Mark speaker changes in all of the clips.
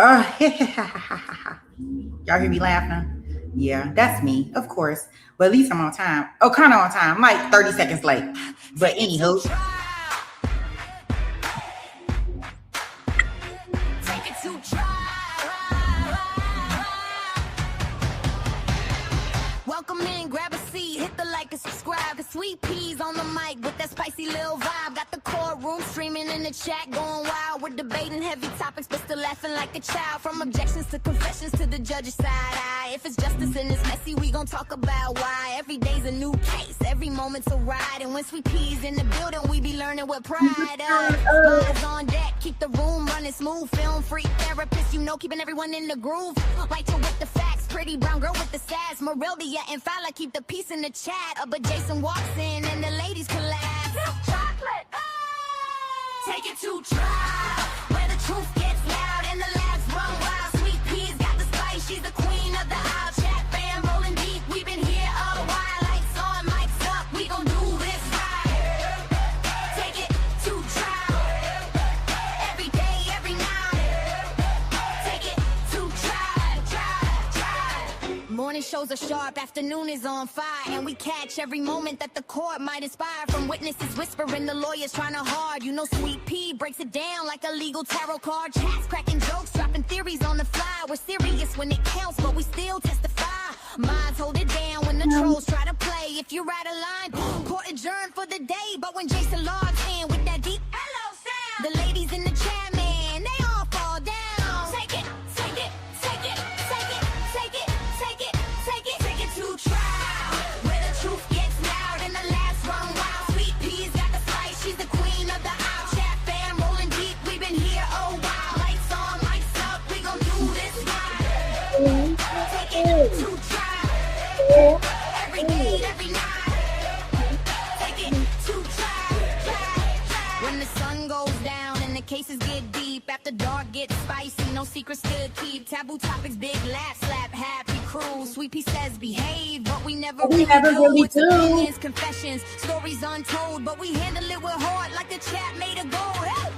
Speaker 1: Y'all hear me laughing? Yeah, that's me, of course. But at least I'm on time. Oh, kind of on time. I'm like 30 seconds late. But anywho.
Speaker 2: Welcome in, grab a seat, hit the like and subscribe. Cause Sweet Peas on the mic with that spicy little vibe. Got the courtroom streaming in the chat, going wild. We're debating heavy topics, but still laughing like a child. From objections to confessions to the judge's side eye. If it's justice and it's messy, we gon' talk about why. Every day's a new case, every moment's a ride. And when Sweet Peas in the building, we be learning with pride. Eyes on deck, keep the room running smooth. Film free therapist, you know, keeping everyone in the groove. Right to with the facts, pretty brown girl with the sass. Moreldia and Fowler keep the peace in the chat. But Jason walks in and the ladies collapse. Chocolate, take it to trial, where the truth gets loud and the laughs run wild. Sweet Peas got the spice, she's the queen of the aisle. Chat fam rolling deep, we've been here a while. Lights on, mics up, we gon' do this right. Take it to trial, every day, every night. Take it to trial. Morning shows are sharp, afternoon is on fire. And we catch every moment that the court might inspire. From witnesses whispering, the lawyers trying to hard. You know Sweet Pea breaks it down like a legal tarot card. Chats cracking jokes, dropping theories on the fly. We're serious when it counts, but we still testify. Minds hold it down when the trolls try to play. If you're out of line, court adjourned for the day. But when Jason logs in with that deep hello sound, the ladies in the chat, man, they all fall down. Take it, take it, take it, take it, take it, take it, take it, take it to trial, where the truth gets loud and the laughs run wild. Sweet Peas got the spice, she's the queen of the aisle. Chat fam rolling deep, we've been here a while. Lights on, lights up, we gon' do this right. Take it to trial, every day, every night. Take it to trial. When the sun goes down and the cases get deep, after dark gets spicy, no secrets to keep. Taboo topics, big laugh, slap, happy crew. Sweet Pea says behave, but we never really do. Opinions, confessions, stories untold, but we handle it with heart like the chat made a goal. Hey!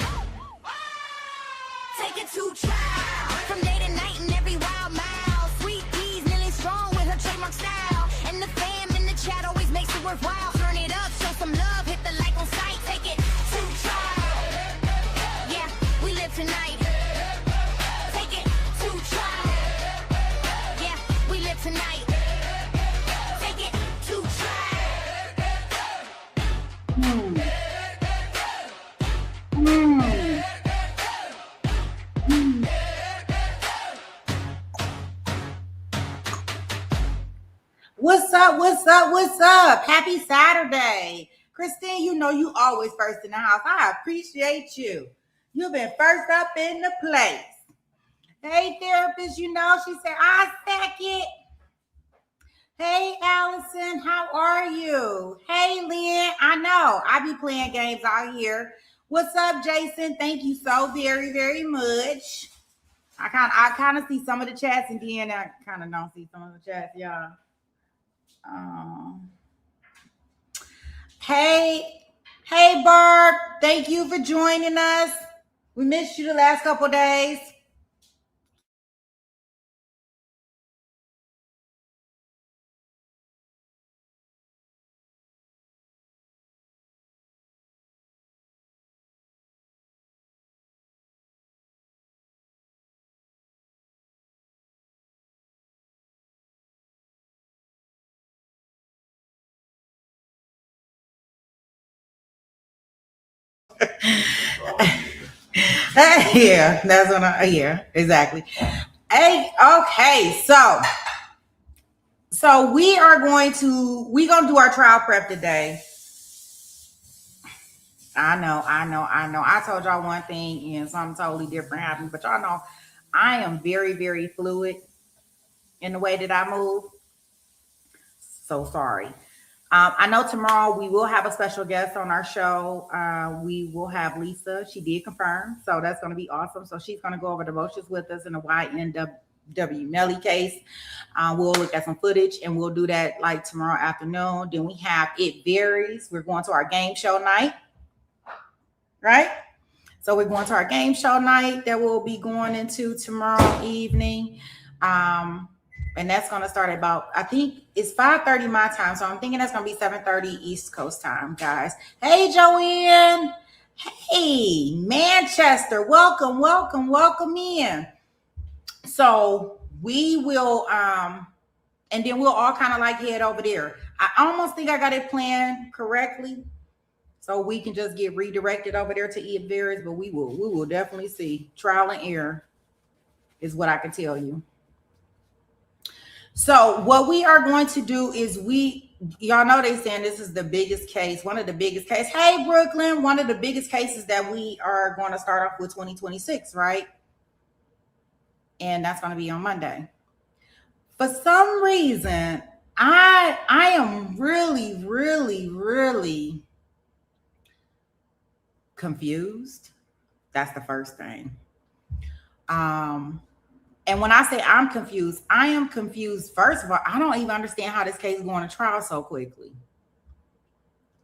Speaker 2: Take it to trial, from day to night and every wild mile. Sweet Peas nearly strong with her trademark style, and the fam in the chat always makes it worthwhile. Turn it up, show some love, hit the like on sight. Take it to trial, yeah, we live tonight. Take it to trial, yeah, we live tonight. Take it to
Speaker 1: What's up? What's up? What's up? Happy Saturday. Christine, you know you always first in the house. I appreciate you. You've been first up in the place. Hey, therapist, you know, she said, I second. Hey, Allison, how are you? Hey, Lynn, I know. I be playing games out here. What's up, Jason? Thank you so very, very much. I kind of see some of the chats, and then I kind of don't see some of the chats, y'all. Hey, Barb. Thank you for joining us. We missed you the last couple days. Yeah, that's what exactly. Hey, okay, so we're gonna do our trial prep today. I know. I told y'all one thing and something totally different happened, but y'all know I am very, very fluid in the way that I move. So sorry. I know tomorrow we will have a special guest on our show. We will have Lisa. She did confirm. So that's going to be awesome. So she's going to go over the motions with us in the YNW Melly case. We'll look at some footage and we'll do that like tomorrow afternoon. Then we have It Varies. We're going to our game show night. Right? So we're going to our game show night that we'll be going into tomorrow evening. And that's going to start at about, I think it's 5:30 my time. So I'm thinking that's going to be 7:30 East Coast time, guys. Hey, Joanne. Hey, Manchester. Welcome, welcome, welcome in. So we will, and then we'll all kind of like head over there. I almost think I got it planned correctly. So we can just get redirected over there to Ed Varys, but we will definitely see. Trial and error is what I can tell you. So what we are going to do is y'all know they saying this is the biggest case, one of the biggest cases. Hey, Brooklyn, one of the biggest cases that we are going to start off with 2026, right? And that's going to be on Monday. For some reason, I am really, really, really confused. That's the first thing. And when I say I'm confused, I am confused. First of all, I don't even understand how this case is going to trial so quickly.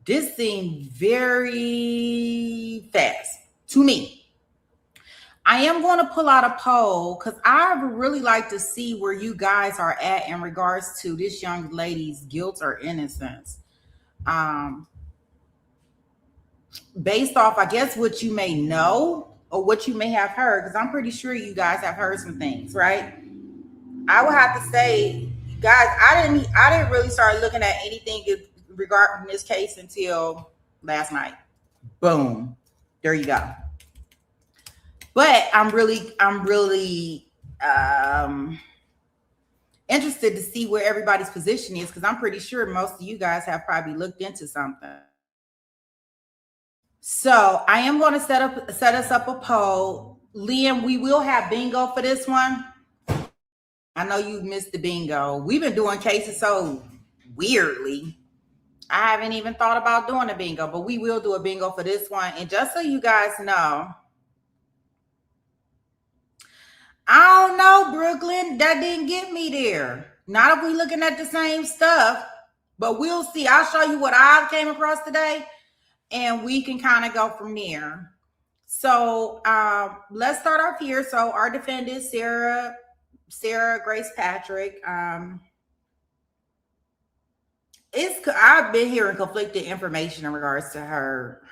Speaker 1: This seemed very fast to me. I am going to pull out a poll because I would really like to see where you guys are at in regards to this young lady's guilt or innocence. Based off, I guess, what you may know or what you may have heard, because I'm pretty sure you guys have heard some things, right? I would have to say, guys, I didn't really start looking at anything regarding this case until last night. Boom. There you go. But I'm really interested to see where everybody's position is, because I'm pretty sure most of you guys have probably looked into something. So I am going to set us up a poll. Liam, we will have bingo for this one. I know you missed the bingo. We've been doing cases so weirdly. I haven't even thought about doing a bingo, but we will do a bingo for this one. And just so you guys know, I don't know, Brooklyn, that didn't get me there. Not if we looking at the same stuff, but we'll see. I'll show you what I came across today, and we can kind of go from there. So let's start off here. So our defendant, Sarah Grace Patrick. I've been hearing conflicted information in regards to her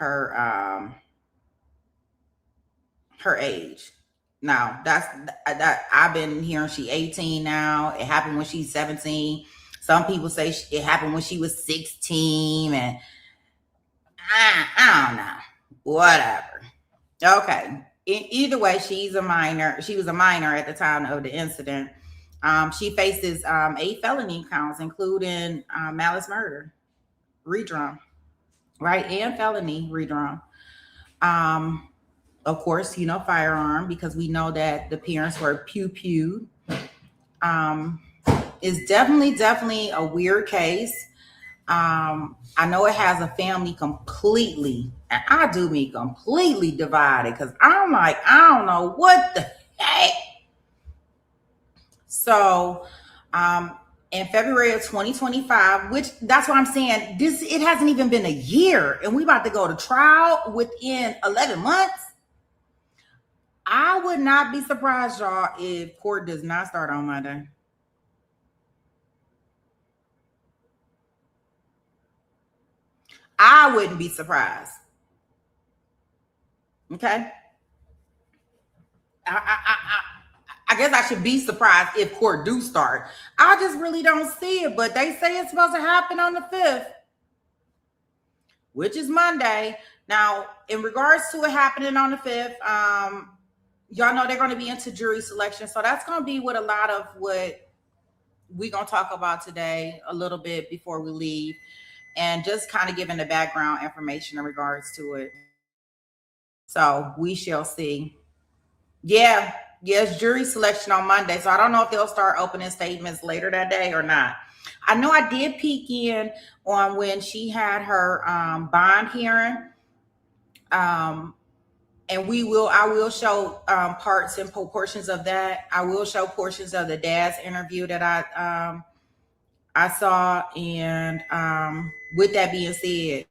Speaker 1: age. Now that I've been hearing she 18 now. It happened when she's 17. Some people say it happened when she was 16, and I don't know. Whatever. Okay. Either way, she's a minor. She was a minor at the time of the incident. She faces 8 felony counts, including malice murder, redrum, right, and felony redrum. Of course, firearm, because we know that the parents were pew. It's definitely a weird case. I know it has a family completely, and I do mean completely divided, because I'm like, I don't know what the heck. So, in February of 2025, which that's what I'm saying, it hasn't even been a year, and we about to go to trial within 11 months. I would not be surprised, y'all, if court does not start on Monday. I wouldn't be surprised. Okay. I guess I should be surprised if court do start. I just really don't see it, but they say it's supposed to happen on the 5th, which is Monday. Now, in regards to it happening on the 5th, y'all know they're going to be into jury selection. So that's going to be what a lot of what we're going to talk about today a little bit before we leave, and just kind of giving the background information in regards to it. So we shall see. Yeah. Yes, jury selection on Monday. So I don't know if they'll start opening statements later that day or not. I know I did peek in on when she had her bond hearing. And I will show parts and portions of that. I will show portions of the dad's interview that I saw. And with that being said,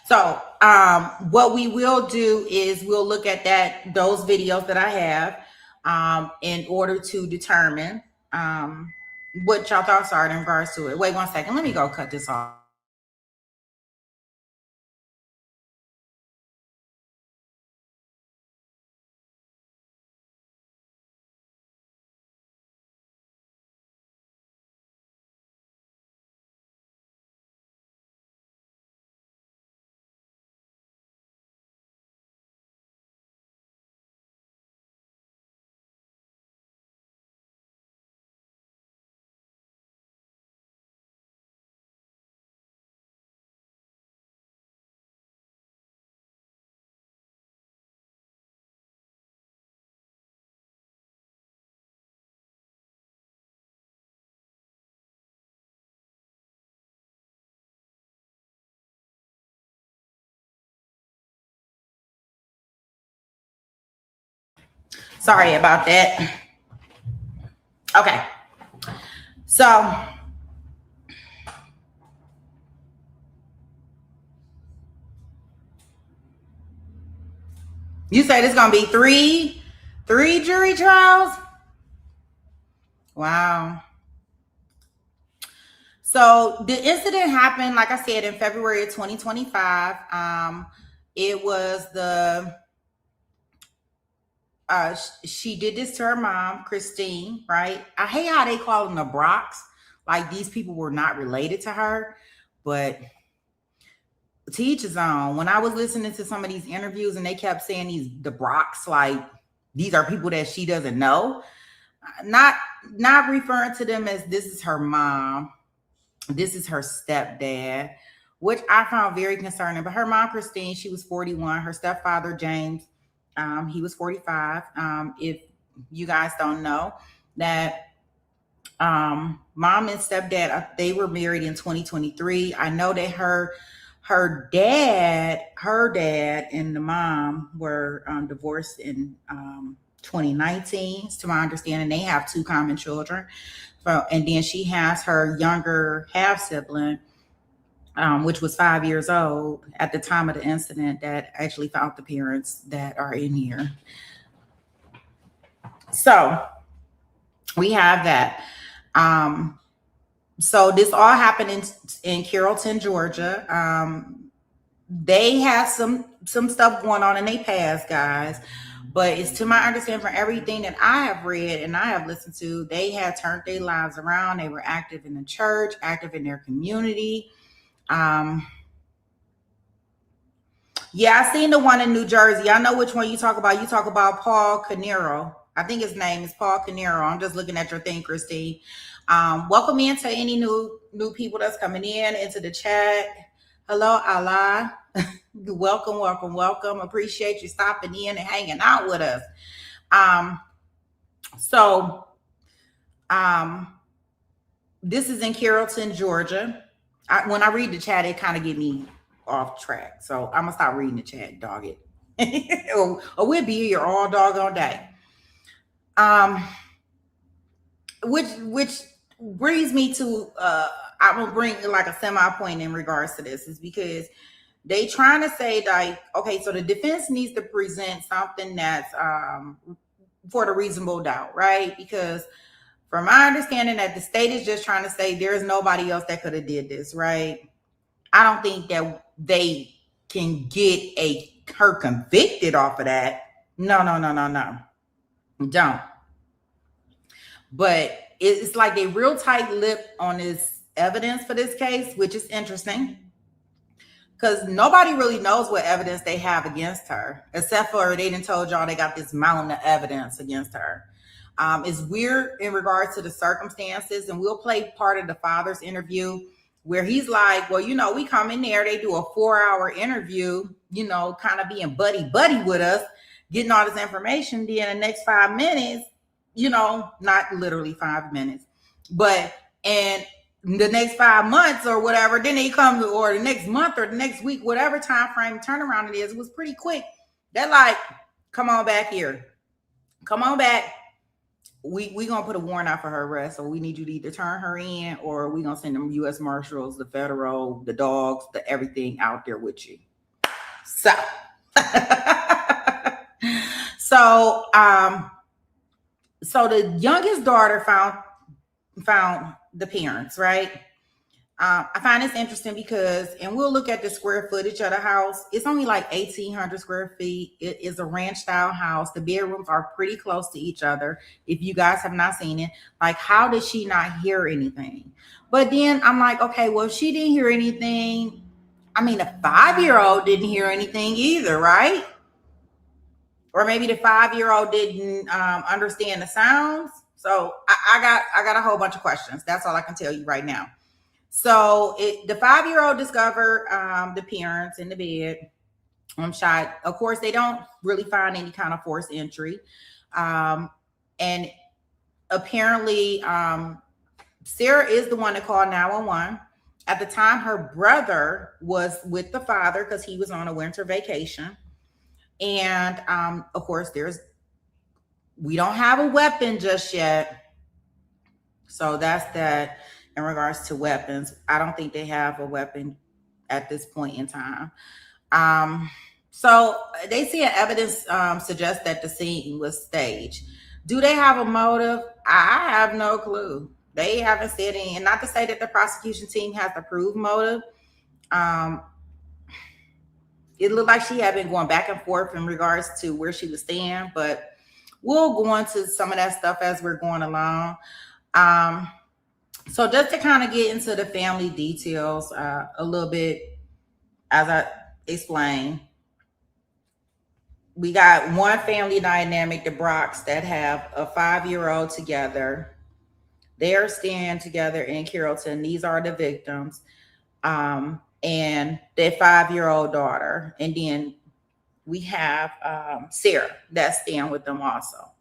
Speaker 1: So what we will do is we'll look at those videos that I have in order to determine what y'all thoughts are in regards to it. Wait 1 second. Let me go cut this off. Sorry about that. Okay. So you said it's gonna be three jury trials? Wow. So the incident happened, like I said, in February of 2025. It was she did this to her mom, Christine, right? I hate how they call them the Brocks. Like these people were not related to her, but to each his own. When I was listening to some of these interviews and they kept saying the Brocks, like these are people that she doesn't know, not referring to them as this is her mom, this is her stepdad, which I found very concerning. But her mom, Christine, she was 41. Her stepfather, James, he was 45. If you guys don't know that, mom and stepdad, they were married in 2023. I know that her dad and the mom were divorced in 2019. To my understanding, they have 2 common children. And then she has her younger half sibling, which was 5 years old at the time of the incident, that actually found the parents that are in here. So we have that. So this all happened in Carrollton, Georgia. They had some stuff going on in their past, guys. But it's to my understanding from everything that I have read and I have listened to, they had turned their lives around. They were active in the church, active in their community. Yeah, I seen the one in New Jersey. I know which one you talk about. You talk about Paul Canero. I think his name is Paul Canero. I'm just looking at your thing, Christine. Welcome in to any new people that's coming into the chat. Hello, Allah. Welcome. Appreciate you stopping in and hanging out with us. This is in Carrollton, Georgia. When I read the chat, it kind of get me off track. So I'm gonna stop reading the chat, dog it. or we'll be here all doggone day. Which brings me to I'm gonna bring like a semi point in regards to this, is because they trying to say like, okay, so the defense needs to present something that's for the reasonable doubt, right? Because from my understanding that the state is just trying to say there's nobody else that could have did this, right? I don't think that they can get her convicted off of that. No. Don't. But it's like they real tight lip on this evidence for this case, which is interesting because nobody really knows what evidence they have against her, except for they didn't told y'all they got this mountain of evidence against her. It's weird in regards to the circumstances, and we'll play part of the father's interview where he's like, well, we come in there, they do a 4-hour interview, kind of being buddy with us, getting all this information. Then the next 5 minutes, not literally 5 minutes, but and the next 5 months or whatever, then they come or the next month or the next week, whatever time frame turnaround it is, it was pretty quick. They're like, come on back here. Come on back. We gonna put a warrant out for her arrest, or we need you to either turn her in, or we gonna send them U.S. Marshals, the federal, the dogs, the everything out there with you. So, so, so the youngest daughter found the parents, right? I find this interesting because, and we'll look at the square footage of the house. It's only like 1,800 square feet. It is a ranch style house. The bedrooms are pretty close to each other. If you guys have not seen it, like, how did she not hear anything? But then I'm like, okay, well, if she didn't hear anything, I mean, a 5-year-old didn't hear anything either, right? Or maybe the 5-year-old didn't understand the sounds. So I got a whole bunch of questions. That's all I can tell you right now. So the 5-year-old discovered the parents in the bed. Shot. Of course, they don't really find any kind of forced entry, and apparently, Sarah is the one that called 911. At the time, her brother was with the father because he was on a winter vacation, and of course, we don't have a weapon just yet, so that's that. In regards to weapons, I don't think they have a weapon at this point in time. So they say evidence suggests that the scene was staged. Do they have a motive? I have no clue. They haven't said any, and not to say that the prosecution team has to prove motive. It looked like she had been going back and forth in regards to where she was staying, but we'll go into some of that stuff as we're going along. So just to kind of get into the family details a little bit, as I explained, we got one family dynamic, the Brocks, that have a 5-year-old together. They're staying together in Carrollton. These are the victims, and their 5-year-old daughter. And then we have Sarah that's staying with them also.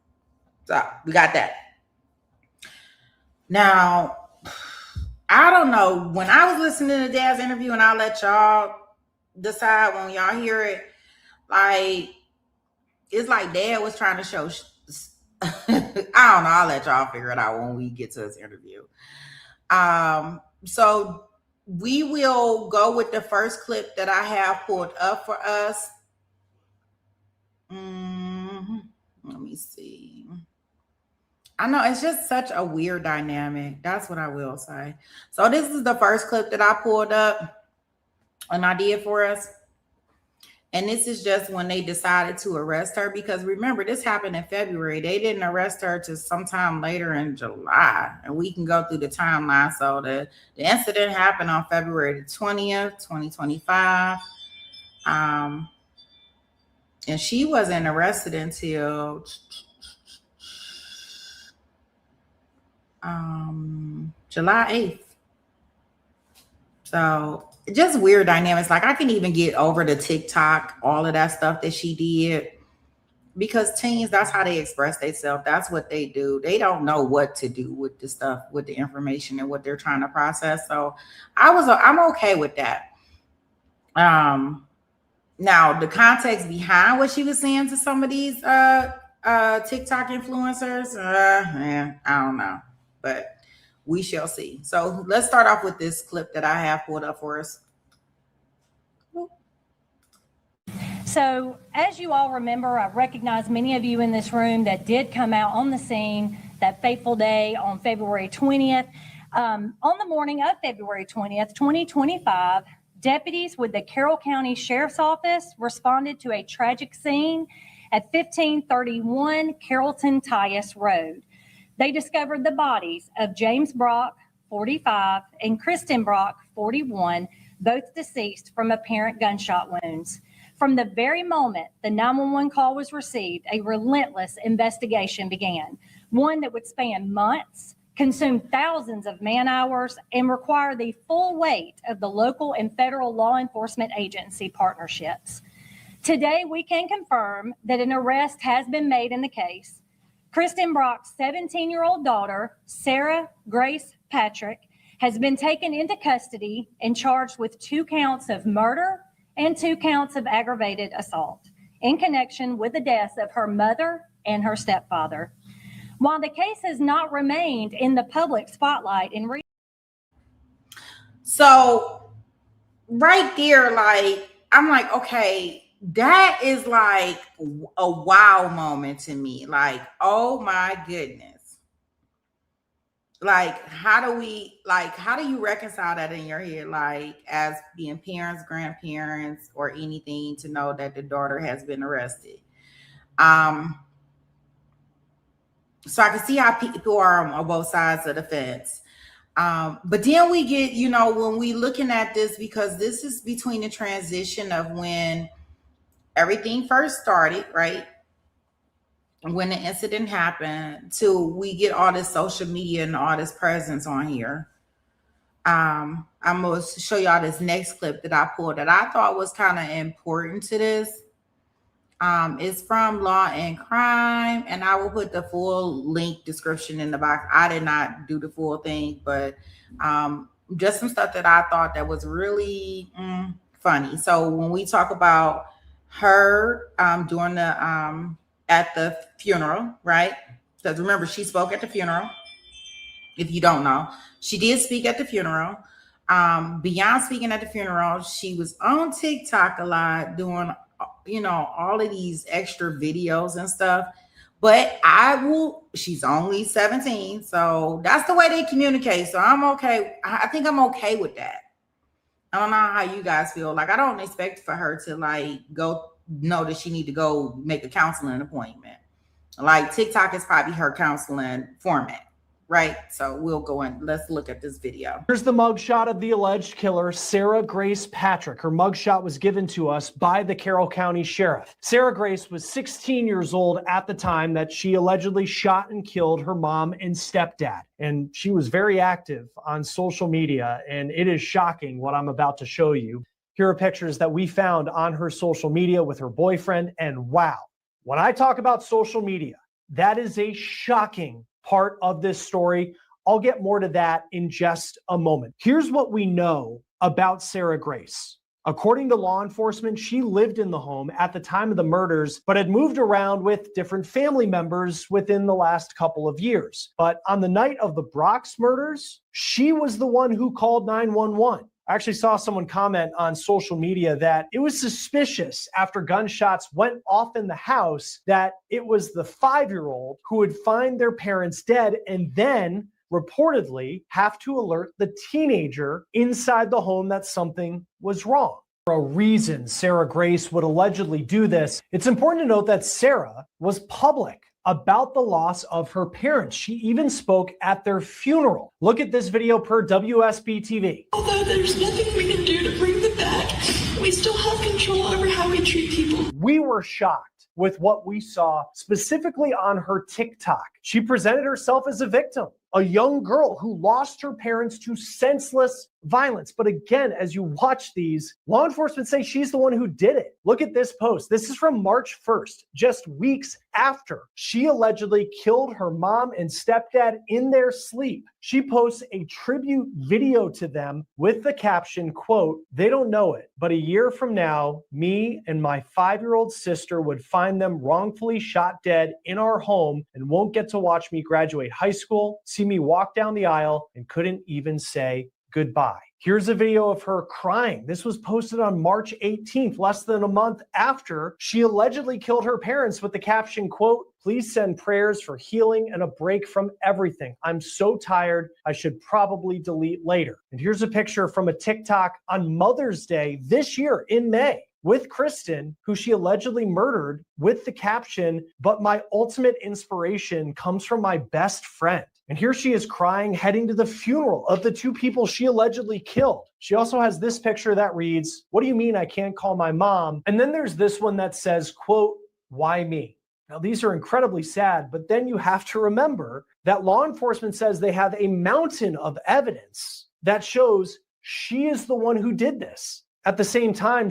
Speaker 1: So we got that. Now, I don't know. When I was listening to Dad's interview, and I'll let y'all decide when y'all hear it, like, it's like Dad was trying to show. I don't know. I'll let y'all figure it out when we get to this interview. So we will go with the first clip that I have pulled up for us. Let me see. I know it's just such a weird dynamic. That's what I will say. So this is the first clip that I pulled up, an idea for us. And this is just when they decided to arrest her, because remember, this happened in February. They didn't arrest her till sometime later in July. And we can go through the timeline. So the incident happened on February the 20th, 2025. And she wasn't arrested until July 8th. So just weird dynamics. Like, I can even get over the TikTok, all of that stuff that she did, because teens, that's how they express themselves. That's what they do. They don't know what to do with the stuff, with the information and what they're trying to process. So I'm okay with that. Now the context behind what she was saying to some of these TikTok influencers, I don't know, but we shall see. So let's start off with this clip that I have pulled up for us.
Speaker 3: So as you all remember, I recognize many of you in this room that did come out on the scene that fateful day on February 20th. On the morning of February 20th, 2025, deputies with the Carroll County Sheriff's Office responded to a tragic scene at 1531 Carrollton Tyus Road. They discovered the bodies of James Brock, 45, and Kristen Brock, 41, both deceased from apparent gunshot wounds. From the very moment the 911 call was received, a relentless investigation began, one that would span months, consume thousands of man hours, and require the full weight of the local and federal law enforcement agency partnerships. Today, we can confirm that an arrest has been made in the case. Kristen Brock's 17-year-old daughter, Sarah Grace Patrick, has been taken into custody and charged with 2 counts of murder and 2 counts of aggravated assault in connection with the deaths of her mother and her stepfather. While the case has not remained in the public spotlight
Speaker 1: So right there, like, I'm like, okay, that is like a wow moment to me. Like, oh my goodness. Like, how do you reconcile that in your head, like as being parents, grandparents, or anything, to know that the daughter has been arrested? Um, so I can see how people are on both sides of the fence. But then we get, when we looking at this, because this is between the transition of when everything first started, right? When the incident happened, to we get all this social media and all this presence on here. I'm going to show y'all this next clip that I pulled that I thought was kind of important to this. It's from Law and Crime, and I will put the full link description in the box. I did not do the full thing, but just some stuff that I thought that was really funny. So when we talk about her during the at the funeral, right? Because remember, she spoke at the funeral. If you don't know, she did speak at the funeral. Beyond speaking at the funeral, she was on TikTok a lot doing, all of these extra videos and stuff. But she's only 17, so that's the way they communicate. So I'm okay. I think I'm okay with that. I don't know how you guys feel. Like, I don't expect for her to go know that she need to go make a counseling appointment. Like, TikTok is probably her counseling format. Right, so we'll go in. Let's look at this video.
Speaker 4: Here's the mugshot of the alleged killer, Sarah Grace Patrick. Her mugshot was given to us by the Carroll County Sheriff. Sarah Grace was 16 years old at the time that she allegedly shot and killed her mom and stepdad. And she was very active on social media, and it is shocking what I'm about to show you. Here are pictures that we found on her social media with her boyfriend, and wow, when I talk about social media, that is a shocking part of this story. I'll get more to that in just a moment. Here's what we know about Sarah Grace. According to law enforcement, she lived in the home at the time of the murders, but had moved around with different family members within the last couple of years. But on the night of the Brock's murders, she was the one who called 911. I actually saw someone comment on social media that it was suspicious after gunshots went off in the house that it was the 5-year-old who would find their parents dead and then reportedly have to alert the teenager inside the home that something was wrong. For a reason Sarah Grace would allegedly do this, it's important to note that Sarah was public about the loss of her parents. She even spoke at their funeral. Look at this video per WSB TV.
Speaker 5: Although there's nothing we can do to bring them back, we still have control over how we treat people.
Speaker 4: We were shocked with what we saw specifically on her TikTok. She presented herself as a victim, a young girl who lost her parents to senseless violence. But again, as you watch these, law enforcement say she's the one who did it. Look at this post. This is from March 1st, just weeks after she allegedly killed her mom and stepdad in their sleep. She posts a tribute video to them with the caption, quote, "They don't know it, but a year from now, me and my 5-year-old sister would find them wrongfully shot dead in our home and won't get to watch me graduate high school, see me walk down the aisle, and couldn't even say goodbye." Here's a video of her crying. This was posted on March 18th, less than a month after she allegedly killed her parents, with the caption, quote, "Please send prayers for healing and a break from everything. I'm so tired. I should probably delete later." And here's a picture from a TikTok on Mother's Day this year in May with Kristen, who she allegedly murdered, with the caption, "But my ultimate inspiration comes from my best friend." And here she is crying, heading to the funeral of the 2 people she allegedly killed. She also has this picture that reads, "What do you mean I can't call my mom?" And then there's this one that says, quote, "Why me?" Now, these are incredibly sad, but then you have to remember that law enforcement says they have a mountain of evidence that shows she is the one who did this. At the same time,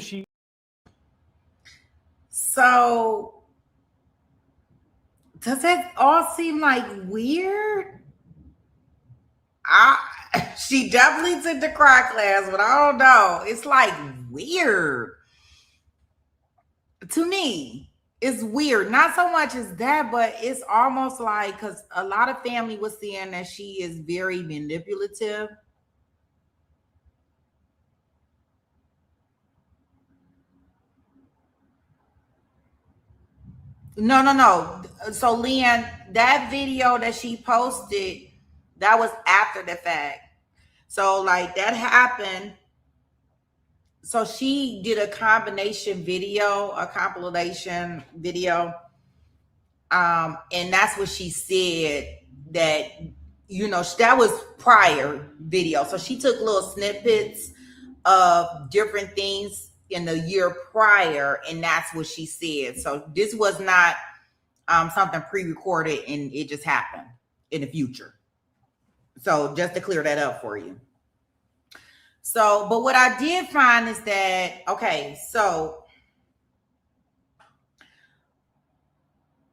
Speaker 1: So does that all seem like weird? She definitely took the cry class, but I don't know. It's like weird. To me, it's weird. Not so much as that, but it's almost like, because a lot of family was saying that she is very manipulative. No. So Leon, that video that she posted, that was after the fact. So like that happened. So she did a compilation video. And that's what she said that, that was prior video. So she took little snippets of different things in the year prior, and that's what she said. So this was not something pre-recorded and it just happened in the future. So just to clear that up for you. So, but what I did find is that, okay, so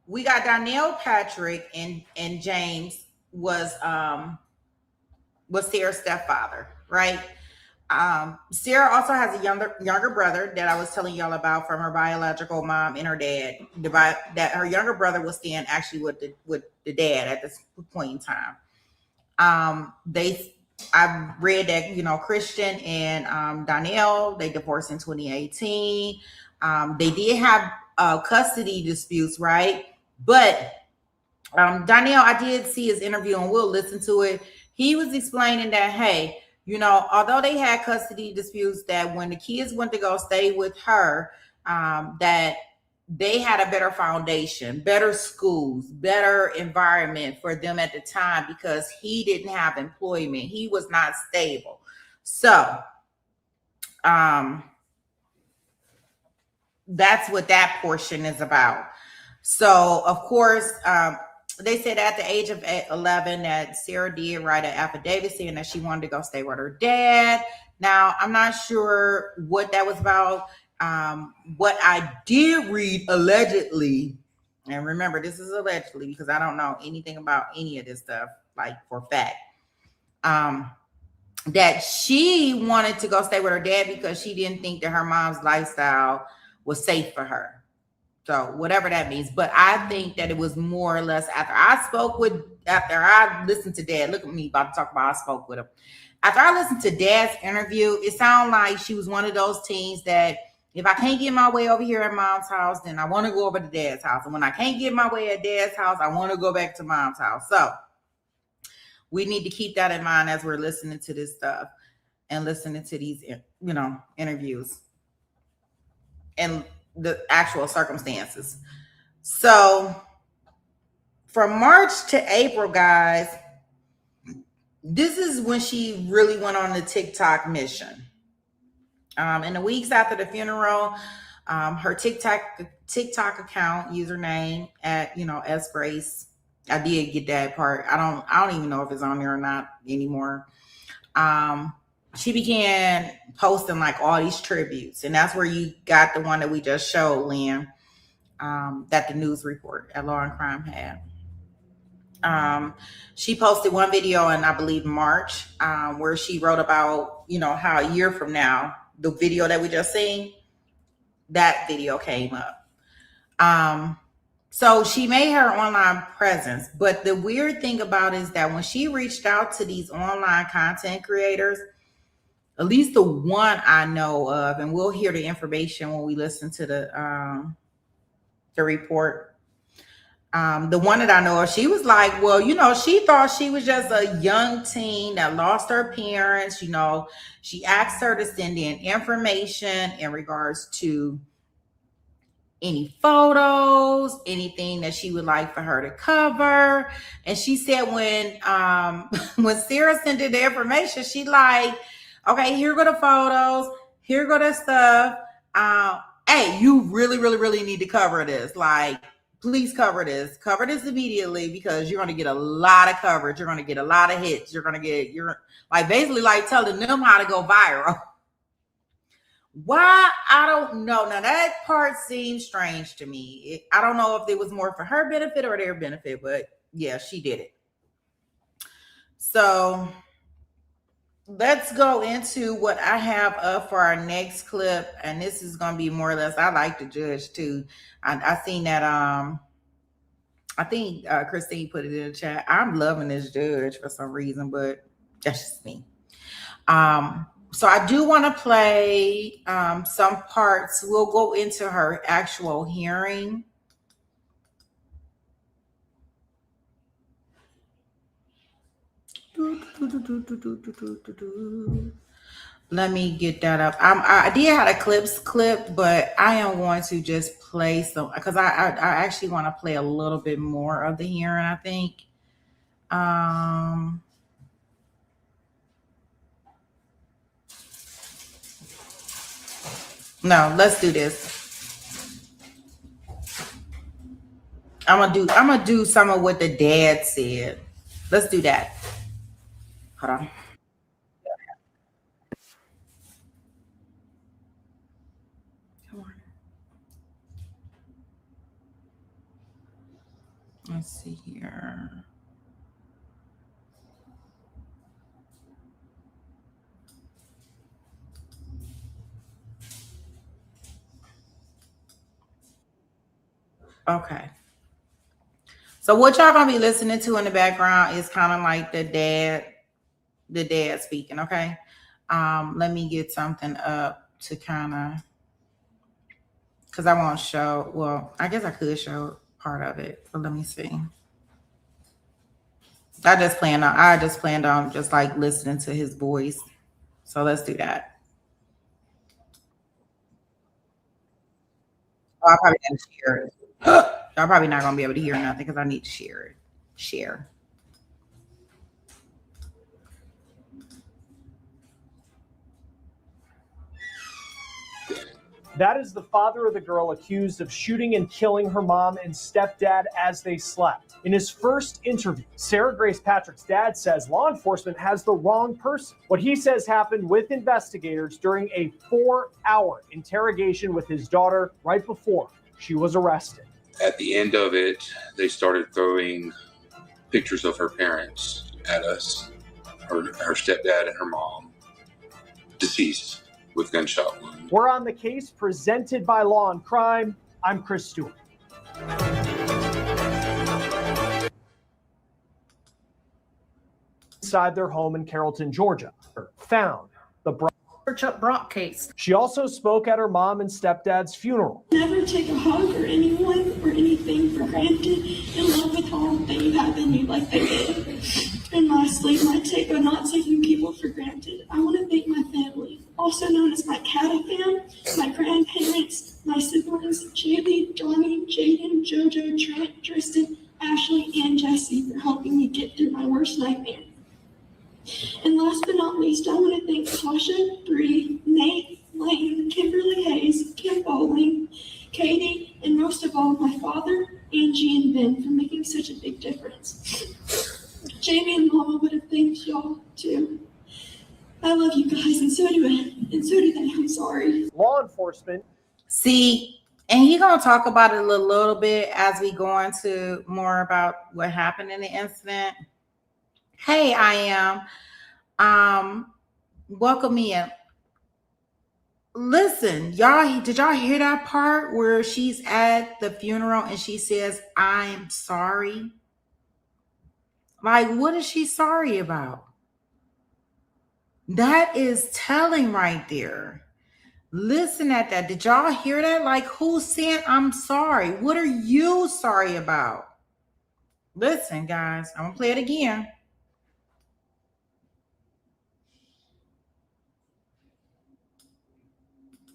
Speaker 1: we got Donnell Patrick and James was Sarah's stepfather, right? Sarah also has a younger brother that I was telling y'all about from her biological mom and her dad. That her younger brother was staying actually with the dad at this point in time. I read that Christian and Donnell, they divorced in 2018. They did have custody disputes, right? But Donnell, I did see his interview and we'll listen to it. He was explaining that, hey, although they had custody disputes, that when the kids went to go stay with her, that they had a better foundation, better schools, better environment for them at the time because he didn't have employment. He was not stable. So that's what that portion is about. So, of course, they said at the age of 11 that Sarah did write an affidavit saying that she wanted to go stay with her dad. Now, I'm not sure what that was about. What I did read allegedly, and remember, this is allegedly because I don't know anything about any of this stuff, like for fact, that she wanted to go stay with her dad because she didn't think that her mom's lifestyle was safe for her. So whatever that means. But I think that it was more or less after I listened to Dad. Look at me about to talk about I spoke with him. After I listened to Dad's interview, it sounded like she was one of those teens that if I can't get my way over here at Mom's house, then I want to go over to Dad's house. And when I can't get my way at Dad's house, I want to go back to Mom's house. So we need to keep that in mind as we're listening to this stuff and listening to these, interviews and the actual circumstances. So from March to April, guys, this is when she really went on the TikTok mission. In the weeks after the funeral, her TikTok account username at S Grace. I did get that part. I don't even know if it's on there or not anymore. She began posting like all these tributes, and that's where you got the one that we just showed, Lynn, that the news report at Law and Crime had. She posted one video in, I believe, March, where she wrote about, how a year from now, the video that we just seen, that video came up. So she made her online presence, but the weird thing about it is that when she reached out to these online content creators, at least the one I know of, and we'll hear the information when we listen to the report. The one that I know of, she was like, well, she thought she was just a young teen that lost her parents. She asked her to send in information in regards to any photos, anything that she would like for her to cover. And she said when Sarah sent in the information, she like, okay, here go the photos, here go the stuff. Hey, you really, really, really need to cover this. Like, please cover this. Cover this immediately because you're going to get a lot of coverage. You're going to get a lot of hits. You're like basically like telling them how to go viral. Why? I don't know. Now that part seems strange to me. I don't know if it was more for her benefit or their benefit, but yeah, she did it. So let's go into what I have up for our next clip. And this is going to be more or less, I like the judge too. I seen that, I think Christine put it in the chat. I'm loving this judge for some reason, but that's just me. So I do want to play some parts. We'll go into her actual hearing. Let me get that up. I did have a clip, but I am going to just play some because I actually want to play a little bit more of the hearing, I think. No, let's do this. I'm gonna do some of what the dad said. Let's do that. Hold on. Come on. Let's see here. Okay. So what y'all gonna be listening to in the background is kind of like the dad speaking, okay? Let me get something up to kind of, because I won't show, well, I guess I could show part of it, but let me see. I just planned on just like listening to his voice. So let's do that. Oh, I probably gotta share it. Y'all probably not gonna be able to hear nothing because I need to share it. Share.
Speaker 4: That is the father of the girl accused of shooting and killing her mom and stepdad as they slept. In his first interview, Sarah Grace Patrick's dad says law enforcement has the wrong person. What he says happened with investigators during a 4-hour interrogation with his daughter right before she was arrested.
Speaker 6: At the end of it, they started throwing pictures of her parents at us, her stepdad and her mom, deceased with gunshot wounds.
Speaker 4: We're on the case presented by Law and Crime. I'm Chris Stewart. Inside their home in Carrollton, Georgia, found the
Speaker 7: Brock case.
Speaker 4: She also spoke at her mom and stepdad's funeral.
Speaker 5: Never take a hug or anyone or anything for granted, and love with all that you have in you like they did. And lastly, not taking people for granted. I want to thank my family, also known as my cattle fam, my grandparents, my siblings, Jaylee, Donnie, Jaden, Jojo, Trent, Tristan, Ashley, and Jesse for helping me get through my worst nightmare. And last but not least, I want to thank Tasha, Bree, Nate, Lane, Kimberly Hayes, Kim Bowling, Katie, and most of all, my father, Angie, and Ben for making such a big difference. Jamie and Mama would have thanked y'all too. I love you guys, and so do I. And so do they. I'm sorry.
Speaker 4: Law enforcement.
Speaker 1: See, and he's gonna talk about it a little bit as we go into more about what happened in the incident. Hey, I am. Welcome in. Listen, y'all, did y'all hear that part where she's at the funeral and she says, "I'm sorry"? Like, what is she sorry about? That is telling right there. Listen at that. Did y'all hear that? Like, who's saying I'm sorry? What are you sorry about? Listen, guys, I'm gonna play it again.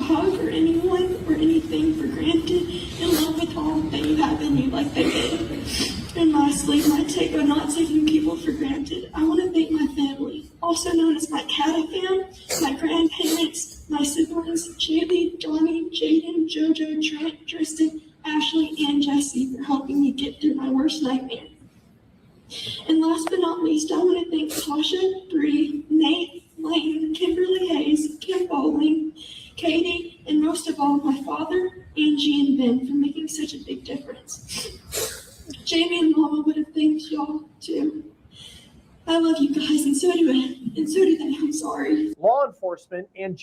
Speaker 5: Hug or anyone or anything for granted, and love with all that you have in you like they did. And lastly, not taking people for granted. I want to thank my family, also known as my cattle fam, my grandparents, my siblings, Jaylee, Donnie, Jaden, Jojo, Trent, Tristan, Ashley, and Jesse for helping me get through my worst nightmare. And last but not least, I want to thank Tasha, Bree, Nate, Lane, Kimberly Hayes, Kim Bowling, Katie, and most of all, my father, Angie, and Ben for making such a big difference. Jamie and Mama would have thanked y'all too. I love you guys, and so do I. And so do they. I'm sorry.
Speaker 4: Law enforcement and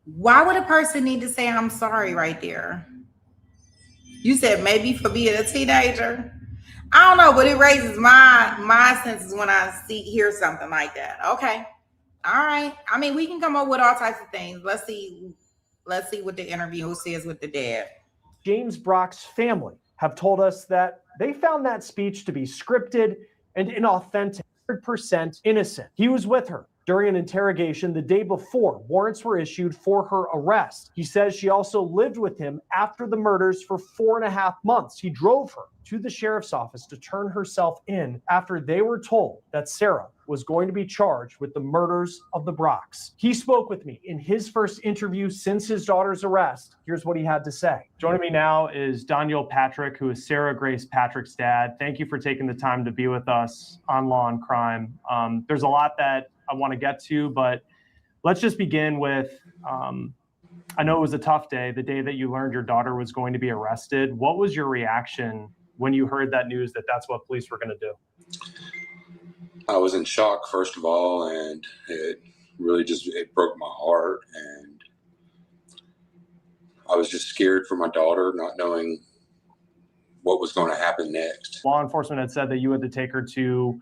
Speaker 1: Why would a person need to say I'm sorry right there? You said maybe for being a teenager. I don't know, but it raises my senses when I hear something like that. Okay. All right. I mean, we can come up with all types of things. Let's see what the interview says with the dad.
Speaker 4: James Brock's family have told us that they found that speech to be scripted and inauthentic, 100% innocent. He was with her during an interrogation the day before warrants were issued for her arrest. He says she also lived with him after the murders for 4.5 months. He drove her to the sheriff's office to turn herself in after they were told that Sarah was going to be charged with the murders of the Brocks. He spoke with me in his first interview since his daughter's arrest. Here's what he had to say. Joining me now is Daniel Patrick, who is Sarah Grace Patrick's dad. Thank you for taking the time to be with us on Law and Crime. There's a lot that I want to get to, but let's just begin with, I know it was a tough day, the day that you learned your daughter was going to be arrested. What was your reaction when you heard that news that that's what police were going to do?
Speaker 6: I was in shock, first of all, and it really it broke my heart. And I was just scared for my daughter, not knowing what was going to happen next.
Speaker 4: Law enforcement had said that you had to take her to,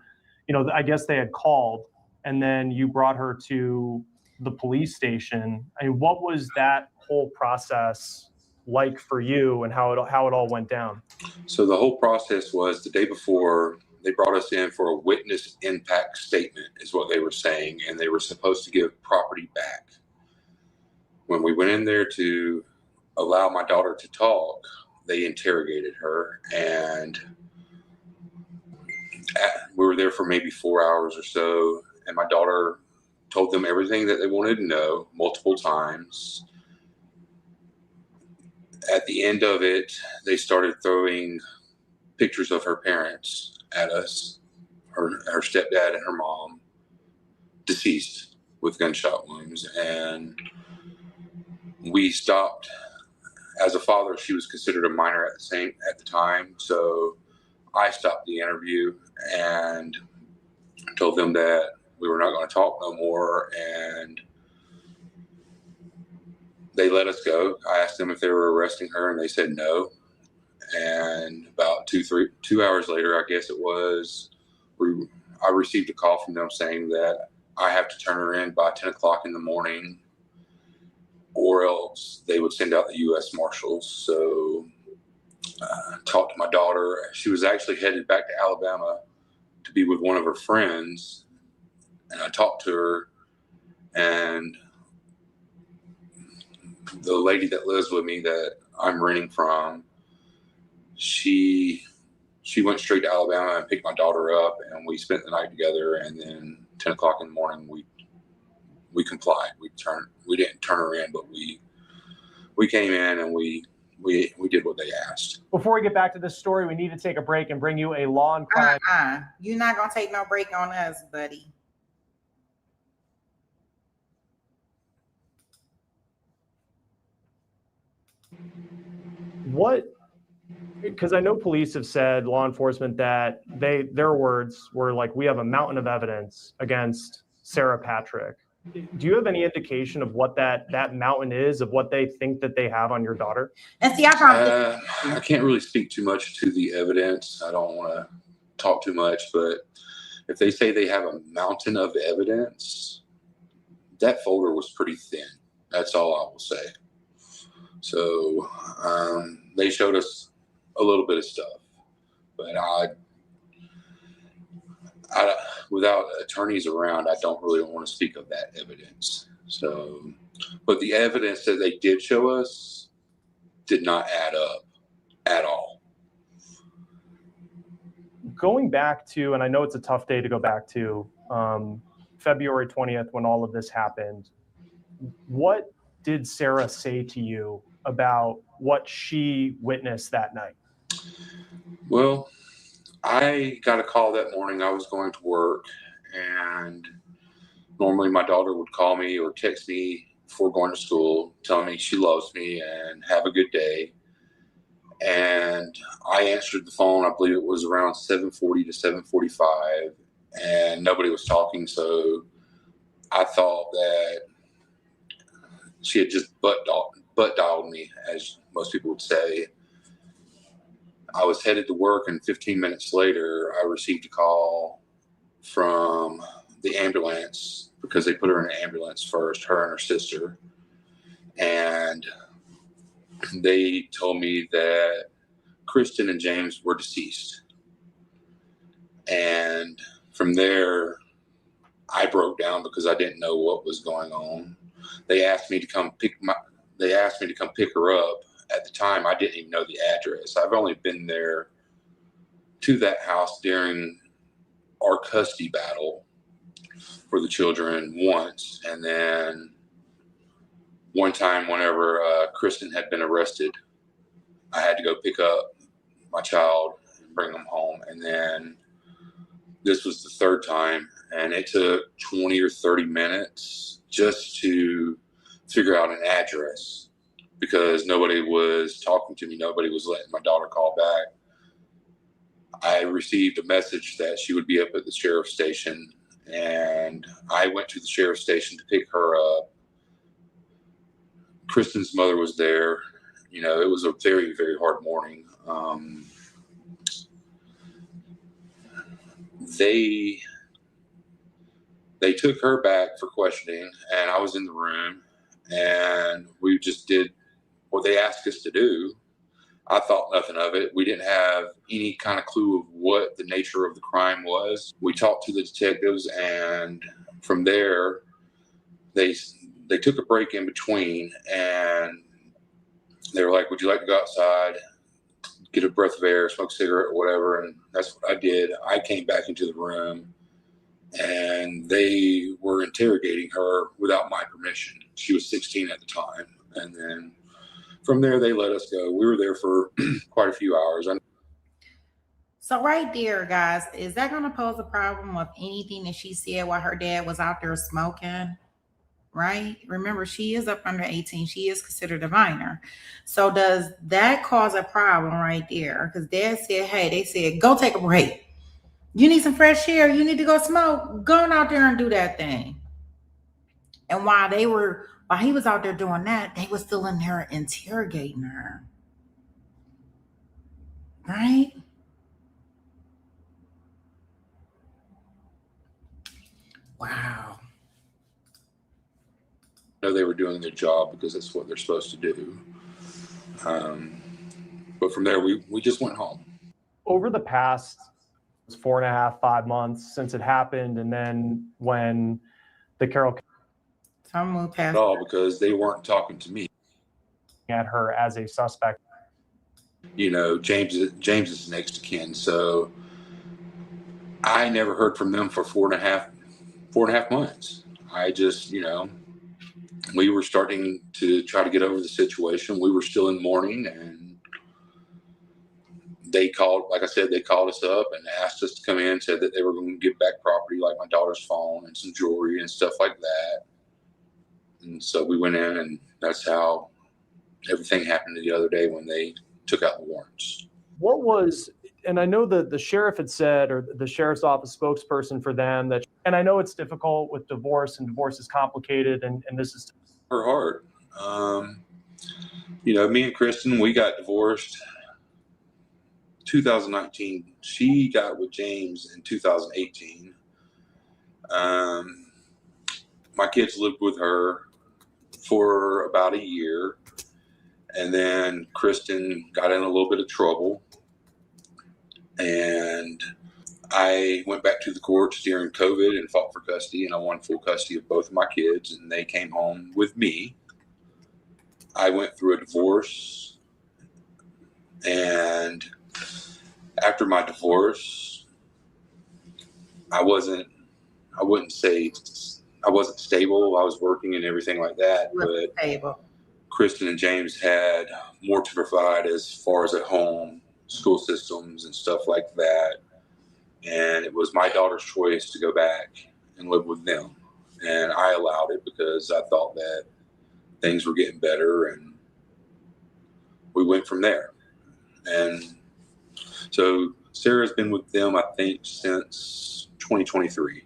Speaker 4: I guess they had called, and then you brought her to the police station. I mean, what was that whole process like for you, and how it all went down?
Speaker 6: So the whole process was the day before, they brought us in for a witness impact statement is what they were saying, and they were supposed to give property back. When we went in there to allow my daughter to talk, they interrogated her, and we were there for maybe 4 hours or so, and my daughter told them everything that they wanted to know multiple times. At the end of it, they started throwing pictures of her parents at us, her stepdad and her mom, deceased with gunshot wounds. And we stopped. As a father, she was considered a minor at the time, so I stopped the interview and told them that we were not going to talk no more, and they let us go. I asked them if they were arresting her, and they said no. And about 2 hours later, I guess it was, I received a call from them saying that I have to turn her in by 10 o'clock in the morning, or else they would send out the U.S. Marshals. So I talked to my daughter. She was actually headed back to Alabama to be with one of her friends. And I talked to her, and the lady that lives with me that I'm renting from, she went straight to Alabama and picked my daughter up, and we spent the night together. And then 10 o'clock in the morning, we complied. We didn't turn her in, but we came in and we did what they asked.
Speaker 4: Before we get back to this story, we need to take a break and bring you a Law and Crime.
Speaker 1: You're not gonna take no break on us, buddy.
Speaker 4: Because I know police have said, law enforcement, that their words were like, we have a mountain of evidence against Sarah Patrick. Do you have any indication of what that mountain is, of what they think that they have on your daughter?
Speaker 1: And see,
Speaker 6: I can't really speak too much to the evidence. I don't want to talk too much, but if they say they have a mountain of evidence, that folder was pretty thin. That's all I will say. So they showed us a little bit of stuff, but I without attorneys around, I don't really want to speak of that evidence. So, but the evidence that they did show us did not add up at all.
Speaker 4: Going back to, and I know it's a tough day to go back to, February 20th, when all of this happened, what did Sarah say to you about what she witnessed that night?
Speaker 6: Well, I got a call that morning. I was going to work, and normally my daughter would call me or text me before going to school, telling me she loves me and have a good day. And I answered the phone, I believe it was around 7:40 to 7:45, and nobody was talking. So I thought that she had just butt dialed me, as most people would say. I was headed to work, and 15 minutes later, I received a call from the ambulance, because they put her in an ambulance first, her and her sister. And they told me that Kristen and James were deceased. And from there, I broke down because I didn't know what was going on. They asked me to come pick her up. At the time, I didn't even know the address. I've only been there to that house during our custody battle for the children once. And then one time whenever Kristen had been arrested, I had to go pick up my child and bring him home. And then this was the third time, and it took 20 or 30 minutes just to figure out an address because nobody was talking to me. Nobody was letting my daughter call back. I received a message that she would be up at the sheriff's station, and I went to the sheriff's station to pick her up. Kristen's mother was there. You know, it was a very, very hard morning. They took her back for questioning, and I was in the room, and we just did what they asked us to do. I thought nothing of it. We didn't have any kind of clue of what the nature of the crime was. We talked to the detectives, and from there, they took a break in between, and they were like, "Would you like to go outside, get a breath of air, smoke a cigarette, or whatever?" And that's what I did. I came back into the room, and they were interrogating her without my permission. She was 16 at the time. And then from there, they let us go. We were there for quite a few hours.
Speaker 1: So right there, guys, is that going to pose a problem of anything that she said while her dad was out there smoking? Right? Remember, she is up under 18. She is considered a minor. So does that cause a problem right there? Because dad said, hey, they said, go take a break. You need some fresh air. You need to go smoke. Go on out there and do that thing. And while he was out there doing that, they were still in there interrogating her. Right? Wow.
Speaker 6: I know they were doing their job because that's what they're supposed to do. But from there, we just went home.
Speaker 4: Over the past 4.5, 5 months since it happened, and then when the Carroll
Speaker 6: At all, because they weren't talking to me.
Speaker 4: At her as a suspect.
Speaker 6: You know, James is next to kin, so I never heard from them for 4.5 months. I just, you know, we were starting to try to get over the situation. We were still in mourning, and they called, like I said, they called us up and asked us to come in, said that they were going to give back property like my daughter's phone and some jewelry and stuff like that. And so we went in, and that's how everything happened the other day when they took out the warrants.
Speaker 4: What was, and I know that the sheriff had said, or the sheriff's office spokesperson for them, that, and I know it's difficult with divorce, and divorce is complicated, and this is
Speaker 6: her heart. You know, me and Kristen, we got divorced 2019. She got with James in 2018. My kids lived with her for about a year, and then Kristen got in a little bit of trouble, and I went back to the courts during COVID and fought for custody, and I won full custody of both of my kids, and they came home with me. I went through a divorce, and after my divorce, I wasn't stable. I was working and everything like that, but
Speaker 1: stable.
Speaker 6: Kristen and James had more to provide as far as at home, school systems and stuff like that. And it was my daughter's choice to go back and live with them. And I allowed it because I thought that things were getting better, and we went from there. And so Sarah's been with them, I think, since 2023.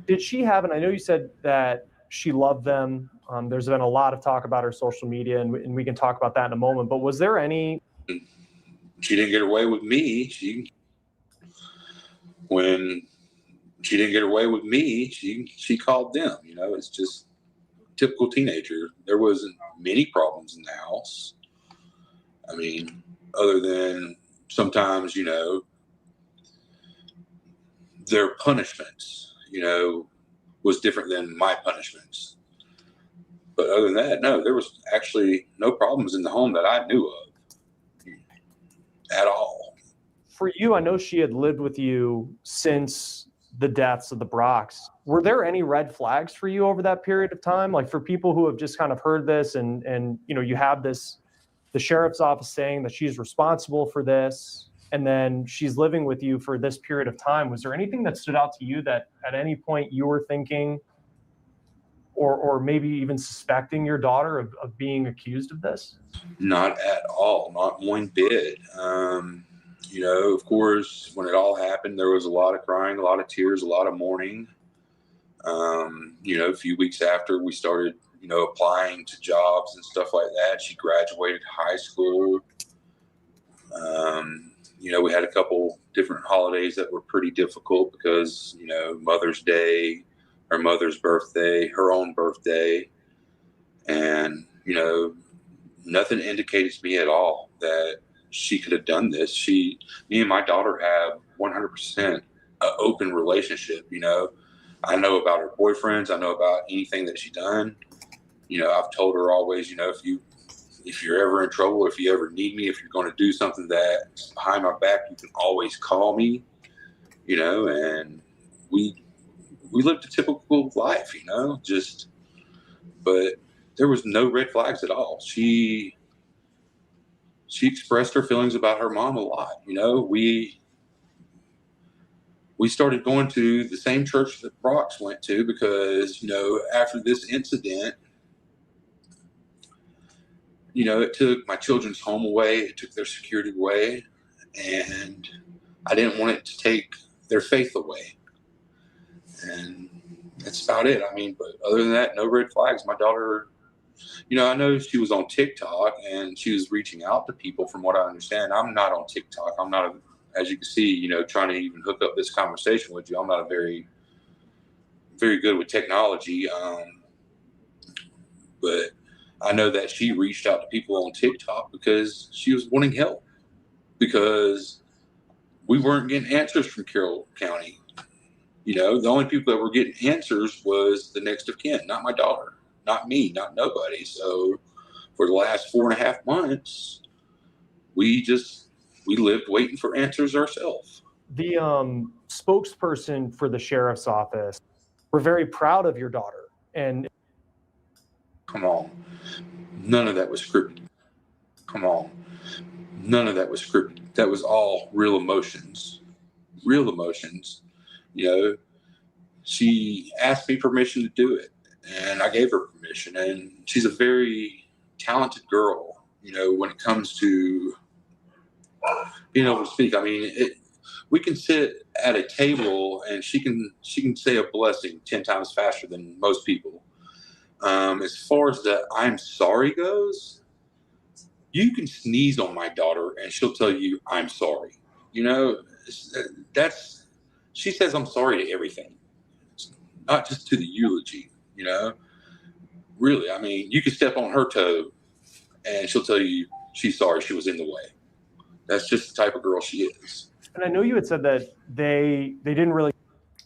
Speaker 4: Did she have, and I know you said that she loved them. There's been a lot of talk about her social media, and we can talk about that in a moment. But was there any?
Speaker 6: She didn't get away with me. When she didn't get away with me, she called them. You know, it's just typical teenager. There wasn't many problems in the house. I mean, other than sometimes, their punishments, was different than my punishments. But other than that, no, there was actually no problems in the home that I knew of at all.
Speaker 4: For you, I know she had lived with you since the deaths of the Brocks. Were there any red flags for you over that period of time? Like for people who have just kind of heard this and you have this, the sheriff's office saying that she's responsible for this, and then she's living with you for this period of time. Was there anything that stood out to you that at any point you were thinking or maybe even suspecting your daughter of being accused of this?
Speaker 6: Not at all, not one bit. Of course, when it all happened, there was a lot of crying, a lot of tears, a lot of mourning. A few weeks after we started, applying to jobs and stuff like that, she graduated high school. We had a couple different holidays that were pretty difficult because, Mother's Day, her mother's birthday, her own birthday. And, nothing indicated to me at all that she could have done this. Me and my daughter have 100% an open relationship. I know about her boyfriends. I know about anything that she's done. I've told her always, if you're ever in trouble, if you ever need me, if you're going to do something that's behind my back, you can always call me, and we lived a typical life, but there was no red flags at all. She expressed her feelings about her mom a lot. We started going to the same church that Brock's went to because, after this incident, it took my children's home away. It took their security away. And I didn't want it to take their faith away. And that's about it. But other than that, no red flags. My daughter, I know she was on TikTok and she was reaching out to people from what I understand. I'm not on TikTok. I'm not, as you can see, trying to even hook up this conversation with you. I'm not very, very good with technology. But I know that she reached out to people on TikTok because she was wanting help because we weren't getting answers from Carroll County. The only people that were getting answers was the next of kin, not my daughter, not me, not nobody. So for the last 4.5 months, we lived waiting for answers ourselves.
Speaker 4: The spokesperson for the sheriff's office, we're very proud of your daughter. And
Speaker 6: come on, none of that was scripted. Come on, none of that was scripted. That was all real emotions. Real emotions. She asked me permission to do it, and I gave her permission. And she's a very talented girl, when it comes to being able to speak. We can sit at a table and she can say a blessing 10 times faster than most people. As far as the I'm sorry goes, you can sneeze on my daughter and she'll tell you I'm sorry. She says I'm sorry to everything, not just to the eulogy. Really, you can step on her toe and she'll tell you she's sorry she was in the way. That's just the type of girl she is.
Speaker 4: And I know you had said that they didn't really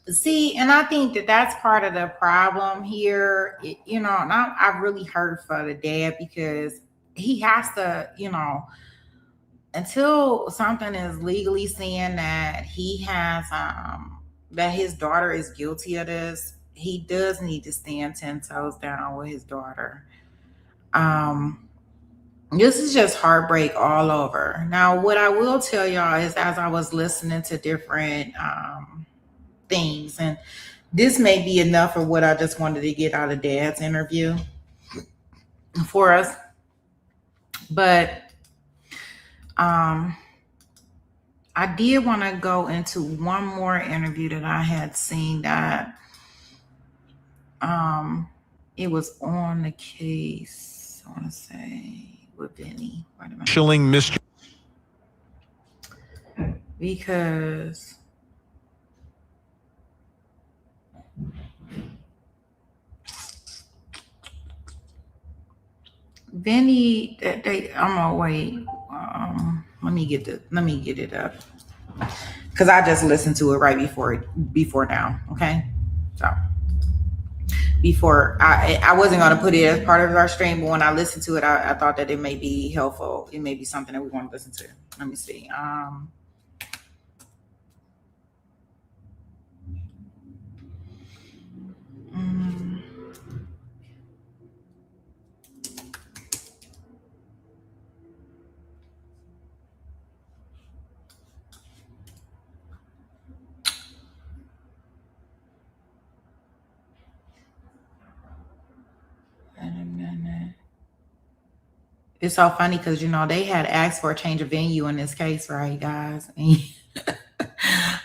Speaker 1: see, and I think that that's part of the problem here. And I really hurt for the dad because he has to, until something is legally saying that he has, that his daughter is guilty of this, he does need to stand 10 toes down with his daughter. This is just heartbreak all over. Now, what I will tell y'all is, as I was listening to different things, and this may be enough of what I just wanted to get out of Dad's interview for us, but I did want to go into one more interview that I had seen that it was on the case, I want to say, with Vinny.
Speaker 8: Chilling mystery.
Speaker 1: Because Vinny, I'm gonna wait. Let me get it up. Because I just listened to it right before now. Okay. So before I wasn't going to put it as part of our stream, but when I listened to it, I thought that it may be helpful. It may be something that we want to listen to. Let me see. It's so funny because, they had asked for a change of venue in this case, right, guys?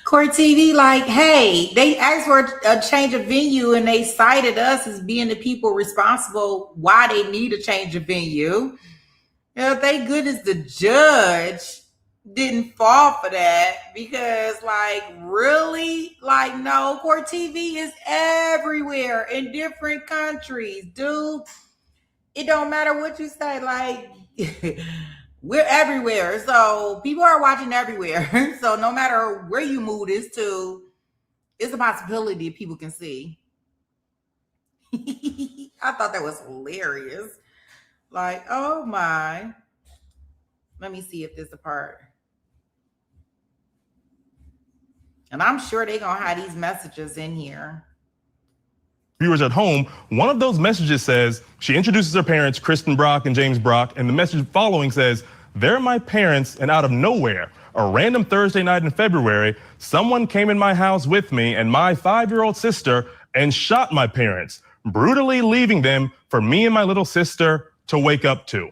Speaker 1: Court TV, like, hey, they asked for a change of venue and they cited us as being the people responsible why they need a change of venue. Thank goodness the judge didn't fall for that because, like, really? Like, no, Court TV is everywhere in different countries, dude. It don't matter what you say, like, we're everywhere. So people are watching everywhere. So no matter where you move this to, it's a possibility people can see. I thought that was hilarious. Like, oh my. Let me see if this is a part. And I'm sure they're going to have these messages in here.
Speaker 8: Viewers at home, one of those messages says she introduces her parents, Kristen Brock and James Brock, and the message following says, "They're my parents, and out of nowhere, a random Thursday night in February, someone came in my house with me and my 5-year-old sister and shot my parents, brutally leaving them for me and my little sister to wake up to."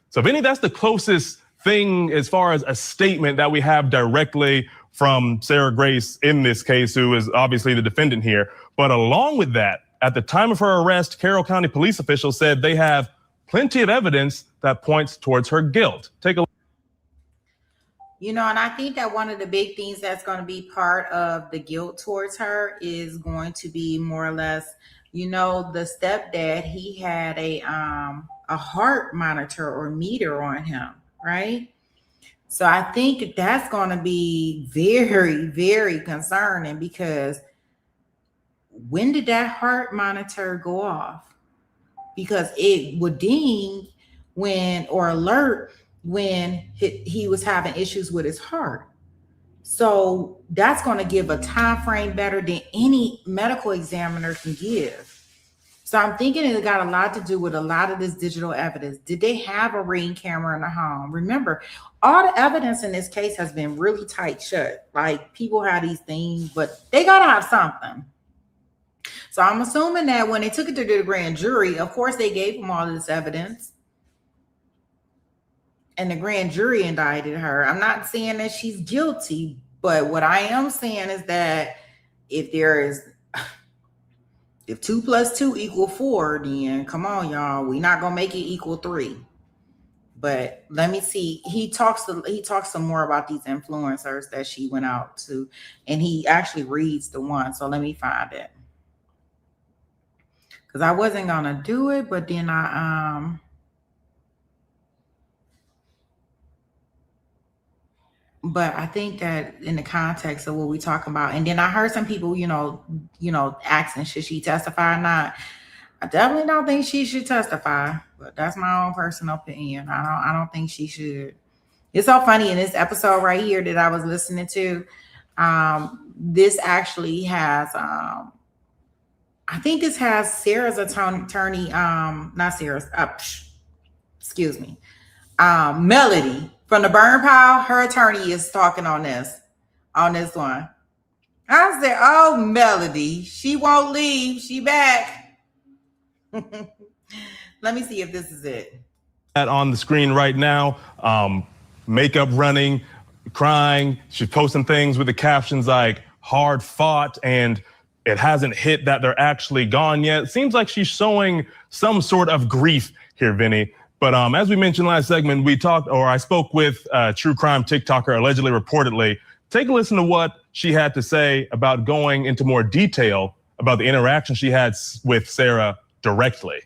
Speaker 8: So, Vinny, that's the closest thing as far as a statement that we have directly from Sarah Grace in this case, who is obviously the defendant here. But along with that, at the time of her arrest, Carroll County police officials said they have plenty of evidence that points towards her guilt. Take a look.
Speaker 1: And I think that one of the big things that's going to be part of the guilt towards her is going to be more or less, the stepdad, he had a heart monitor or meter on him, right? So I think that's going to be very, very concerning because when did that heart monitor go off? Because it would ding alert when he was having issues with his heart. So that's going to give a time frame better than any medical examiner can give. So I'm thinking it got a lot to do with a lot of this digital evidence. Did they have a Ring camera in the home? Remember, all the evidence in this case has been really tight shut. Like, people have these things, but they got to have something. So I'm assuming that when they took it to the grand jury, of course, they gave them all of this evidence. And the grand jury indicted her. I'm not saying that she's guilty, but what I am saying is that if 2 + 2 = 4, then come on, y'all. We're not going to make it equal 3. But let me see. He talks some more about these influencers that she went out to. And he actually reads the one. So let me find it. Because I wasn't going to do it, but then but I think that in the context of what we're talking about, and then I heard some people, asking, should she testify or not? I definitely don't think she should testify, but that's my own personal opinion. I don't think she should. It's so funny in this episode right here that I was listening to. This actually has, I think this has Sarah's attorney, not Sarah's, excuse me, Melody from the burn pile. Her attorney is talking on this one. I said, oh, Melody, she won't leave. She back. Let me see if this is it.
Speaker 8: On the screen right now, makeup running, crying. She's posting things with the captions like hard fought and it hasn't hit that they're actually gone yet. It seems like she's showing some sort of grief here, Vinny. But as we mentioned last segment, I spoke with true crime TikToker, allegedly, reportedly. Take a listen to what she had to say about going into more detail about the interaction she had with Sarah directly.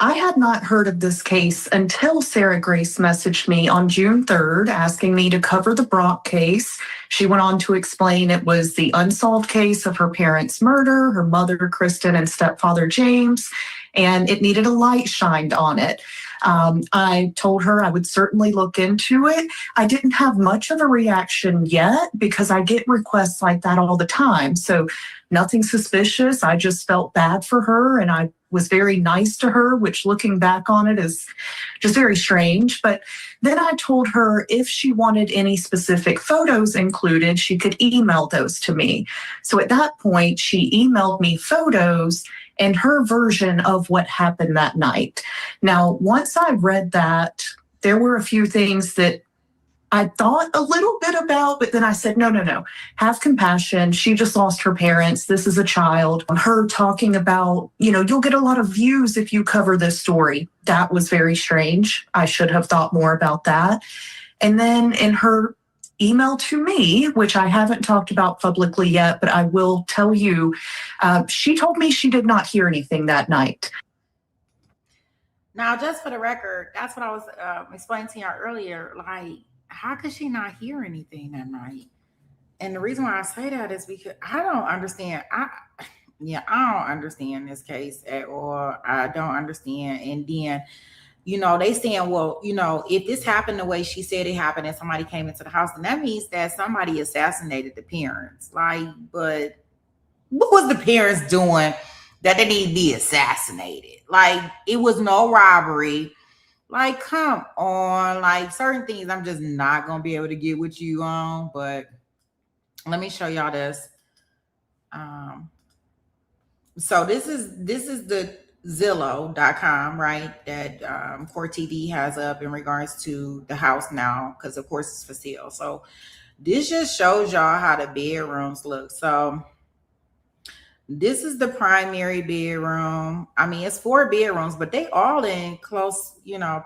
Speaker 9: I had not heard of this case until Sarah Grace messaged me on June 3rd asking me to cover the Brock case. She went on to explain it was the unsolved case of her parents' murder, her mother, Kristen, and stepfather, James, and it needed a light shined on it. I told her I would certainly look into it. I didn't have much of a reaction yet because I get requests like that all the time. So nothing suspicious. I just felt bad for her and I was very nice to her, which looking back on it is just very strange. But then I told her if she wanted any specific photos included, she could email those to me. So at that point, she emailed me photos and her version of what happened that night. Now, once I read that, there were a few things that I thought a little bit about, but then I said, no, have compassion. She just lost her parents. This is a child. Her talking about, you'll get a lot of views if you cover this story. That was very strange. I should have thought more about that. And then in her email to me, which I haven't talked about publicly yet, but I will tell you, she told me she did not hear anything that night.
Speaker 1: Now, just for the record, that's what I was explaining to you earlier. Like, how could she not hear anything that night? And the reason why I say that is because I don't understand. I don't understand this case at all. I don't understand. And then, they saying, well, if this happened the way she said it happened and somebody came into the house, then that means that somebody assassinated the parents. Like, but what was the parents doing that they need to be assassinated? Like, it was no robbery. Like, come on. Like, certain things I'm just not going to be able to get with you on. But let me show y'all this. So this is the Zillow.com, right? That Court TV has up in regards to the house now, because of course it's for sale. So this just shows y'all how the bedrooms look. So this is the primary bedroom. I mean, it's 4 bedrooms, but they all in close,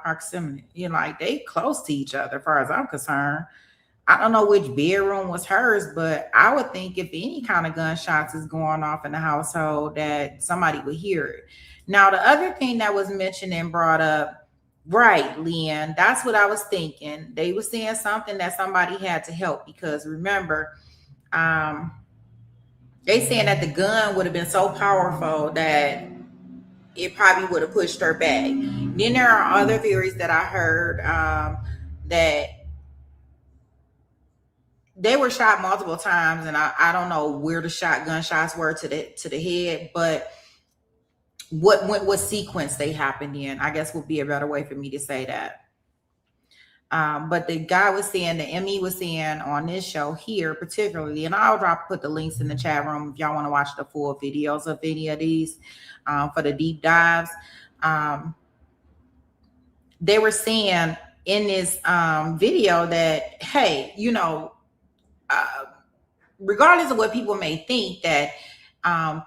Speaker 1: proximity. Like they close to each other, as far as I'm concerned. I don't know which bedroom was hers, but I would think if any kind of gunshots is going off in the household that somebody would hear it. Now, the other thing that was mentioned and brought up, right, Leanne, that's what I was thinking. They were saying something that somebody had to help because remember, they saying that the gun would have been so powerful that it probably would have pushed her back. Then there are other theories that I heard that they were shot multiple times, and I don't know where the gunshots were to the head, but what sequence they happened in, I guess would be a better way for me to say that. But the guy was saying, the ME was saying on this show here particularly, and I'll put the links in the chat room if y'all want to watch the full videos of any of these for the deep dives. They were saying in this video that, hey, regardless of what people may think, that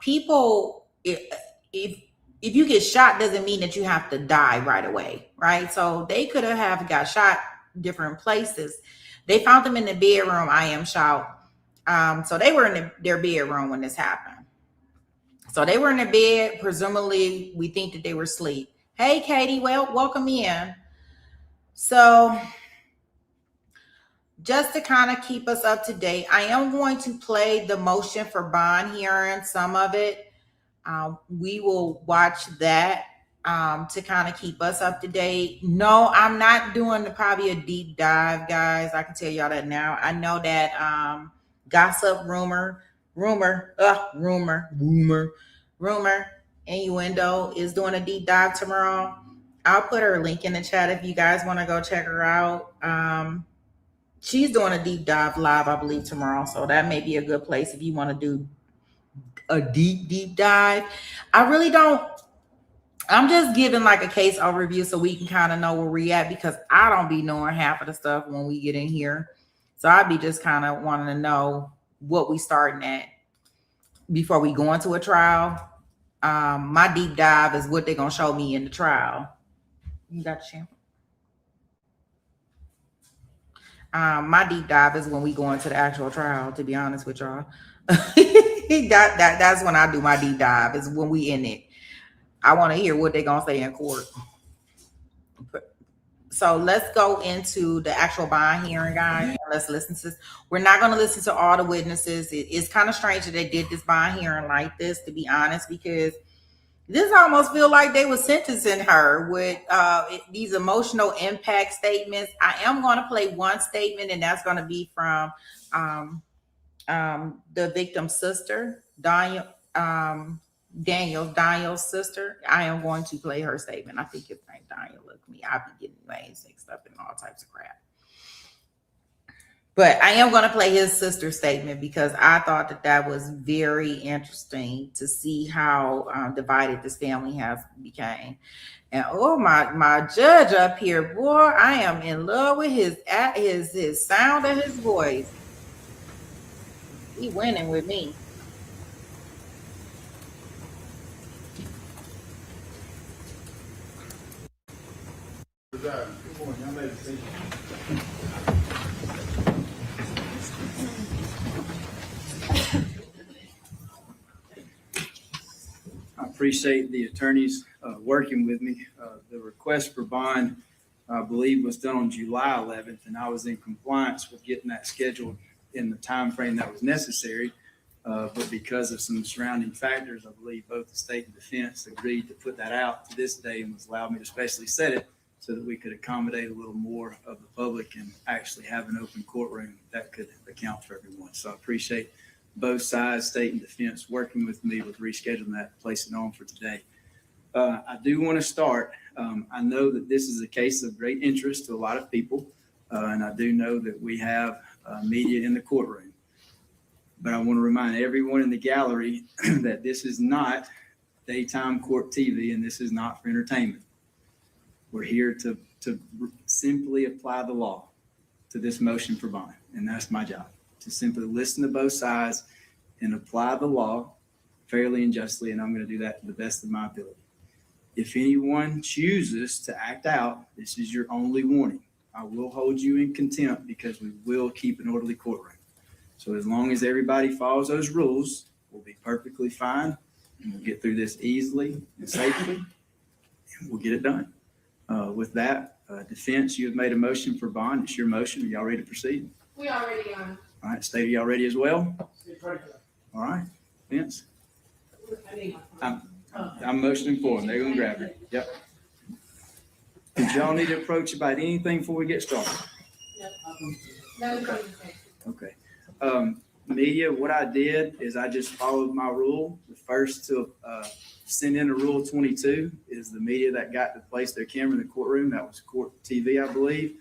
Speaker 1: people, if you get shot doesn't mean that you have to die right away, right? So they could have got shot different places. They found them in the bedroom, I am shocked. So they were in their bedroom when this happened. So they were in the bed, presumably we think that they were asleep. Hey, Katie, well, welcome in. So just to kind of keep us up to date, I am going to play the motion for bond hearing, some of it. We will watch that to kind of keep us up to date. No, I'm not doing probably a deep dive, guys. I can tell y'all that now. I know that gossip, rumor, innuendo is doing a deep dive tomorrow. I'll put her link in the chat if you guys want to go check her out. She's doing a deep dive live, I believe, tomorrow. So that may be a good place if you want to do a deep dive. I really don't. I'm just giving like a case overview so we can kind of know where we at, because I don't be knowing half of the stuff when we get in here. So I'd be just kind of wanting to know what we starting at before we go into a trial. My deep dive is what they're going to show me in the trial. You got the shampoo? My deep dive is when we go into the actual trial, to be honest with y'all. That's when I do my deep dive, is when we in it. I want to hear what they're gonna say in court. So let's go into the actual bond hearing, guys. And let's listen to this. We're not going to listen to all the witnesses. It's kind of strange that they did this bond hearing like this, to be honest, because this almost feel like they were sentencing her with these emotional impact statements. I am going to play one statement, and that's going to be from the victim's sister, Daniel's sister. I am going to play her statement. I think it's named Daniel. Look me, I'll be getting names mixed up and all types of crap. But I am going to play his sister's statement because I thought that was very interesting to see how divided this family has became. And oh, my judge up here, boy, I am in love with his sound of his voice. He winning with me.
Speaker 10: I appreciate the attorneys working with me. The request for bond, I believe, was done on July 11th, and I was in compliance with getting that scheduled in the time frame that was necessary. But because of some surrounding factors, I believe both the state and defense agreed to put that out to this day and was allowed me to specially set it so that we could accommodate a little more of the public and actually have an open courtroom that could account for everyone. So I appreciate both sides, state and defense, working with me with rescheduling that, placing on for today. I do want to start. I know that this is a case of great interest to a lot of people, and I do know that we have media in the courtroom. But I want to remind everyone in the gallery that this is not daytime court TV, and this is not for entertainment. We're here to simply apply the law to this motion for bond, and that's my job, to simply listen to both sides and apply the law fairly and justly, and I'm going to do that to the best of my ability. If anyone chooses to act out, this is your only warning. I will hold you in contempt because we will keep an orderly courtroom. So as long as everybody follows those rules, we'll be perfectly fine, and we'll get through this easily and safely, and we'll get it done. With that, defense, you have made a motion for bond. It's your motion. Are y'all ready to proceed?
Speaker 11: We already are.
Speaker 10: All right, state, are y'all ready as well? All right, defense. I'm motioning for them. They're going to grab it. Yep. Did y'all need to approach about anything before we get started?
Speaker 11: No.
Speaker 10: Okay. Media, what I did is I just followed my rule. The first to send in a Rule 22 is the media that got to place their camera in the courtroom. That was Court TV, I believe.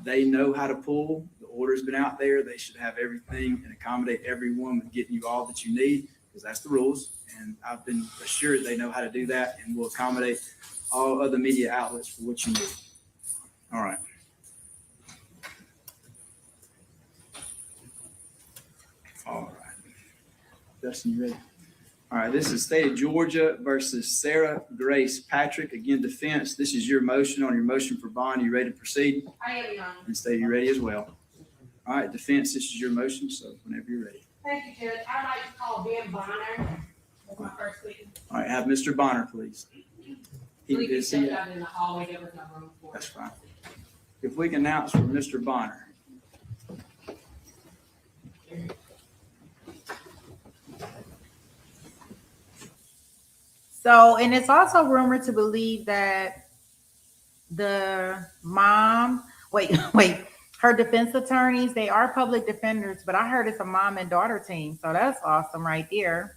Speaker 10: They know how to pull. The order's been out there. They should have everything and accommodate everyone with getting you all that you need, because that's the rules. And I've been assured they know how to do that and will accommodate all other media outlets for what you need. All right. All right. Justin, you ready? All right. This is State of Georgia versus Sarah Grace Patrick. Again, defense, this is your motion on your motion for bond. Are you ready to proceed?
Speaker 11: I am, Your Honor.
Speaker 10: And State, you ready as well? All right. Defense, this is your motion. So whenever you're ready.
Speaker 11: Thank you, Judge. I'd like to call Ben Bonner as my first witness.
Speaker 10: All right. Have Mr. Bonner, please.
Speaker 11: Please be stepped out in the hallway. There was no room for it.
Speaker 10: That's fine. If we can announce for Mr. Bonner.
Speaker 1: So, and it's also rumored to believe that the mom, her defense attorneys, they are public defenders, but I heard it's a mom and daughter team. So that's awesome right there.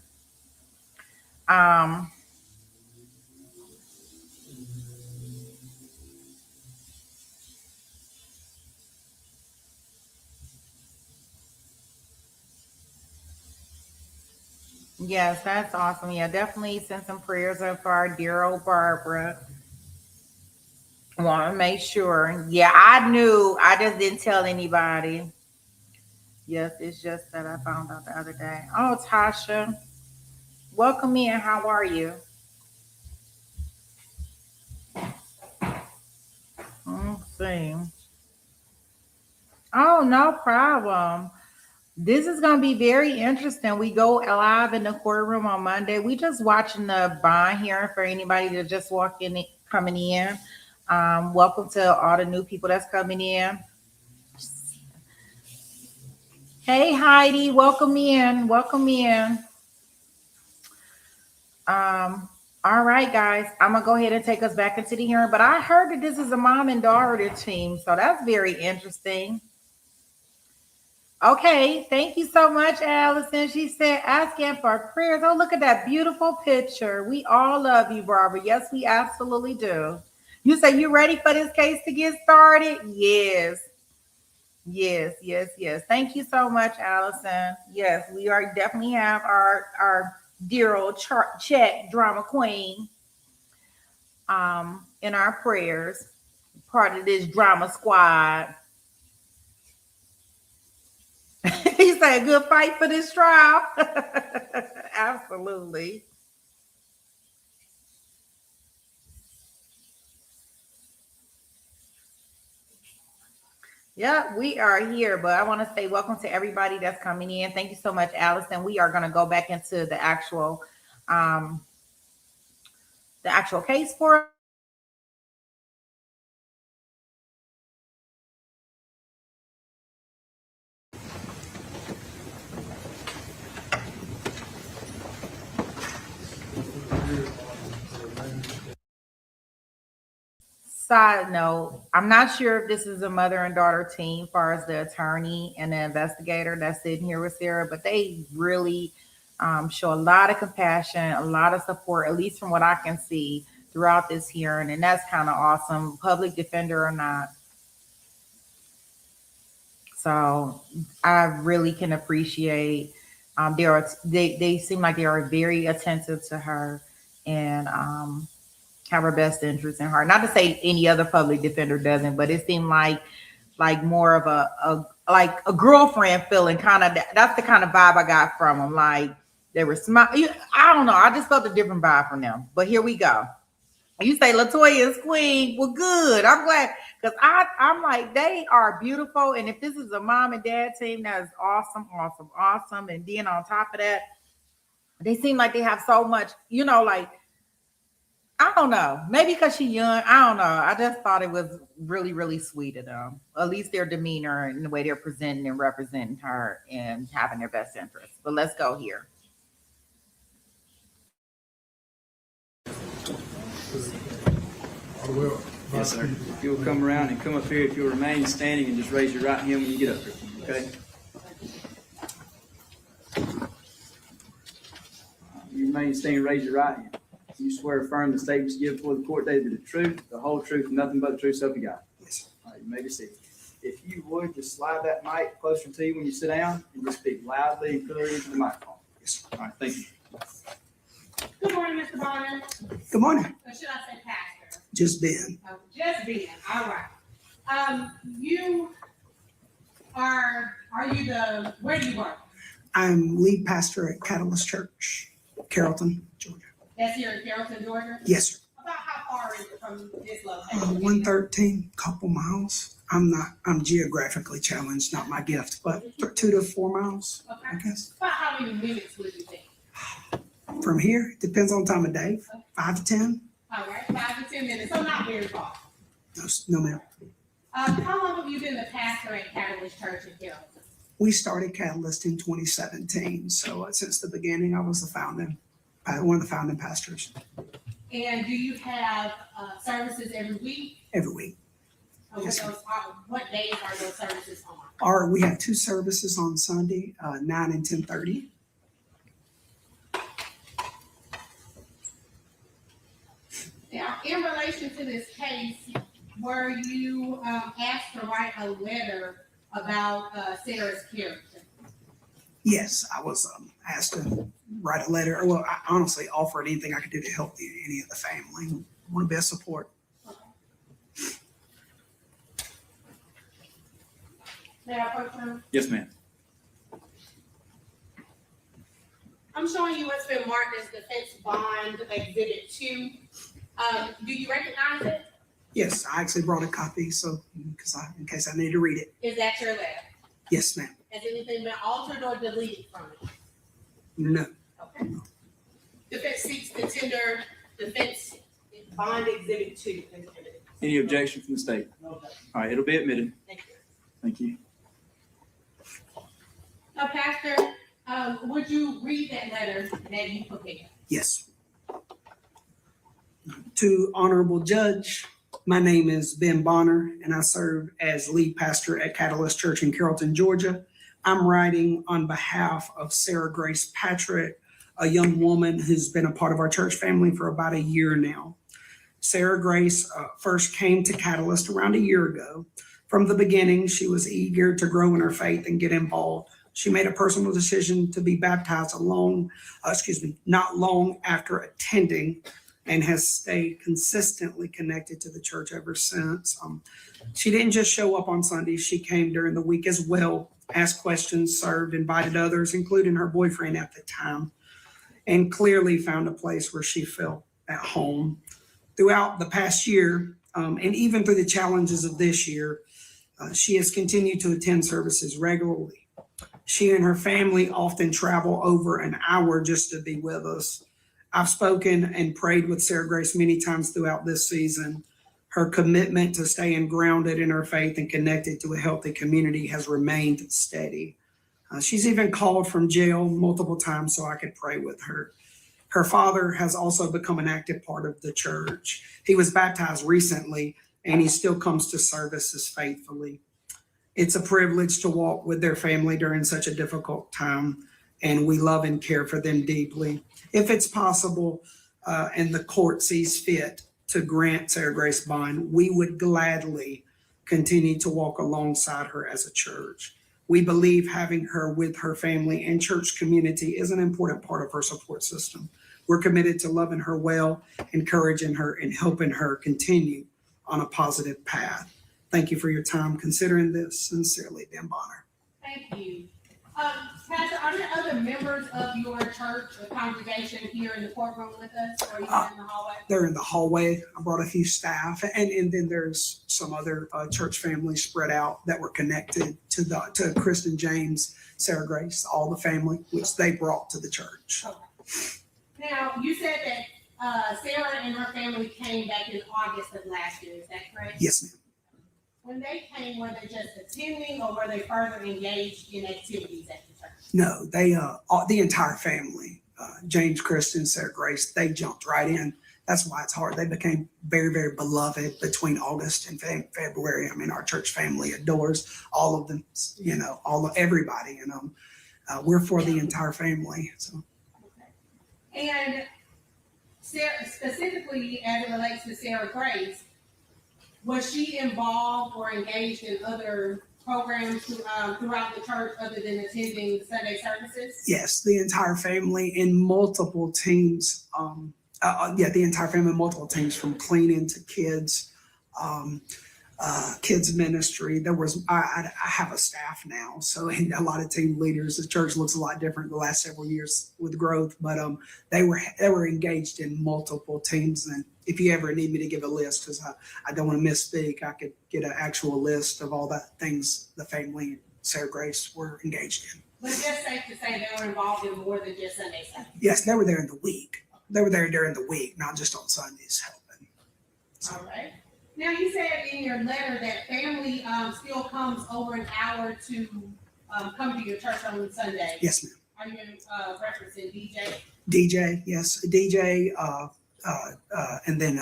Speaker 1: Yes, that's awesome. Yeah, definitely send some prayers up for our dear old Barbara. Want to make sure. Yeah, I knew. I just didn't tell anybody. Yes, it's just that I found out the other day. Oh, Tasha, welcome in. How are you? Let's see. Oh, no problem. This is going to be very interesting. We go live in the courtroom on Monday. We just watching the bond hearing for anybody that just walked in, coming in. Welcome to all the new people that's coming in. Hey, Heidi, welcome in. Welcome in. All right, guys, I'm going to go ahead and take us back into the hearing. But I heard that this is a mom and daughter team, so that's very interesting. Okay, thank you so much, Allison. She said, asking for prayers. Oh, look at that beautiful picture. We all love you, Barbara. Yes, we absolutely do. You say you ready for this case to get started? Yes. Yes, yes, yes. Thank you so much, Allison. Yes, we are definitely have our dear old Chet drama queen in our prayers, part of this drama squad. He said, a good fight for this trial. Absolutely. Yeah, we are here, but I want to say welcome to everybody that's coming in. Thank you so much, Allison. We are going to go back into the actual case for Side note, I'm not sure if this is a mother and daughter team as far as the attorney and the investigator that's sitting here with Sarah, but they really show a lot of compassion, a lot of support, at least from what I can see throughout this hearing. And that's kind of awesome, public defender or not. So I really can appreciate they seem like they are very attentive to her and have her best interest in heart. Not to say any other public defender doesn't, but it seemed like more of a girlfriend feeling, kind of. That's the kind of vibe I got from them. Like they were smiling. I don't know. I just felt a different vibe from them. But here we go. You say Latoya is queen. Well, good. I'm glad because I'm like they are beautiful. And if this is a mom and dad team, that is awesome, awesome, awesome. And then on top of that, they seem like they have so much. Like. I don't know. Maybe because she's young. I don't know. I just thought it was really, really sweet of them. At least their demeanor and the way they're presenting and representing her and having their best interest. But let's go here.
Speaker 10: Yes, sir. If you'll come around and come up here, if you'll remain standing and just raise your right hand when you get up here. Okay? You remain standing, raise your right hand. You swear affirm the statements you give before the court today be the truth, the whole truth, and nothing but the truth, so help you God. Yes. All right, you may be seated. If you would, just slide that mic closer to you when you sit down and just speak loudly and clearly into the microphone. Yes. All right, thank you.
Speaker 11: Good morning, Mr. Bonner.
Speaker 12: Good morning.
Speaker 11: Or should I say pastor?
Speaker 12: Just Ben.
Speaker 11: Oh, just Ben. All right. Where do you work?
Speaker 12: I'm lead pastor at Catalyst Church, Carrollton, Georgia.
Speaker 11: That's here in Carrollton, Georgia?
Speaker 12: Yes, sir.
Speaker 11: About how far is it from this location?
Speaker 12: 113, couple miles. I'm geographically challenged, not my gift, but 2 to 4 miles,
Speaker 11: Okay.
Speaker 12: I guess.
Speaker 11: About how many minutes would you think?
Speaker 12: From here, depends on time of day, 5 to 10.
Speaker 11: All right, 5 to 10 minutes, so not very far.
Speaker 12: No, ma'am.
Speaker 11: How long have you been the pastor at Catalyst Church in Carrollton?
Speaker 12: We started Catalyst in 2017, so since the beginning, I was one of the founding pastors.
Speaker 11: And do you have services every week?
Speaker 12: Every week.
Speaker 11: Yes, what days are those services on?
Speaker 12: We have 2 services on Sunday, 9 and 10:30.
Speaker 11: Now, in relation to this case, were you asked to write a letter about Sarah's character?
Speaker 12: Yes, I was asked to write a letter. Well, I honestly offered anything I could do to help any of the family. I want to be a support.
Speaker 11: May I approach him?
Speaker 10: Yes, ma'am.
Speaker 11: I'm showing you what's been marked as defense bond exhibit 2. Do you recognize it?
Speaker 12: Yes, I actually brought a copy, so in case I need to read it.
Speaker 11: Is that your letter?
Speaker 12: Yes, ma'am.
Speaker 11: Has anything been altered or deleted from it?
Speaker 12: No.
Speaker 11: Okay. Defense seeks to tender defense bond exhibit 2.
Speaker 10: Any objection from the state? All right, it'll be admitted.
Speaker 11: Thank you.
Speaker 10: Thank you.
Speaker 11: Now, Pastor, would you read that letter that you prepared?
Speaker 12: Yes. To Honorable Judge, my name is Ben Bonner, and I serve as lead pastor at Catalyst Church in Carrollton, Georgia. I'm writing on behalf of Sarah Grace Patrick, a young woman who's been a part of our church family for about a year now. Sarah Grace first came to Catalyst around a year ago. From the beginning, she was eager to grow in her faith and get involved. She made a personal decision to be baptized not long after attending, and has stayed consistently connected to the church ever since. She didn't just show up on Sundays. She came during the week as well, asked questions, served, invited others, including her boyfriend at the time, and clearly found a place where she felt at home. Throughout the past year, and even through the challenges of this year, she has continued to attend services regularly. She and her family often travel over an hour just to be with us. I've spoken and prayed with Sarah Grace many times throughout this season. Her commitment to staying grounded in her faith and connected to a healthy community has remained steady. She's even called from jail multiple times so I could pray with her. Her father has also become an active part of the church. He was baptized recently, and he still comes to services faithfully. It's a privilege to walk with their family during such a difficult time, and we love and care for them deeply. If it's possible, and the court sees fit to grant Sarah Grace bond, we would gladly continue to walk alongside her as a church. We believe having her with her family and church community is an important part of her support system. We're committed to loving her well, encouraging her, and helping her continue on a positive path. Thank you for your time considering this. Sincerely, Ben Bonner.
Speaker 11: Thank you. Pastor, are there other members of your church or congregation here in the courtroom with us, or are you in the hallway?
Speaker 12: They're in the hallway. I brought a few staff, and then there's some other church families spread out that were connected to Kristen, James, Sarah Grace, all the family, which they brought to the church.
Speaker 11: Okay. Now, you said that Sarah and her family came back in August of last year. Is that correct?
Speaker 12: Yes, ma'am.
Speaker 11: When they came, were they just attending, or were they further engaged in activities at the church?
Speaker 12: No, they the entire family, James, Kristen, Sarah Grace, they jumped right in. That's why it's hard. They became very, very beloved between August and February. I mean, our church family adores all of them, everybody, we're for the entire family. So.
Speaker 11: Okay. And Sarah, specifically as it relates to Sarah Grace, was she involved or engaged in other programs throughout the church other than attending Sunday services? Yes,
Speaker 12: the entire family in multiple teams. The entire family, multiple teams, from cleaning to kids, kids ministry. I have a staff now, so and a lot of team leaders. The church looks a lot different the last several years with growth, but they were engaged in multiple teams. And if you ever need me to give a list, because I don't want to misspeak, I could get an actual list of all the things the family and Sarah Grace were engaged in.
Speaker 11: But it's just safe to say they were involved in more than just Sunday service.
Speaker 12: Yes, they were there in the week. They were there during the week, not just on Sundays helping. So.
Speaker 11: All right. Now, you said in your letter that family still comes over an hour to come to your church on Sunday.
Speaker 12: Yes, ma'am.
Speaker 11: Are you referencing DJ?
Speaker 12: DJ, yes, DJ, and then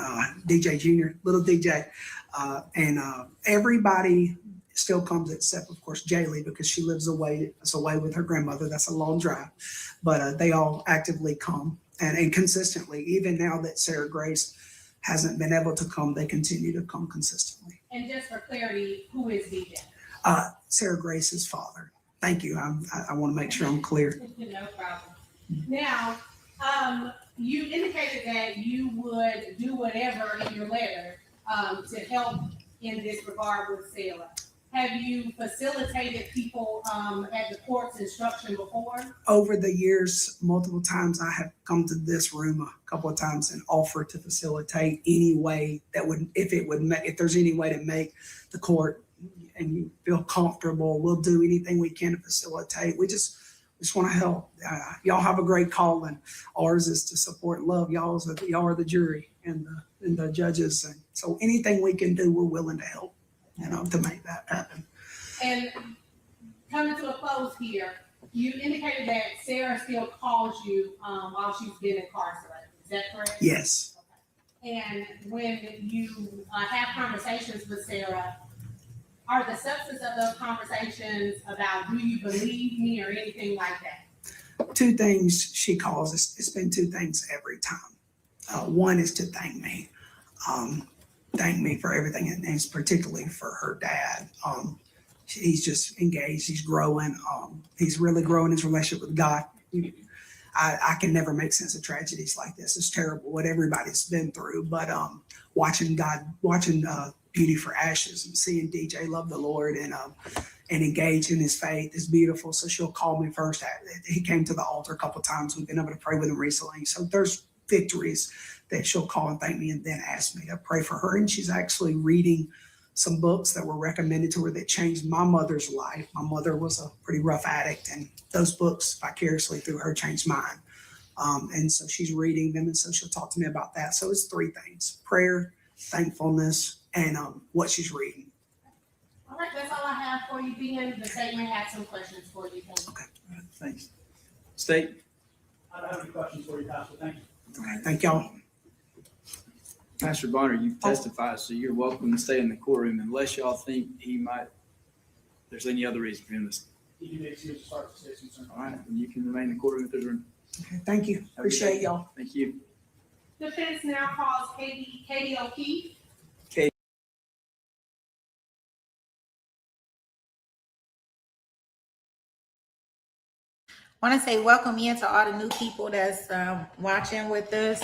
Speaker 12: DJ Junior, little DJ, and everybody still comes except, of course, Jaylee, because she lives away with her grandmother. That's a long drive, but they all actively come and consistently. Even now that Sarah Grace hasn't been able to come, they continue to come consistently.
Speaker 11: And just for clarity, who is DJ?
Speaker 12: Sarah Grace's father. Thank you. I want to make sure I'm clear.
Speaker 11: No problem. Now, you indicated that you would do whatever in your letter to help in this regard with Sarah. Have you facilitated people at the court's instruction before?
Speaker 12: Over the years, multiple times, I have come to this room a couple of times and offered to facilitate any way that would, if there's any way to make the court and you feel comfortable, we'll do anything we can to facilitate. We just want to help. Y'all have a great calling. Ours is to support and love. Y'all are the jury and the judges. And so anything we can do, we're willing to help, to make that happen.
Speaker 11: And coming to a close here, you indicated that Sarah still calls you while she's been incarcerated. Is that correct?
Speaker 12: Yes.
Speaker 11: Okay. And when you have conversations with Sarah, are the substance of those conversations about do you believe me or anything like that?
Speaker 12: Two things she calls. It's been two things every time. One is to thank me. Thank me for everything, and it's particularly for her dad. He's just engaged. He's growing. He's really growing his relationship with God. I can never make sense of tragedies like this. It's terrible what everybody's been through. But watching Beauty for Ashes and seeing DJ love the Lord and engage in his faith is beautiful. So she'll call me first. He came to the altar a couple of times. We've been able to pray with him recently. So there's victories that she'll call and thank me and then ask me to pray for her. And she's actually reading some books that were recommended to her that changed my mother's life. My mother was a pretty rough addict, and those books vicariously through her changed mine. And so she's reading them, and so she'll talk to me about that. So it's three things: prayer, thankfulness, and what she's reading.
Speaker 11: All right, that's all I have for you, Ben. The state may have some questions for you.
Speaker 12: Okay.
Speaker 10: All right, thanks. State?
Speaker 13: I don't have any questions for you, Pastor. Thank you.
Speaker 12: All right, thank y'all.
Speaker 10: Pastor Bonner, you've testified, so you're welcome to stay in the courtroom unless y'all think there's any other reason for him to.
Speaker 13: You may excuse as far as the state's concerned.
Speaker 10: All right, then you can remain in the courtroom if there's room.
Speaker 12: Okay, thank you. Appreciate y'all.
Speaker 10: Thank you.
Speaker 11: Defense now calls Katie O'Keefe.
Speaker 1: I want to say welcome in to all the new people that's watching with us.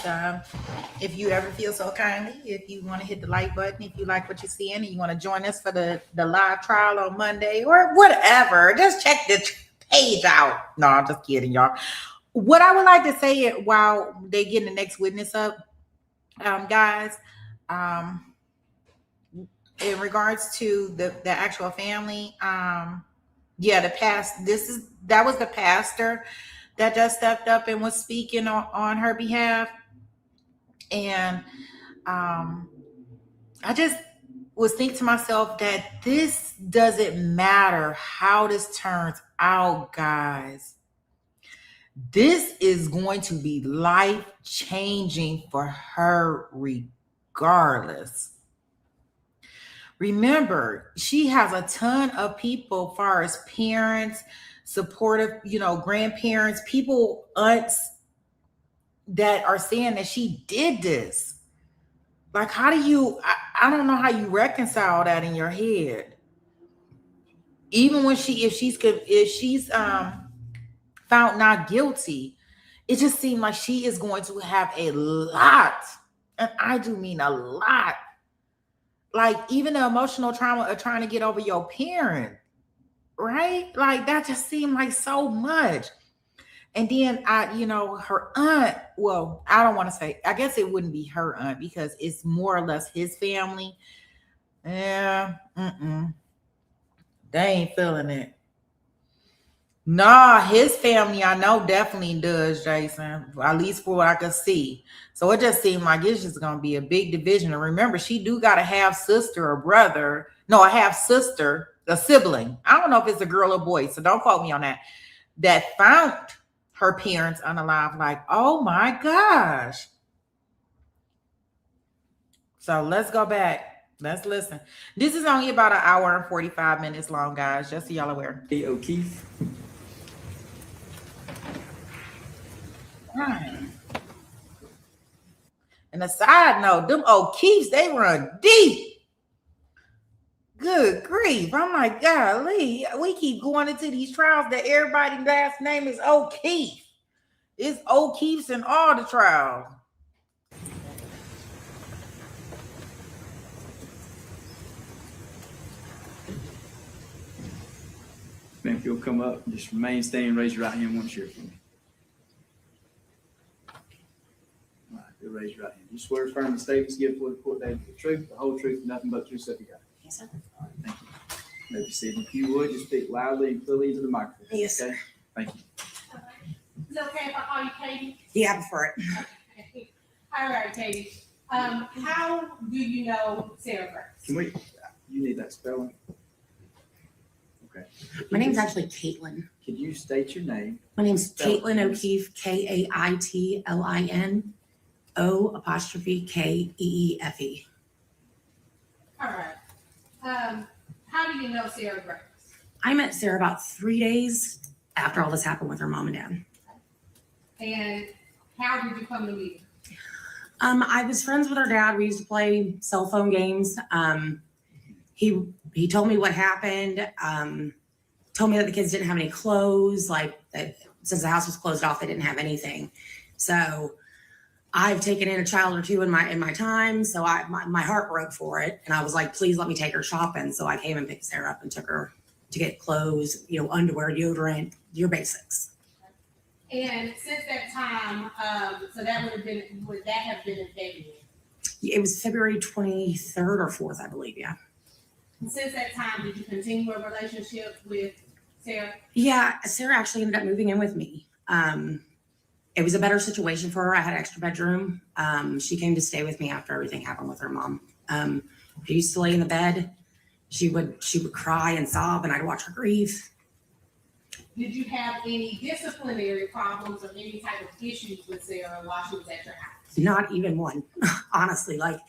Speaker 1: If you ever feel so kindly, if you want to hit the like button, if you like what you're seeing and you want to join us for the live trial on Monday or whatever, just check the page out. No, I'm just kidding, y'all. What I would like to say while they getting the next witness up, guys, in regards to the actual family, that was the pastor that just stepped up and was speaking on her behalf. And I just was thinking to myself that this doesn't matter how this turns out, guys. This is going to be life-changing for her regardless. Remember, she has a ton of people, as far as parents, supportive, grandparents, people, aunts, that are saying that she did this. Like, how do you, I don't know how you reconcile that in your head. Even when if she's found not guilty, it just seemed like she is going to have a lot, and I do mean a lot. Like, even the emotional trauma of trying to get over your parent, right? Like, that just seemed like so much. And then her aunt, well, I don't want to say, I guess it wouldn't be her aunt because it's more or less his family. Yeah, they ain't feeling it. Nah, his family, I know, definitely does, Jason, at least for what I could see. So it just seemed like it's just going to be a big division. And remember, she do got a half sister or brother. No, a half sister, a sibling. I don't know if it's a girl or boy, so don't quote me on that. That found her parents unalive. Like, oh my gosh. So let's go back. Let's listen. This is only about an hour and 45 minutes long, guys, just so y'all aware.
Speaker 10: Hey, O'Keefe.
Speaker 1: Right. And a side note, them O'Keefes, they run deep. Good grief. I'm like, golly, we keep going into these trials that everybody's last name is O'Keefe. It's O'Keefe's in all the trials.
Speaker 10: Man, if you'll come up, just remain standing, raise your right hand once you're for me. All right, you'll raise your right hand. You swear affirm the statements given before the court today, the truth, the whole truth, and nothing but the truth, so help you God.
Speaker 11: Yes, sir.
Speaker 10: All right, thank you. Maybe Steve, if you would, just speak loudly and clearly into the microphone.
Speaker 14: Yes.
Speaker 10: Okay? Thank you.
Speaker 11: Is it okay if I call you Katie?
Speaker 14: Yeah, I prefer it.
Speaker 11: Okay. All right, Katie. How do you know Sarah Grace?
Speaker 10: Can we, you need that spelling? Okay.
Speaker 14: My name's actually Caitlin.
Speaker 10: Could you state your name?
Speaker 14: My name's
Speaker 10: Spell it,
Speaker 14: Caitlin
Speaker 10: please.
Speaker 14: O'Keefe, Kaitlin, O''Keefe.
Speaker 11: All right. How do you know Sarah Grace?
Speaker 14: I met Sarah about 3 days after all this happened with her mom and dad.
Speaker 11: And how did you come to meet her?
Speaker 14: I was friends with her dad. We used to play cell phone games. He told me what happened. Told me that the kids didn't have any clothes. Like that, since the house was closed off, they didn't have anything. So I've taken in a child or two in my time. So my heart broke for it, and I was like, please let me take her shopping. So I came and picked Sarah up and took her to get clothes, underwear, deodorant, your basics.
Speaker 11: And since that time, so that would that have been in February?
Speaker 14: It was February 23rd or 4th, I believe. Yeah.
Speaker 11: And since that time, did you continue a relationship with Sarah?
Speaker 14: Yeah, Sarah actually ended up moving in with me. It was a better situation for her. I had an extra bedroom. She came to stay with me after everything happened with her mom. I used to lay in the bed. She would cry and sob, and I'd watch her grieve.
Speaker 11: Did you have any disciplinary problems or any type of issues with Sarah while she was at your house?
Speaker 14: Not even one, honestly. Like,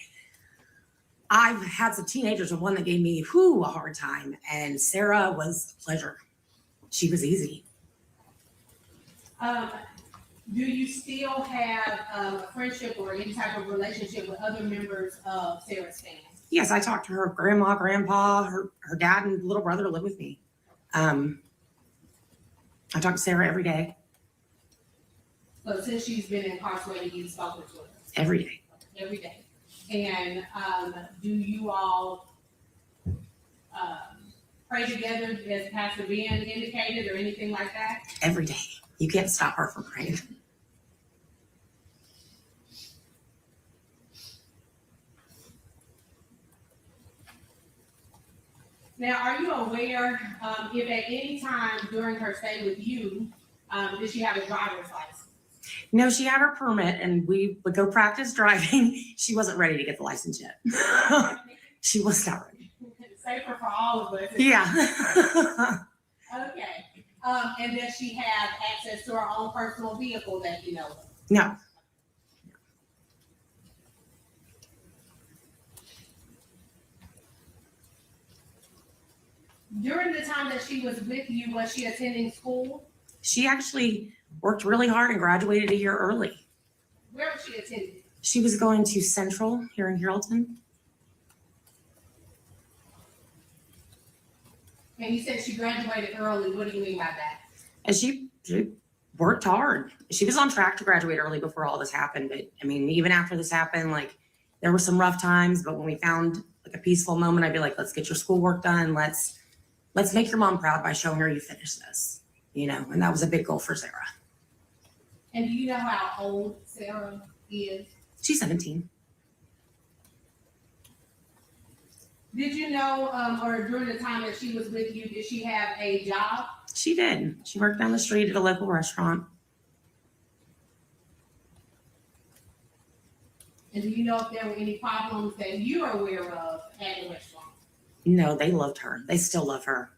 Speaker 14: I've had some teenagers, and one that gave me a hard time, and Sarah was a pleasure. She was easy.
Speaker 11: Do you still have a friendship or any type of relationship with other members of Sarah's family?
Speaker 14: Yes, I talked to her grandma, grandpa, her dad, and little brother live with me. I talk to Sarah every day.
Speaker 11: So since she's been incarcerated, you've spoken to her?
Speaker 14: Every day.
Speaker 11: Every day. And do you all pray together as Pastor Ben indicated or anything like that?
Speaker 14: Every day. You can't stop her from praying.
Speaker 11: Now, are you aware if at any time during her stay with you, did she have a driver's license?
Speaker 14: No, she had her permit, and we would go practice driving. She wasn't ready to get the license yet. She was not ready.
Speaker 11: Safer for all of us.
Speaker 14: Yeah.
Speaker 11: Okay. And does she have access to her own personal vehicle that you know of?
Speaker 14: No.
Speaker 11: During the time that she was with you, was she attending school?
Speaker 14: She actually worked really hard and graduated a year early.
Speaker 11: Where was she attending?
Speaker 14: She was going to Central here in Carrollton.
Speaker 11: And you said she graduated early. What do you mean by that?
Speaker 14: And she worked hard. She was on track to graduate early before all this happened. But I mean, even after this happened, like, there were some rough times, but when we found like a peaceful moment, I'd be like, let's get your schoolwork done. Let's make your mom proud by showing her you finished this, and that was a big goal for Sarah.
Speaker 11: And do you know how old Sarah is?
Speaker 14: She's 17.
Speaker 11: Did you know, or during the time that she was with you, did she have a job?
Speaker 14: She did. She worked down the street at a local restaurant.
Speaker 11: And do you know if there were any problems that you are aware of at the restaurant?
Speaker 14: No, they loved her. They still love her.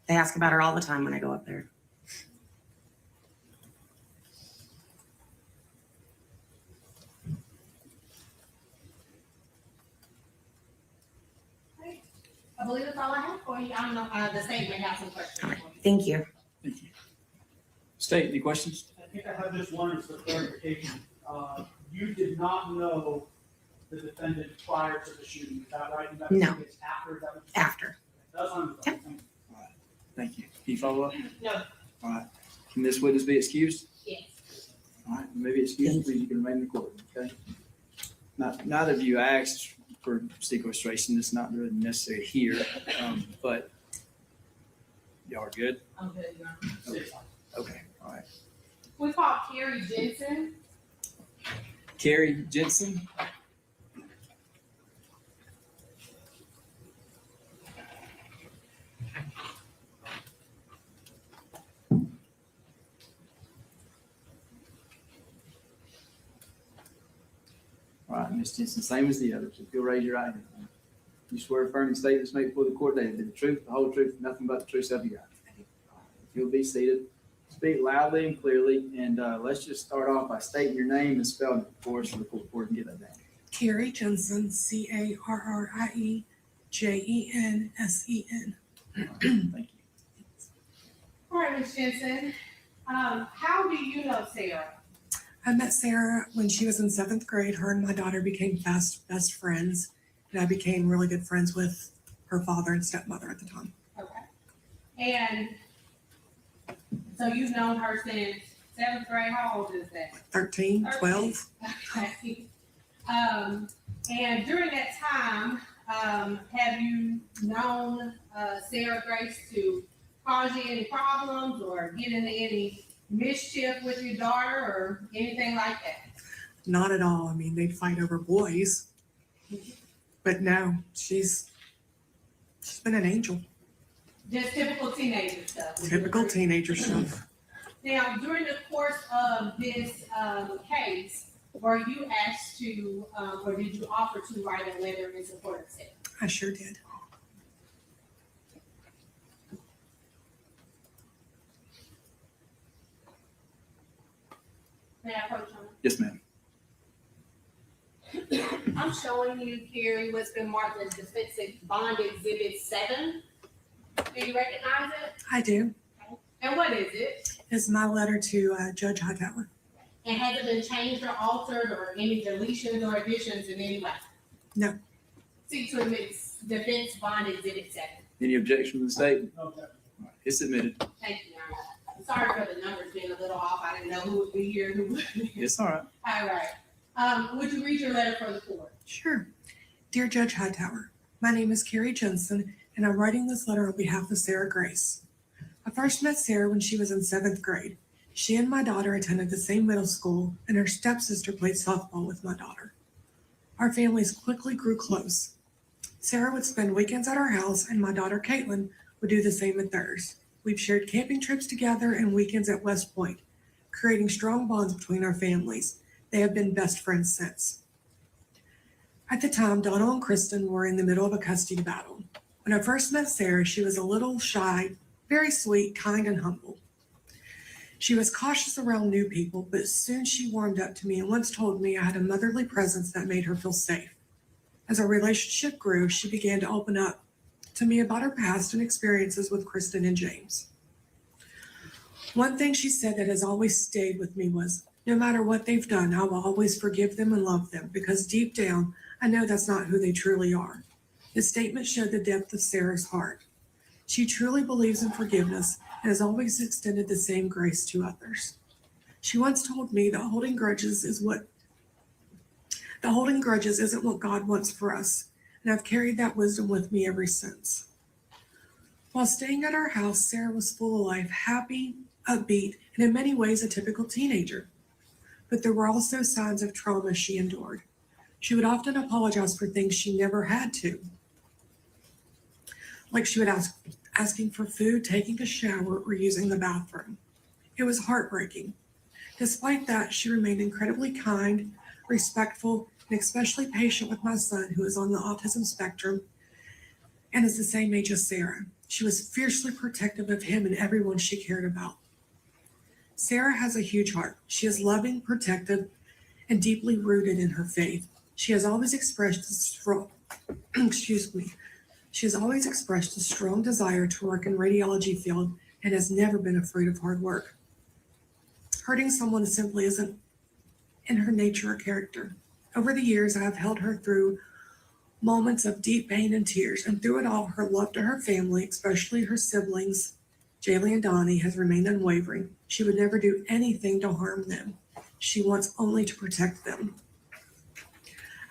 Speaker 14: They ask about her all the time when I go up there.
Speaker 11: I believe that's all I have for you. I don't know, the state may have some questions.
Speaker 14: All right. Thank you.
Speaker 10: Thank you. State, any questions?
Speaker 13: I think I have this one as for clarification. You did not know the defendant prior to the shooting, is that right?
Speaker 14: No.
Speaker 13: It's after that was.
Speaker 14: After.
Speaker 13: That's on.
Speaker 14: Yep.
Speaker 10: All right. Thank you. Can you follow up?
Speaker 11: No.
Speaker 10: All right. Can this witness be excused?
Speaker 11: Yes.
Speaker 10: All right, maybe excused, please, you can remain in the court, okay? Neither of you asked for sequestration, it's not really necessary here, but y'all are good?
Speaker 11: I'm good, Your Honor.
Speaker 10: Okay, all right.
Speaker 11: We call Carrie Jensen.
Speaker 10: Carrie Jensen? right, Ms. Jensen, same as the others. If you'll raise your right hand. You swear affirming statements made before the court today to be the truth, the whole truth, nothing but the truth, so help you God. If you'll be seated, speak loudly and clearly, and let's just start off by stating your name and spelling it for us so the court can get that down.
Speaker 15: Carrie Jensen, Carriejensen.
Speaker 10: Thank you.
Speaker 11: All right, Ms. Jensen, how do you know Sarah?
Speaker 15: I met Sarah when she was in 7th grade. Her and my daughter became best friends, and I became really good friends with her father and stepmother at the time.
Speaker 11: Okay. And so you've known her since 7th grade. How old is that?
Speaker 15: 13, 12.
Speaker 11: Okay. And during that time, have you known Sarah Grace to cause you any problems or get into any mischief with your daughter or anything like that?
Speaker 15: Not at all. I mean, they'd fight over boys. But no, she's been an angel.
Speaker 11: Just typical teenager stuff.
Speaker 15: Typical teenager stuff.
Speaker 11: Now, during the course of this case, were you asked to, or did you offer to write a letter in support of Sarah?
Speaker 15: I sure did.
Speaker 11: May I approach on?
Speaker 10: Yes, ma'am.
Speaker 11: I'm showing you, Carrie, what's been marked as Defensive Bond Exhibit 7. Do you recognize it?
Speaker 15: I do.
Speaker 11: And what is it?
Speaker 15: It's my letter to Judge Hightower.
Speaker 11: And has it been changed or altered or any deletions or additions in any way?
Speaker 15: No.
Speaker 11: Seek to admit Defense Bond Exhibit 7.
Speaker 10: Any objection to the statement?
Speaker 13: No, sir.
Speaker 10: All right, it's submitted.
Speaker 11: Thank you, Your Honor. I'm sorry for the numbers being a little off. I didn't know who would be here, who wouldn't be here.
Speaker 10: It's all right.
Speaker 11: All right. Would you read your letter for the court?
Speaker 15: Sure. Dear Judge Hightower, my name is Carrie Jensen, and I'm writing this letter on behalf of Sarah Grace. I first met Sarah when she was in 7th grade. She and my daughter attended the same middle school, and her stepsister played softball with my daughter. Our families quickly grew close. Sarah would spend weekends at our house, and my daughter Caitlin would do the same at theirs. We've shared camping trips together and weekends at West Point, creating strong bonds between our families. They have been best friends since. At the time, Donald and Kristen were in the middle of a custody battle. When I first met Sarah, she was a little shy, very sweet, kind, and humble. She was cautious around new people, but soon she warmed up to me and once told me I had a motherly presence that made her feel safe. As our relationship grew, she began to open up to me about her past and experiences with Kristen and James. One thing she said that has always stayed with me was, no matter what they've done, I will always forgive them and love them, because deep down, I know that's not who they truly are. This statement showed the depth of Sarah's heart. She truly believes in forgiveness and has always extended the same grace to others. She once told me that holding grudges isn't what God wants for us, and I've carried that wisdom with me ever since. While staying at our house, Sarah was full of life, happy, upbeat, and in many ways a typical teenager. But there were also signs of trauma she endured. She would often apologize for things she never had to. Like she would asking for food, taking a shower, or using the bathroom. It was heartbreaking. Despite that, she remained incredibly kind, respectful, and especially patient with my son, who is on the autism spectrum and is the same age as Sarah. She was fiercely protective of him and everyone she cared about. Sarah has a huge heart. She is loving, protective, and deeply rooted in her faith. She has always expressed a strong, She has always expressed a strong desire to work in radiology field and has never been afraid of hard work. Hurting someone simply isn't in her nature or character. Over the years, I have held her through moments of deep pain and tears, and through it all, her love to her family, especially her siblings, Jaylee and Donnie, has remained unwavering. She would never do anything to harm them. She wants only to protect them.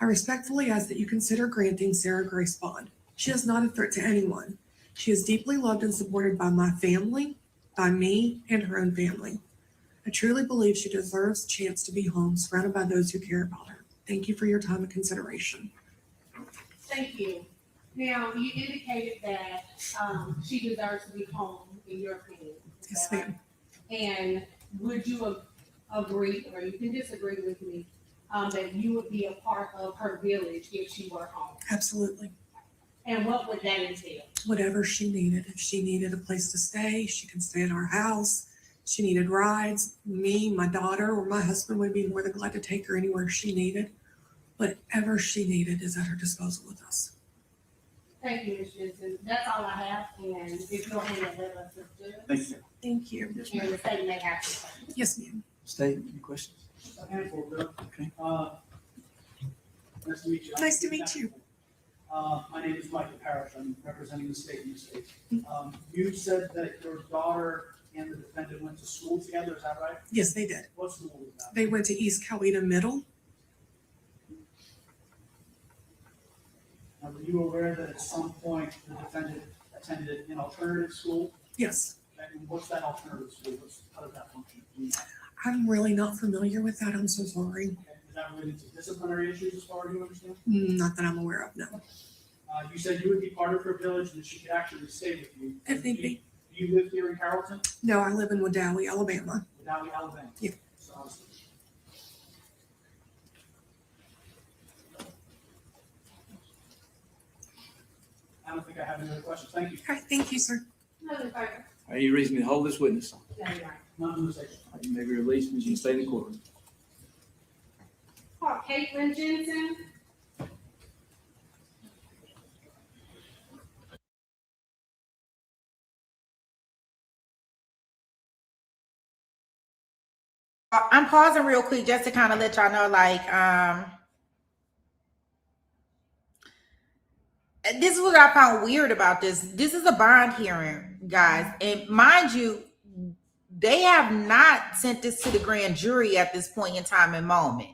Speaker 15: I respectfully ask that you consider granting Sarah Grace bond. She is not a threat to anyone. She is deeply loved and supported by my family, by me, and her own family. I truly believe she deserves a chance to be home, surrounded by those who care about her. Thank you for your time and consideration.
Speaker 11: Thank you. Now, you indicated that she deserves to be home in your opinion.
Speaker 15: Yes, ma'am.
Speaker 11: And would you agree, or you can disagree with me, that you would be a part of her village if she were home?
Speaker 15: Absolutely.
Speaker 11: And what would that entail?
Speaker 15: Whatever she needed. If she needed a place to stay, she can stay at our house. She needed rides. Me, my daughter, or my husband would be more than glad to take her anywhere she needed. Whatever she needed is at her disposal with us.
Speaker 11: Thank you, Ms. Jensen. That's all I have, and if you'll hand it, let us do it.
Speaker 10: Thank you.
Speaker 15: Thank you.
Speaker 10: Yes,
Speaker 11: And
Speaker 10: ma'am.
Speaker 11: the state may have some questions.
Speaker 15: Yes, ma'am.
Speaker 10: State, any questions?
Speaker 13: A handful, Bill.
Speaker 10: Okay.
Speaker 13: Nice to meet you.
Speaker 15: Nice to meet you.
Speaker 13: My name is Michael Parrish. I'm representing the state in this case. You said that your daughter and the defendant went to school together, is that right?
Speaker 15: Yes, they did.
Speaker 13: What school was that?
Speaker 15: They went to East Coweta Middle.
Speaker 13: Now, were you aware that at some point the defendant attended an alternative school?
Speaker 15: Yes.
Speaker 13: And what's that alternative school? How does that function?
Speaker 15: I'm really not familiar with that. I'm so sorry.
Speaker 13: Is that related to disciplinary issues as far as you understand?
Speaker 15: Not that I'm aware of, no.
Speaker 13: You said you would be part of her village and that she could actually stay with you.
Speaker 15: If need be.
Speaker 13: Do you live here in Carrollton?
Speaker 15: No, I live in Wadowee, Alabama.
Speaker 13: Wadowee, Alabama?
Speaker 15: Yeah.
Speaker 13: So, I don't think I have any other questions. Thank you.
Speaker 15: All right, thank you, sir.
Speaker 11: Another favor?
Speaker 10: Are you raising me to hold this witness?
Speaker 11: No, you're right.
Speaker 13: Not in the section.
Speaker 10: You may be released and you can stay in the courtroom.
Speaker 11: Call Caitlin Jensen.
Speaker 1: I'm pausing real quick just to kind of let y'all know, like, this is what I found weird about this. This is a bond hearing, guys. And mind you, they have not sent this to the grand jury at this point in time and moment.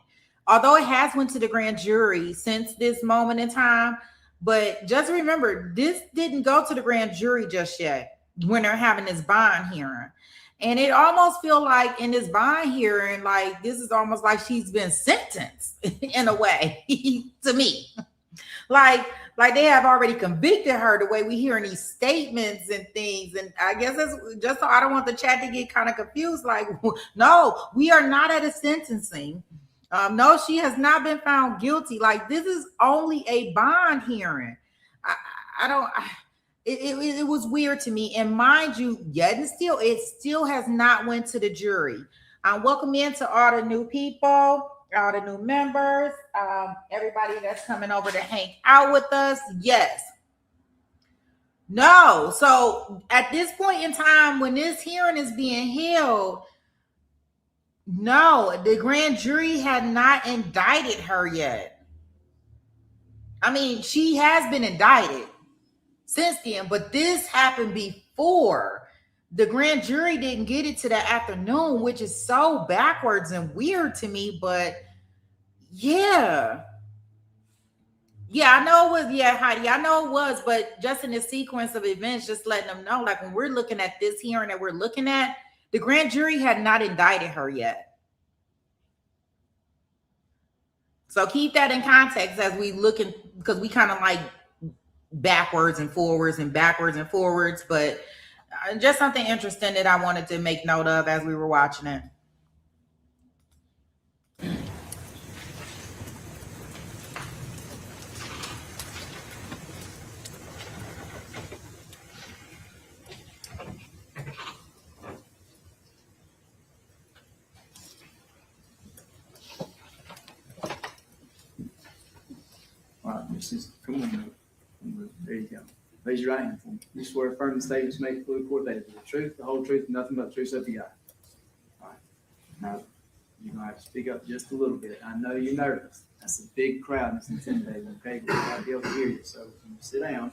Speaker 1: Although it has went to the grand jury since this moment in time. But just remember, this didn't go to the grand jury just yet when they're having this bond hearing. And it almost feel like in this bond hearing, like this is almost like she's been sentenced in a way to me. Like they have already convicted her the way we hearing these statements and things. And I guess it's just so I don't want the chat to get kind of confused. Like, no, we are not at a sentencing. No, she has not been found guilty. Like this is only a bond hearing. It was weird to me. And mind you, yet and still, it still has not went to the jury. Welcome in to all the new people, all the new members, everybody that's coming over to hang out with us. Yes. No. So at this point in time, when this hearing is being held, no, the grand jury had not indicted her yet. I mean, she has been indicted since then, but this happened before. The grand jury didn't get it to that afternoon, which is so backwards and weird to me. But yeah, I know it was. Yeah, Heidi, I know it was. But just in the sequence of events, just letting them know, like when we're looking at this hearing that we're looking at, the grand jury had not indicted her yet. So keep that in context as we look in, because we kind of like backwards and forwards, but just something interesting that I wanted to make note of as we were watching it.
Speaker 10: All right, Mrs. Come on. There you go. Raise your right hand for me. You swear affirm the statements made before the court that is the truth, the whole truth, and nothing but the truth, so help you God. All right. Now, you're going to have to speak up just a little bit. I know you're nervous. That's a big crowd. It's intimidating, okay? We've got to be able to hear you. So when you sit down,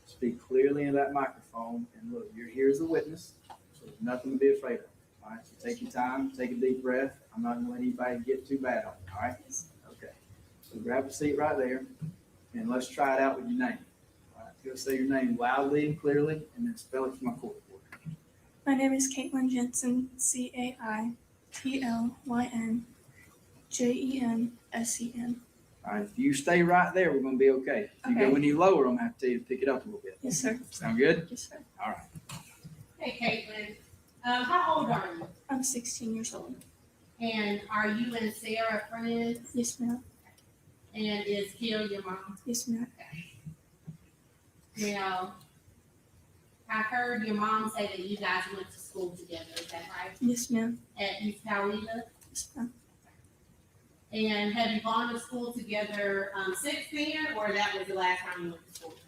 Speaker 10: speak clearly in that microphone. And look, you're here as a witness, so there's nothing to be afraid of. All right? So take your time, take a deep breath. I'm not going to let anybody get too bad on you. All right? Okay. So grab a seat right there, and let's try it out with your name. You'll say your name loudly and clearly, and then spell it for my court reporter.
Speaker 5: My name is Caitlin Jensen, CAITLYNJENSEN.
Speaker 10: All right, if you stay right there, we're going to be okay. If you go any lower, I'm going to have to tell you to pick it up a little bit.
Speaker 5: Yes, sir.
Speaker 10: Sound good?
Speaker 5: Yes, sir.
Speaker 10: All right.
Speaker 11: Hey, Caitlin. How old are you?
Speaker 5: I'm 16 years old.
Speaker 11: And are you and Sarah friends?
Speaker 5: Yes, ma'am.
Speaker 11: And is Carrie your mom?
Speaker 5: Yes, ma'am.
Speaker 11: Now, I heard your mom say that you guys went to school together, is that right?
Speaker 5: Yes, ma'am.
Speaker 11: At East Coweta?
Speaker 5: Yes, ma'am.
Speaker 11: And have you gone to school together since then, or that was the last time you went to school together?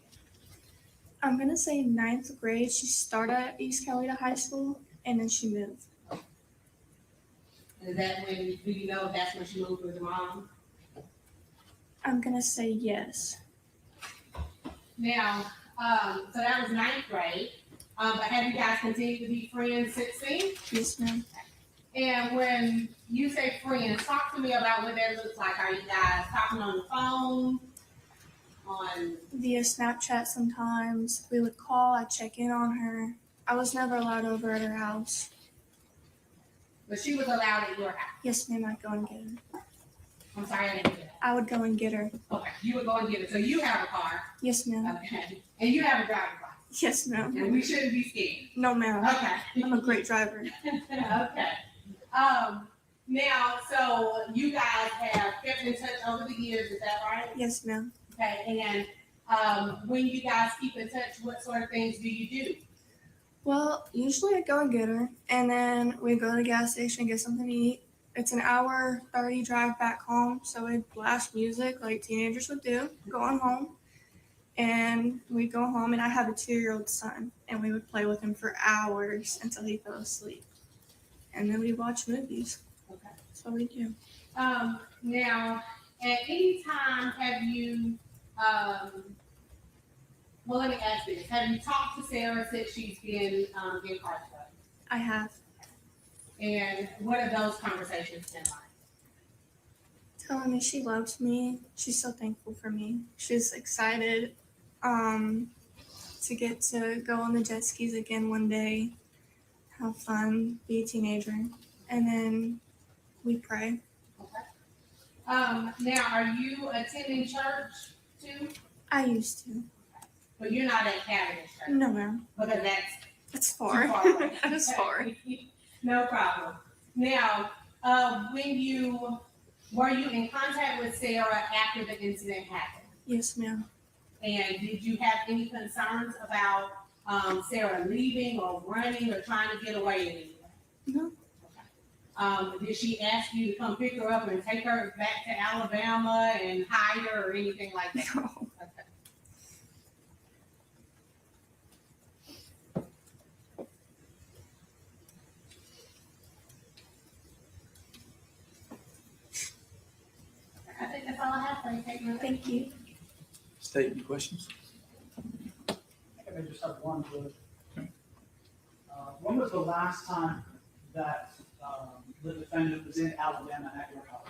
Speaker 5: I'm gonna say 9th grade. She started at East Coweta High School, and then she moved.
Speaker 11: Is that when, do you know if that's when she moved with your mom?
Speaker 5: I'm gonna say yes.
Speaker 11: Now, so that was 9th grade, but have you guys continued to be friends since then?
Speaker 5: Yes, ma'am.
Speaker 11: And when you say friends, talk to me about what that looks like. Are you guys talking on the phone? On
Speaker 5: Via Snapchat sometimes. We would call, I'd check in on her. I was never allowed over at her house.
Speaker 11: But she was allowed at your house?
Speaker 5: Yes, ma'am, I'd go and get her.
Speaker 11: I'm sorry, I didn't hear that.
Speaker 5: I would go and get her.
Speaker 11: Okay, you would go and get her. So you have a car?
Speaker 5: Yes, ma'am.
Speaker 11: Okay. And you have a driver's license?
Speaker 5: Yes, ma'am.
Speaker 11: And we shouldn't be scared?
Speaker 5: No, ma'am.
Speaker 11: Okay.
Speaker 5: I'm a great driver.
Speaker 11: Okay. Now, so you guys have kept in touch over the years, is that right?
Speaker 5: Yes, ma'am.
Speaker 11: Okay, and when you guys keep in touch, what sort of things do you do?
Speaker 5: Well, usually I go and get her, and then we go to the gas station and get something to eat. It's an hour 30 drive back home, so we'd blast music like teenagers would do, going home. And we'd go home, and I have a 2-year-old son, and we would play with him for hours until he fell asleep. And then we'd watch movies.
Speaker 11: Okay.
Speaker 5: That's what we do.
Speaker 11: Now, at any time have you, well, let me ask this. Have you talked to Sarah since she's been incarcerated?
Speaker 5: I have.
Speaker 11: And what have those conversations been like?
Speaker 5: Telling me she loves me. She's so thankful for me. She's excited to get to go on the jet skis again one day, have fun, be a teenager, and then we pray.
Speaker 11: Now, are you attending church too?
Speaker 5: I used to.
Speaker 11: But you're not at Catholic church?
Speaker 5: No, ma'am.
Speaker 11: Because
Speaker 5: That's far.
Speaker 11: too far away.
Speaker 5: That's far.
Speaker 11: No problem. Now, were you in contact with Sarah after the incident happened?
Speaker 5: Yes, ma'am.
Speaker 11: And did you have any concerns about Sarah leaving or running or trying to get away anywhere?
Speaker 5: No.
Speaker 11: Did she ask you to come pick her up and take her back to Alabama and hide her or anything like that?
Speaker 5: No.
Speaker 11: Okay. I think that's all I have for you.
Speaker 5: Thank you.
Speaker 10: State your questions.
Speaker 13: I think I just have one. When was the last time that the defendant was in Alabama at your house?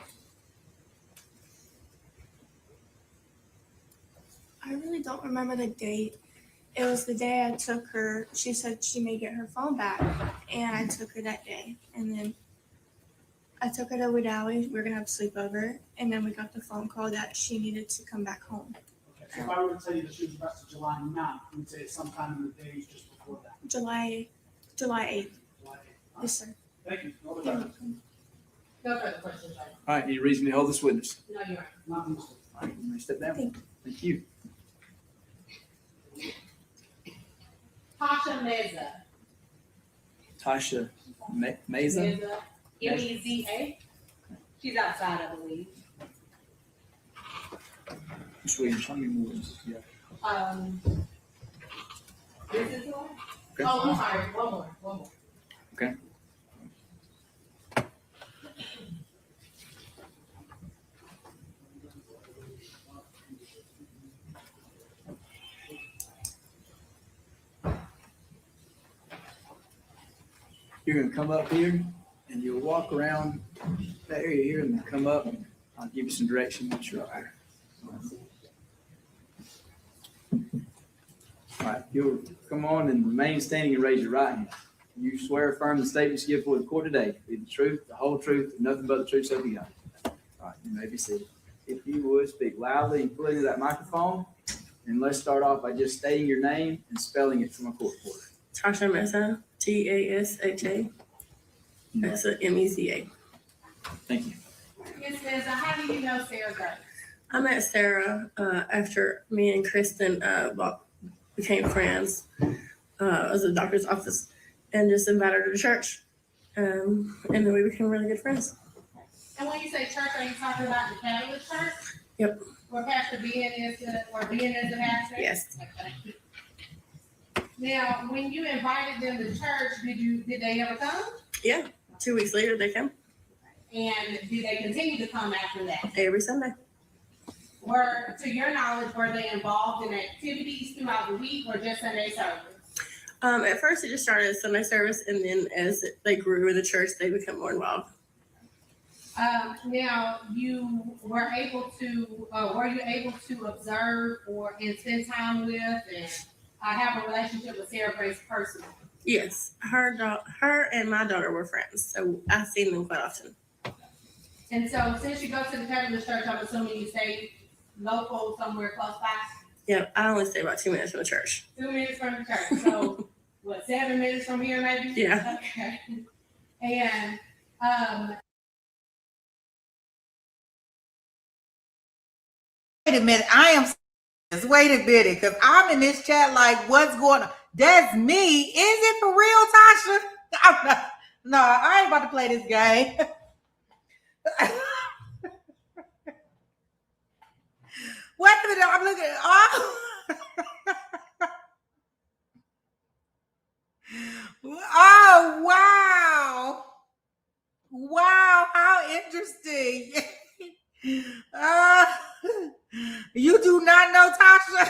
Speaker 5: I really don't remember the date. It was the day I took her. She said she may get her phone back, and I took her that day. And then I took her to Wedowee. We were gonna have a sleepover, and then we got the phone call that she needed to come back home.
Speaker 13: Okay, so if I were to tell you that she was arrested July 9th, you would say it's sometime in the days just before that.
Speaker 5: July 8th.
Speaker 13: July 8th.
Speaker 5: Yes, sir.
Speaker 13: Thank you. No
Speaker 5: You're
Speaker 13: further
Speaker 5: welcome.
Speaker 11: No further questions, right?
Speaker 10: All right, any reason to hold this witness?
Speaker 11: No, you're right.
Speaker 13: Not in this one.
Speaker 10: All right, you may step down.
Speaker 5: Thank you.
Speaker 10: Thank you.
Speaker 11: Tasha Meza.
Speaker 10: Tasha Meza?
Speaker 11: Meza. M-E-Z-A. She's outside, I believe.
Speaker 10: Ms. Williams, how many more witnesses do you have?
Speaker 11: This is the one?
Speaker 10: Okay.
Speaker 11: Oh, I'm sorry, one more.
Speaker 10: Okay. You're gonna come up here and you'll walk around that area here and then come up and I'll give you some direction once you're up here. All right, you'll come on and remain standing and raise your right hand. You swear affirm the statements you give before the court today, be the truth, the whole truth, and nothing but the truth, so be God. All right, you may be seated. If you would speak loudly and clearly to that microphone, and let's start off by just stating your name and spelling it from a court reporter.
Speaker 16: Tasha Meza, Tasha. That's a Meza.
Speaker 10: Thank you.
Speaker 11: Ms. Menza, how do you know Sarah Grace?
Speaker 16: I met Sarah after me and Kristen became friends. I was at the doctor's office and just invited her to church. And then we became really good friends.
Speaker 11: And when you say church, are you talking about the Catalyst Church?
Speaker 16: Yep.
Speaker 11: Where Pastor Ben is the pastor?
Speaker 16: Yes.
Speaker 11: Okay. Now, when you invited them to church, did they ever come?
Speaker 16: Yeah. 2 weeks later, they came.
Speaker 11: And did they continue to come after that?
Speaker 16: Every Sunday.
Speaker 11: To your knowledge, were they involved in activities throughout the week or just Sunday service?
Speaker 16: At first, it just started as Sunday service, and then as they grew in the church, they became more involved.
Speaker 11: Now, were you able to observe and spend time with and have a relationship with Sarah Grace personally?
Speaker 16: Yes, her and my daughter were friends, so I've seen them quite often.
Speaker 11: And so, since you go to the Catalyst Church, I'm assuming you stay local, somewhere close by?
Speaker 16: Yeah, I only stay about 2 minutes from the church.
Speaker 11: 2 minutes from the church. So, 7 minutes from here, maybe?
Speaker 16: Yeah.
Speaker 11: Okay. And
Speaker 1: wait a minute, wait a minute, because I'm in this chat like, what's going on? That's me. Is it for real, Tasha? No, I ain't about to play this game. Wait a minute, I'm looking. Oh, wow. Wow, how interesting. You do not know Tasha?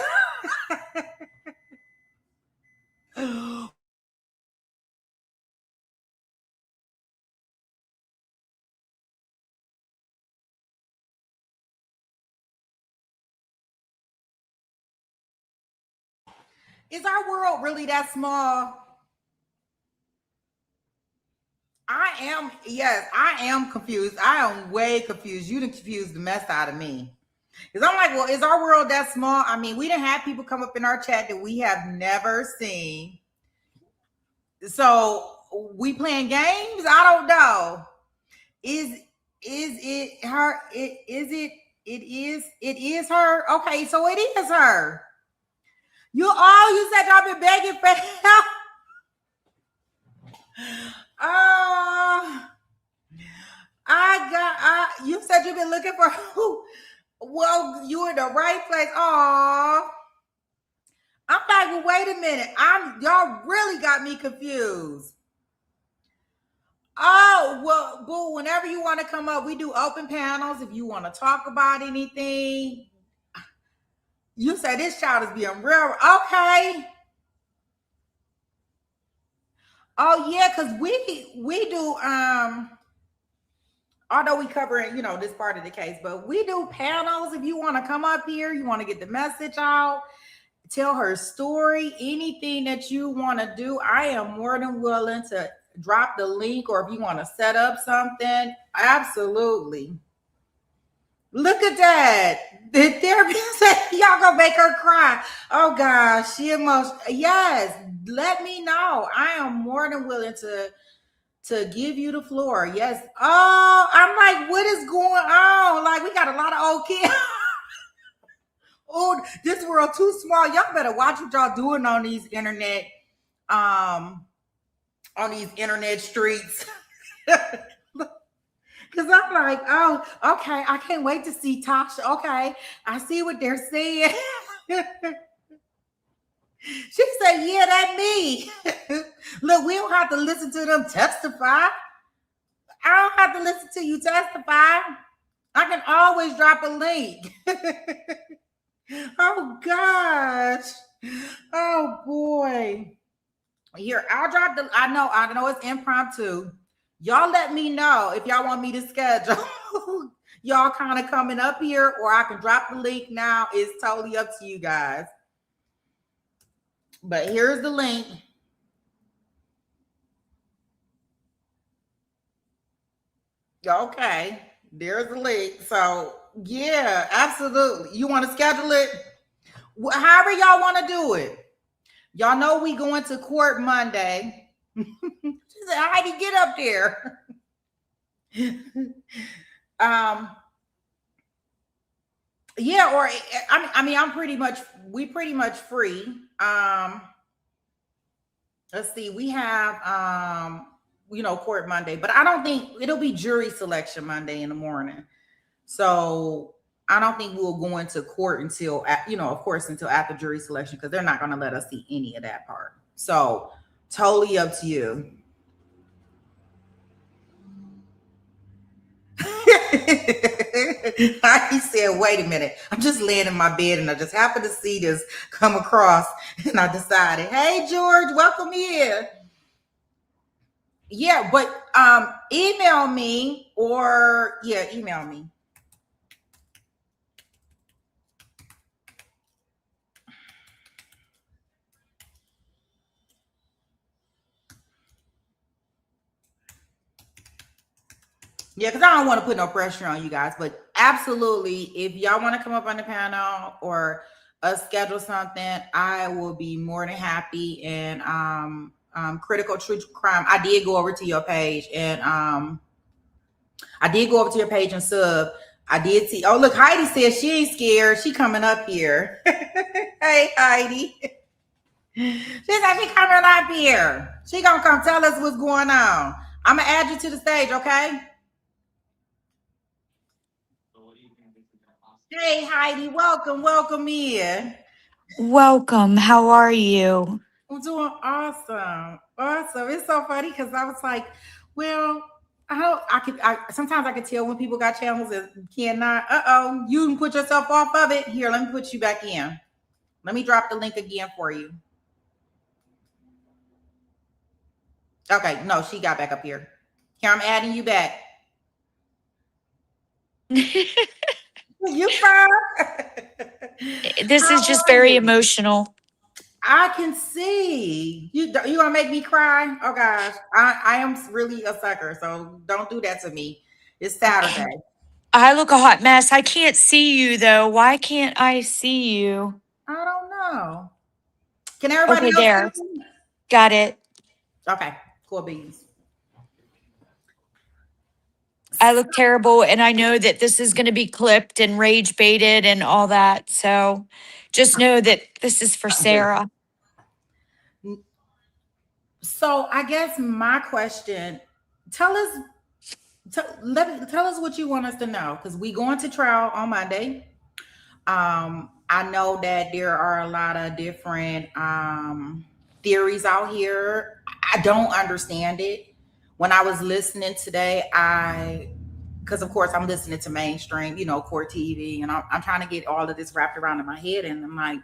Speaker 1: Is our world really that small? I am confused. I am way confused. You done confused the mess out of me. Because I'm like, well, is our world that small? I mean, we done have people come up in our chat that we have never seen. So we playing games? I don't know. Is it her? It is her. Okay, so it is her. You said y'all been begging for help. You said you've been looking for who? Well, you in the right place. Oh, I'm like, well, wait a minute. Y'all really got me confused. Oh, well, boo, whenever you want to come up, we do open panels. If you want to talk about anything. You said this child is being real. Okay. Oh, yeah, because we do, although we cover, this part of the case, but we do panels. If you want to come up here, you want to get the message out, tell her story, anything that you want to do, I am more than willing to drop the link, or if you want to set up something, absolutely. Look at that. The therapist said y'all gonna make her cry. Oh gosh, she emotional. Yes, let me know. I am more than willing to give you the floor. Yes. Oh, I'm like, what is going on? Like, we got a lot of old kids. Oh, this world too small. Y'all better watch what y'all doing on these internet, streets. Because I'm like, oh, okay, I can't wait to see Tasha. Okay, I see what they're saying. She said, yeah, that's me. Look, we don't have to listen to them testify. I don't have to listen to you testify. I can always drop a link. Oh, gosh. Oh, boy. Here, I'll drop I know it's impromptu. Y'all let me know if y'all want me to schedule. Y'all kind of coming up here, or I can drop the link now. It's totally up to you guys. But here's the link. Okay, there's the link. So, yeah, absolutely. You want to schedule it? However y'all want to do it. Y'all know we going to court Monday. She said, Heidi, get up there. Yeah, or I'm we pretty much free. Let's see, we have court Monday, but I don't think it'll be jury selection Monday in the morning. So I don't think we'll go into court until of course until after jury selection, because they're not going to let us see any of that part. So totally up to you. He said, wait a minute, I'm just laying in my bed and I just happened to see this come across and I decided, hey George, welcome here. Yeah, but email me email me. Yeah, because I don't want to put no pressure on you guys, but absolutely, if y'all want to come up on the panel or schedule something, I will be more than happy. And critical truth crime, I did go over to your page and sub. I did see. Oh, look, Heidi says she ain't scared. She coming up here. Hey, Heidi. She said she coming up here. She gonna come tell us what's going on. I'm gonna add you to the stage, okay? Hey, Heidi, welcome in.
Speaker 17: Welcome. How are you?
Speaker 1: I'm doing awesome. It's so funny because I was like, well, sometimes I could tell when people got channels and cannot. You can put yourself off of it. Here, let me put you back in. Let me drop the link again for you. Okay, no, she got back up here. Here, I'm adding you back. You fine?
Speaker 17: This is just very emotional.
Speaker 1: I can see you gonna make me cry. Oh gosh, I am really a sucker, so don't do that to me. It's Saturday.
Speaker 17: I look a hot mess. I can't see you though. Why can't I see you?
Speaker 1: I don't know. Can everybody else
Speaker 17: there?
Speaker 1: see me?
Speaker 17: Got it.
Speaker 1: Okay, cool beans.
Speaker 17: I look terrible, and I know that this is going to be clipped and rage baited and all that. So just know that this is for Sarah.
Speaker 1: So I guess my question, tell us what you want us to know, because we going to trial on Monday. I know that there are a lot of different theories out here. I don't understand it. When I was listening today, because of course I'm listening to mainstream, court TV, and I'm trying to get all of this wrapped around in my head, and I'm like,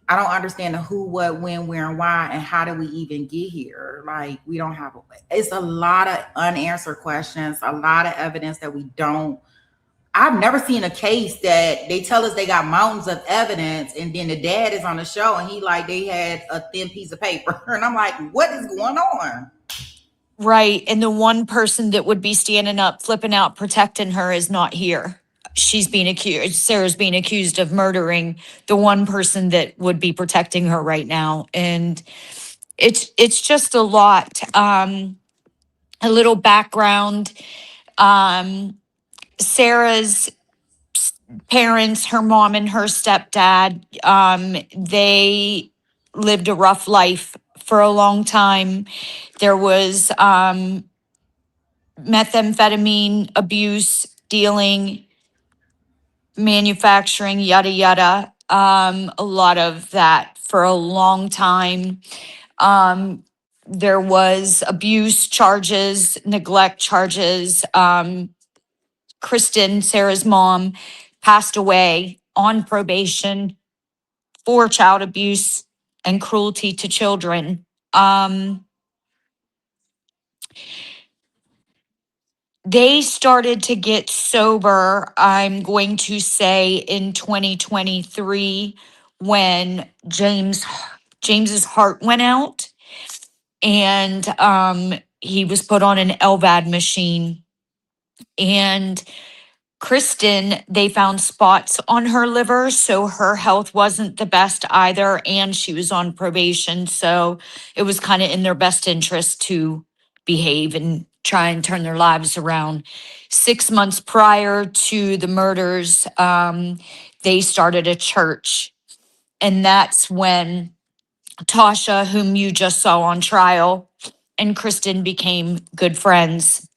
Speaker 1: I don't understand the who, what, when, where, and why, and how did we even get here? Like, we don't have, it's a lot of unanswered questions, a lot of evidence that we don't. I've never seen a case that they tell us they got mountains of evidence, and then the dad is on the show and they had a thin piece of paper. And I'm like, what is going on?
Speaker 17: Right. And the one person that would be standing up, flipping out, protecting her is not here. She's being accused, Sarah's being accused of murdering the one person that would be protecting her right now. And it's just a lot. A little background. Sarah's parents, her mom and her stepdad, they lived a rough life for a long time. There was methamphetamine abuse, dealing, manufacturing, yada, yada. A lot of that for a long time. There was abuse charges, neglect charges. Kristen, Sarah's mom, passed away on probation for child abuse and cruelty to children. They started to get sober, I'm going to say, in 2023 when James's heart went out, and he was put on an LVAD machine. And Kristen, they found spots on her liver, so her health wasn't the best either, and she was on probation. So it was kind of in their best interest to behave and try and turn their lives around. 6 months prior to the murders, they started a church. And that's when Tasha, whom you just saw on trial, and Kristen became good friends.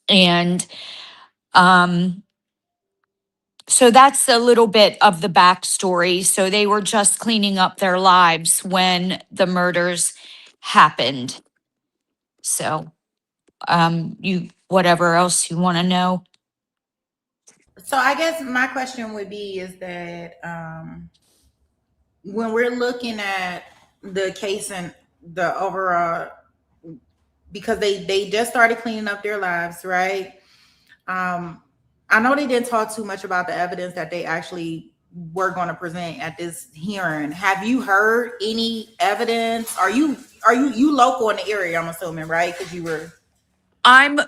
Speaker 17: And so that's a little bit of the backstory. So they were just cleaning up their lives when the murders happened. So you whatever else you want to know.
Speaker 1: So I guess my question would be is that when we're looking at the case and the overall, because they just started cleaning up their lives, right? I know they didn't talk too much about the evidence that they actually were going to present at this hearing. Have you heard any evidence? Are you local in the area? I'm assuming, right? Because you were.
Speaker 17: I'm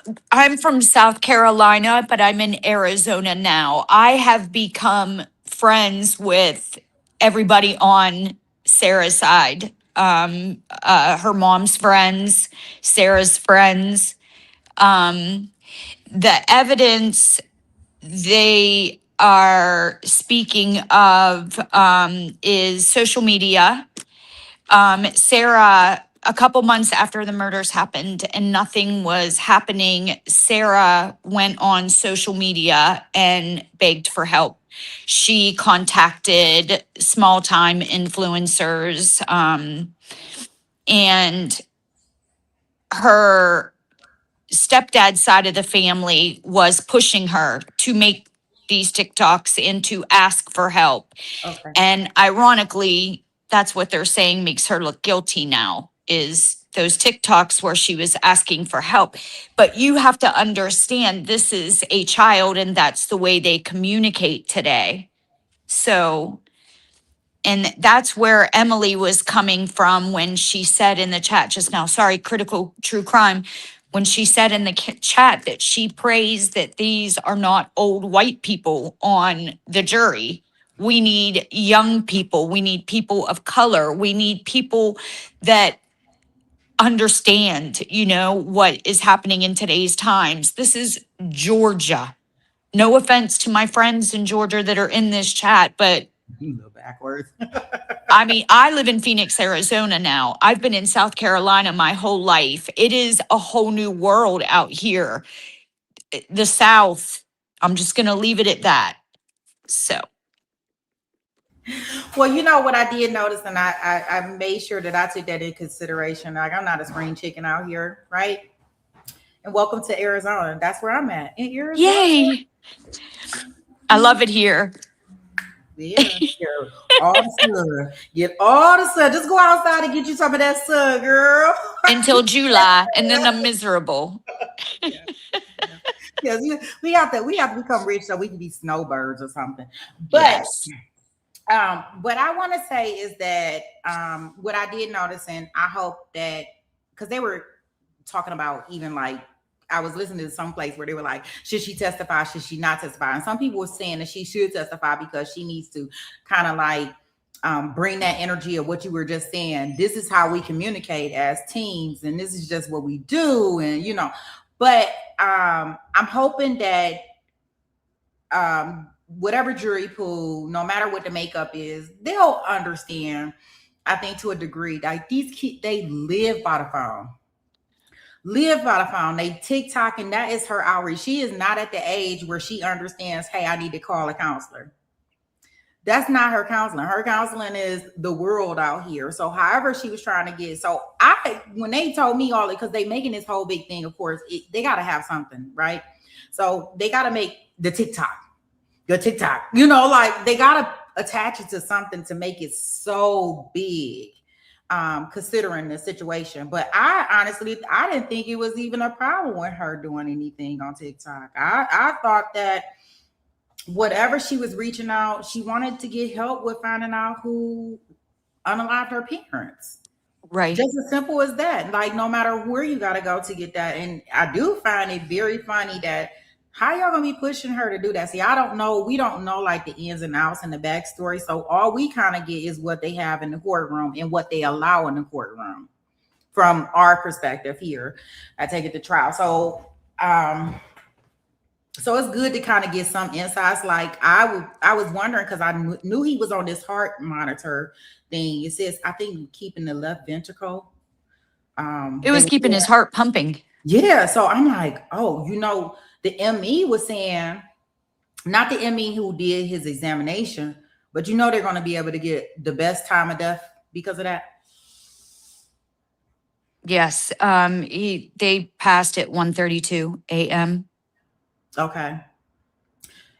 Speaker 17: from South Carolina, but I'm in Arizona now. I have become friends with everybody on Sarah's side. Her mom's friends, Sarah's friends. The evidence they are speaking of is social media. Sarah, a couple months after the murders happened and nothing was happening, Sarah went on social media and begged for help. She contacted small time influencers, and her stepdad's side of the family was pushing her to make these TikToks and to ask for help.
Speaker 1: Okay.
Speaker 17: And ironically, that's what they're saying makes her look guilty now, is those TikToks where she was asking for help. But you have to understand this is a child and that's the way they communicate today. So, and that's where Emily was coming from when she said in the chat just now, sorry, critical true crime, when she said in the chat that she prays that these are not old white people on the jury. We need young people. We need people of color. We need people that understand, what is happening in today's times. This is Georgia. No offense to my friends in Georgia that are in this chat, but
Speaker 1: backwards.
Speaker 17: I mean, I live in Phoenix, Arizona now. I've been in South Carolina my whole life. It is a whole new world out here. The South, I'm just going to leave it at that. So.
Speaker 1: Well, you know what I did notice, and I made sure that I took that in consideration. Like, I'm not a spring chicken out here, right? And welcome to Arizona. That's where I'm at, in Arizona.
Speaker 17: Yay! I love it here.
Speaker 1: Yeah, all the sun. Get all the sun. Just go outside and get you some of that sun, girl.
Speaker 17: Until July, and then I'm miserable.
Speaker 1: Yes, we have to become rich so we can be snowbirds or something. But
Speaker 17: yes.
Speaker 1: What I want to say is that what I did notice, and I hope that, because they were talking about even like, I was listening to some place where they were like, should she testify? Should she not testify? And some people were saying that she should testify because she needs to kind of like bring that energy of what you were just saying. This is how we communicate as teens, and this is just what we do. And, but I'm hoping that whatever jury pool, no matter what the makeup is, they'll understand, I think, to a degree. Like, these kids, they live by the phone. They TikTok, and that is her outreach. She is not at the age where she understands, hey, I need to call a counselor. That's not her counseling. Her counseling is the world out here. So however she was trying to get, when they told me all it, because they making this whole big thing, of course, they got to have something, right? So they got to make the TikTok, like they got to attach it to something to make it so big. Considering the situation. But I honestly didn't think it was even a problem with her doing anything on TikTok. I thought that whatever she was reaching out, she wanted to get help with finding out who unalived her parents.
Speaker 17: Right.
Speaker 1: Just as simple as that. Like, no matter where you got to go to get that. And I do find it very funny that how y'all gonna be pushing her to do that? See, I don't know. We don't know like the ins and outs and the backstory. So all we kind of get is what they have in the courtroom and what they allow in the courtroom. from our perspective here. I take it to trial. So so it's good to kind of get some insights. Like I was wondering, because I knew he was on this heart monitor thing. It says, I think, keeping the left ventricle.
Speaker 17: It was keeping his heart pumping.
Speaker 1: Yeah. So I'm like, oh, the ME was saying, not the ME who did his examination, but they're going to be able to get the best time of death because of that.
Speaker 17: Yes. They passed at 1:32 a.m.
Speaker 1: Okay.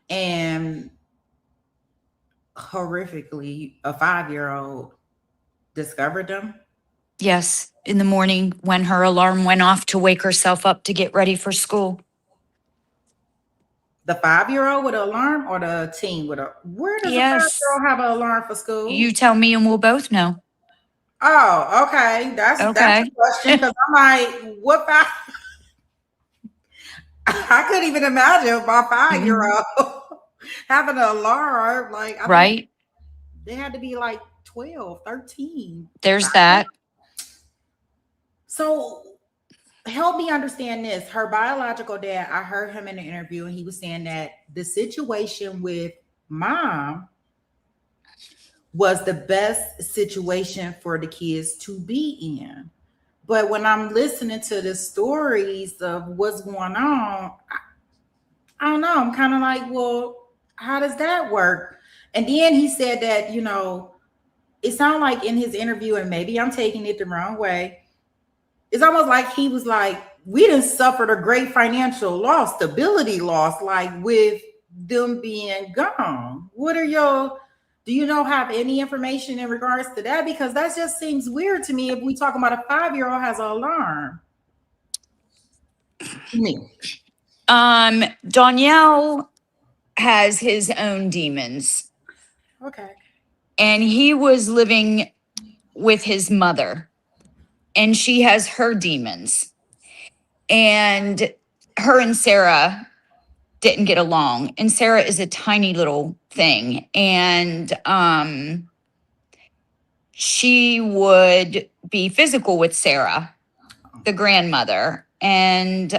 Speaker 1: And horrifically, a 5-year-old discovered them.
Speaker 17: Yes, in the morning when her alarm went off to wake herself up to get ready for school.
Speaker 1: The 5-year-old with an alarm, or the teen with where does
Speaker 17: Yes.
Speaker 1: a 5-year-old have an alarm for school?
Speaker 17: You tell me and we'll both know.
Speaker 1: Oh, okay. That's a question, because I'm like, what 5? I couldn't even imagine my 5-year-old having an alarm. Like,
Speaker 17: Right.
Speaker 1: They had to be like 12, 13.
Speaker 17: There's that.
Speaker 1: So help me understand this. Her biological dad, I heard him in the interview, and he was saying that the situation with mom was the best situation for the kids to be in. But when I'm listening to the stories of what's going on, I don't know. I'm kind of like, well, how does that work? And then he said that, it sounded like in his interview, and maybe I'm taking it the wrong way, it's almost like he was like, we done suffered a great financial loss, stability loss, like with them being gone. Do you have any information in regards to that? Because that just seems weird to me if we talk about a 5-year-old has an alarm. Me.
Speaker 17: Danielle has his own demons.
Speaker 1: Okay.
Speaker 17: And he was living with his mother, and she has her demons. And her and Sarah didn't get along. And Sarah is a tiny little thing. And she would be physical with Sarah, the grandmother. And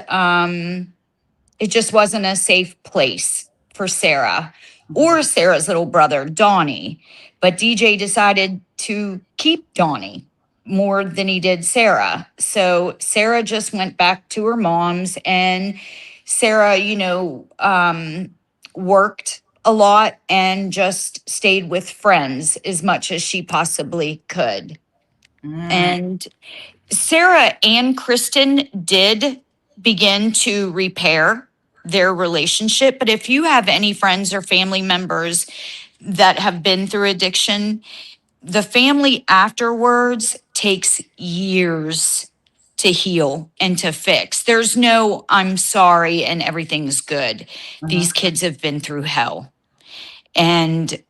Speaker 17: it just wasn't a safe place for Sarah or Sarah's little brother, Donnie. But DJ decided to keep Donnie more than he did Sarah. So Sarah just went back to her mom's, and Sarah, worked a lot and just stayed with friends as much as she possibly could. And Sarah and Kristen did begin to repair their relationship. But if you have any friends or family members that have been through addiction, the family afterwards takes years to heal and to fix. There's no, I'm sorry and everything's good. These kids have been through hell. And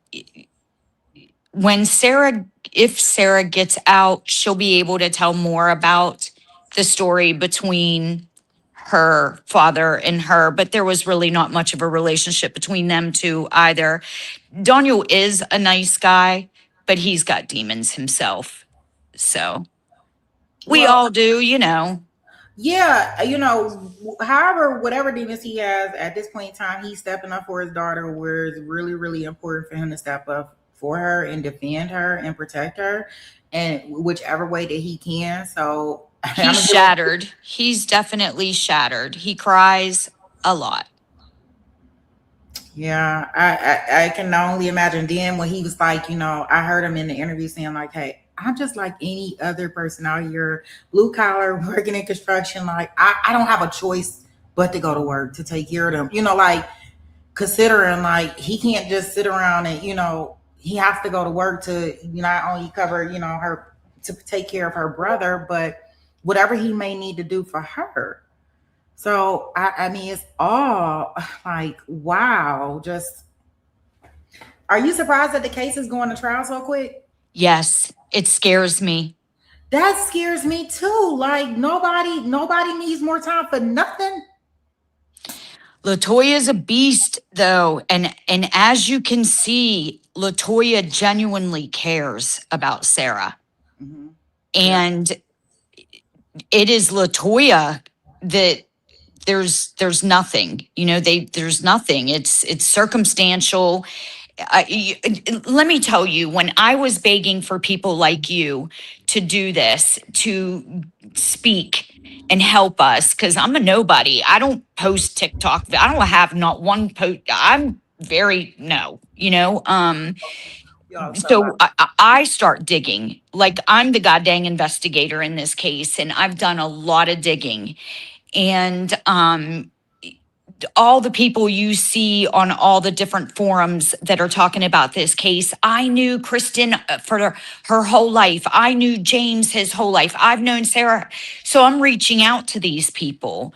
Speaker 17: if Sarah gets out, she'll be able to tell more about the story between her father and her, but there was really not much of a relationship between them two either. Daniel is a nice guy, but he's got demons himself. So we all do,
Speaker 1: Yeah, however, whatever demons he has at this point in time, he's stepping up for his daughter, where it's really, really important for him to step up for her and defend her and protect her in whichever way that he can. So
Speaker 17: he's shattered. He's definitely shattered. He cries a lot.
Speaker 1: Yeah, I can only imagine. Then when he was like, I heard him in the interview saying like, hey, I'm just like any other person out here, blue collar, working in construction. Like, I don't have a choice but to go to work to take care of them. Like, considering like he can't just sit around and, he has to go to work to not only cover, her, to take care of her brother, but whatever he may need to do for her. So, I mean, it's all like, wow. Just, are you surprised that the case is going to trial so quick?
Speaker 17: Yes, it scares me.
Speaker 1: That scares me too. Like, nobody needs more time for nothing.
Speaker 17: LaToya's a beast, though. And as you can see, LaToya genuinely cares about Sarah. And it is LaToya that there's nothing, there's nothing. It's circumstantial. Let me tell you, when I was begging for people like you to do this, to speak and help us, because I'm a nobody. I don't post TikTok. I don't have not one post. I'm very no, So I start digging. Like, I'm the goddamn investigator in this case, and I've done a lot of digging. And all the people you see on all the different forums that are talking about this case, I knew Kristen for her whole life. I knew James his whole life. I've known Sarah. So I'm reaching out to these people.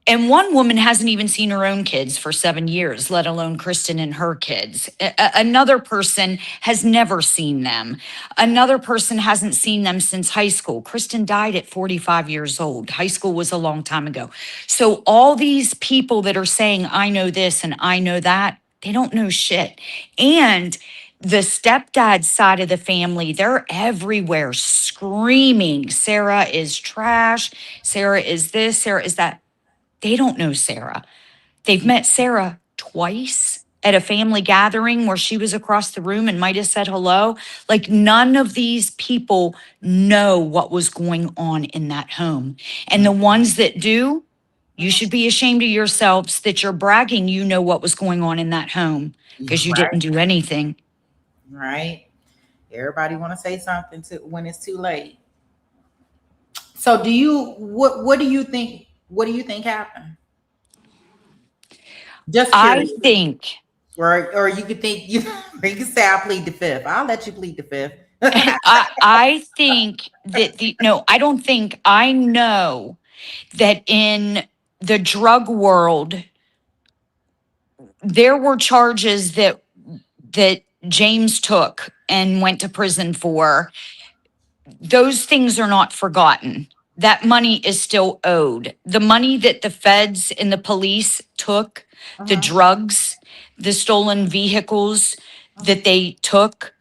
Speaker 17: And one woman hasn't even seen her own kids for 7 years, let alone Kristen and her kids. Another person has never seen them. Another person hasn't seen them since high school. Kristen died at 45 years old. High school was a long time ago. So all these people that are saying, I know this and I know that, they don't know shit. And the stepdad side of the family, they're everywhere screaming, Sarah is trash. Sarah is this, Sarah is that. They don't know Sarah. They've met Sarah twice at a family gathering where she was across the room and might have said hello. Like, none of these people know what was going on in that home. And the ones that do, you should be ashamed of yourselves that you're bragging you know what was going on in that home, because you didn't do anything.
Speaker 1: Right. Everybody want to say something when it's too late. So what do you think? What do you think happened? Just curious.
Speaker 17: I think,
Speaker 1: or you could think you can say I plead the fifth. I'll let you plead the fifth.
Speaker 17: I think that I don't think, I know that in the drug world, there were charges that James took and went to prison for. Those things are not forgotten. That money is still owed. The money that the feds and the police took, the drugs, the stolen vehicles that they took,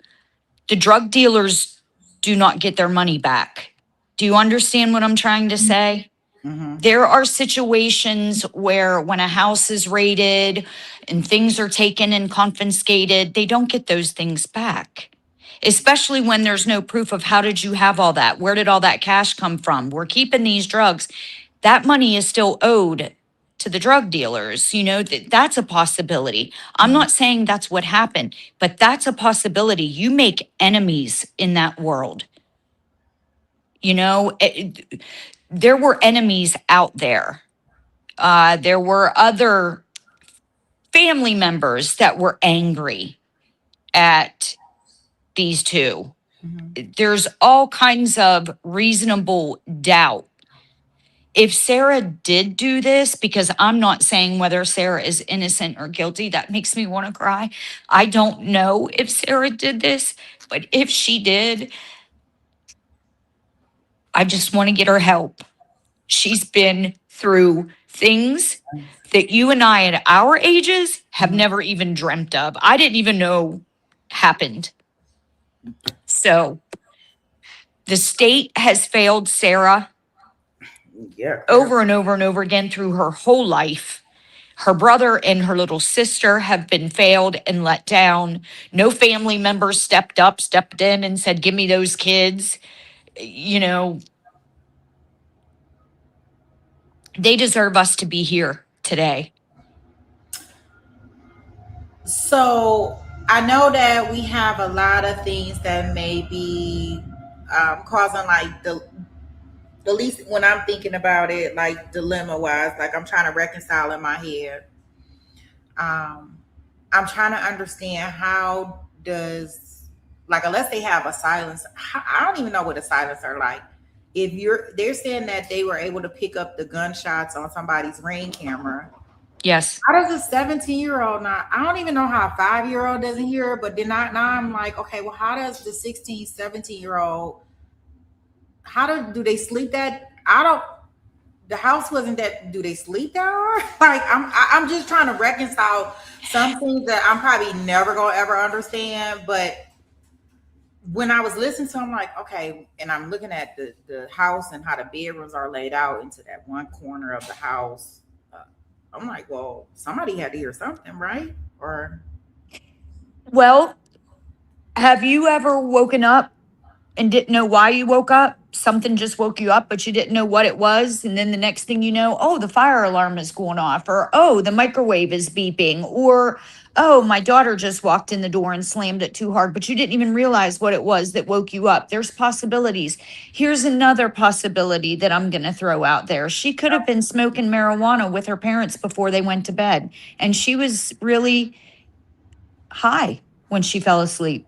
Speaker 17: the drug dealers do not get their money back. Do you understand what I'm trying to say? There are situations where when a house is raided and things are taken and confiscated, they don't get those things back. Especially when there's no proof of how did you have all that? Where did all that cash come from? We're keeping these drugs. That money is still owed to the drug dealers. That's a possibility. I'm not saying that's what happened, but that's a possibility. You make enemies in that world. There were enemies out there. There were other family members that were angry at these two. There's all kinds of reasonable doubt. If Sarah did do this, because I'm not saying whether Sarah is innocent or guilty, that makes me want to cry. I don't know if Sarah did this, but if she did, I just want to get her help. She's been through things that you and I at our ages have never even dreamt of. I didn't even know happened. So the state has failed Sarah over and over and over again through her whole life. Her brother and her little sister have been failed and let down. No family members stepped in and said, give me those kids. They deserve us to be here today.
Speaker 1: So I know that we have a lot of things that may be causing like the least, when I'm thinking about it, like dilemma wise, like I'm trying to reconcile in my head. I'm trying to understand how does, like, unless they have a silencer, I don't even know what a silencer like. If they're saying that they were able to pick up the gunshots on somebody's Ring camera.
Speaker 17: Yes.
Speaker 1: How does a 17-year-old not? I don't even know how a 5-year-old doesn't hear it, but then now I'm like, okay, well, how does the 16, 17-year-old? Do they sleep that? The house wasn't that. Do they sleep there? Like, I'm just trying to reconcile some things that I'm probably never gonna ever understand. But when I was listening to him, like, okay, and I'm looking at the house and how the bedrooms are laid out into that one corner of the house. I'm like, well, somebody had to hear something, right? Or
Speaker 17: Well, have you ever woken up and didn't know why you woke up? Something just woke you up, but you didn't know what it was. And then the next thing you know, oh, the fire alarm is going off, or oh, the microwave is beeping, or oh, my daughter just walked in the door and slammed it too hard, but you didn't even realize what it was that woke you up. There's possibilities. Here's another possibility that I'm going to throw out there. She could have been smoking marijuana with her parents before they went to bed, and she was really high when she fell asleep.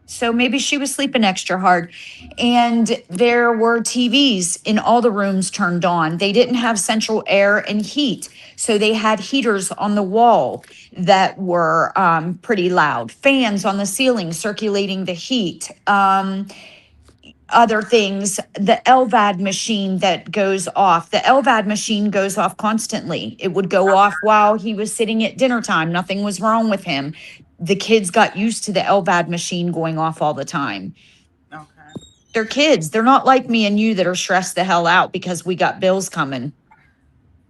Speaker 17: So maybe she was sleeping extra hard. And there were TVs in all the rooms turned on. They didn't have central air and heat. So they had heaters on the wall that were pretty loud, fans on the ceiling circulating the heat. Other things, the LVAD machine that goes off. The LVAD machine goes off constantly. It would go off while he was sitting at dinner time. Nothing was wrong with him. The kids got used to the LVAD machine going off all the time.
Speaker 1: okay.
Speaker 17: They're kids. They're not like me and you that are stressed the hell out because we got bills coming.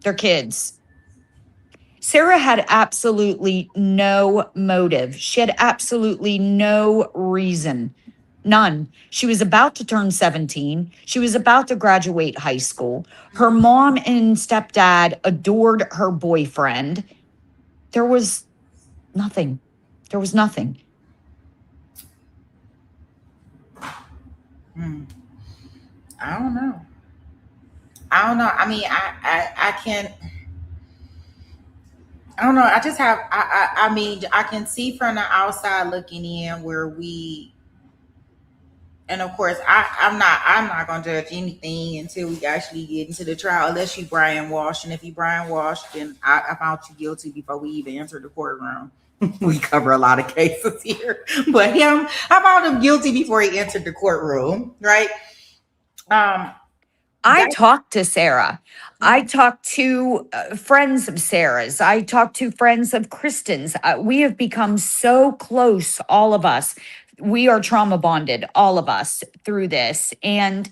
Speaker 17: They're kids. Sarah had absolutely no motive. She had absolutely no reason. None. She was about to turn 17. She was about to graduate high school. Her mom and stepdad adored her boyfriend. There was nothing. There was nothing.
Speaker 1: I don't know. I mean, I can't. I don't know. I just have. I mean, I can see from the outside looking in where we. And of course, I'm not gonna judge anything until we actually get into the trial, unless you Brian Walsh. And if you Brian Walsh, then I found you guilty before we even entered the courtroom. We cover a lot of cases here, but him, I found him guilty before he entered the courtroom, right?
Speaker 17: I talked to Sarah. I talked to friends of Sarah's. I talked to friends of Kristen's. We have become so close, all of us. We are trauma bonded, all of us, through this. And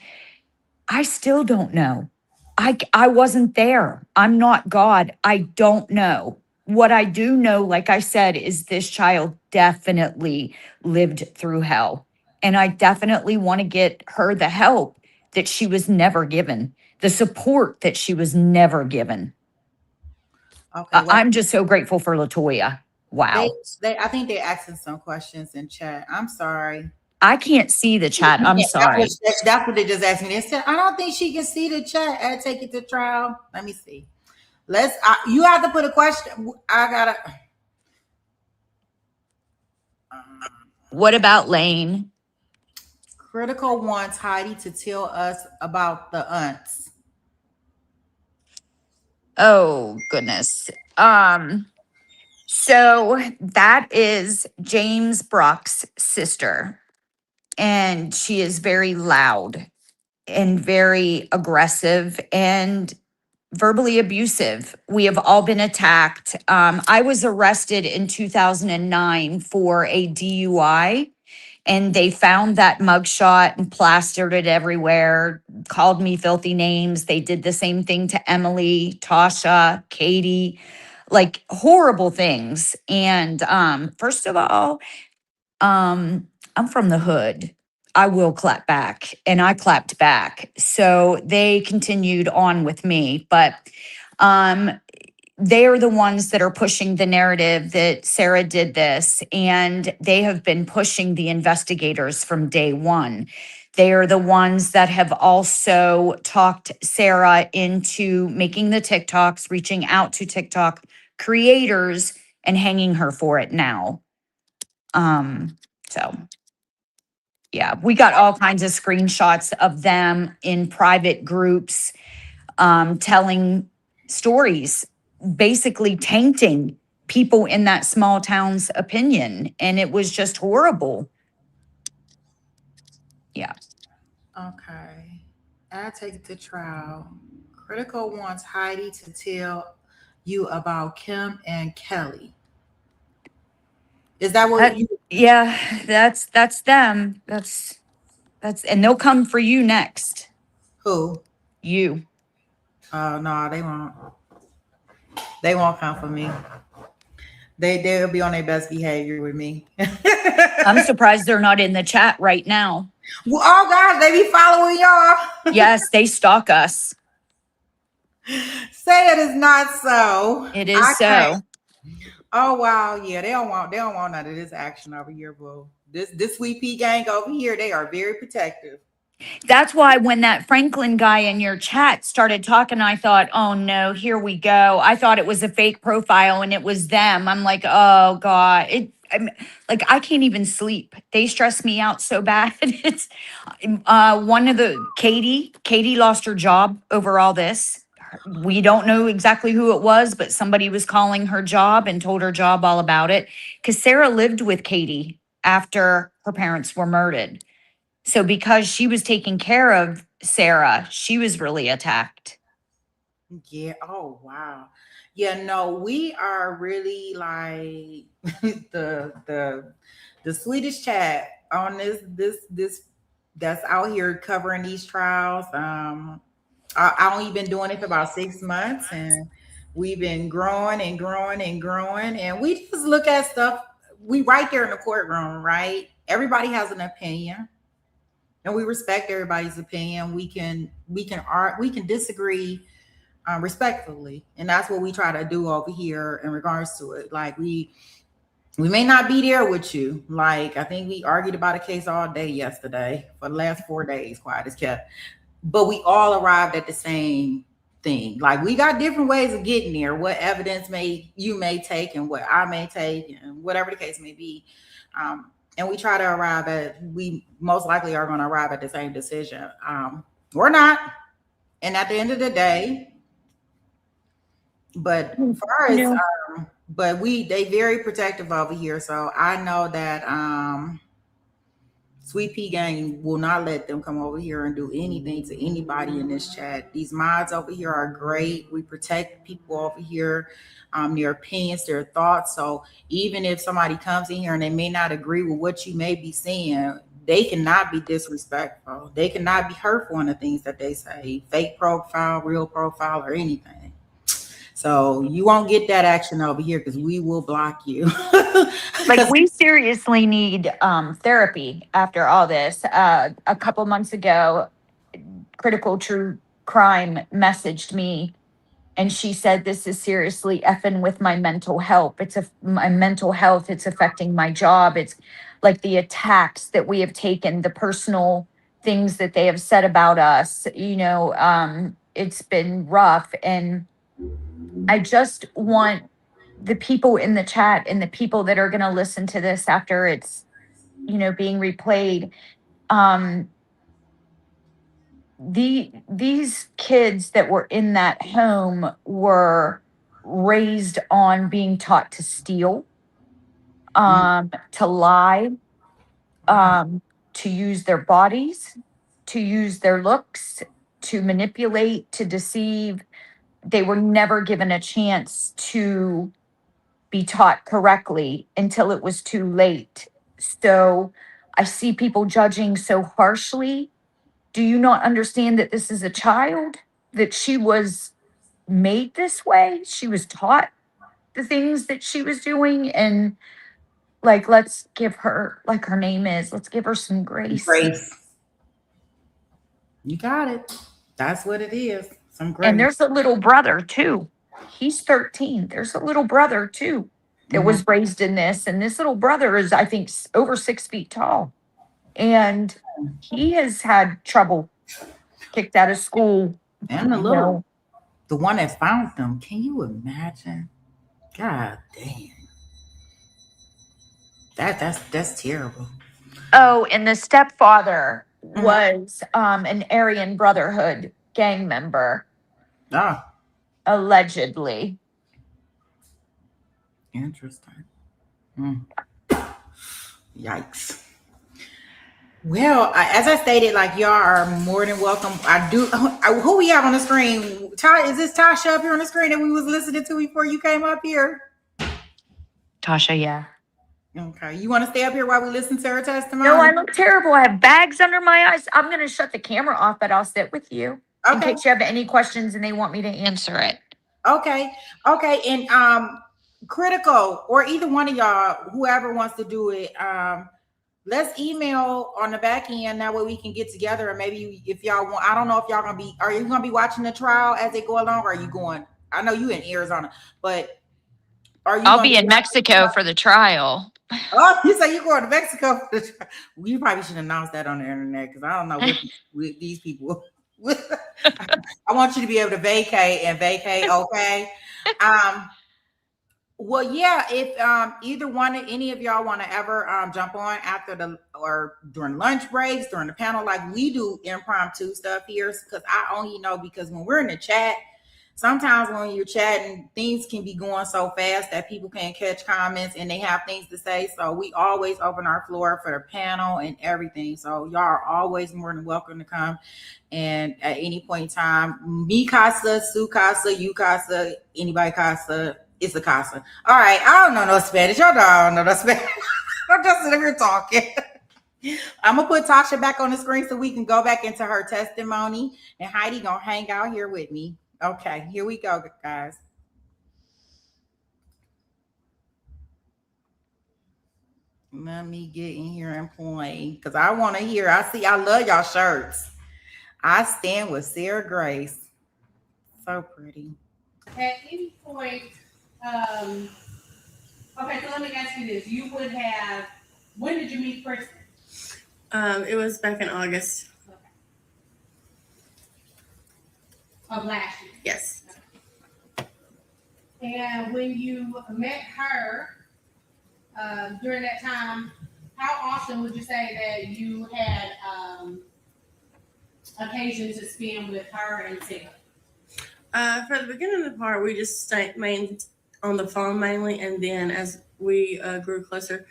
Speaker 17: I still don't know. I wasn't there. I'm not God. I don't know. What I do know, like I said, is this child definitely lived through hell. And I definitely want to get her the help that she was never given, the support that she was never given.
Speaker 1: Okay, well,
Speaker 17: I'm just so grateful for LaToya. Wow.
Speaker 1: I think they're asking some questions in chat. I'm sorry.
Speaker 17: I can't see the chat. I'm sorry.
Speaker 1: That's what they just asked me. They said, I don't think she can see the chat. I take it to trial. Let me see. You have to put a question. I gotta.
Speaker 17: What about Lane?
Speaker 1: Critical wants Heidi to tell us about the aunts.
Speaker 17: Oh, goodness. So that is James Brock's sister. And she is very loud and very aggressive and verbally abusive. We have all been attacked. I was arrested in 2009 for a DUI, and they found that mugshot and plastered it everywhere, called me filthy names. They did the same thing to Emily, Tasha, Katie, like horrible things. And first of all, I'm from the hood. I will clap back, and I clapped back. So they continued on with me, but they are the ones that are pushing the narrative that Sarah did this, and they have been pushing the investigators from day one. They are the ones that have also talked Sarah into making the TikToks, reaching out to TikTok creators and hanging her for it now. So yeah, we got all kinds of screenshots of them in private groups, telling stories, basically tainting people in that small town's opinion. And it was just horrible. Yeah.
Speaker 1: Okay. I take it to trial. Critical wants Heidi to tell you about Kim and Kelly. Is that what
Speaker 17: Yeah, that's them. That's and they'll come for you next.
Speaker 1: Who?
Speaker 17: You.
Speaker 1: Oh no, they won't. They won't come for me. They'll be on their best behavior with me.
Speaker 17: I'm surprised they're not in the chat right now.
Speaker 1: Well, oh gosh, they be following y'all.
Speaker 17: Yes, they stalk us.
Speaker 1: Say it is not so.
Speaker 17: It is so.
Speaker 1: Oh wow, yeah, they don't want none of this action over here, boo. This Sweet Pea gang over here, they are very protective.
Speaker 17: That's why when that Franklin guy in your chat started talking, I thought, oh no, here we go. I thought it was a fake profile and it was them. I'm like, oh God. Like I can't even sleep. They stress me out so bad. It's one of the Katie lost her job over all this. We don't know exactly who it was, but somebody was calling her job and told her job all about it. Because Sarah lived with Katie after her parents were murdered. So because she was taking care of Sarah, she was really attacked.
Speaker 1: Yeah. Oh wow. Yeah. No, we are really like the Swedish chat on this that's out here covering these trials. I only been doing it for about 6 months, and we've been growing and growing and growing, and we just look at stuff. We right there in the courtroom, right? Everybody has an opinion. And we respect everybody's opinion. We can disagree respectfully, and that's what we try to do over here in regards to it. Like we may not be there with you. Like I think we argued about a case all day yesterday for the last 4 days, quiet as kept. But we all arrived at the same thing. Like we got different ways of getting there. What evidence you may take, and what I may take, and whatever the case may be. And we try to we most likely are going to arrive at the same decision. We're not. And at the end of the day, but as far as, they very protective over here. So I know that Sweet Pea Gang will not let them come over here and do anything to anybody in this chat. These mods over here are great. We protect people over here, their opinions, their thoughts. So even if somebody comes in here and they may not agree with what you may be saying, they cannot be disrespectful. They cannot be hurtful in the things that they say, fake profile, real profile, or anything. So you won't get that action over here because we will block you.
Speaker 17: Like we seriously need therapy after all this. A couple months ago, Critical True Crime messaged me and she said, this is seriously effing with my mental health. My mental health. It's affecting my job. It's like the attacks that we have taken, the personal things that they have said about us, it's been rough. And I just want the people in the chat and the people that are going to listen to this after it's, being replayed. These kids that were in that home were raised on being taught to steal, to lie, to use their bodies, to use their looks, to manipulate, to deceive. They were never given a chance to be taught correctly until it was too late. So I see people judging so harshly. Do you not understand that this is a child, that she was made this way? She was taught the things that she was doing. And like, let's give her, like her name is, let's give her some grace.
Speaker 1: Grace. You got it. That's what it is. Some grace.
Speaker 17: And there's a little brother too. He's 13. There's a little brother too that was raised in this. And this little brother is, I think, over 6 feet tall. And he has had trouble, kicked out of school.
Speaker 1: And the one that found them. Can you imagine? God damn. That's terrible.
Speaker 17: Oh, and the stepfather was an Aryan Brotherhood gang member. Allegedly.
Speaker 1: Interesting. Yikes. Well, as I stated, like y'all are more than welcome. Who we have on the screen? Is this Tasha up here on the screen that we was listening to before you came up here?
Speaker 17: Tasha, yeah.
Speaker 1: Okay. You want to stay up here while we listen to her testimony?
Speaker 17: No, I look terrible. I have bags under my eyes. I'm going to shut the camera off, but I'll sit with you in
Speaker 1: Okay.
Speaker 17: case you have any questions and they want me to answer it.
Speaker 1: Okay. Okay. And Critical, or either one of y'all, whoever wants to do it, let's email on the back end. That way we can get together, and maybe if y'all want, I don't know if y'all are you gonna be watching the trial as they go along, or are you going? I know you in Arizona, but are you?
Speaker 17: I'll be in Mexico for the trial.
Speaker 1: Oh, you say you're going to Mexico for the trial. We probably should announce that on the internet, because I don't know what with these people. I want you to be able to vacate okay. Well, yeah, if either one of any of y'all want to ever jump on after or during lunch breaks, during the panel, like we do impromptu stuff here, because I only know because when we're in the chat, sometimes when you're chatting, things can be going so fast that people can't catch comments and they have things to say. So we always open our floor for the panel and everything. So y'all are always more than welcome to come. And at any point in time, me casa, Sue casa, you casa, anybody casa, it's a casa. All right, I don't know no Spanish. Y'all don't know no Spanish. I'm just sitting here talking. I'm gonna put Tasha back on the screen so we can go back into her testimony, and Heidi gonna hang out here with me. Okay, here we go, guys. Let me get in here and play, because I want to hear. I love y'all shirts. I stand with Sarah Grace. So pretty.
Speaker 11: At any point, okay, so let me ask you this. You would have, when did you meet Kristen?
Speaker 16: It was back in August.
Speaker 11: Of last year?
Speaker 16: Yes.
Speaker 11: And when you met her, during that time, how often would you say that you had occasion to spend with her and Sarah?
Speaker 16: For the beginning of the part, we just stayed on the phone mainly, and then as we grew closer,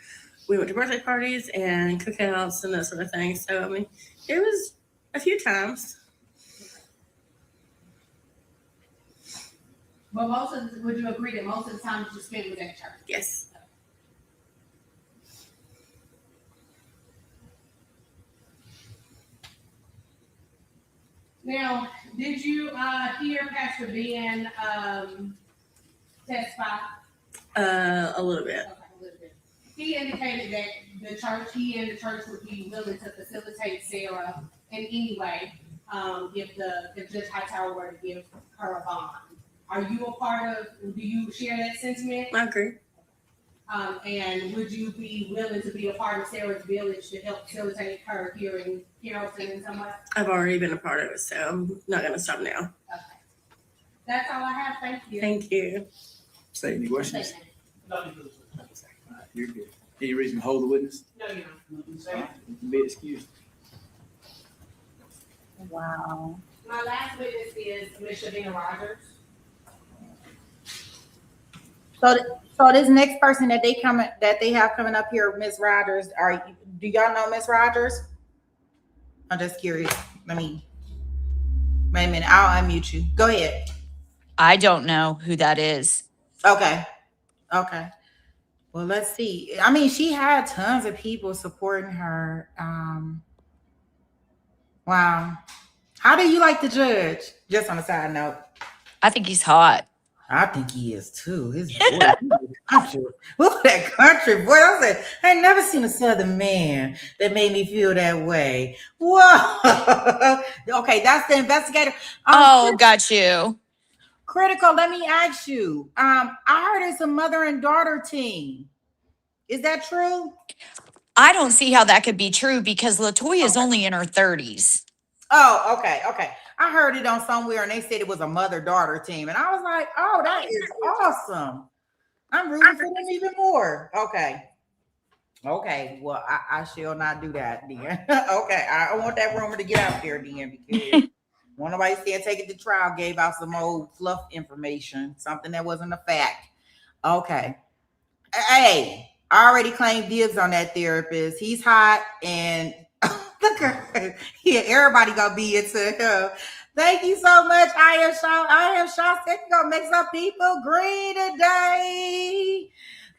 Speaker 16: we went to birthday parties and cookouts and that sort of thing. So, I mean, it was a few times.
Speaker 11: But would you agree that most of the time you spent with that church?
Speaker 16: Yes.
Speaker 11: Now, did you hear Pastor Ben testify?
Speaker 16: A little bit.
Speaker 11: Okay, a little bit. He indicated that he and the church would be willing to facilitate Sarah in any way if Judge Hightower were to give her a bond. Are you a part of? Do you share that sentiment?
Speaker 16: I agree.
Speaker 11: And would you be willing to be a part of Sarah's village to help facilitate her here in Carrollton in some way?
Speaker 16: I've already been a part of it, so I'm not going to stop now.
Speaker 11: Okay. That's all I have. Thank you.
Speaker 16: Thank you.
Speaker 10: Say any questions? You're good. Any reason to hold the witness?
Speaker 11: No, you don't.
Speaker 10: You can be excused.
Speaker 1: Wow.
Speaker 11: My last witness is Ms. Shavina Rogers.
Speaker 1: So this next person that they have coming up here, Miss Rogers, do y'all know Miss Rogers? I'm just curious. Wait a minute. I'll unmute you. Go ahead.
Speaker 17: I don't know who that is.
Speaker 1: Okay. Well, let's see. I mean, she had tons of people supporting her. Wow. How do you like the judge? Just on a side note.
Speaker 17: I think he's hot.
Speaker 1: I think he is too. His voice, look at that country voice. I said, I ain't never seen a Southern man that made me feel that way. Whoa. Okay, that's the investigator.
Speaker 17: Got you.
Speaker 1: Critical, let me ask you. I heard it's a mother and daughter team. Is that true?
Speaker 17: I don't see how that could be true because LaToya is only in her 30s.
Speaker 1: Oh, okay. I heard it on somewhere and they said it was a mother-daughter team. And I was like, oh, that is awesome. I'm rooting for them even more. Okay. Well, I shall not do that then. Okay. I don't want that rumor to get out there then, because one nobody said take it to trial, gave out some old fluff information, something that wasn't a fact. Okay. Hey, I already claimed dibs on that therapist. He's hot and look at her. Yeah, everybody gonna be into him. Thank you so much. I am shocked that you're gonna make some people green today.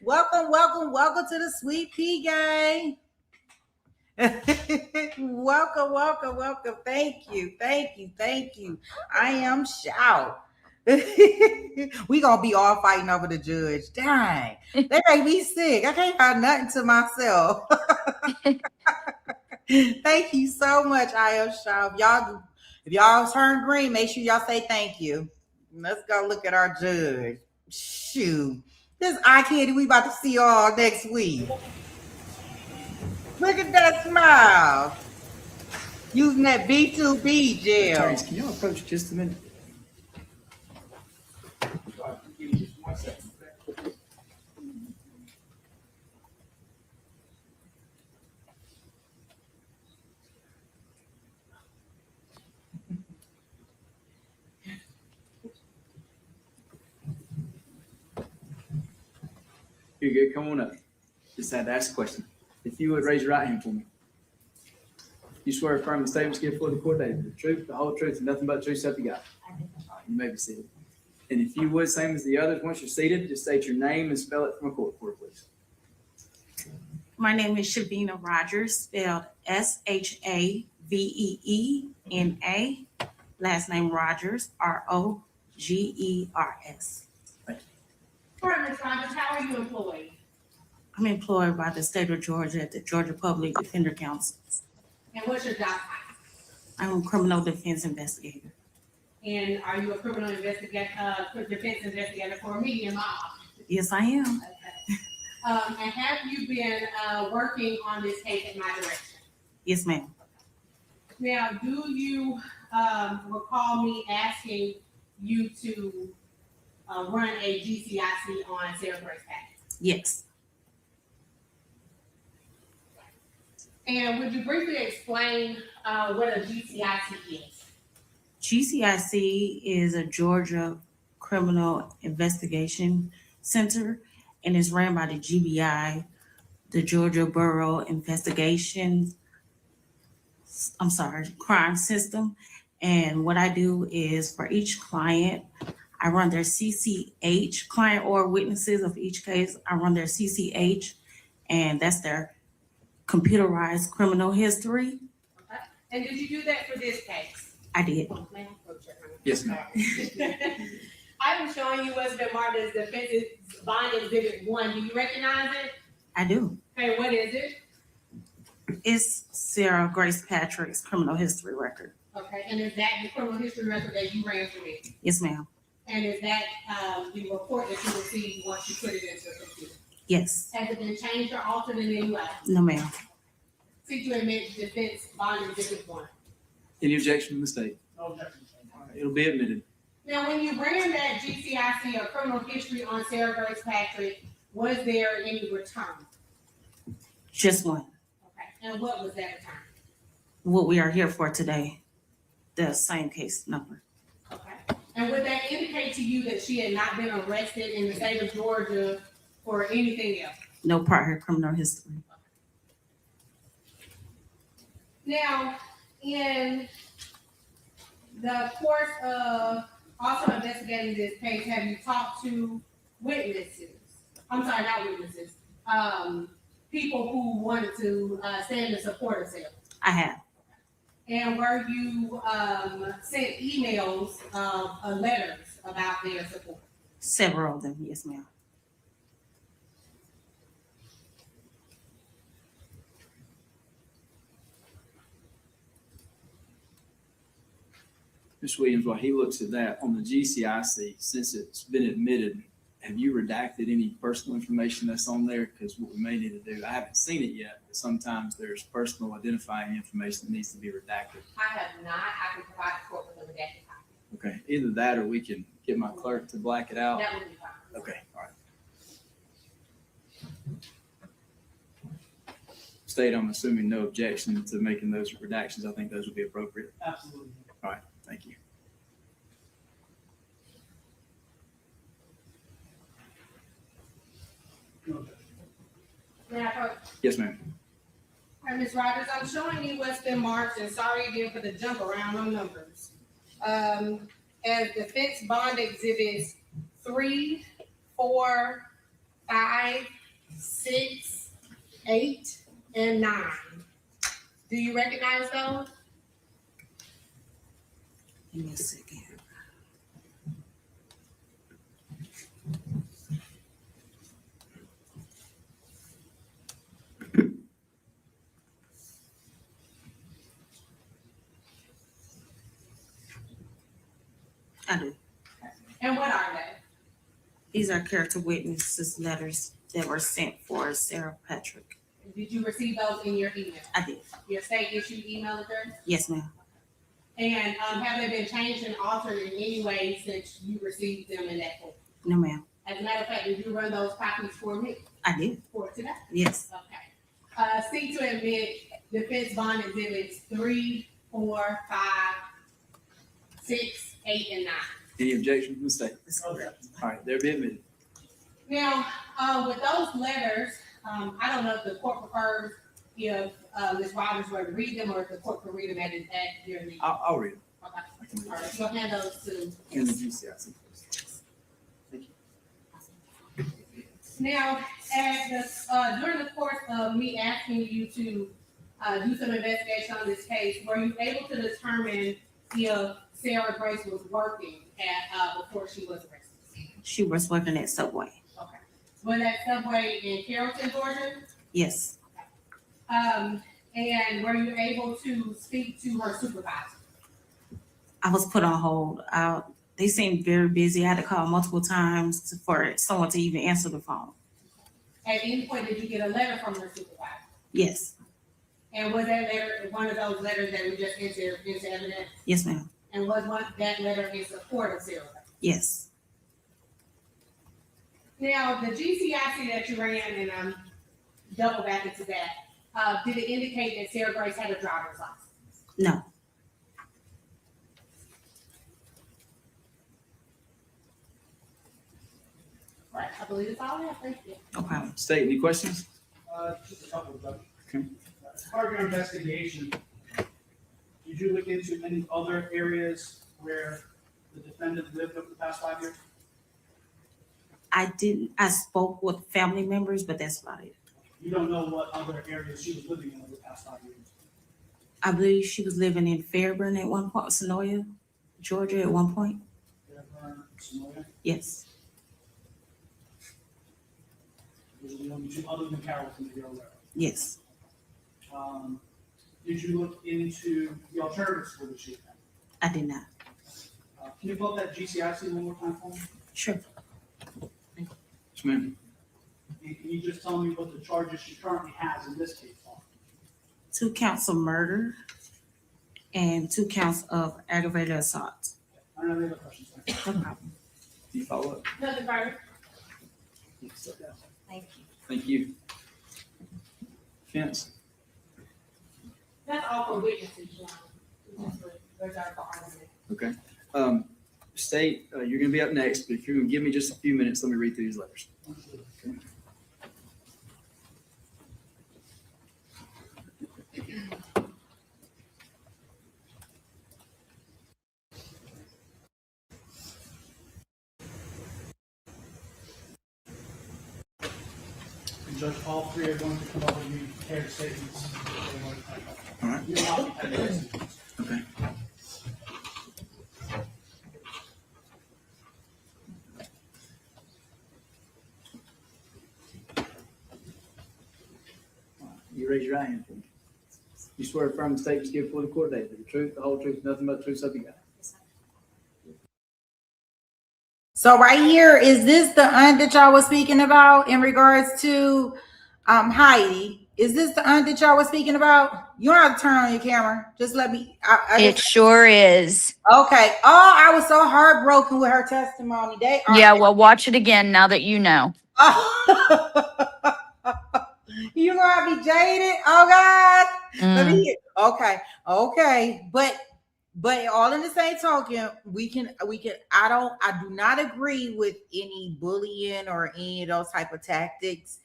Speaker 1: Welcome, welcome, welcome to the Sweet Pea Gang. Welcome, welcome, welcome. Thank you, thank you, thank you. I am Shout. We gonna be all fighting over the judge. Dang, they make me sick. I can't have nothing to myself. Thank you so much, I am Shout. If y'all turn green, make sure y'all say thank you. Let's go look at our judge. Shoot, this eye candy we about to see all next week. Look at that smile. Using that B2B gel.
Speaker 10: Attorneys, can you approach just a minute? Give me just 1 second. You're good. Come on up. Just had to ask a question. If you would raise your right hand for me. You swear affirm the statements given before the court today, the truth, the whole truth, and nothing but the truth, so help you God. You may be seated. And if you would, same as the others, once you're seated, just state your name and spell it from a court reporter, please.
Speaker 18: My name is Shavina Rogers, spelled Shaveena. Last name Rogers, Rogers.
Speaker 11: All right, Ms. Rogers, how are you employed?
Speaker 18: I'm employed by the state of Georgia at the Georgia Public Defender Council.
Speaker 11: And what's your job title?
Speaker 18: I'm a criminal defense investigator.
Speaker 11: And are you a criminal defense investigator for me and my office?
Speaker 18: Yes, I am.
Speaker 11: Okay. And have you been working on this case at my direction?
Speaker 18: Yes, ma'am.
Speaker 11: Now, do you recall me asking you to run a GCIC on Sarah Grace Patrick?
Speaker 18: Yes.
Speaker 11: And would you briefly explain what a GCIC is?
Speaker 18: GCIC is a Georgia Criminal Investigation Center, and is ran by the GBI, the Georgia Bureau Crime System. And what I do is for each client, I run their CCH, client or witnesses of each case. I run their CCH, and that's their computerized criminal history.
Speaker 11: Okay. And did you do that for this case?
Speaker 18: I did.
Speaker 10: Yes, ma'am.
Speaker 11: I've been showing you what's been marked as defendant's bond exhibit 1. Do you recognize it?
Speaker 18: I do.
Speaker 11: Okay, what is it?
Speaker 18: It's Sarah Grace Patrick's criminal history record.
Speaker 11: Okay, and is that the criminal history record that you ran for me?
Speaker 18: Yes, ma'am.
Speaker 11: And is that the report that you received once you put it into the computer?
Speaker 18: Yes.
Speaker 11: Has it been changed or altered in any way?
Speaker 18: No, ma'am.
Speaker 11: Seek to admit defense bond exhibit 1.
Speaker 10: Any objection from the state?
Speaker 13: No objection.
Speaker 10: It'll be admitted.
Speaker 11: Now, when you ran that GCIC or criminal history on Sarah Grace Patrick, was there any return?
Speaker 18: Just one.
Speaker 11: Okay, and what was that return?
Speaker 18: What we are here for today, the same case number.
Speaker 11: Okay, and would that indicate to you that she had not been arrested in the state of Georgia or anything else?
Speaker 18: No prior criminal history.
Speaker 11: Now, in the course of also investigating this case, have you talked to witnesses? I'm sorry, not witnesses. People who wanted to stand in support of Sarah.
Speaker 18: I have.
Speaker 11: And were you sent emails of letters about their support?
Speaker 18: Several of them, yes, ma'am.
Speaker 10: Ms. Williams, while he looks at that, on the GCIC, since it's been admitted, have you redacted any personal information that's on there? Because what we may need to do, I haven't seen it yet, but sometimes there's personal identifying information that needs to be redacted.
Speaker 11: I have not. I can provide the court with a redacted copy.
Speaker 10: Okay, either that or we can get my clerk to black it out.
Speaker 11: That would be fine.
Speaker 10: Okay, all right. State, I'm assuming no objection to making those redactions. I think those would be appropriate.
Speaker 13: Absolutely.
Speaker 10: All right, thank you.
Speaker 13: No objection.
Speaker 11: Now,
Speaker 10: Yes, ma'am.
Speaker 11: all right, Ms. Rogers, I'm showing you what's been marked, and sorry again for the jump around on numbers. As defense bond exhibits 3, 4, 5, 6, 8, and 9. Do you recognize those?
Speaker 18: Give me a second. I do.
Speaker 11: And what are they?
Speaker 18: These are character witnesses letters that were sent for Sarah Patrick.
Speaker 11: Did you receive those in your email?
Speaker 18: I did.
Speaker 11: Your state issued email address?
Speaker 18: Yes, ma'am.
Speaker 11: And have they been changed and altered in any way since you received them in that form?
Speaker 18: No, ma'am.
Speaker 11: As a matter of fact, did you run those copies for me?
Speaker 18: I did.
Speaker 11: For today?
Speaker 18: Yes.
Speaker 11: Okay. C to admit defense bond exhibits 3, 4, 5, 6, 8, and 9.
Speaker 10: Any objection from the state?
Speaker 11: Okay.
Speaker 10: All right, they're being admitted.
Speaker 11: Now, with those letters, I don't know if the court prefers if Ms. Rogers were to read them or if the court can read them at your meeting.
Speaker 10: I'll read them.
Speaker 11: Okay. All right, you'll hand those to.
Speaker 10: In the GCIC. Thank you.
Speaker 11: Now, during the course of me asking you to do some investigation on this case, were you able to determine if Sarah Grace was working at before she was arrested?
Speaker 18: She was working at Subway.
Speaker 11: Okay. Was that Subway in Carrollton, Georgia?
Speaker 18: Yes.
Speaker 11: And were you able to speak to her supervisor?
Speaker 18: I was put on hold. They seemed very busy. I had to call multiple times for someone to even answer the phone.
Speaker 11: At any point, did you get a letter from her supervisor?
Speaker 18: Yes.
Speaker 11: And was that letter one of those letters that we just entered into evidence?
Speaker 18: Yes, ma'am.
Speaker 11: And was that letter in support of Sarah?
Speaker 18: Yes.
Speaker 11: Now, the GCIC that you ran, and I'm double back into that, did it indicate that Sarah Grace had a driver's license?
Speaker 18: No.
Speaker 11: Right, I believe it's all there. Thank you.
Speaker 18: No problem.
Speaker 10: State, any questions?
Speaker 13: Just a couple, Judge.
Speaker 10: Okay.
Speaker 13: As part of your investigation, did you look into any other areas where the defendant lived over the past 5 years?
Speaker 18: I didn't. I spoke with family members, but that's about it.
Speaker 13: You don't know what other areas she was living in over the past 5 years?
Speaker 18: I believe she was living in Fairburn at one point, Sonoya, Georgia at one point.
Speaker 13: Fairburn, Sonoya?
Speaker 18: Yes.
Speaker 13: Those are the only two other than Carrollton that you're aware of?
Speaker 18: Yes.
Speaker 13: Did you look into the alternative school that she attended?
Speaker 18: I did not.
Speaker 13: Can you pull up that GCIC one more time for me?
Speaker 18: Sure.
Speaker 10: Yes, ma'am.
Speaker 13: And can you just tell me what the charges she currently has in this case are?
Speaker 18: 2 counts of murder and 2 counts of aggravated assault.
Speaker 13: I don't have any other questions.
Speaker 18: No problem.
Speaker 10: Do you follow up?
Speaker 11: Nothing further.
Speaker 18: Thank you.
Speaker 10: Thank you. Fence.
Speaker 11: That's all for witnesses, John. Those are for argument.
Speaker 10: Okay. State, you're gonna be up next, but if you're gonna give me just a few minutes, let me read through these letters. Okay.
Speaker 13: And Judge, all three are going to come over and be prepared statements.
Speaker 10: All right.
Speaker 13: You will not be prepared statements.
Speaker 10: Okay. You raise your right hand for me. You swear to affirm the statements given before the court today, that the truth, the whole truth, nothing but the truth, so help you God.
Speaker 1: So right here, is this the aunt that y'all was speaking about in regards to Heidi? Is this the aunt that y'all was speaking about? You don't have to turn on your camera. Just let me.
Speaker 17: It sure is.
Speaker 1: Okay. Oh, I was so heartbroken with her testimony.
Speaker 17: Yeah, well, watch it again now that you know.
Speaker 1: You gonna be jaded? Oh God. Let me hear. Okay. But all in the same token, we can. I do not agree with any bullying or any of those type of tactics.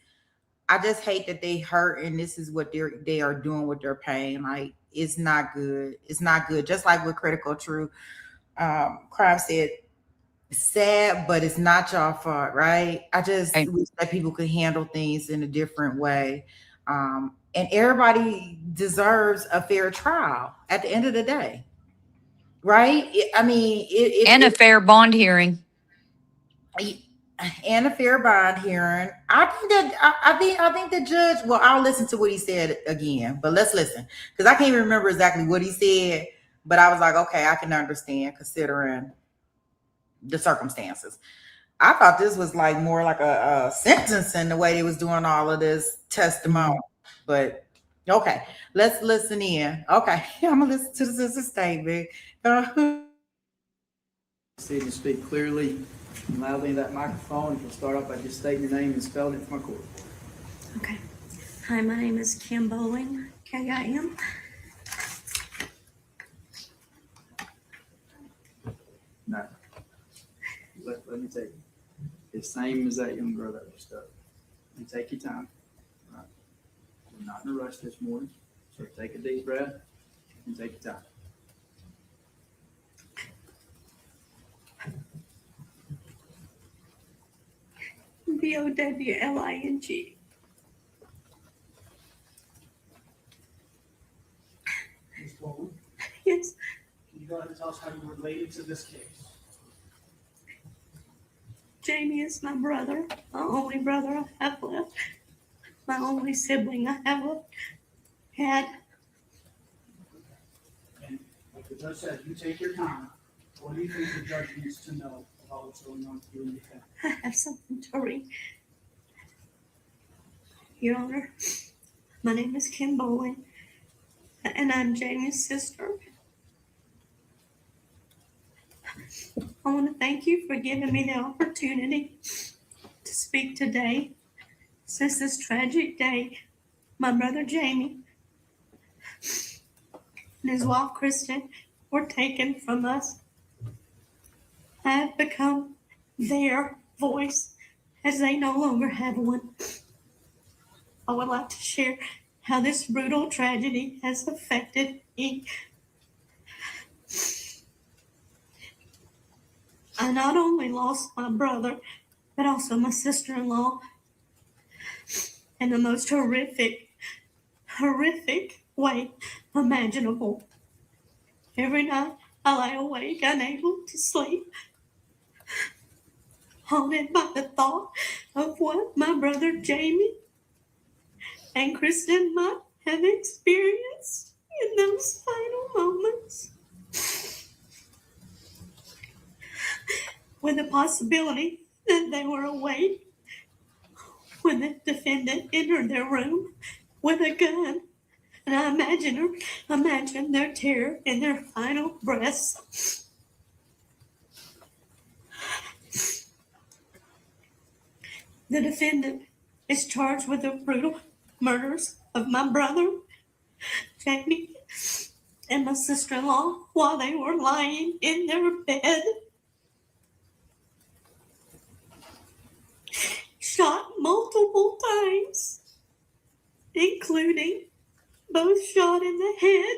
Speaker 1: I just hate that they hurt, and this is what they are doing with their pain. Like, it's not good. It's not good. Just like with critical truth, Crime said, sad, but it's not y'all fault, right? I just wish that people could handle things in a different way. And everybody deserves a fair trial at the end of the day, right? I mean,
Speaker 17: and a fair bond hearing.
Speaker 1: And a fair bond hearing. I think the judge. Well, I'll listen to what he said again, but let's listen because I can't even remember exactly what he said. But I was like, okay, I can understand considering the circumstances. I thought this was like more like a sentencing the way they was doing all of this testimony. But okay, let's listen in. Okay, I'm gonna listen to the sister's statement.
Speaker 10: See to speak clearly and loudly in that microphone. If you'll start off by just stating your name and spelling it for my court.
Speaker 5: Okay. Hi, my name is Kim Bowling, K-I-M.
Speaker 10: No. Let me tell you. It's the same as that young girl that was stuck. And take your time. Right? We're not in a rush this morning. So take a deep breath and take your time.
Speaker 5: B-O-W-L-I-N-G.
Speaker 13: Ms. Bowman,
Speaker 5: Yes.
Speaker 13: can you go ahead and tell us how you related to this case?
Speaker 5: Jamie is my brother, my only brother I have left, my only sibling I have had.
Speaker 13: And like the judge said, you take your time. What do you think the judge needs to know about what's going on with you and your family?
Speaker 5: I have something to read. Your Honor, my name is Kim Bowling, and I'm Jamie's sister. I want to thank you for giving me the opportunity to speak today. Since this tragic day, my brother Jamie and his wife Kristen were taken from us. I have become their voice as they no longer have one. I would like to share how this brutal tragedy has affected me. I not only lost my brother, but also my sister-in-law in the most horrific way imaginable. Every night I lie awake, unable to sleep, haunted by the thought of what my brother Jamie and Kristen might have experienced in those final moments. With the possibility that they were awake when the defendant entered their room with a gun. And I imagine their terror in their final breaths. The defendant is charged with the brutal murders of my brother, Jamie, and my sister-in-law while they were lying in their bed. Shot multiple times, including both shot in the head.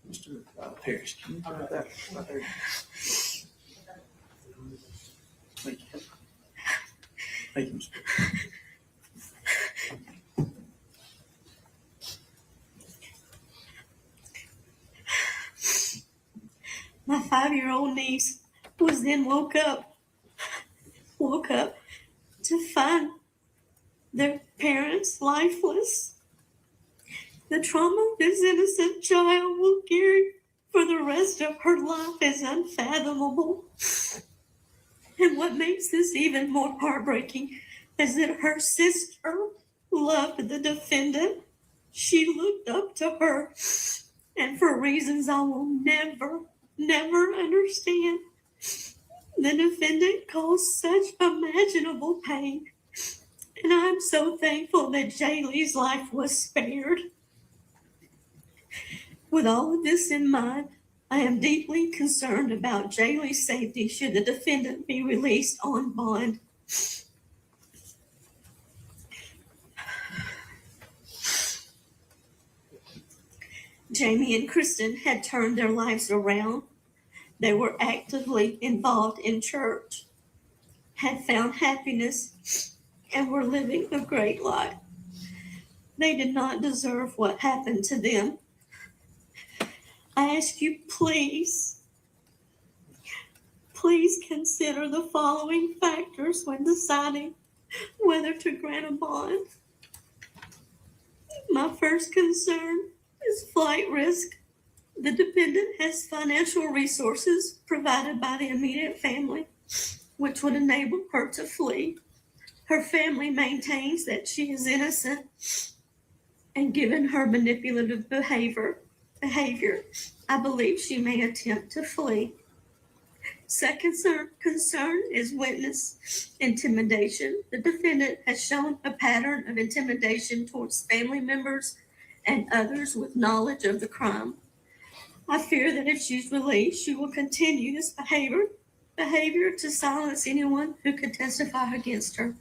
Speaker 10: Mr. Parrish, can you talk about that right there? Thank you. Thank you, Mr.
Speaker 5: My 5-year-old niece was then woke up to find their parents lifeless. The trauma this innocent child will carry for the rest of her life is unfathomable. And what makes this even more heartbreaking is that her sister loved the defendant. She looked up to her, and for reasons I will never understand, the defendant caused such imaginable pain. And I'm so thankful that Jaylee's life was spared. With all of this in mind, I am deeply concerned about Jaylee's safety should the defendant be released on bond. Jamie and Kristen had turned their lives around. They were actively involved in church, had found happiness, and were living a great life. They did not deserve what happened to them. I ask you, please consider the following factors when deciding whether to grant a bond. My first concern is flight risk. The defendant has financial resources provided by the immediate family, which would enable her to flee. Her family maintains that she is innocent, and given her manipulative behavior, I believe she may attempt to flee. Second concern is witness intimidation. The defendant has shown a pattern of intimidation towards family members and others with knowledge of the crime. I fear that if she's released, she will continue this behavior to silence anyone who could testify against her.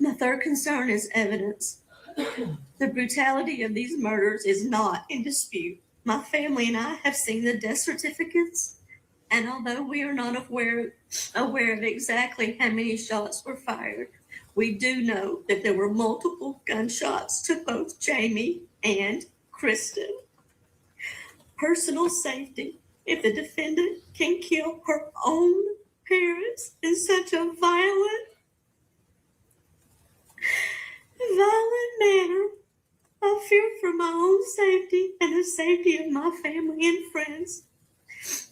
Speaker 5: My third concern is evidence. The brutality of these murders is not in dispute. My family and I have seen the death certificates, and although we are not aware of exactly how many shots were fired, we do know that there were multiple gunshots to both Jamie and Kristen. Personal safety. If the defendant can kill her own parents in such a violent manner, I fear for my own safety and the safety of my family and friends.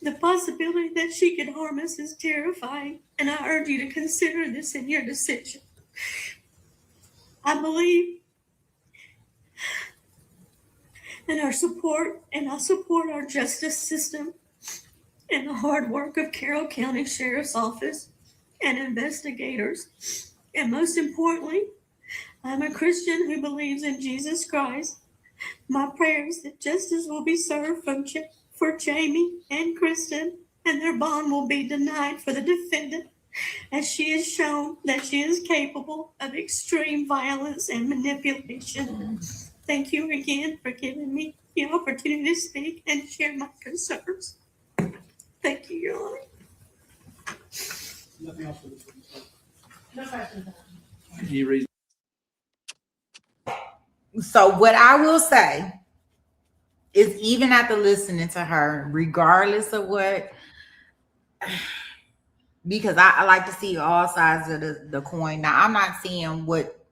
Speaker 5: The possibility that she could harm us is terrifying, and I urge you to consider this in your decision. I believe in our support, and I support our justice system and the hard work of Carroll County Sheriff's Office and investigators. And most importantly, I'm a Christian who believes in Jesus Christ. My prayer is that justice will be served for Jamie and Kristen, and their bond will be denied for the defendant, as she has shown that she is capable of extreme violence and manipulation. Thank you again for giving me the opportunity to speak and share my concerns. Thank you, Your Honor.
Speaker 13: Nothing else for this one.
Speaker 11: No questions.
Speaker 10: He reads.
Speaker 1: So what I will say is, even after listening to her, regardless of what, because I like to see all sides of the coin. Now, I'm not seeing what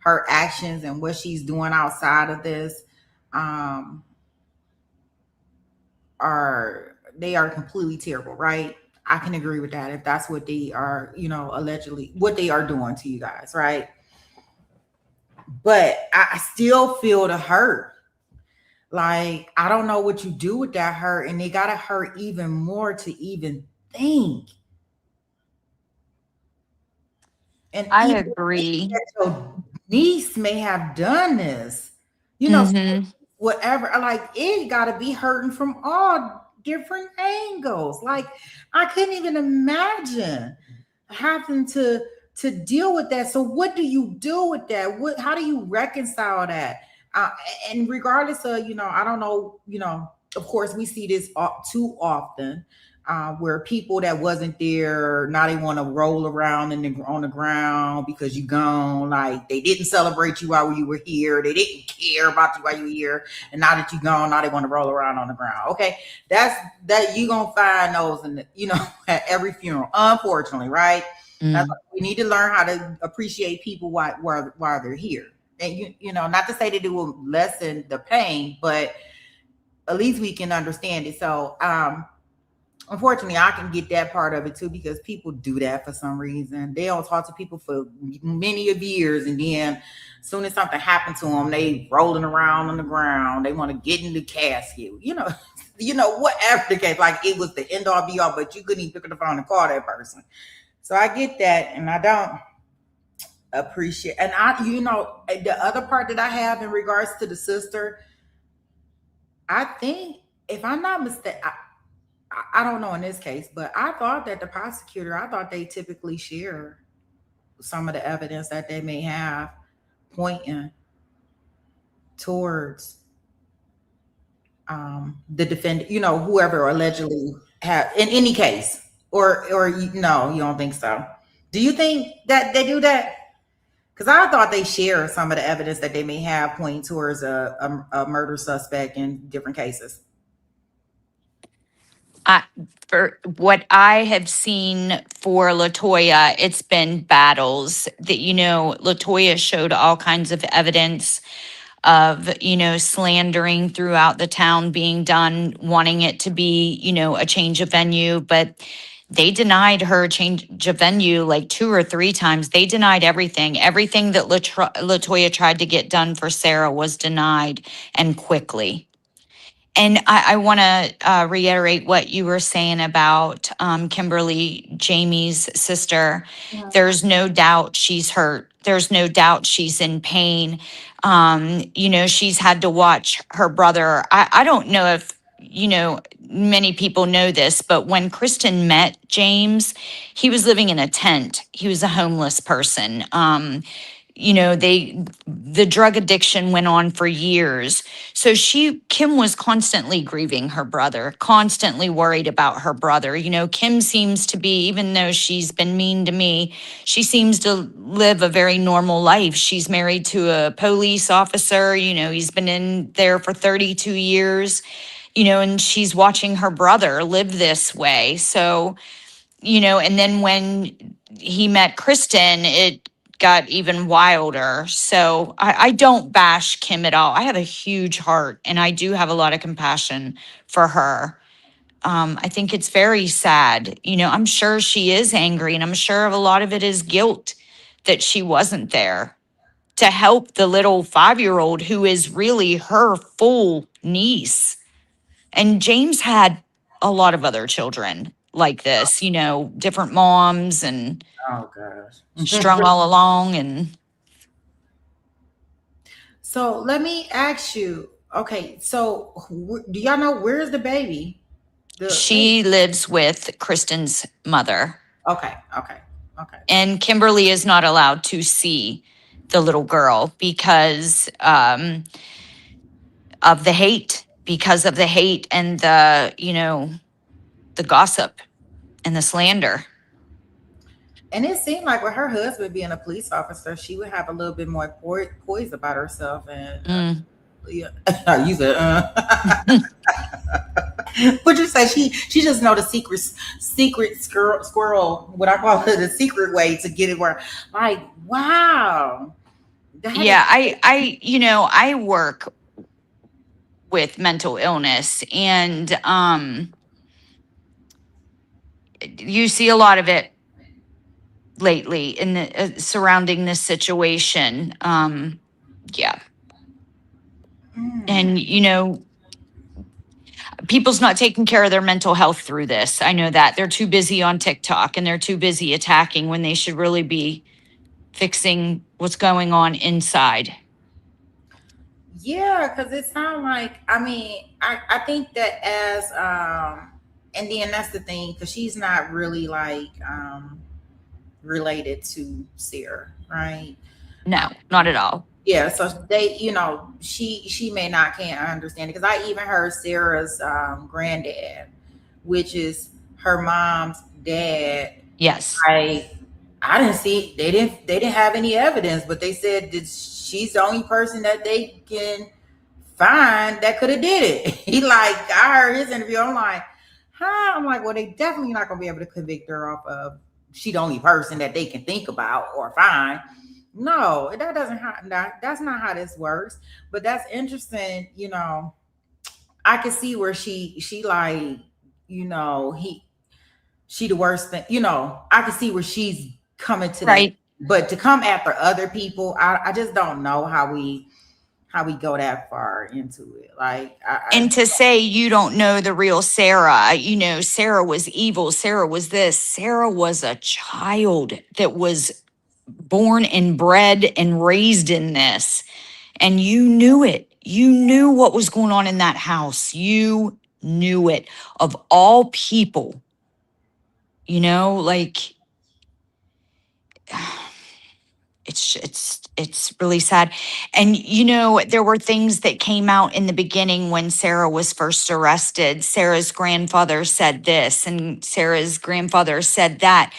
Speaker 1: her actions and what she's doing outside of this are completely terrible, right? I can agree with that if that's what they are, allegedly what they are doing to you guys, right? But I still feel the hurt. Like, I don't know what you do with that hurt, and they gotta hurt even more to even think. And
Speaker 17: I
Speaker 1: even
Speaker 17: agree.
Speaker 1: that your niece may have done this, whatever. Like, it gotta be hurting from all different angles. Like, I couldn't even imagine having to deal with that. So what do you do with that? How do you reconcile that? And regardless of, I don't know, of course we see this too often, where people that wasn't there, now they want to roll around on the ground because you gone. Like, they didn't celebrate you while you were here. They didn't care about you while you were here. And now that you gone, now they want to roll around on the ground. Okay. That you gonna find those at every funeral, unfortunately, right? That's why we need to learn how to appreciate people while they're here. And not to say that it will lessen the pain, but at least we can understand it. So unfortunately, I can get that part of it too, because people do that for some reason. They don't talk to people for many of years, and then as soon as something happened to them, they rolling around on the ground. They want to get in the casket, whatever the case. Like, it was the end all be all, but you couldn't even pick up the phone and call that person. So I get that, and I don't appreciate. And the other part that I have in regards to the sister, I think if I'm not mistaken, I don't know in this case, but I thought that the prosecutor, I thought they typically share some of the evidence that they may have pointing towards the defendant, whoever allegedly had in any case, or no, you don't think so? Do you think that they do that? Because I thought they share some of the evidence that they may have pointing towards a murder suspect in different cases.
Speaker 17: For what I have seen for Latoya, it's been battles that, Latoya showed all kinds of evidence of, slandering throughout the town being done, wanting it to be, a change of venue, but they denied her a change of venue like 2 or 3 times. They denied everything. Everything that Latoya tried to get done for Sarah was denied, and quickly. And I want to reiterate what you were saying about Kimberly, Jamie's sister.
Speaker 1: Yeah.
Speaker 17: There's no doubt she's hurt. There's no doubt she's in pain. She's had to watch her brother. I don't know if, many people know this, but when Kristen met James, he was living in a tent. He was a homeless person. The drug addiction went on for years. So Kim was constantly grieving her brother, constantly worried about her brother. Kim seems to be, even though she's been mean to me, she seems to live a very normal life. She's married to a police officer, he's been in there for 32 years, and she's watching her brother live this way. So, and then when he met Kristen, it got even wilder. So I don't bash Kim at all. I have a huge heart and I do have a lot of compassion for her. I think it's very sad. I'm sure she is angry, and I'm sure a lot of it is guilt that she wasn't there to help the little 5-year-old who is really her full niece. And James had a lot of other children like this, different moms and
Speaker 1: Oh gosh.
Speaker 17: strung all along. And
Speaker 1: So let me ask you. Okay, so do y'all know where's the baby?
Speaker 17: she lives with Kristen's mother.
Speaker 1: Okay.
Speaker 17: And Kimberly is not allowed to see the little girl because of the hate, and the gossip and the slander.
Speaker 1: And it seemed like with her husband being a police officer, she would have a little bit more poise about herself. And yeah, you said, but you say she just know the secret squirrel, what I call it, the secret way to get it where, like, wow.
Speaker 17: I work with mental illness, and you see a lot of it lately in the surrounding this situation. Yeah. And people's not taking care of their mental health through this. I know that they're too busy on TikTok and they're too busy attacking when they should really be fixing what's going on inside.
Speaker 1: Yeah, because it sounds like, I think that as and then that's the thing, because she's not really like related to Sarah, right?
Speaker 17: No, not at all.
Speaker 1: Yeah, so they, she may not can't understand it, because I even heard Sarah's granddad, which is her mom's dad.
Speaker 17: Yes.
Speaker 1: I didn't see, they didn't have any evidence, but they said that she's the only person that they can find that could have did it. He I heard his interview. I'm like, I'm like, well, they definitely not gonna be able to convict her off of she the only person that they can think about or find. No, that's not how this works. But that's interesting. I can see where she like, she the worst thing. I can see where she's coming to
Speaker 17: right.
Speaker 1: That. But to come after other people, I just don't know how we go that far into it.
Speaker 17: And to say you don't know the real Sarah, Sarah was evil. Sarah was this. Sarah was a child that was born and bred and raised in this. And you knew it. You knew what was going on in that house. You knew it of all people. You know, like it's really sad. And you know, there were things that came out in the beginning when Sarah was first arrested. Sarah's grandfather said this and Sarah's grandfather said that.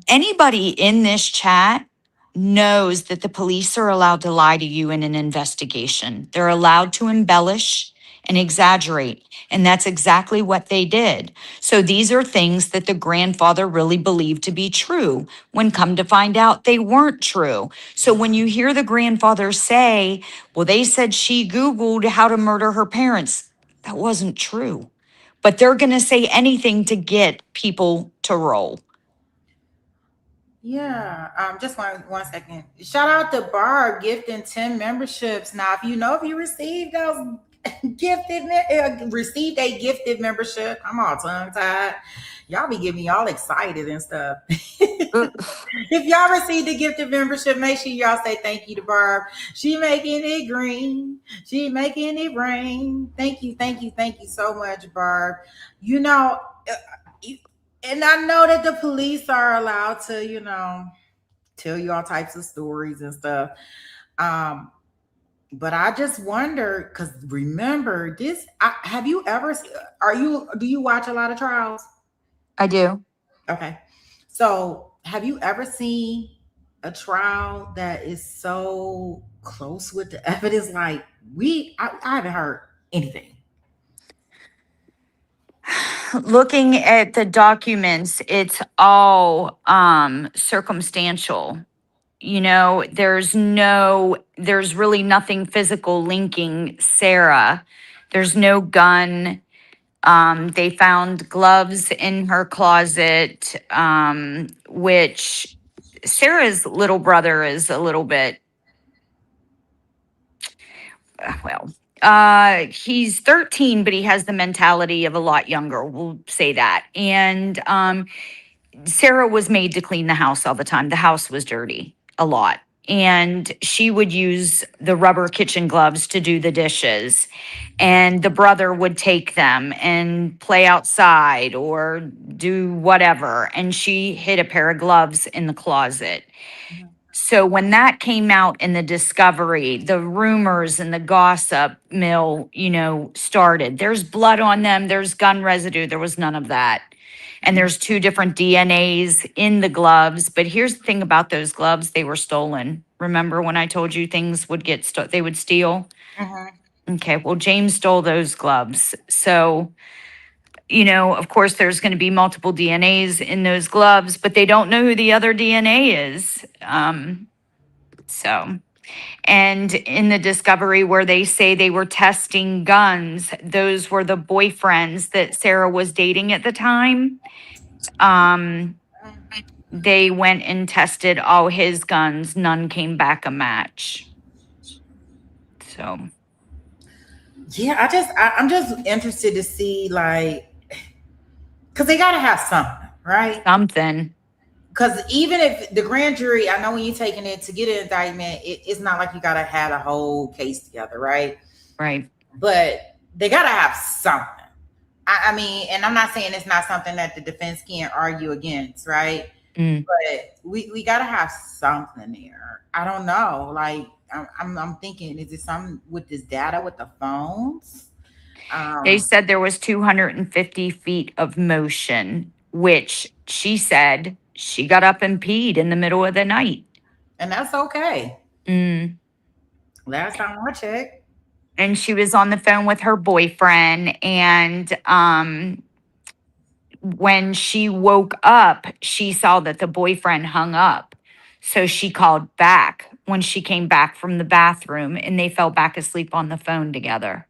Speaker 17: Anybody in this chat knows that the police are allowed to lie to you in an investigation. They're allowed to embellish and exaggerate. And that's exactly what they did. So these are things that the grandfather really believed to be true, when come to find out they weren't true. So when you hear the grandfather say, well, they said she Googled how to murder her parents, that wasn't true. But they're going to say anything to get people to roll.
Speaker 1: Yeah, just one second. Shout out to Barb gifting 10 memberships. Now, if you received those received a gifted membership, I'm all tongue-tied. Y'all be getting me all excited and stuff. If y'all received a gifted membership, make sure y'all say thank you to Barb. She making it green. She making it rain. Thank you so much, Barb. You know, and I know that the police are allowed to, tell you all types of stories and stuff. But I just wonder, because remember this, do you watch a lot of trials?
Speaker 17: I do.
Speaker 1: Okay. So have you ever seen a trial that is so close with the evidence? Like I haven't heard anything.
Speaker 17: Looking at the documents, it's all circumstantial. You know, there's really nothing physical linking Sarah. There's no gun. They found gloves in her closet, which Sarah's little brother is a little bit, he's 13, but he has the mentality of a lot younger. We'll say that. And Sarah was made to clean the house all the time. The house was dirty a lot. And she would use the rubber kitchen gloves to do the dishes. And the brother would take them and play outside or do whatever. And she hid a pair of gloves in the closet. So when that came out in the discovery, the rumors and the gossip mill, started. There's blood on them. There's gun residue. There was none of that. And there's 2 different DNAs in the gloves. But here's the thing about those gloves. They were stolen. Remember when I told you things would they would steal? Okay, well, James stole those gloves. So, of course, there's going to be multiple DNAs in those gloves, but they don't know who the other DNA is. And in the discovery where they say they were testing guns, those were the boyfriends that Sarah was dating at the time. They went and tested all his guns. None came back a match. So.
Speaker 1: Yeah, I'm just interested to see, like, because they got to have something, right?
Speaker 17: Something.
Speaker 1: Because even if the grand jury, I know when you're taking it to get an indictment, it's not like you got to have a whole case together, right?
Speaker 17: Right.
Speaker 1: But they got to have something. I mean, and I'm not saying it's not something that the defense can't argue against, right? But we got to have something there. I don't know. Like, I'm thinking, is it something with this data with the phones?
Speaker 17: They said there was 250 feet of motion, which she said she got up and peed in the middle of the night.
Speaker 1: And that's okay. Last time I checked.
Speaker 17: And she was on the phone with her boyfriend. And when she woke up, she saw that the boyfriend hung up. So she called back when she came back from the bathroom, and they fell back asleep on the phone together.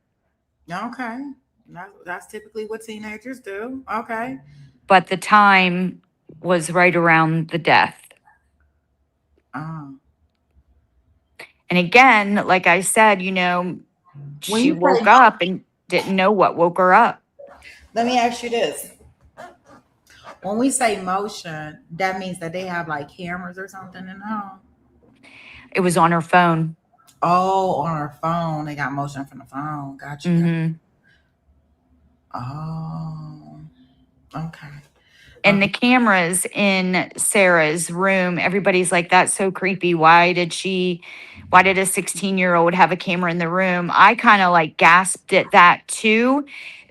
Speaker 1: Okay. That's typically what teenagers do. Okay.
Speaker 17: But the time was right around the death. And again, like I said, she woke up and didn't know what woke her up.
Speaker 1: Let me ask you this. When we say motion, that means that they have like cameras or something in the home?
Speaker 17: It was on her phone.
Speaker 1: Oh, on her phone. They got motion from the phone. Gotcha. Oh, okay.
Speaker 17: And the cameras in Sarah's room, everybody's like, that's so creepy. Why did a 16-year-old have a camera in the room? I kind of like gasped at that too.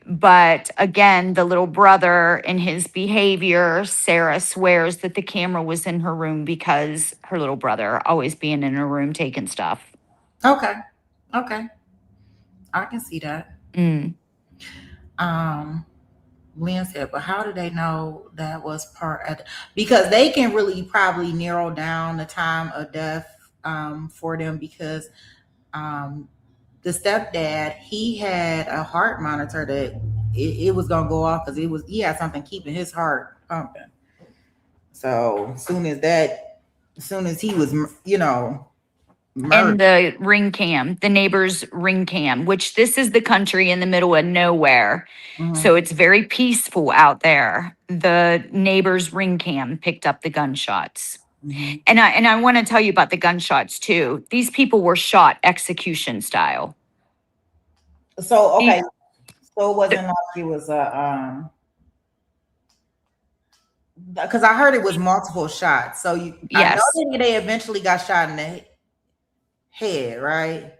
Speaker 17: But again, the little brother and his behavior, Sarah swears that the camera was in her room because her little brother always being in her room taking stuff.
Speaker 1: Okay. Okay. I can see that.
Speaker 17: Mm.
Speaker 1: Lynn said, but how do they know that was part of because they can really probably narrow down the time of death for them because the stepdad, he had a heart monitor that it was gonna go off because he had something keeping his heart pumping. So as soon as he was,
Speaker 17: And the ring cam, the neighbor's ring cam, which this is the country in the middle of nowhere. So it's very peaceful out there. The neighbor's ring cam picked up the gunshots. And I want to tell you about the gunshots too. These people were shot execution style.
Speaker 1: So okay, so it wasn't like it was because I heard it was multiple shots. So I know they eventually got shot in the head, right?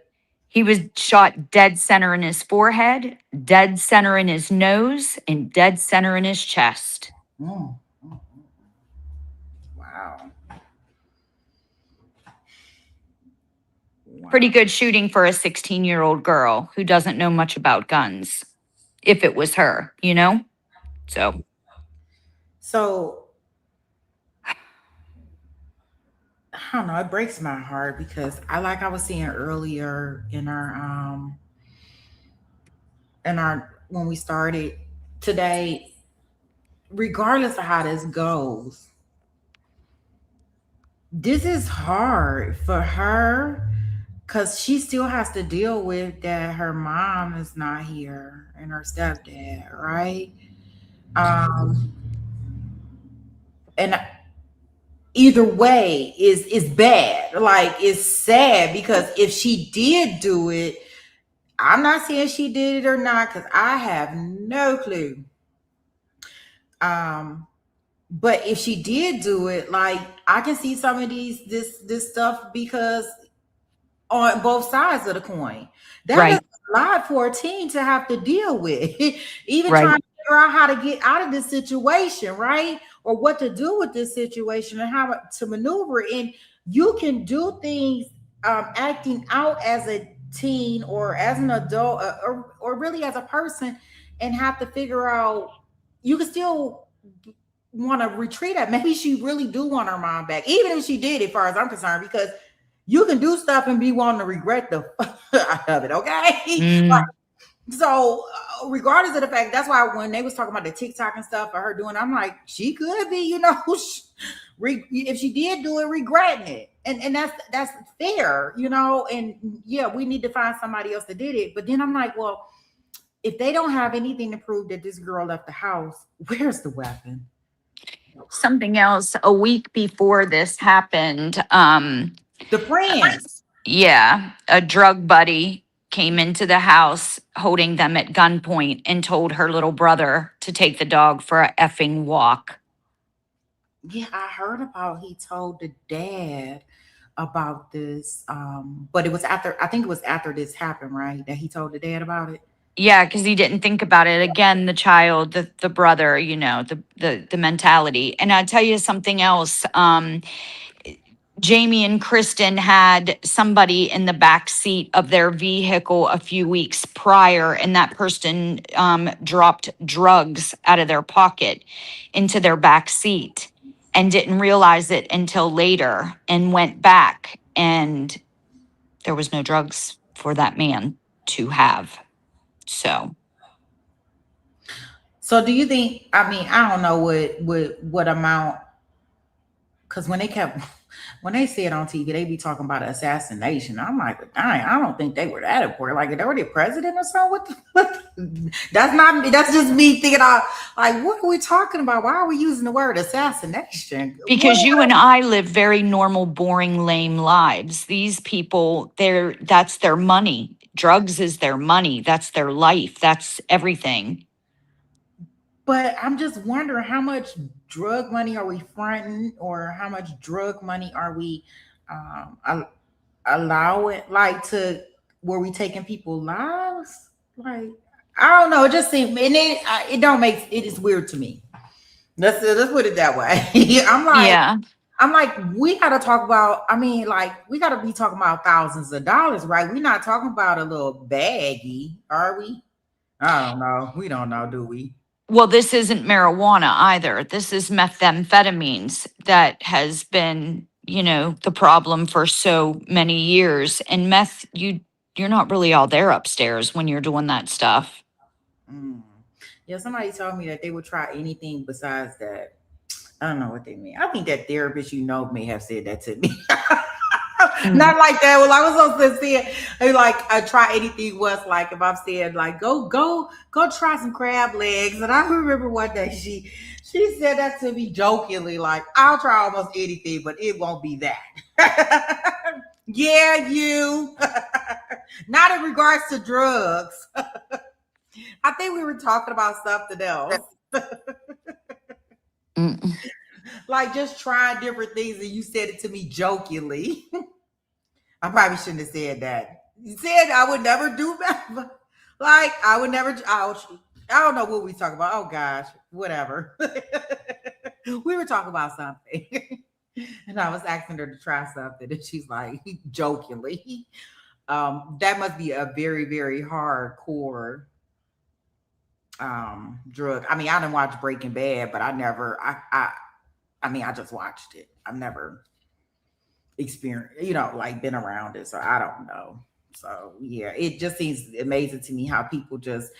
Speaker 17: He was shot dead center in his forehead, dead center in his nose, and dead center in his chest.
Speaker 1: Wow.
Speaker 17: Pretty good shooting for a 16-year-old girl who doesn't know much about guns. If it was her, So
Speaker 1: I don't know, it breaks my heart because I was saying earlier in our when we started today, regardless of how this goes, this is hard for her because she still has to deal with that her mom is not here and her stepdad, right? And either way is bad. Like, it's sad because if she did do it, I'm not saying she did it or not because I have no clue. But if she did do it, like, I can see some of this stuff because on both sides of the coin. That is a lot for a teen to have to deal with. Even trying to figure out how to get out of this situation, right? Or what to do with this situation and how to maneuver. And you can do things acting out as a teen or as an adult or really as a person and have to figure out, you can still want to retreat at. Maybe she really do want her mom back, even if she did, as far as I'm concerned, because you can do stuff and be wanting to regret the out of it, okay? So regardless of the fact, that's why when they was talking about the TikTok and stuff for her doing, I'm like, she could be, if she did do it, regretting it. And that's fair, and yeah, we need to find somebody else that did it. But then I'm like, well, if they don't have anything to prove that this girl left the house, where's the weapon?
Speaker 17: Something else, a week before this happened,
Speaker 1: the friends.
Speaker 17: Yeah, a drug buddy came into the house holding them at gunpoint and told her little brother to take the dog for a effing walk.
Speaker 1: Yeah, I heard about he told the dad about this, but it was I think it was after this happened, right? That he told the dad about it.
Speaker 17: Yeah, because he didn't think about it. Again, the child, the brother, the mentality. And I'll tell you something else. Jamie and Kristen had somebody in the back seat of their vehicle a few weeks prior, and that person dropped drugs out of their pocket into their back seat and didn't realize it until later and went back, and there was no drugs for that man to have. So
Speaker 1: do you think, I don't know what amount, because when they say it on TV, they be talking about assassination. I'm like, dang, I don't think they were that important. Like, they were the president or something. That's just me thinking out, like, what are we talking about? Why are we using the word assassination?
Speaker 17: Because you and I live very normal, boring, lame lives. These people, that's their money. Drugs is their money. That's their life. That's everything.
Speaker 1: But I'm just wondering how much drug money are we fronting, or how much drug money are we allowing, like, to were we taking people's lives? Like, I don't know. It just seems, and it don't make it is weird to me. Let's put it that way.
Speaker 17: Yeah.
Speaker 1: I'm like, we got to talk about. I mean, like, we got to be talking about thousands of dollars, right? We're not talking about a little baggie, are we? I don't know. We don't know, do we?
Speaker 17: Well, this isn't marijuana either. This is methamphetamines that has been, the problem for so many years. And meth, you're not really all there upstairs when you're doing that stuff.
Speaker 1: Mm. Yeah, somebody told me that they would try anything besides that. I don't know what they mean. I think that therapist, may have said that to me. Not like that. Well, I was so sincere. Like, I try anything was like, if I'm saying like, go try some crab legs. And I remember one day she said that to me jokingly, like, I'll try almost anything, but it won't be that. Yeah, you. Not in regards to drugs. I think we were talking about something else. Like, just trying different things, and you said it to me jokingly. I probably shouldn't have said that. You said I would never do that. Like, I would never. I don't know what we talk about. Oh gosh, whatever. We were talking about something, and I was asking her to try something, and she's like, jokingly, that must be a very, very hardcore drug. I mean, I didn't watch Breaking Bad, but I never. I mean, I just watched it. I've never experienced, like, been around it, so I don't know. So yeah, it just seems amazing to me how people just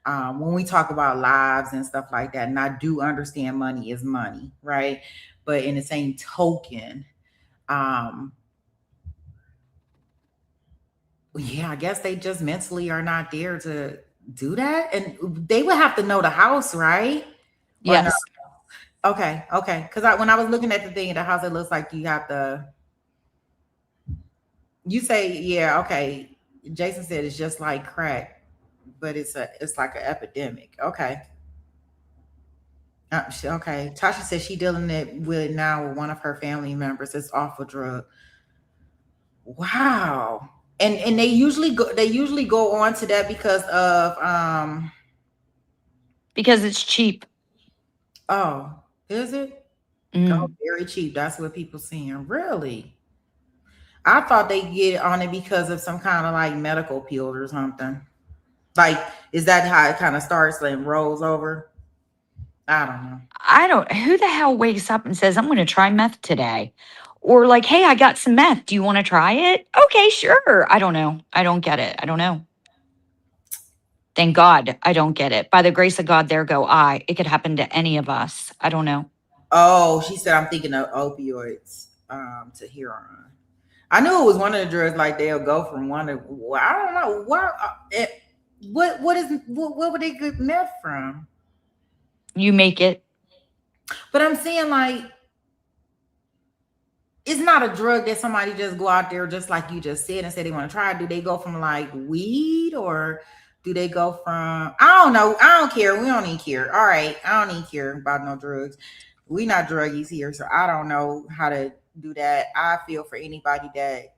Speaker 1: when we talk about lives and stuff like that, and I do understand money is money, right? But in the same token, yeah, I guess they just mentally are not there to do that, and they would have to know the house, right?
Speaker 17: Yes.
Speaker 1: Okay. Because when I was looking at the thing in the house, it looks like you have to. You say, yeah, okay. Jason said it's just like crack, but it's like an epidemic. Okay. Okay. Tasha says she dealing with it now with one of her family members. It's awful drug. Wow. And they usually go on to that because of
Speaker 17: because it's cheap.
Speaker 1: Oh, is it? Oh, very cheap. That's what people saying. Really? I thought they get on it because of some kind of like medical pill or something. Like, is that how it kind of starts and rolls over? I don't know.
Speaker 17: Who the hell wakes up and says, I'm going to try meth today? Or like, hey, I got some meth. Do you want to try it? Okay, sure. I don't know. I don't get it. I don't know. Thank God I don't get it. By the grace of God, there go I. It could happen to any of us. I don't know.
Speaker 1: Oh, she said, I'm thinking of opioids to heroin. I knew it was one of the drugs, like they'll go from one to, well, I don't know. What would they get meth from?
Speaker 17: You make it.
Speaker 1: But I'm saying, like, it's not a drug that somebody just go out there, just like you just said, and say they want to try it. Do they go from like weed, or do they go from, I don't know. I don't care. We don't even care. All right. I don't even care about no drugs. We not druggies here, so I don't know how to do that. I feel for anybody that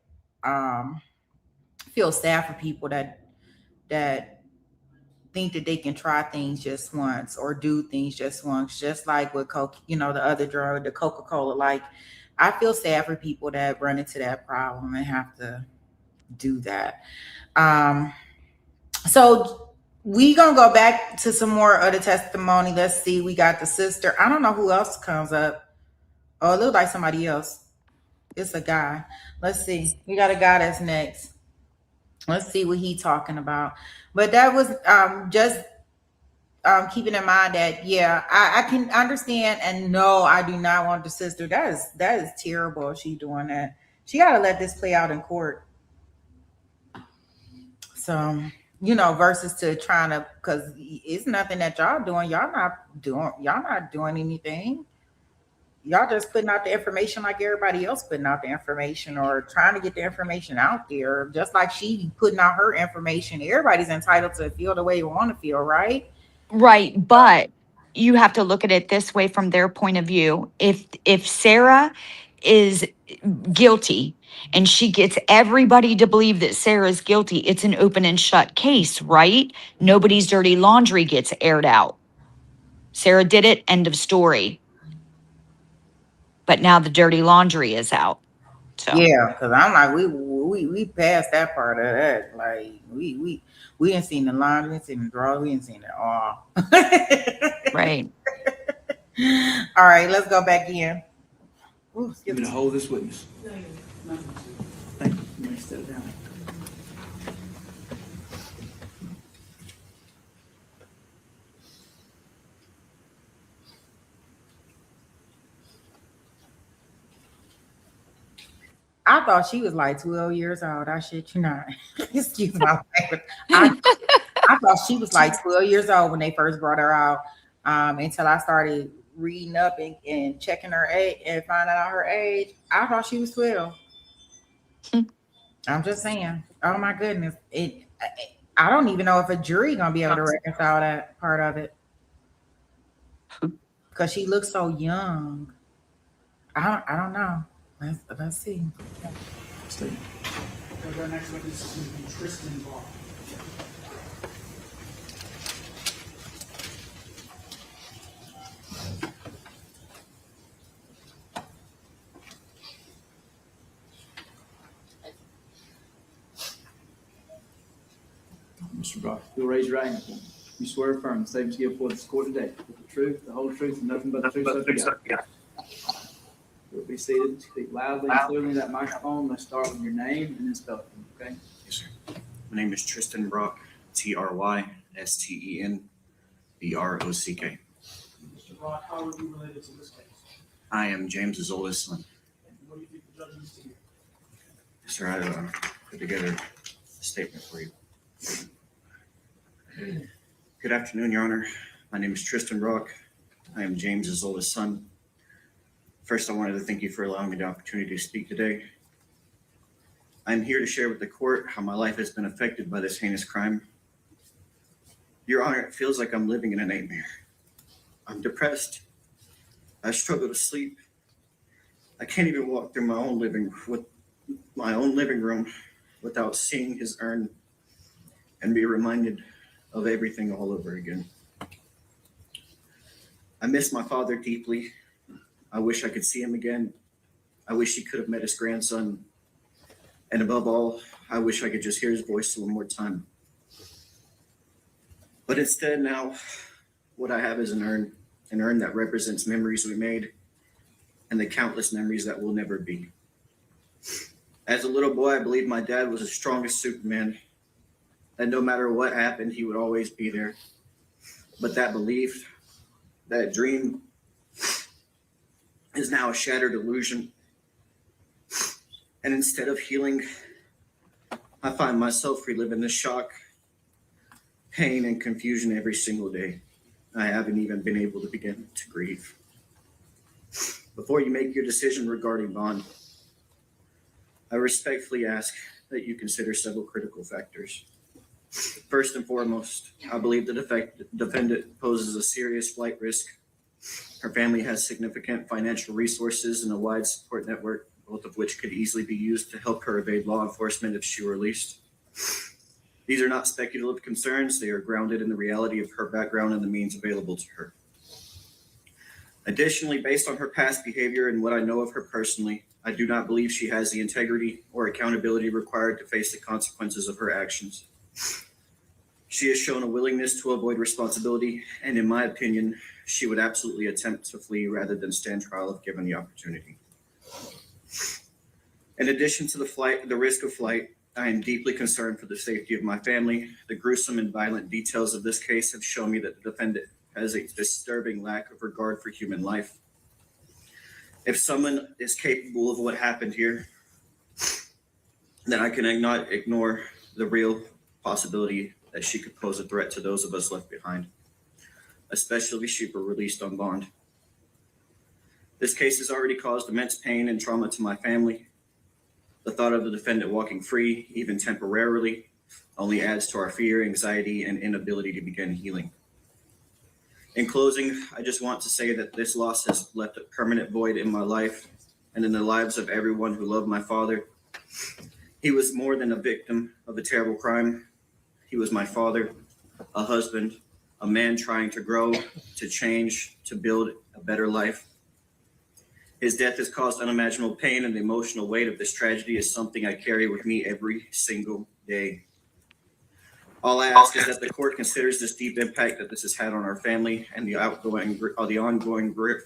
Speaker 1: feel sad for people that think that they can try things just once or do things just once, just like with Coke, the other drug, the Coca-Cola. Like, I feel sad for people that run into that problem and have to do that. So we gonna go back to some more of the testimony. Let's see. We got the sister. I don't know who else comes up. Oh, it looks like somebody else. It's a guy. Let's see. We got a guy that's next. Let's see what he's talking about. But that was just keeping in mind that, yeah, I can understand, and no, I do not want the sister. That is terrible. She doing that. She got to let this play out in court. So, versus to trying to, because it's nothing that y'all doing. Y'all not doing anything. Y'all just putting out the information like everybody else putting out the information, or trying to get the information out there. Just like she putting out her information. Everybody's entitled to feel the way you want to feel, right?
Speaker 17: Right. But you have to look at it this way from their point of view. If Sarah is guilty and she gets everybody to believe that Sarah's guilty, it's an open and shut case, right? Nobody's dirty laundry gets aired out. Sarah did it, end of story. But now the dirty laundry is out. So
Speaker 1: Yeah, because I'm like, we passed that part of that. Like we ain't seen the laundry, we ain't seen the drawers, we ain't seen it all.
Speaker 17: right.
Speaker 1: All right, let's go back in. Ooh,
Speaker 10: Give me to hold this witness. Thank you. You may sit down.
Speaker 1: I thought she was like 12 years old. I shit you not. Excuse my language. I thought she was like 12 years old when they first brought her out. Until I started reading up and checking her age and finding out her age. I thought she was 12. I'm just saying. Oh my goodness. I don't even know if a jury gonna be able to reconcile that part of it. Because she looks so young. I don't know. Let's see.
Speaker 13: Our next witness is going to be Tristan Ball.
Speaker 10: Mr. Brock, you'll raise your right hand. You swear affirm the statements you give before this court today, with the truth, the whole truth, and nothing but the truth, so help you God. You'll be seated. Speak loudly and clearly in that microphone. Let's start with your name and then spell it, okay?
Speaker 19: Yes, sir. My name is Tristan Brock, TrystенBrock.
Speaker 13: Mr. Brock, how are you related to this case?
Speaker 19: I am James's oldest son.
Speaker 13: And what do you think the judge needs to hear?
Speaker 19: Yes, sir, I put together a statement for you. Good afternoon, Your Honor. My name is Tristan Brock. I am James's oldest son. First, I wanted to thank you for allowing me the opportunity to speak today. I'm here to share with the court how my life has been affected by this heinous crime. Your Honor, it feels like I'm living in a nightmare. I'm depressed. I struggle to sleep. I can't even walk through my own living room without seeing his urn and be reminded of everything all over again. I miss my father deeply. I wish I could see him again. I wish he could have met his grandson. And above all, I wish I could just hear his voice one more time. But instead now, what I have is an urn that represents memories we made and the countless memories that will never be. As a little boy, I believed my dad was the strongest Superman, that no matter what happened, he would always be there. But that belief, that dream, is now a shattered illusion. And instead of healing, I find myself reliving the shock, pain, and confusion every single day. I haven't even been able to begin to grieve. Before you make your decision regarding bond, I respectfully ask that you consider several critical factors. First and foremost, I believe the defendant poses a serious flight risk. Her family has significant financial resources and a wide support network, both of which could easily be used to help her evade law enforcement if she were released. These are not speculative concerns. They are grounded in the reality of her background and the means available to her. Additionally, based on her past behavior and what I know of her personally, I do not believe she has the integrity or accountability required to face the consequences of her actions. She has shown a willingness to avoid responsibility, and in my opinion, she would absolutely attempt to flee rather than stand trial if given the opportunity. In addition to the risk of flight, I am deeply concerned for the safety of my family. The gruesome and violent details of this case have shown me that the defendant has a disturbing lack of regard for human life. If someone is capable of what happened here, then I cannot ignore the real possibility that she could pose a threat to those of us left behind, especially if she were released on bond. This case has already caused immense pain and trauma to my family. The thought of the defendant walking free, even temporarily, only adds to our fear, anxiety, and inability to begin healing. In closing, I just want to say that this loss has left a permanent void in my life and in the lives of everyone who loved my father. He was more than a victim of a terrible crime. He was my father, a husband, a man trying to grow, to change, to build a better life. His death has caused unimaginable pain, and the emotional weight of this tragedy is something I carry with me every single day. All I ask is that the court considers this deep impact that this has had on our family and the ongoing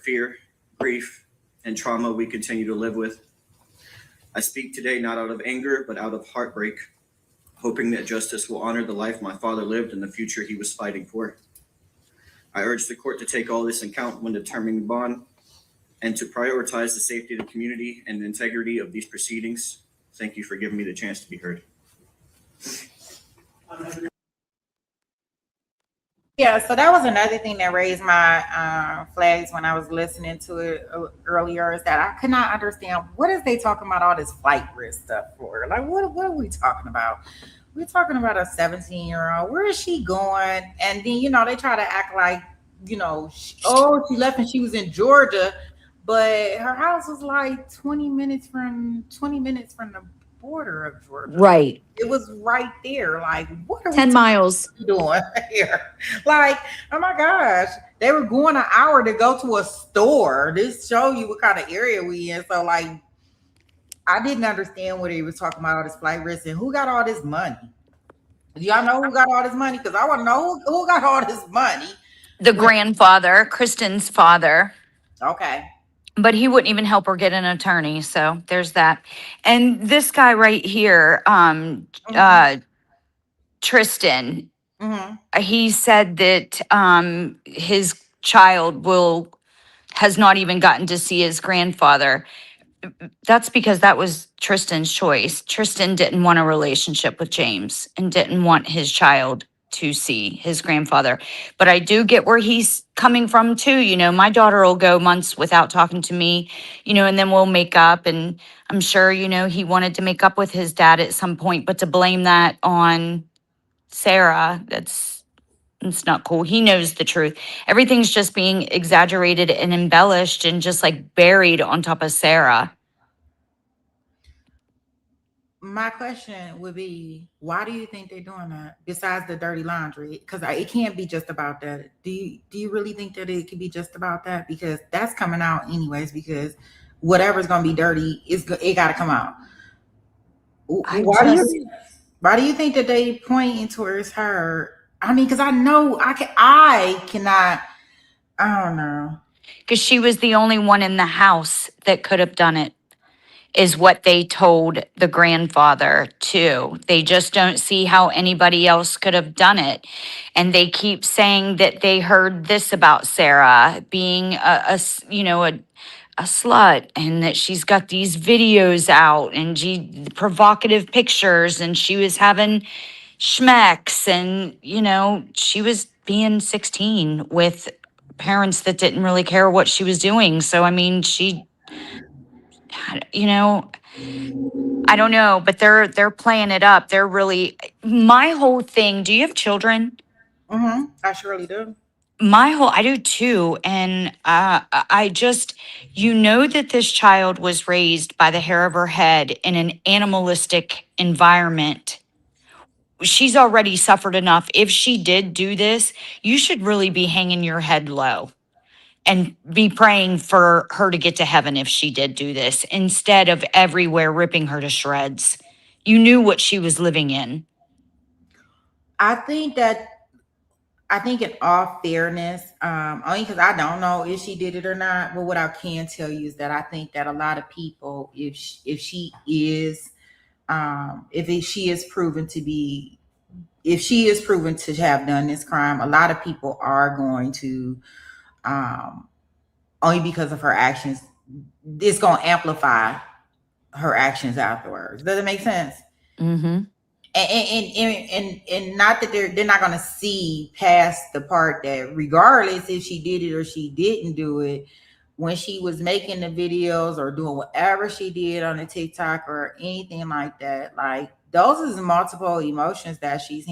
Speaker 19: fear, grief, and trauma we continue to live with. I speak today not out of anger, but out of heartbreak, hoping that justice will honor the life my father lived and the future he was fighting for. I urge the court to take all this in account when determining the bond and to prioritize the safety of the community and the integrity of these proceedings. Thank you for giving me the chance to be heard.
Speaker 1: Yeah, so that was another thing that raised my flags when I was listening to it earlier, is that I could not understand, what is they talking about all this flight risk stuff for? Like, what are we talking about? We're talking about a 17-year-old. Where is she going? And then, they try to act like, she left and she was in Georgia, but her house was like 20 minutes from the border of Georgia.
Speaker 17: Right.
Speaker 1: It was right there. Like, what are
Speaker 17: 10 miles
Speaker 1: doing here? Like, oh my gosh, they were going an hour to go to a store. This show you what kind of area we in. So, like, I didn't understand what he was talking about, all this flight risk and who got all this money. Do y'all know who got all this money? Because I want to know who got all this money.
Speaker 17: The grandfather, Kristen's father.
Speaker 1: Okay.
Speaker 17: But he wouldn't even help her get an attorney. So there's that. And this guy right here, Tristan, he said that his child has not even gotten to see his grandfather. That's because that was Tristan's choice. Tristan didn't want a relationship with James and didn't want his child to see his grandfather. But I do get where he's coming from too. My daughter will go months without talking to me, and then we'll make up. And I'm sure, he wanted to make up with his dad at some point, but to blame that on Sarah, it's not cool. He knows the truth. Everything's just being exaggerated and embellished and just like buried on top of Sarah.
Speaker 1: My question would be, why do you think they're doing that besides the dirty laundry? Because it can't be just about that. Do you really think that it could be just about that? Because that's coming out anyways, because whatever's going to be dirty, it got to come out. Why do you think that they pointing towards her? I mean, because I know I cannot, I don't know.
Speaker 17: Because she was the only one in the house that could have done it, is what they told the grandfather too. They just don't see how anybody else could have done it. And they keep saying that they heard this about Sarah being a slut, and that she's got these videos out and provocative pictures, and she was having schmecks, and she was being 16 with parents that didn't really care what she was doing. So I mean, I don't know, but they're playing it up. They're really, my whole thing. Do you have children?
Speaker 1: I surely do.
Speaker 17: I do too. And I just, that this child was raised by the hair of her head in an animalistic environment. She's already suffered enough. If she did do this, you should really be hanging your head low and be praying for her to get to heaven if she did do this, instead of everywhere ripping her to shreds. You knew what she was living in.
Speaker 1: I think in all fairness, only because I don't know if she did it or not, but what I can tell you is that I think that a lot of people, if she is proven to have done this crime, a lot of people are going to, only because of her actions, it's going to amplify her actions afterwards. Does it make sense?
Speaker 17: Mm-hmm.
Speaker 1: And not that they're not going to see past the part that regardless if she did it or she didn't do it, when she was making the videos or doing whatever she did on the TikTok or anything like that, like those is multiple emotions that she's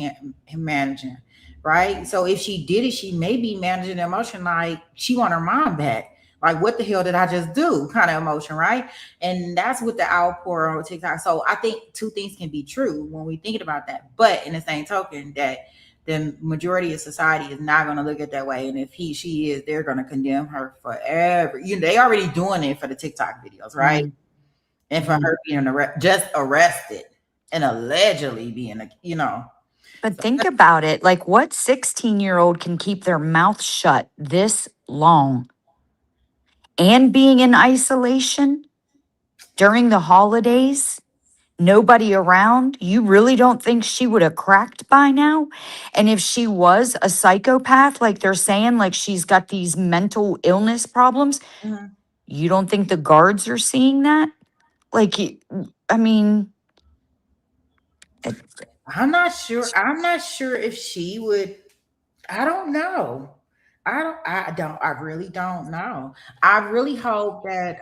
Speaker 1: managing. right? So if she did it, she may be managing the emotion like she want her mom back. Like, what the hell did I just do? Kind of emotion, right? And that's what the outpour on TikTok. So I think two things can be true when we thinking about that. But in the same token, that the majority of society is not going to look at that way. And if she is, they're going to condemn her forever. They already doing it for the TikTok videos, right?
Speaker 17: Mm.
Speaker 1: And for her being just arrested and allegedly being,
Speaker 17: But think about it. Like, what 16-year-old can keep their mouth shut this long and being in isolation during the holidays? Nobody around. You really don't think she would have cracked by now? And if she was a psychopath, like they're saying, like she's got these mental illness problems, you don't think the guards are seeing that? Like, I mean,
Speaker 1: I'm not sure. I'm not sure if she would. I don't know. I really don't know. I really hope that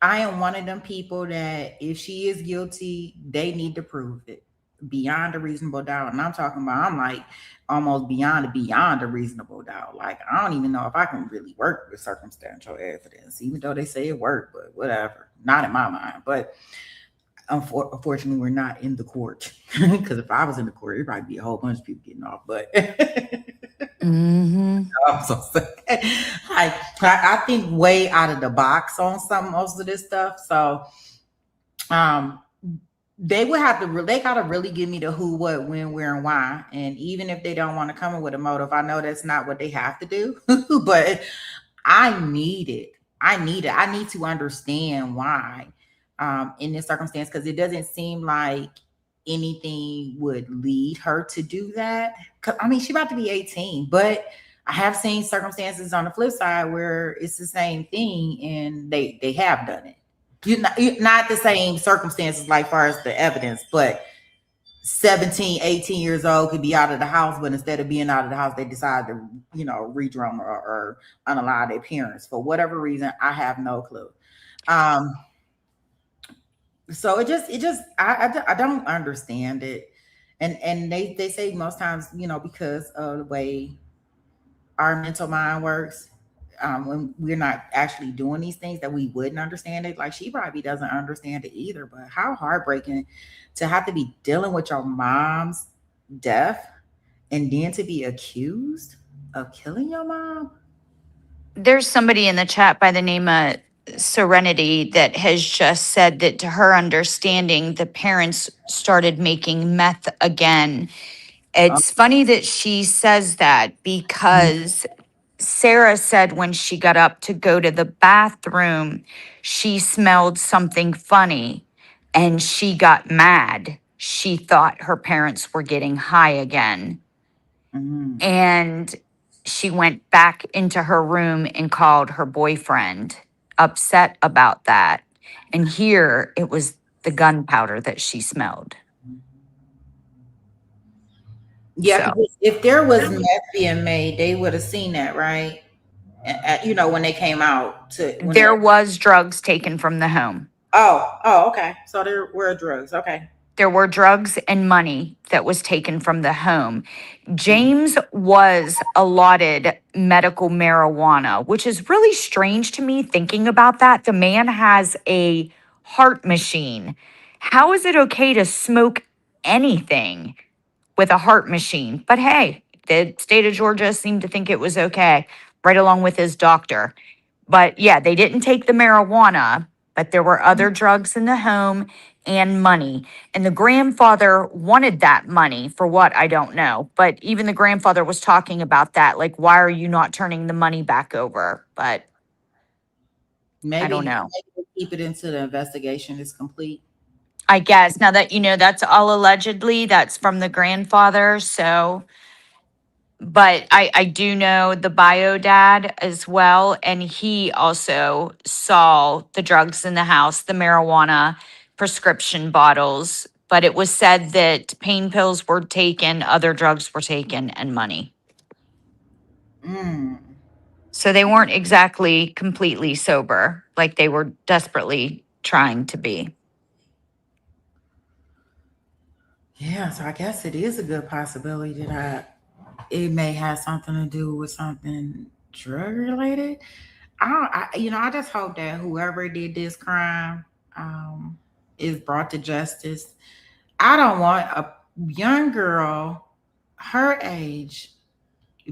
Speaker 1: I am one of them people that if she is guilty, they need to prove it beyond a reasonable doubt. And I'm talking about, I'm like almost beyond a reasonable doubt. Like, I don't even know if I can really work with circumstantial evidence, even though they say it worked, but whatever. Not in my mind. But unfortunately, we're not in the court. Because if I was in the court, it'd probably be a whole bunch of people getting off. But I'm so sad. I think way out of the box on most of this stuff. So they would have to, they gotta really give me the who, what, when, where, and why. And even if they don't want to come in with a motive, I know that's not what they have to do. But I need it. I need to understand why in this circumstance, because it doesn't seem like anything would lead her to do that. I mean, she's about to be 18, but I have seen circumstances on the flip side where it's the same thing and they have done it. Not the same circumstances like far as the evidence, but 17, 18 years old could be out of the house, but instead of being out of the house, they decide to, redrum or unallow their parents for whatever reason. I have no clue. So it just I don't understand it. And they say most times, because of the way our mental mind works, when we're not actually doing these things, that we wouldn't understand it. Like, she probably doesn't understand it either. But how heartbreaking to have to be dealing with your mom's death and then to be accused of killing your mom.
Speaker 17: There's somebody in the chat by the name of Serenity that has just said that, to her understanding, the parents started making meth again. It's funny that she says that, because Sarah said when she got up to go to the bathroom, she smelled something funny and she got mad. She thought her parents were getting high again. And she went back into her room and called her boyfriend, upset about that. And here it was the gunpowder that she smelled.
Speaker 1: Yeah,
Speaker 17: So.
Speaker 1: because if there was meth being made, they would have seen that, right? When they came out
Speaker 17: There was drugs taken from the home.
Speaker 1: Oh, okay. So there were drugs. Okay.
Speaker 17: There were drugs and money that was taken from the home. James was allotted medical marijuana, which is really strange to me thinking about that. The man has a heart machine. How is it okay to smoke anything with a heart machine? But hey, the state of Georgia seemed to think it was okay, right along with his doctor. But yeah, they didn't take the marijuana, but there were other drugs in the home and money. And the grandfather wanted that money for what, I don't know. But even the grandfather was talking about that. Like, why are you not turning the money back over? But
Speaker 1: maybe
Speaker 17: I don't know.
Speaker 1: Maybe keep it until the investigation is complete.
Speaker 17: I guess now that, that's all allegedly, that's from the grandfather. So, but I do know the bio dad as well. And he also saw the drugs in the house, the marijuana, prescription bottles. But it was said that pain pills were taken, other drugs were taken, and money. So they weren't exactly completely sober, like they were desperately trying to be.
Speaker 1: Yeah, so I guess it is a good possibility that it may have something to do with something drug related. I just hope that whoever did this crime um, is brought to justice. I don't want a young girl her age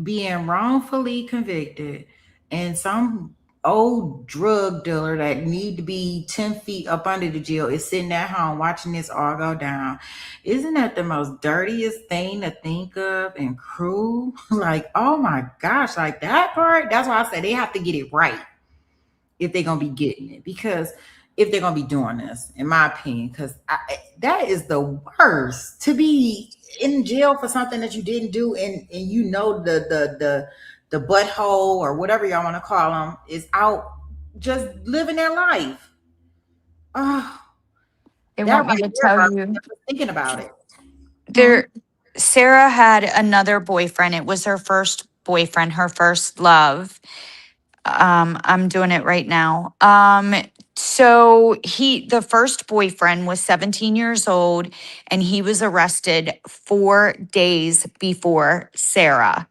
Speaker 1: being wrongfully convicted and some old drug dealer that need to be 10 feet up under the jail is sitting at home watching this all go down. Isn't that the most dirtiest thing to think of and cruel? Like, oh my gosh, like that part. That's why I say they have to get it right if they're gonna be getting it, because if they're gonna be doing this, in my opinion, because that is the worst, to be in jail for something that you didn't do, and you know the butthole or whatever y'all want to call them is out just living their life. Oh,
Speaker 17: They
Speaker 1: that
Speaker 17: want me
Speaker 1: right
Speaker 17: to
Speaker 1: there,
Speaker 17: tell
Speaker 1: bro,
Speaker 17: you.
Speaker 1: just thinking about it.
Speaker 17: There, Sarah had another boyfriend. It was her first boyfriend, her first love. I'm doing it right now. So the first boyfriend was 17 years old and he was arrested 4 days before Sarah.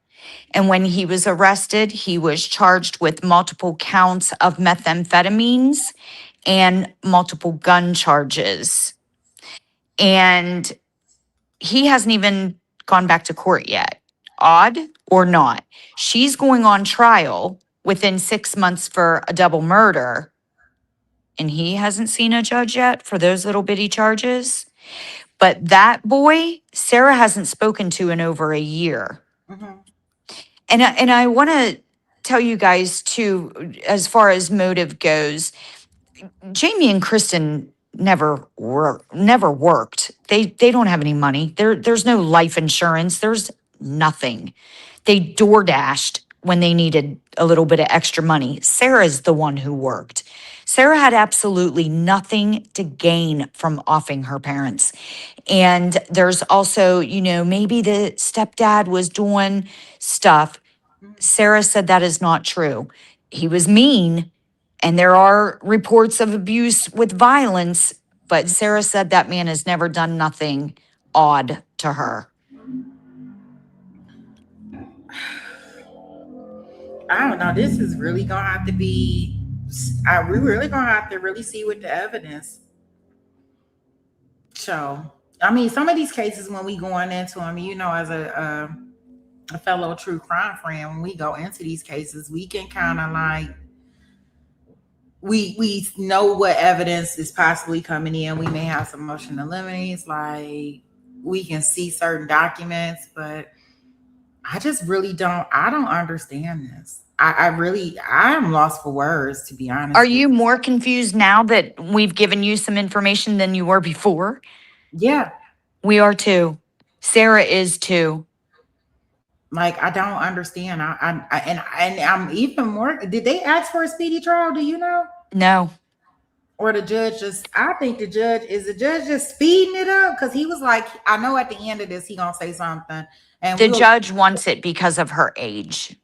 Speaker 17: And when he was arrested, he was charged with multiple counts of methamphetamines and multiple gun charges. And he hasn't even gone back to court yet. Odd or not, she's going on trial within 6 months for a double murder, and he hasn't seen a judge yet for those little bitty charges. But that boy, Sarah hasn't spoken to in over a year. And I want to tell you guys too, as far as motive goes, Jamie and Kristen never worked. They don't have any money. There's no life insurance. There's nothing. They door dashed when they needed a little bit of extra money. Sarah's the one who worked. Sarah had absolutely nothing to gain from offing her parents. And there's also, maybe the stepdad was doing stuff. Sarah said that is not true. He was mean, and there are reports of abuse with violence, but Sarah said that man has never done nothing odd to her.
Speaker 1: I don't know. This is really gonna have to be. We really gonna have to really see with the evidence. So, I mean, some of these cases when we going into them, as a fellow true crime friend, when we go into these cases, we can kind of like we know what evidence is possibly coming in. We may have some motion to limits, like we can see certain documents, but I just really don't. I don't understand this. I'm lost for words, to be honest.
Speaker 17: Are you more confused now that we've given you some information than you were before?
Speaker 1: Yeah.
Speaker 17: We are too. Sarah is too.
Speaker 1: Like, I don't understand. And I'm even more. Did they ask for a speedy trial? Do you know?
Speaker 17: No.
Speaker 1: Or the judge I think the judge just speeding it up? Because he was like, I know at the end of this, he gonna say something. And
Speaker 17: the judge wants it because of her age.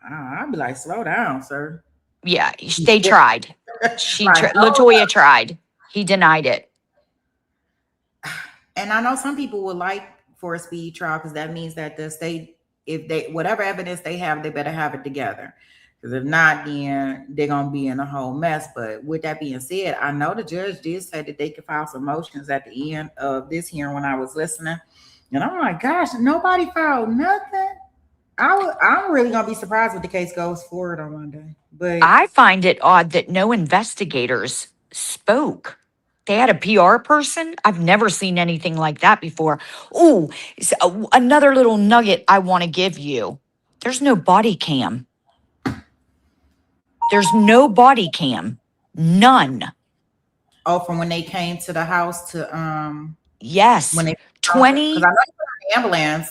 Speaker 1: I'd be like, slow down, sir.
Speaker 17: Yeah, they tried. LaToya tried. He denied it.
Speaker 1: And I know some people would like for a speedy trial because that means that the state, whatever evidence they have, they better have it together. Because if not, then they're gonna be in a whole mess. But with that being said, I know the judge did say that they could file some motions at the end of this hearing when I was listening. And I'm like, gosh, nobody filed nothing. I'm really gonna be surprised if the case goes forward on Monday. But
Speaker 17: I find it odd that no investigators spoke. They had a PR person. I've never seen anything like that before. Oh, another little nugget I want to give you. There's no body cam. There's no body cam. None.
Speaker 1: Oh, from when they came to the house to
Speaker 17: yes.
Speaker 1: When they
Speaker 17: 20
Speaker 1: because I know the ambulance,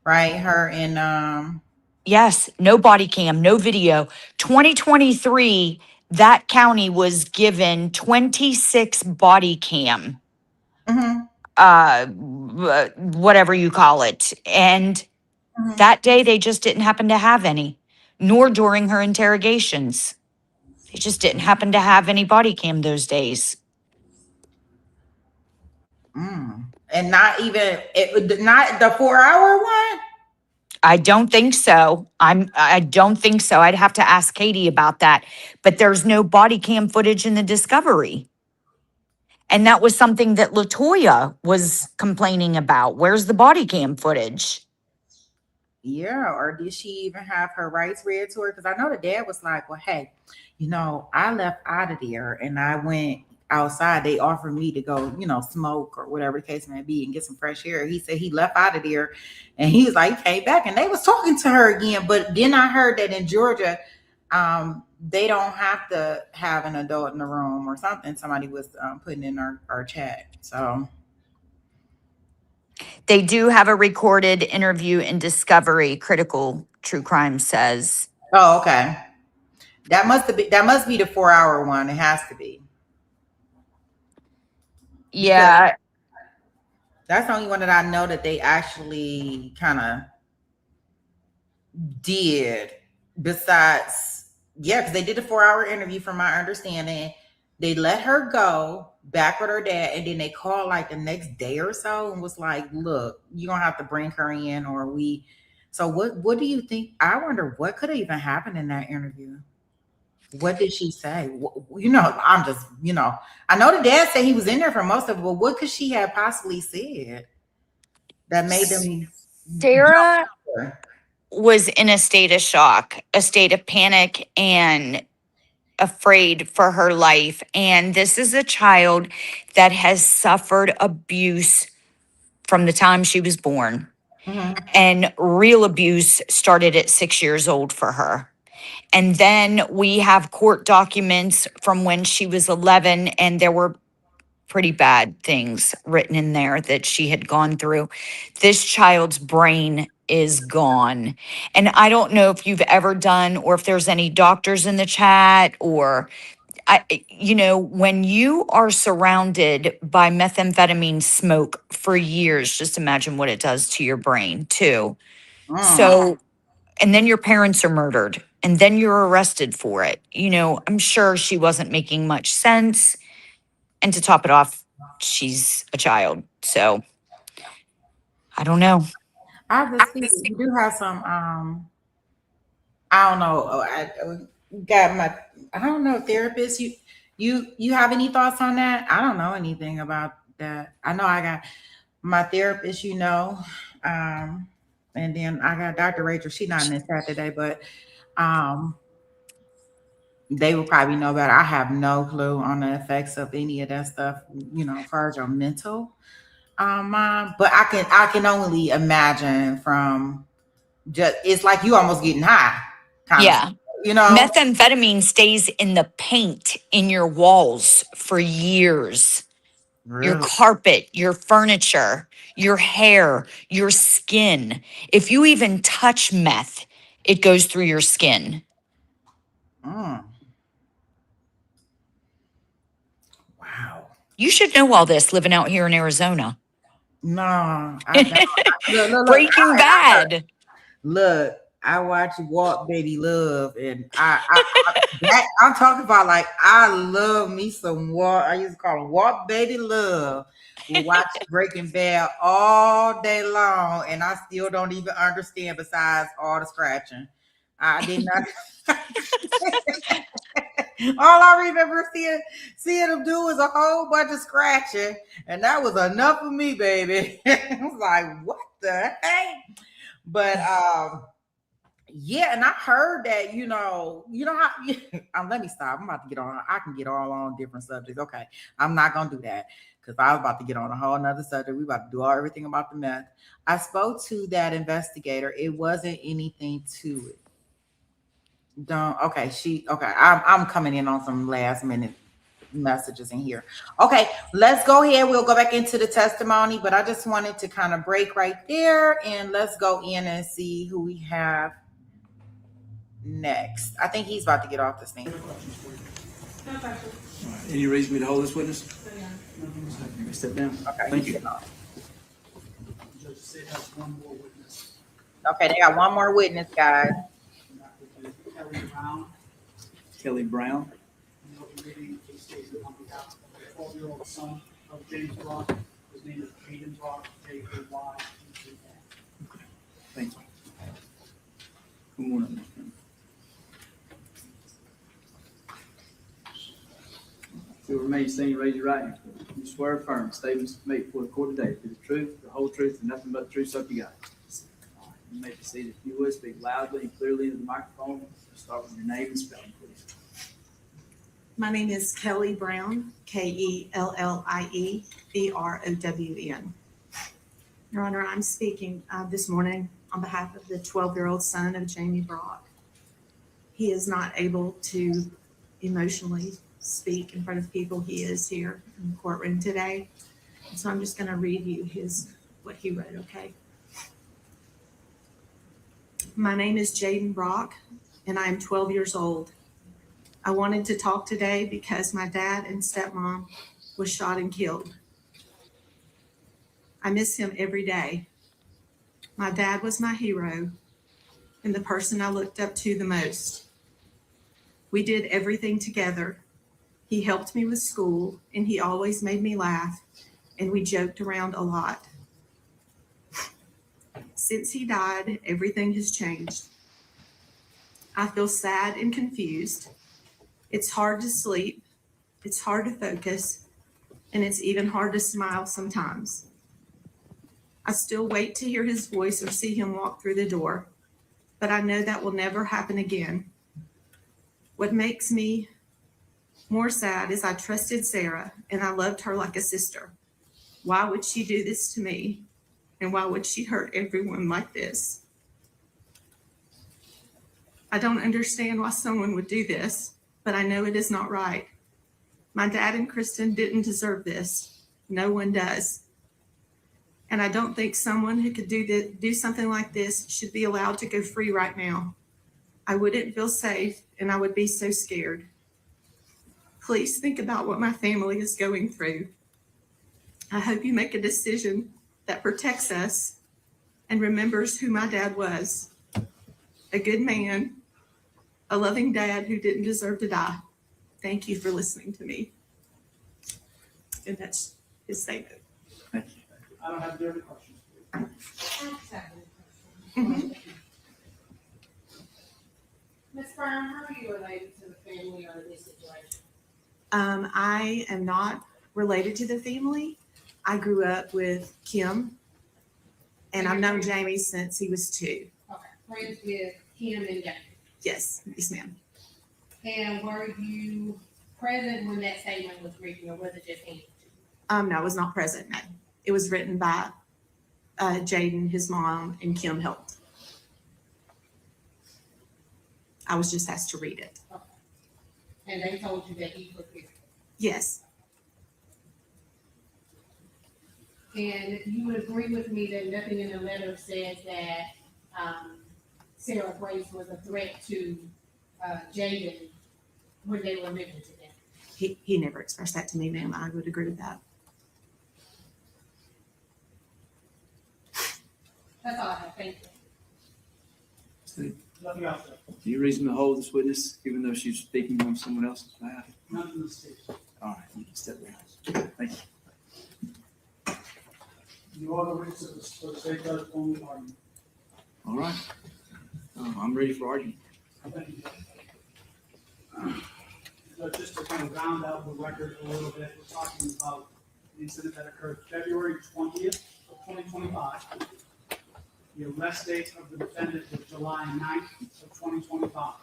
Speaker 1: right? Her and
Speaker 17: yes, no body cam, no video. 2023, that county was given 26 body cam. Whatever you call it. And that day they just didn't happen to have any, nor during her interrogations. They just didn't happen to have any body cam those days.
Speaker 1: And not even not the 4-hour one?
Speaker 17: I don't think so. I don't think so. I'd have to ask Katie about that. But there's no body cam footage in the discovery. And that was something that LaToya was complaining about. Where's the body cam footage?
Speaker 1: Yeah, or did she even have her rights read to her? Because I know the dad was like, well, hey, I left out of there and I went outside. They offered me to go, smoke or whatever the case may be and get some fresh air. He said he left out of there and he was like, he came back and they was talking to her again. But then I heard that in Georgia, they don't have to have an adult in the room or something. Somebody was putting in our chat. So
Speaker 17: They do have a recorded interview in Discovery, Critical True Crime says.
Speaker 1: Oh, okay. That must be the 4-hour one. It has to be.
Speaker 17: Yeah.
Speaker 1: Because that's the only one that I know that they actually kind of did. Besides, because they did a 4-hour interview from my understanding. They let her go back with her dad, and then they called like the next day or so and was like, look, you're gonna have to bring her in or we. So what do you think? I wonder what could have even happened in that interview. What did she say? I'm just, I know the dad said he was in there for most of it, but what could she have possibly said that made them?
Speaker 17: Sarah was in a state of shock, a state of panic and afraid for her life. And this is a child that has suffered abuse from the time she was born.
Speaker 1: Mhm.
Speaker 17: And real abuse started at 6 years old for her. And then we have court documents from when she was 11, and there were pretty bad things written in there that she had gone through. This child's brain is gone. And I don't know if you've ever done, or if there's any doctors in the chat, or when you are surrounded by methamphetamine smoke for years, just imagine what it does to your brain too. So, and then your parents are murdered and then you're arrested for it. I'm sure she wasn't making much sense. And to top it off, she's a child. So I don't know.
Speaker 1: Obviously, we do have some. I don't know. I don't know, therapist. You have any thoughts on that? I don't know anything about that. I know I got my therapist. And then I got Dr. Rachel. She's not in this chat today, but they will probably know better. I have no clue on the effects of any of that stuff. As far as your mental mind, but I can only imagine from. Just it's like you almost getting high.
Speaker 17: Yeah. Methamphetamine stays in the paint in your walls for years.
Speaker 1: Really?
Speaker 17: Your carpet, your furniture, your hair, your skin. If you even touch meth, it goes through your skin.
Speaker 1: Wow.
Speaker 17: You should know all this living out here in Arizona.
Speaker 1: No, I don't. Look,
Speaker 17: Breaking Bad.
Speaker 1: Look, I watch Walk Baby Love, and I'm talking about like I love me some Walk. I used to call him Walk Baby Love. We watch Breaking Bad all day long, and I still don't even understand. Besides all the scratching, I did not. All I remember seeing them do was a whole bunch of scratching, and that was enough for me, baby. I was like, what the heck? But yeah, and I heard that, how let me stop. I'm about to get on. I can get all on different subjects. Okay. I'm not gonna do that because I was about to get on a whole nother subject. We about to do everything about the meth. I spoke to that investigator. It wasn't anything to it. I'm coming in on some last minute messages in here. Okay, let's go ahead. We'll go back into the testimony, but I just wanted to kind of break right there and let's go in and see who we have next. I think he's about to get off the scene.
Speaker 10: No question. Any reason me to hold this witness? Yeah. Step down.
Speaker 1: Okay.
Speaker 10: Thank you.
Speaker 13: Judge said has one more witness.
Speaker 1: Okay, they got one more witness, guys.
Speaker 13: Kelly Brown.
Speaker 10: Kelly Brown.
Speaker 13: And they'll be reading a statement on behalf of the 12-year-old son of James Brock, his name is Jaden Brock, J-A-Y-D-E-N.
Speaker 10: Thank you. Good morning. If you'll remain standing, raise your right hand. You swear or affirm statements made before the court today to be the truth, the whole truth, and nothing but the truth, so help you God. All right, you may proceed. If you would, speak loudly and clearly into the microphone. Start with your name and spelling, please.
Speaker 20: My name is Kelly Brown, Kellie Brown. Your Honor, I'm speaking this morning on behalf of the 12-year-old son of Jamie Brock. He is not able to emotionally speak in front of people. He is here in the courtroom today. So I'm just going to read you what he wrote, okay? My name is Jaden Brock, and I am 12 years old. I wanted to talk today because my dad and stepmom was shot and killed. I miss him every day. My dad was my hero and the person I looked up to the most. We did everything together. He helped me with school, and he always made me laugh, and we joked around a lot. Since he died, everything has changed. I feel sad and confused. It's hard to sleep, it's hard to focus, and it's even hard to smile sometimes. I still wait to hear his voice or see him walk through the door, but I know that will never happen again. What makes me more sad is I trusted Sarah and I loved her like a sister. Why would she do this to me? And why would she hurt everyone like this? I don't understand why someone would do this, but I know it is not right. My dad and Kristen didn't deserve this. No one does. And I don't think someone who could do something like this should be allowed to go free right now. I wouldn't feel safe and I would be so scared. Please think about what my family is going through. I hope you make a decision that protects us and remembers who my dad was. A good man, a loving dad who didn't deserve to die. Thank you for listening to me. And that's his statement.
Speaker 13: I don't have any other questions.
Speaker 11: Ms. Brown, how are you related to the family or this situation?
Speaker 20: I am not related to the family. I grew up with Kim, and I've known Jamie since he was 2.
Speaker 11: Okay, friends with Kim and Jamie.
Speaker 20: Yes, ma'am.
Speaker 11: And were you present when that statement was written, or was it just handed to you?
Speaker 20: No, I was not present. No, it was written by Jaden, his mom, and Kim helped. I was just asked to read it.
Speaker 11: Okay. And they told you that he was here.
Speaker 20: Yes.
Speaker 11: And you would agree with me that nothing in the letter says that Sarah Grace was a threat to Jaden when they were living together?
Speaker 20: He never expressed that to me, ma'am. I would agree with that.
Speaker 11: That's all I have. Thank you.
Speaker 13: Nothing else, sir.
Speaker 10: Do you reason to hold this witness, even though she's speaking on someone else's behalf?
Speaker 13: Not in this case.
Speaker 10: All right, you can step down. Thank you.
Speaker 13: You are the witness for the state judge only argument.
Speaker 10: All right. I'm ready for argument.
Speaker 13: Thank you. So just to kind of round out the record a little bit, we're talking about the incident that occurred February 20th of 2025. The arrest date of the defendant was July 9th of 2025.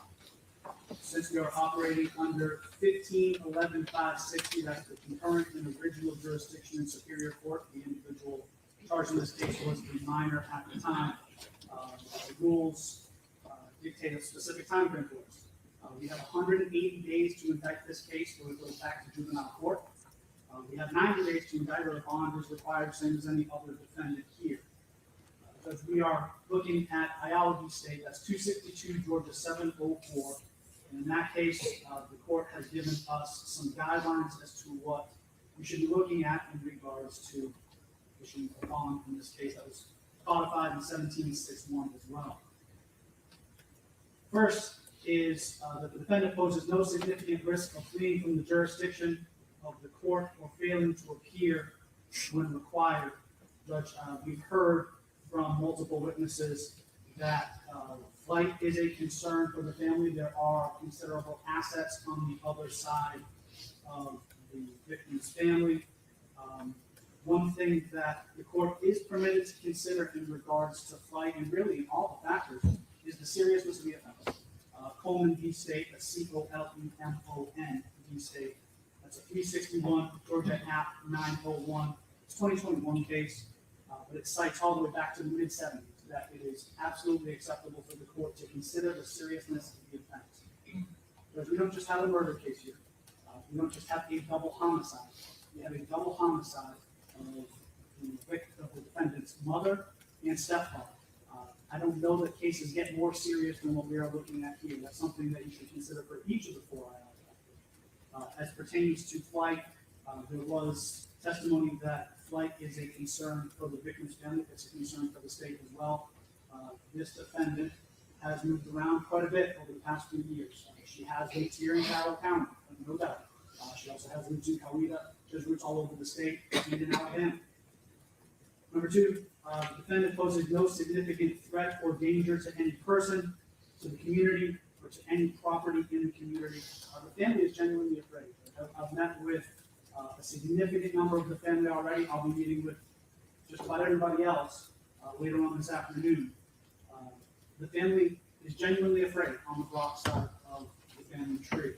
Speaker 13: Since we are operating under 1511-560, that's the concurrent and original jurisdiction in Superior Court, the individual charged in this case was a minor at the time. The rules dictate a specific time frame for us. We have 180 days to indict this case when it goes back to juvenile court. We have 90 days to indict, or a bond is required, same as any other defendant here. Because we are looking at Iology State, that's 262 Georgia 704. And in that case, the court has given us some guidelines as to what we should be looking at in regards to issuing a bond in this case that was codified in 1761 as well. First is that the defendant poses no significant risk of fleeing from the jurisdiction of the court or failing to appear when required. Judge, we've heard from multiple witnesses that flight is a concern for the family. There are considerable assets on the other side of the victim's family. One thing that the court is permitted to consider in regards to flight, and really all the factors, is the seriousness of the offense. Coleman v. State, a C-O-L-E-M-O-N v. State. That's a 361 Georgia App 901. It's a 2021 case, but it cites all the way back to the mid-70s that it is absolutely acceptable for the court to consider the seriousness of the offense. Because we don't just have a murder case here. We don't just have a double homicide. We have a double homicide of the defendant's mother and stepfather. I don't know that cases get more serious than what we are looking at here. That's something that you should consider for each of the 4 items. As pertains to flight, there was testimony that flight is a concern for the victim's family. It's a concern for the state as well. This defendant has moved around quite a bit over the past few years. She has roots here in Carroll County, no doubt. She also has roots in Coweta. She has roots all over the state and in Alabama. Number 2, the defendant poses no significant threat or danger to any person, to the community, or to any property in the community. The family is genuinely afraid. I've met with a significant number of the family already. I'll be meeting with just about everybody else later on this afternoon. The family is genuinely afraid on the Brock side of the family tree.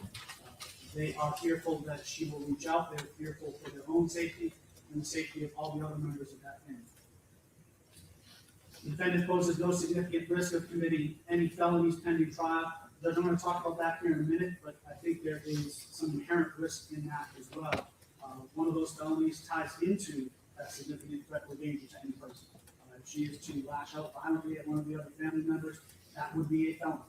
Speaker 13: They are fearful that she will reach out. They're fearful for their own safety and the safety of all the other members of that family. The defendant poses no significant risk of committing any felonies pending trial. Judge, I'm going to talk about that here in a minute, but I think there is some inherent risk in that as well. One of those felonies ties into that significant threat or danger to any person. If she is to lash out violently at one of the other family members, that would be a felony.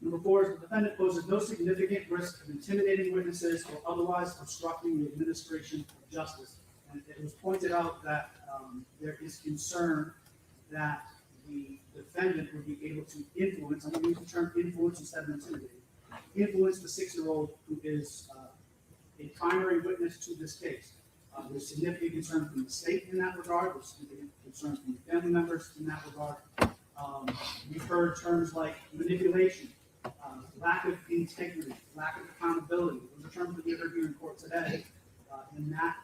Speaker 13: Number 4 is the defendant poses no significant risk of intimidating witnesses or otherwise obstructing the administration of justice. And it was pointed out that there is concern that the defendant would be able to influence, I'm going to use the term influence instead of intimidate, influence the 6-year-old who is a primary witness to this case. There's significant concern from the state in that regard. There's significant concern from the family members in that regard. We've heard terms like manipulation, lack of integrity, lack of accountability. Those are terms that we heard here in court today. And that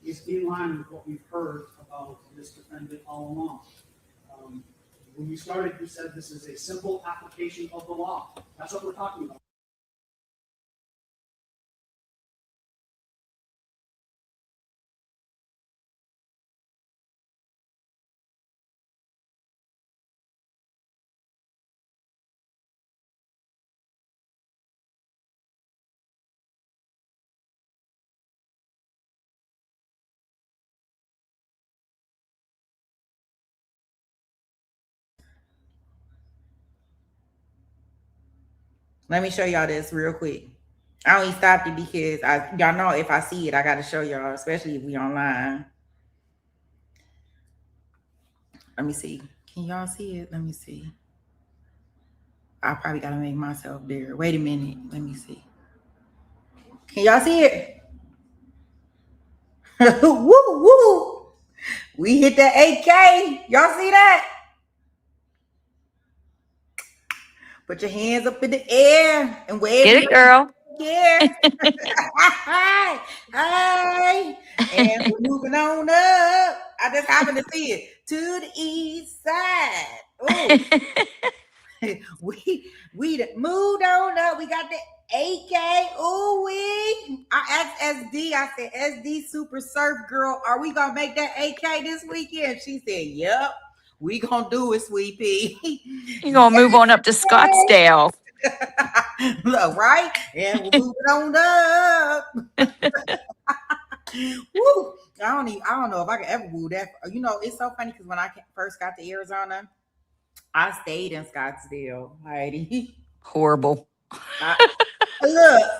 Speaker 13: is in line with what we've heard about this defendant all along. When you started, you said this is a simple application of the law. That's what we're talking about.
Speaker 1: Let me show y'all this real quick. I only stopped it because y'all know if I see it, I got to show y'all, especially if we online. Let me see. Can y'all see it? Let me see. I probably got to make myself bigger. Wait a minute. Let me see. Can y'all see it? Woo, woo. We hit the 8K. Y'all see that? Put your hands up in the air and wave.
Speaker 17: Get it, girl.
Speaker 1: Yeah. Hey. And we're moving on up. I just happened to see it. To the east side. Oh. we moved on up. We got the 8K. Ooh, I asked SD. I said, SD Super Surf Girl, are we gonna make that 8K this weekend? She said, yep. We gonna do it, Sweet Pea.
Speaker 17: You're gonna move on up to Scottsdale.
Speaker 1: Look, right? And we're moving on up. Woo. I don't know if I could ever move that. You know, it's so funny because when I first got to Arizona, I stayed in Scottsdale, Heidi.
Speaker 17: Horrible.
Speaker 1: Look,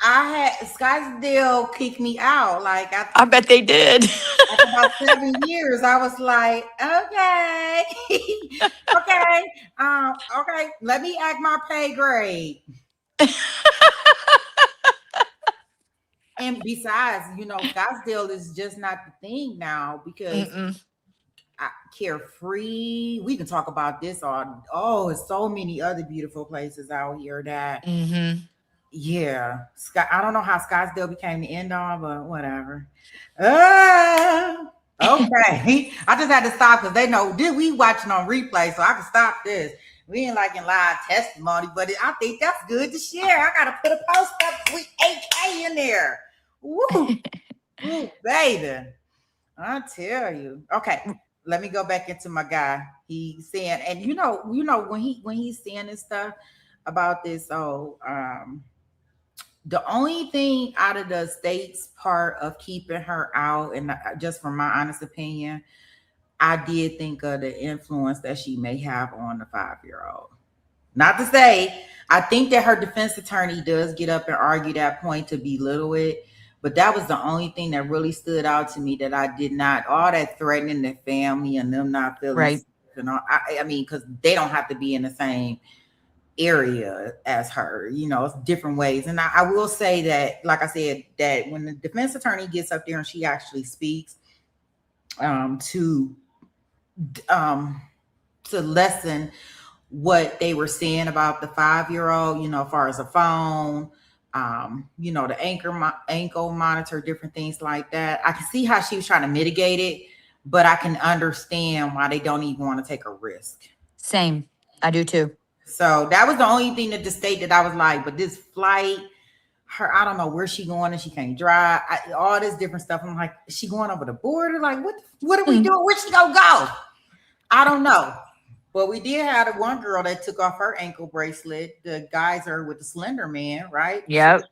Speaker 1: I had Scottsdale kick me out. Like
Speaker 17: I bet they did.
Speaker 1: After about 7 years, I was like, okay, okay, let me act my pay grade. And besides, Scottsdale is just not the thing now because Carefree. We can talk about this on. Oh, it's so many other beautiful places out here that. Yeah, I don't know how Scottsdale became the end all, but whatever. Okay. I just had to stop because they know we watching on replay, so I can stop this. We ain't like in live testimony, but I think that's good to share. I gotta put a post up with 8K in there. Woo, woo, baby. I tell you. Okay, let me go back into my guy. He's saying, and when he's saying this stuff about this, the only thing out of the state's part of keeping her out, and just from my honest opinion, I did think of the influence that she may have on the 5-year-old. Not to say, I think that her defense attorney does get up and argue that point to belittle it, but that was the only thing that really stood out to me that I did not, all that threatening the family and them not feeling safe and all, I mean, because they don't have to be in the same area as her, it's different ways. And I will say that, like I said, that when the defense attorney gets up there and she actually speaks to lessen what they were saying about the 5-year-old, as far as a phone, the ankle monitor, different things like that. I can see how she was trying to mitigate it, but I can understand why they don't even want to take a risk.
Speaker 17: Same. I do too.
Speaker 1: So that was the only thing that the state that I was like, but this flight, I don't know where she going and she can't drive. All this different stuff. I'm like, is she going over the border? Like, what are we doing? Where she gonna go? I don't know. But we did have the one girl that took off her ankle bracelet. The geyser with the Slender Man, right?
Speaker 17: Yep.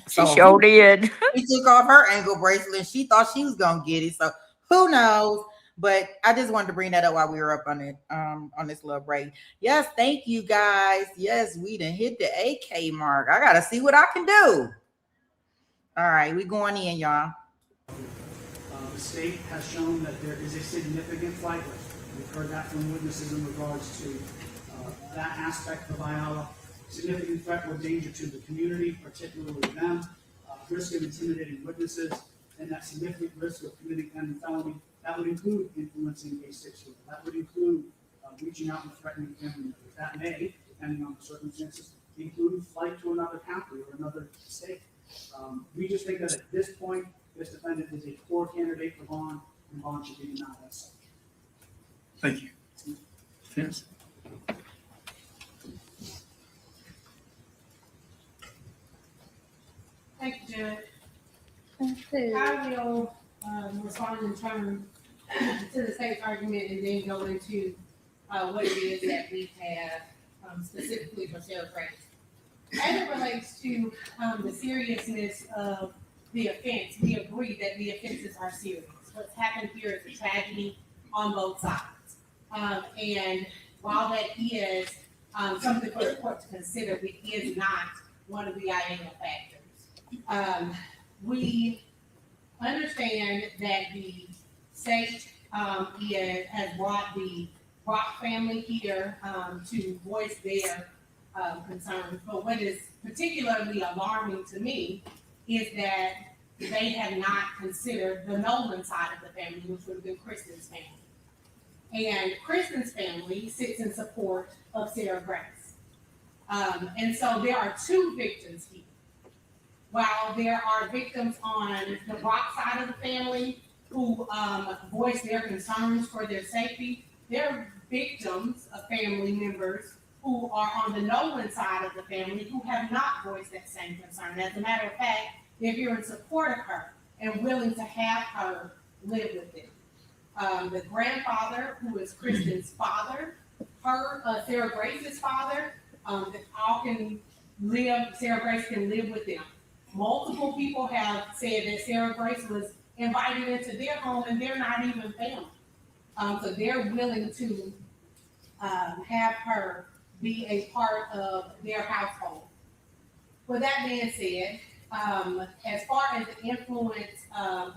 Speaker 1: So
Speaker 17: she sure did.
Speaker 1: She took off her ankle bracelet and she thought she was gonna get it. So who knows? But I just wanted to bring that up while we were up on it, on this little break. Yes, thank you guys. Yes, we done hit the 8K mark. I gotta see what I can do. All right, we going in, y'all.
Speaker 13: The state has shown that there is a significant flight risk. We've heard that from witnesses in regards to that aspect of IALA. Significant threat or danger to the community, particularly them. Risk of intimidating witnesses, and that significant risk of committing any felony. That would include influencing a 6-year-old. That would include reaching out and threatening family members. That may, depending on the circumstances, include flight to another county or another state. We just think that at this point, this defendant is a poor candidate for bond, and bond should be denied as such.
Speaker 10: Thank you. Yes.
Speaker 11: Thank you, Judge. I will respond in turn to the state's argument and then go into what it is that we have specifically for Sarah Grace. As it relates to the seriousness of the offense, we agree that the offenses are serious. What's happened here is a tragedy on both sides. And while that is something for the court to consider, it is not one of the IALA factors. We understand that the state has brought the Brock family here to voice their concerns. But what is particularly alarming to me is that they have not considered the Nolan side of the family, which would have been Kristen's family. And Kristen's family sits in support of Sarah Grace. And so there are two victims here. While there are victims on the Brock side of the family who voice their concerns for their safety, there are victims of family members who are on the Nolan side of the family who have not voiced that same concern. As a matter of fact, they're here in support of her and willing to have her live with them. The grandfather, who is Kristen's father, Sarah Grace's father, all can live, Sarah Grace can live with them. Multiple people have said that Sarah Grace was invited into their home and they're not even family. So they're willing to have her be a part of their household. With that being said, as far as the influence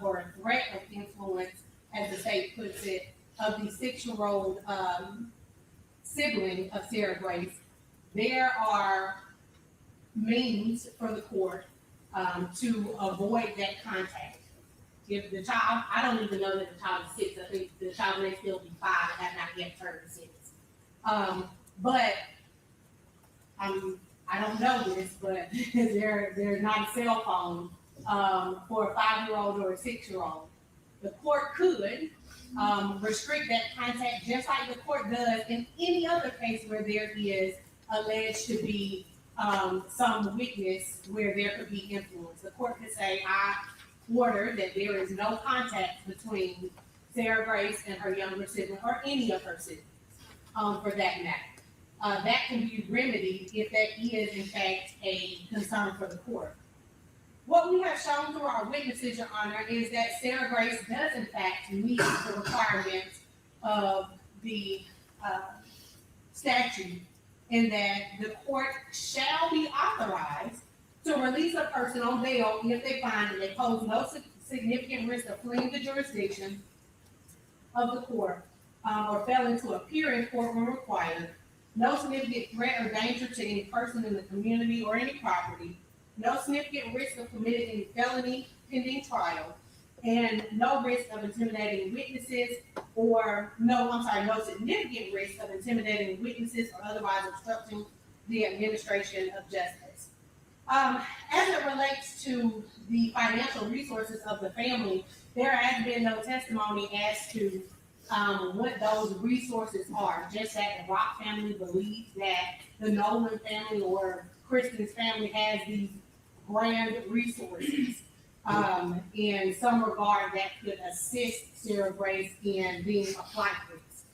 Speaker 11: or threat of influence, as the state puts it, of the 6-year-old sibling of Sarah Grace, there are means for the court to avoid that contact. If the child, I don't even know that the child is 6. I think the child may still be 5 and have not yet turned 6. But I don't know this, but there's not a cell phone for a 5-year-old or a 6-year-old. The court could restrict that contact just like the court does in any other case where there is alleged to be some witness where there could be influence. The court could say, I order that there is no contact between Sarah Grace and her younger sibling or any of her siblings for that matter. That can be remedied if that is in fact a concern for the court. What we have shown through our witnesses, Your Honor, is that Sarah Grace does in fact meet the requirements of the statute in that the court shall be authorized to release a person on bail if they find that they pose no significant risk of fleeing the jurisdiction of the court or failing to appear in court when required, no significant threat or danger to any person in the community or any property, no significant risk of committing any felony pending trial, and no risk of intimidating witnesses no significant risk of intimidating witnesses or otherwise obstructing the administration of justice. As it relates to the financial resources of the family, there has been no testimony as to what those resources are. Just that the Rock family believes that the Nolan family or Kristen's family has these grand resources in some regard that could assist Sarah Grace in being a flight risk.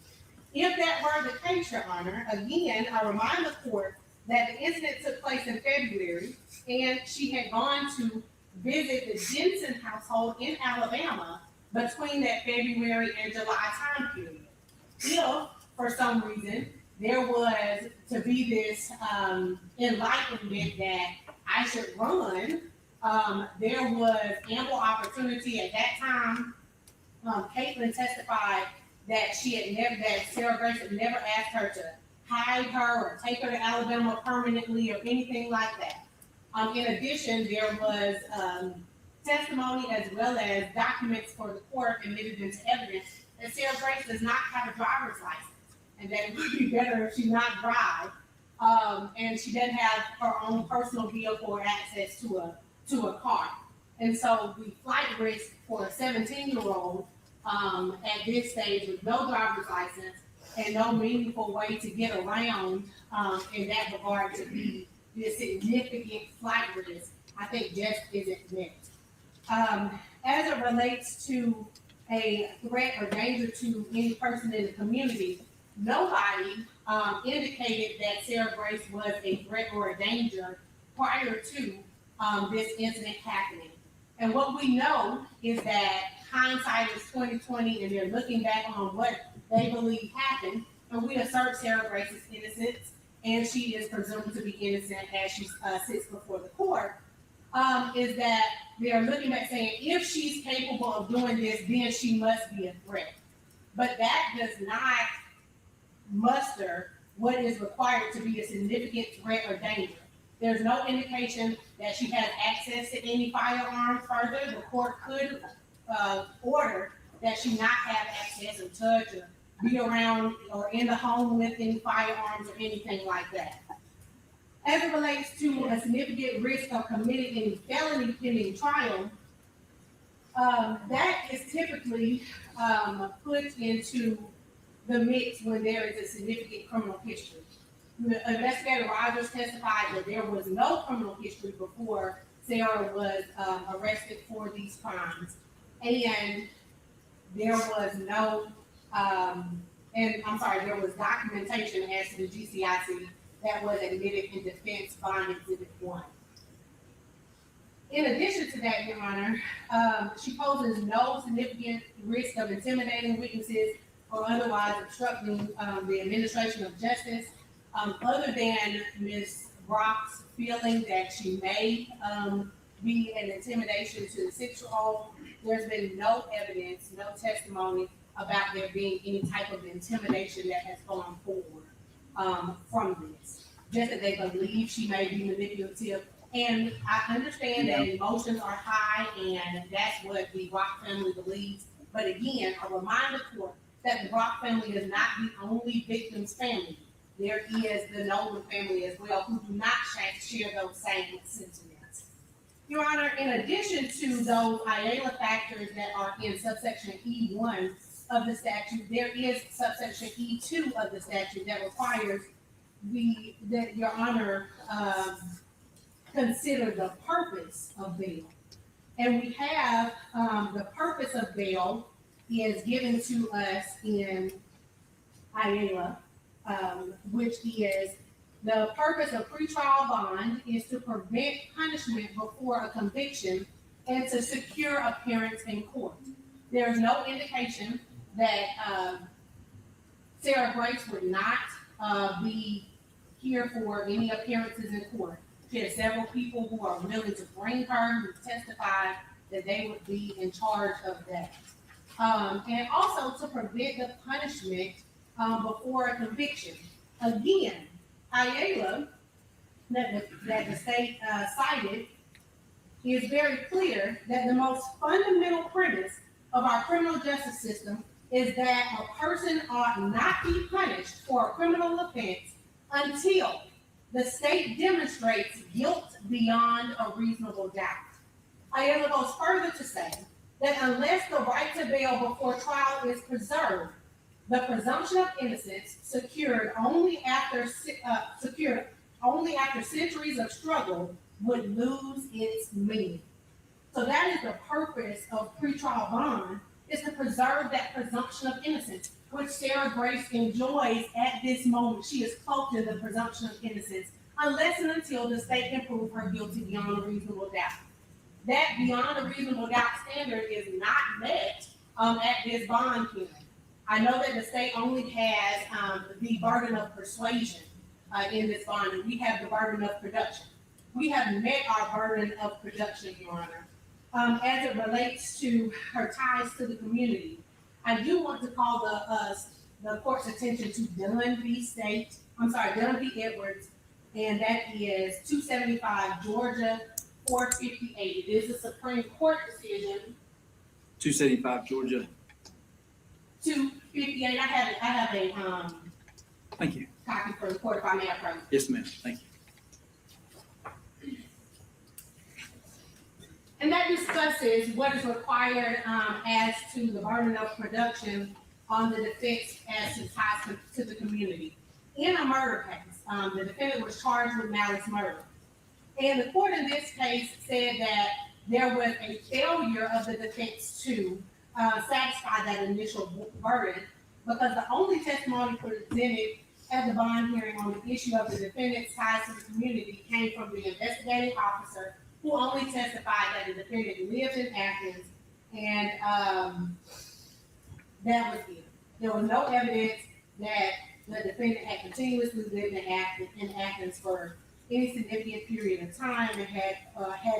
Speaker 11: If that were the case, Your Honor, again, I remind the court that the incident took place in February and she had gone to visit the Jensen household in Alabama between that February and July time period. If, for some reason, there was to be this enlightenment that I should run, there was ample opportunity at that time. Caitlin testified that Sarah Grace had never asked her to hide her or take her to Alabama permanently or anything like that. In addition, there was testimony as well as documents for the court admitted into evidence that Sarah Grace does not have a driver's license and that it would be better if she not drive. And she doesn't have her own personal vehicle or access to a car. And so the flight risk for a 17-year-old at this stage with no driver's license and no meaningful way to get around in that regard to be the significant flight risk, I think just isn't met. As it relates to a threat or danger to any person in the community, nobody indicated that Sarah Grace was a threat or a danger prior to this incident happening. And what we know is that hindsight is 20/20, and they're looking back on what they believe happened. And we assert Sarah Grace's innocence, and she is presumed to be innocent as she sits before the court. Is that they are looking back saying if she's capable of doing this, then she must be a threat. But that does not muster what is required to be a significant threat or danger. There's no indication that she has access to any firearms. Further, the court could order that she not have access or touch or be around or in the home with any firearms or anything like that. As it relates to a significant risk of committing any felony pending trial, that is typically put into the mix when there is a significant criminal history. Investigator Rogers testified that there was no criminal history before Sarah was arrested for these crimes, and there was there was documentation as to the GCIC that was admitted in defense bond exhibit 1. In addition to that, Your Honor, she poses no significant risk of intimidating witnesses or otherwise obstructing the administration of justice, other than Ms. Brock's feeling that she may be an intimidation to the 6-year-old. There's been no evidence, no testimony about there being any type of intimidation that has gone forward from this. Just that they believe she may be manipulative And I understand that emotions are high, and that's what the Rock family believes. But again, I remind the court that the Rock family is not the only victim's family. There is the Nolan family as well, who do not share those same sentiments. Your Honor, in addition to those IALA factors that are in subsection E1 of the statute, there is subsection E2 of the statute that requires that Your Honor consider the purpose of bail. And we have the purpose of bail is given to us in IALA, which is the purpose of pretrial bond is to prevent punishment before a conviction and to secure appearance in court. There is no indication that Sarah Grace would not be here for any appearances in court. She has several people who are willing to bring her, who testified that they would be in charge of that. And also to prevent the punishment before a conviction. Again, IALA that the state cited is very clear that the most fundamental premise of our criminal justice system is that a person ought not be punished for a criminal offense until the state demonstrates guilt beyond a reasonable doubt. IALA goes further to say that unless the right to bail before trial is preserved, the presumption of innocence secured only after centuries of struggle would lose its meaning. So that is the purpose of pretrial bond, is to preserve that presumption of innocence, which Sarah Grace enjoys at this moment. She is cloaked in the presumption of innocence, unless and until the state can prove her guilty beyond a reasonable doubt. That beyond a reasonable doubt standard is not met at this bond hearing. I know that the state only has the burden of persuasion in this bond, and we have the burden of production. We have met our burden of production, Your Honor. As it relates to her ties to the community, I do want to call the court's attention to Dunn v. Edwards, and that is 275 Georgia 458. It is a Supreme Court decision.
Speaker 10: 275 Georgia.
Speaker 11: 258. I have a
Speaker 10: Thank you.
Speaker 11: copy for the court if I may approach.
Speaker 10: Yes, ma'am. Thank you.
Speaker 11: And that discusses what is required as to the burden of production on the defense as to ties to the community. In a murder case, the defendant was charged with malice murder. And the court in this case said that there was a failure of the defense to satisfy that initial burden, because the only testimony presented at the bond hearing on the issue of the defendant's ties to the community came from the investigating officer, who only testified that the defendant lived in Athens, and that was it. There was no evidence that the defendant had continuously lived in Athens for any significant period of time and had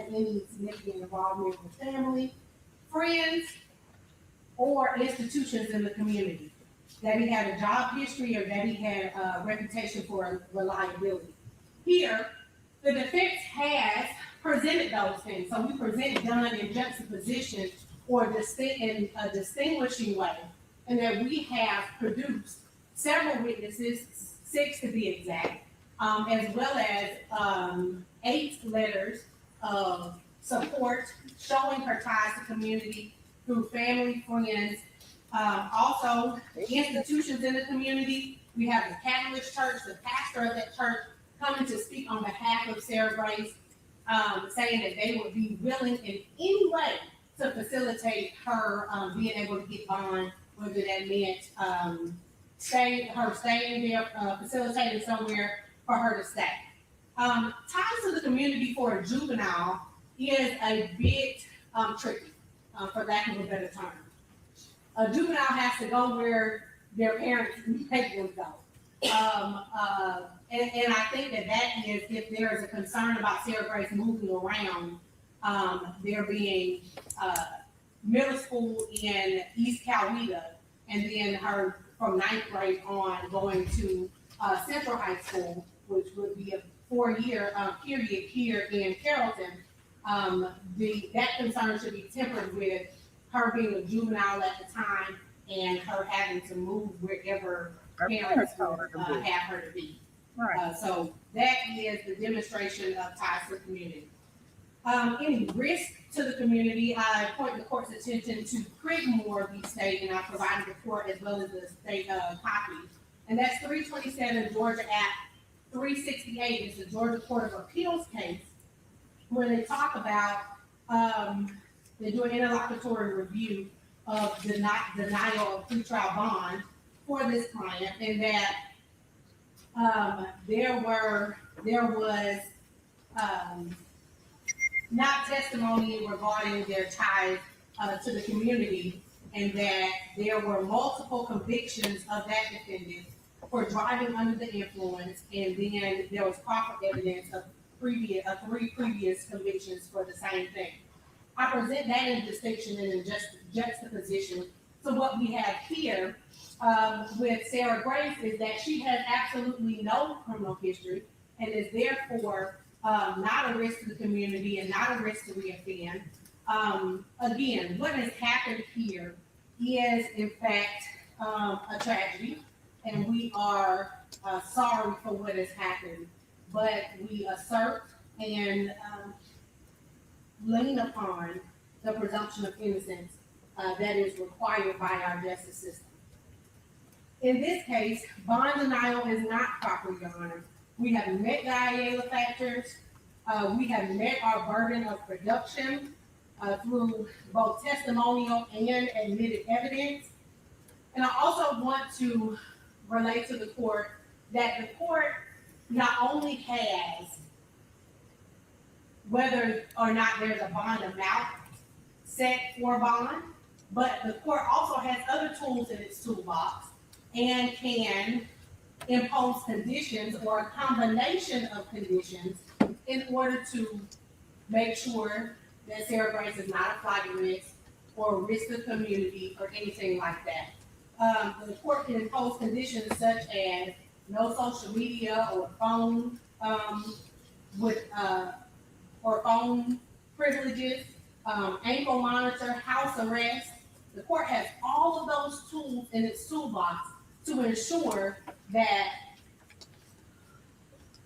Speaker 11: any significant involvement with family, friends, or institutions in the community. That he had a job history or that he had a reputation for reliability. Here, the defense has presented those things. So we present Dunn in juxtaposition or in a distinguishing way, and that we have produced several witnesses, 6 to be exact, as well as 8 letters of support showing her ties to community through family, friends, also institutions in the community. We have the Catholic Church, the pastor of that church coming to speak on behalf of Sarah Grace, saying that they would be willing in any way to facilitate her being able to get bond, whether that meant staying there, facilitating somewhere for her to stay. Ties to the community for a juvenile is a bit tricky, for lack of a better term. A juvenile has to go where their parents make them go. And I think that is, if there is a concern about Sarah Grace moving around, there being middle school in East Coweta, and then her from 9th grade on going to Central High School, which would be a 4-year period here in Carrollton, that concern should be tempered with her being a juvenile at the time and her having to move wherever
Speaker 1: Her
Speaker 11: parents
Speaker 1: told
Speaker 11: would
Speaker 1: her to be.
Speaker 11: have her to be.
Speaker 1: Right.
Speaker 11: So that is the demonstration of ties to the community. Any risk to the community, I point the court's attention to Creekmore v. State, and I provided the court as well as the state copy. And that's 327 Georgia Act 368. It's the Georgia Court of Appeals case where they talk about they do an interlocutory review of denial of pretrial bond for this client, and that there was not testimony regarding their ties to the community, and that there were multiple convictions of that defendant for driving under the influence, and then there was proper evidence of 3 previous convictions for the same thing. I present that in distinction and in juxtaposition. So what we have here with Sarah Grace is that she has absolutely no criminal history and is therefore not a risk to the community and not a risk to reoffend. Again, what has happened here is in fact a tragedy, and we are sorry for what has happened, but we assert and lean upon the presumption of innocence that is required by our justice system. In this case, bond denial is not proper, Your Honor. We have met the IALA factors. We have met our burden of production through both testimonial and admitted evidence. And I also want to relate to the court that the court not only has whether or not there's a bond amount set for bond, but the court also has other tools in its toolbox and can impose conditions or a combination of conditions in order to make sure that Sarah Grace is not a flight risk or a risk to the community or anything like that. The court can impose conditions such as no social media or phone or phone privileges, ankle monitor, house arrest. The court has all of those tools in its toolbox to ensure that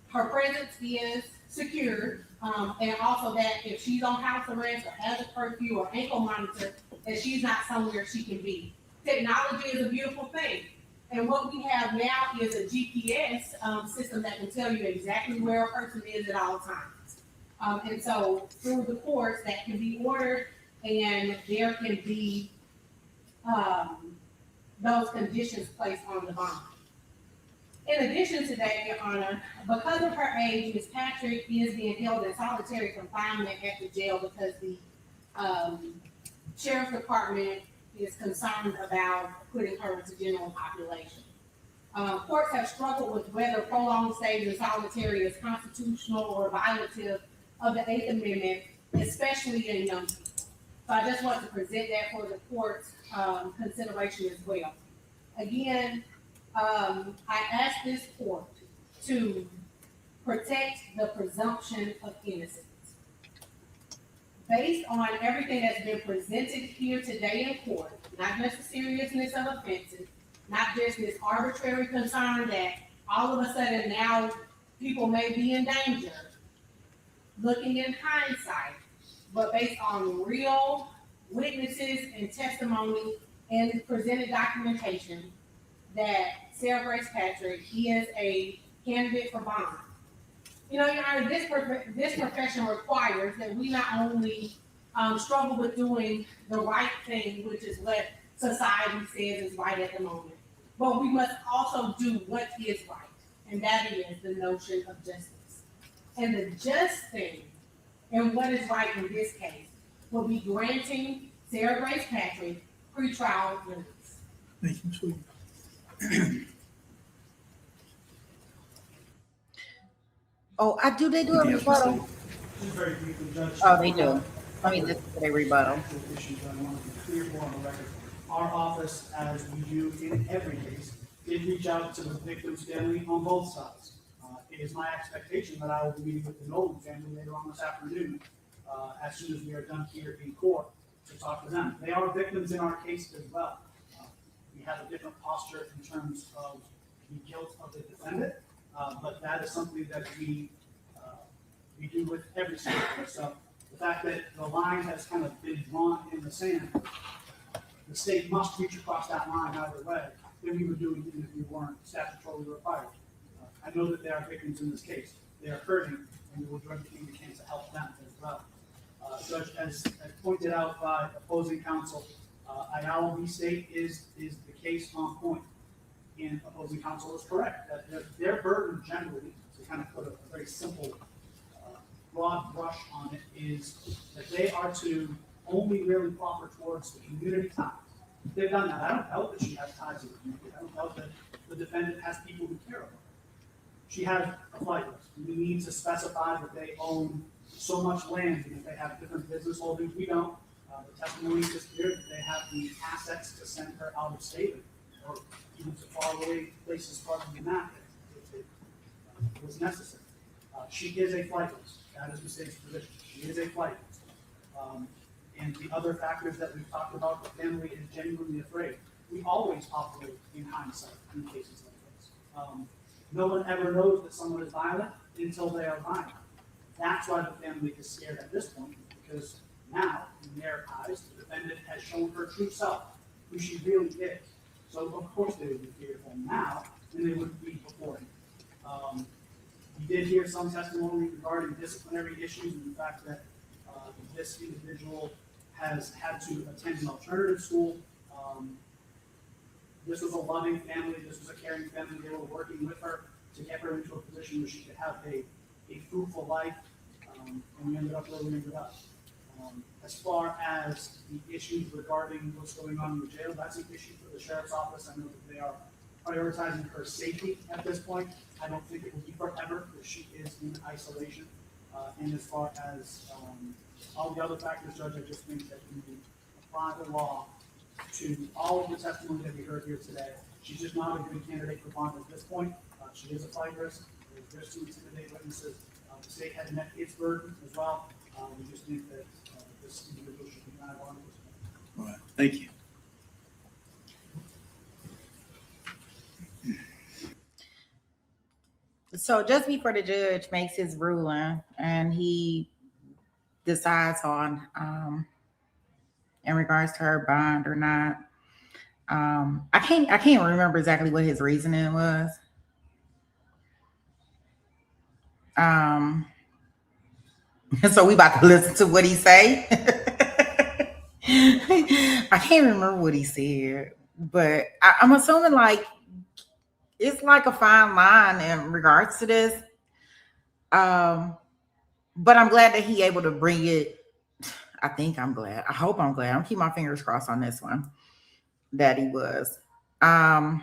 Speaker 11: her presence is secured, and also that if she's on house arrest or has a curfew or ankle monitor, that she's not somewhere she can be. Technology is a beautiful thing. And what we have now is a GPS system that can tell you exactly where a person is at all times. And so through the courts that can be ordered, and there can be those conditions placed on the bond. In addition to that, Your Honor, because of her age, Ms. Patrick is being held in solitary confinement at the jail because the Sheriff's Department is concerned about putting her into general population. Courts have struggled with whether prolonged stays in solitary is constitutional or violative of the 8th Amendment, especially in young people. So I just want to present that for the court's consideration as well. Again, I ask this court to protect the presumption of innocence. Based on everything that's been presented here today in court, not just the seriousness of offenses, not just this arbitrary concern that all of a sudden now people may be in danger, looking in hindsight, but based on real witnesses and testimony and presented documentation that Sarah Grace Patrick is a candidate for bond. You know, Your Honor, this profession requires that we not only struggle with doing the right thing, which is what society says is right at the moment, but we must also do what is right, and that is the notion of justice. And the just thing and what is right in this case will be granting Sarah Grace Patrick pretrial release.
Speaker 12: Thank you, sweetie.
Speaker 1: They do a rebuttal.
Speaker 13: Just very briefly, Judge.
Speaker 1: Oh, they do. Let me listen to their rebuttal.
Speaker 13: Issues I want to be clear for on the record. Our office, as we do in every case, did reach out to the victim's family on both sides. It is my expectation that I will be meeting with the Nolan family later on this afternoon, as soon as we are done here in court, to talk to them. They are victims in our case as well. We have a different posture in terms of the guilt of the defendant, but that is something that we do with every single case. So the fact that the line has kind of been drawn in the sand, the state must reach across that line either way, then we would do it even if we weren't statutorily required. I know that there are victims in this case. They are hurting, and we will do everything we can to help them as well. Judge, as pointed out by opposing counsel, Ayala v. State is the case on point. And opposing counsel is correct that their burden generally, to kind of put a very simple broad brush on it, is that they are to only really proffer towards the community ties. They've done that. I don't doubt that she has ties to the community. I don't doubt that the defendant has people who care about her. She has a flight list. We need to specify that they own so much land, and if they have different business holdings, we don't. The testimony is clear that they have the assets to send her out of state or even to far away places farther than that if it was necessary. She is a flight list. That is the state's position. She is a flight list. And the other factors that we've talked about, the family is genuinely afraid. We always operate in hindsight in cases like this. No one ever knows that someone is violent until they are violent. That's why the family is scared at this point, because now, in their eyes, the defendant has shown her true self, who she really is. So, of course, they would be fearful now than they would be before. We did hear some testimony regarding disciplinary issues and the fact that this individual has had to attend an alternative school. This was a loving family. This was a caring family. They were working with her to get her into a position where she could have a fruitful life, and we ended up where we ended up. As far as the issues regarding what's going on in the jail, that's an issue for the sheriff's office. I know that they are prioritizing her safety at this point. I don't think it will be forever if she is in isolation. And as far as all the other factors, Judge, I just think that we need to apply the law to all of the testimony that we heard here today. She's just not a good candidate for bond at this point. She is a flight risk. There's risk to intimidate witnesses. The state had met its burden as well. We just think that this individual should be denied bond at this point.
Speaker 10: All right, thank you.
Speaker 1: So just before the judge makes his ruling and he decides on in regards to her bond or not, I can't remember exactly what his reasoning was. So we about to listen to what he say. I can't remember what he said, but I'm assuming like it's like a fine line in regards to this. But I'm glad that he able to bring it. I think I'm glad. I hope I'm glad. I'm keeping my fingers crossed on this one that he was. That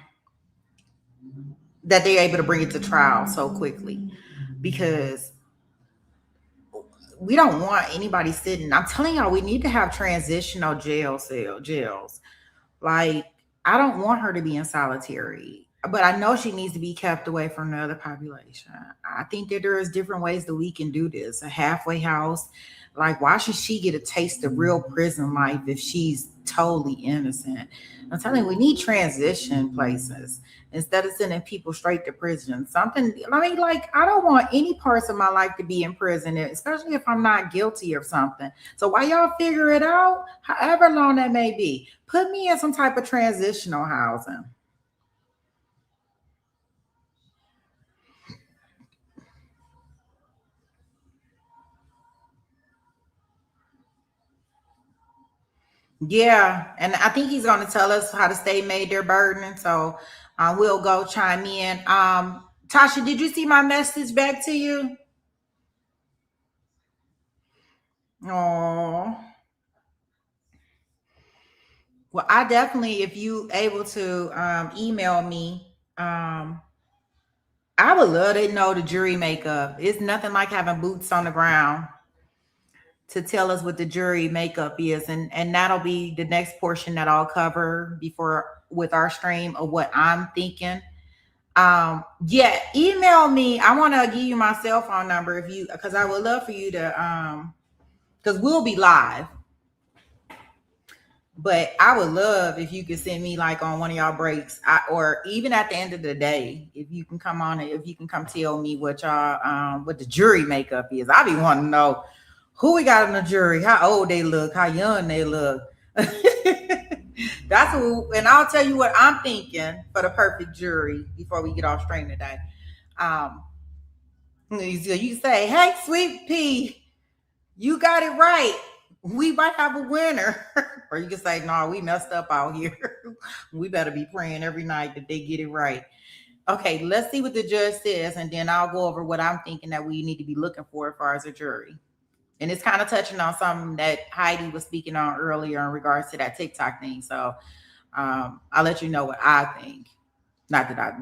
Speaker 1: they're able to bring it to trial so quickly, because we don't want anybody sitting. I'm telling y'all, we need to have transitional jails. Like, I don't want her to be in solitary, but I know she needs to be kept away from the other population. I think that there is different ways that we can do this. A halfway house. Like, why should she get a taste of real prison life if she's totally innocent? I'm telling you, we need transition places instead of sending people straight to prison. Something, I mean, like, I don't want any parts of my life to be in prison, especially if I'm not guilty of something. So while y'all figure it out, however long that may be, put me in some type of transitional housing. Yeah, and I think he's going to tell us how the state made their burden. So we'll go chime in. Tasha, did you see my message back to you? Oh, well, I definitely, if you able to email me, I would love to know the jury makeup. It's nothing like having boots on the ground to tell us what the jury makeup is. And that'll be the next portion that I'll cover before with our stream of what I'm thinking. Yeah, email me. I want to give you my cell phone number because I would love for you to, because we'll be live. But I would love if you could send me like on one of y'all breaks, or even at the end of the day, if you can come on and if you can come tell me what y'all, what the jury makeup is. I be wanting to know who we got in the jury, how old they look, how young they look. That's what, and I'll tell you what I'm thinking for the perfect jury before we get off strain today. You say, "Hey, sweet pea, you got it right. We might have a winner." Or you can say, "No, we messed up out here. We better be praying every night that they get it right." Okay, let's see what the judge says, and then I'll go over what I'm thinking that we need to be looking for as far as a jury. And it's kind of touching on something that Heidi was speaking on earlier in regards to that TikTok thing. So I'll let you know what I think. Not that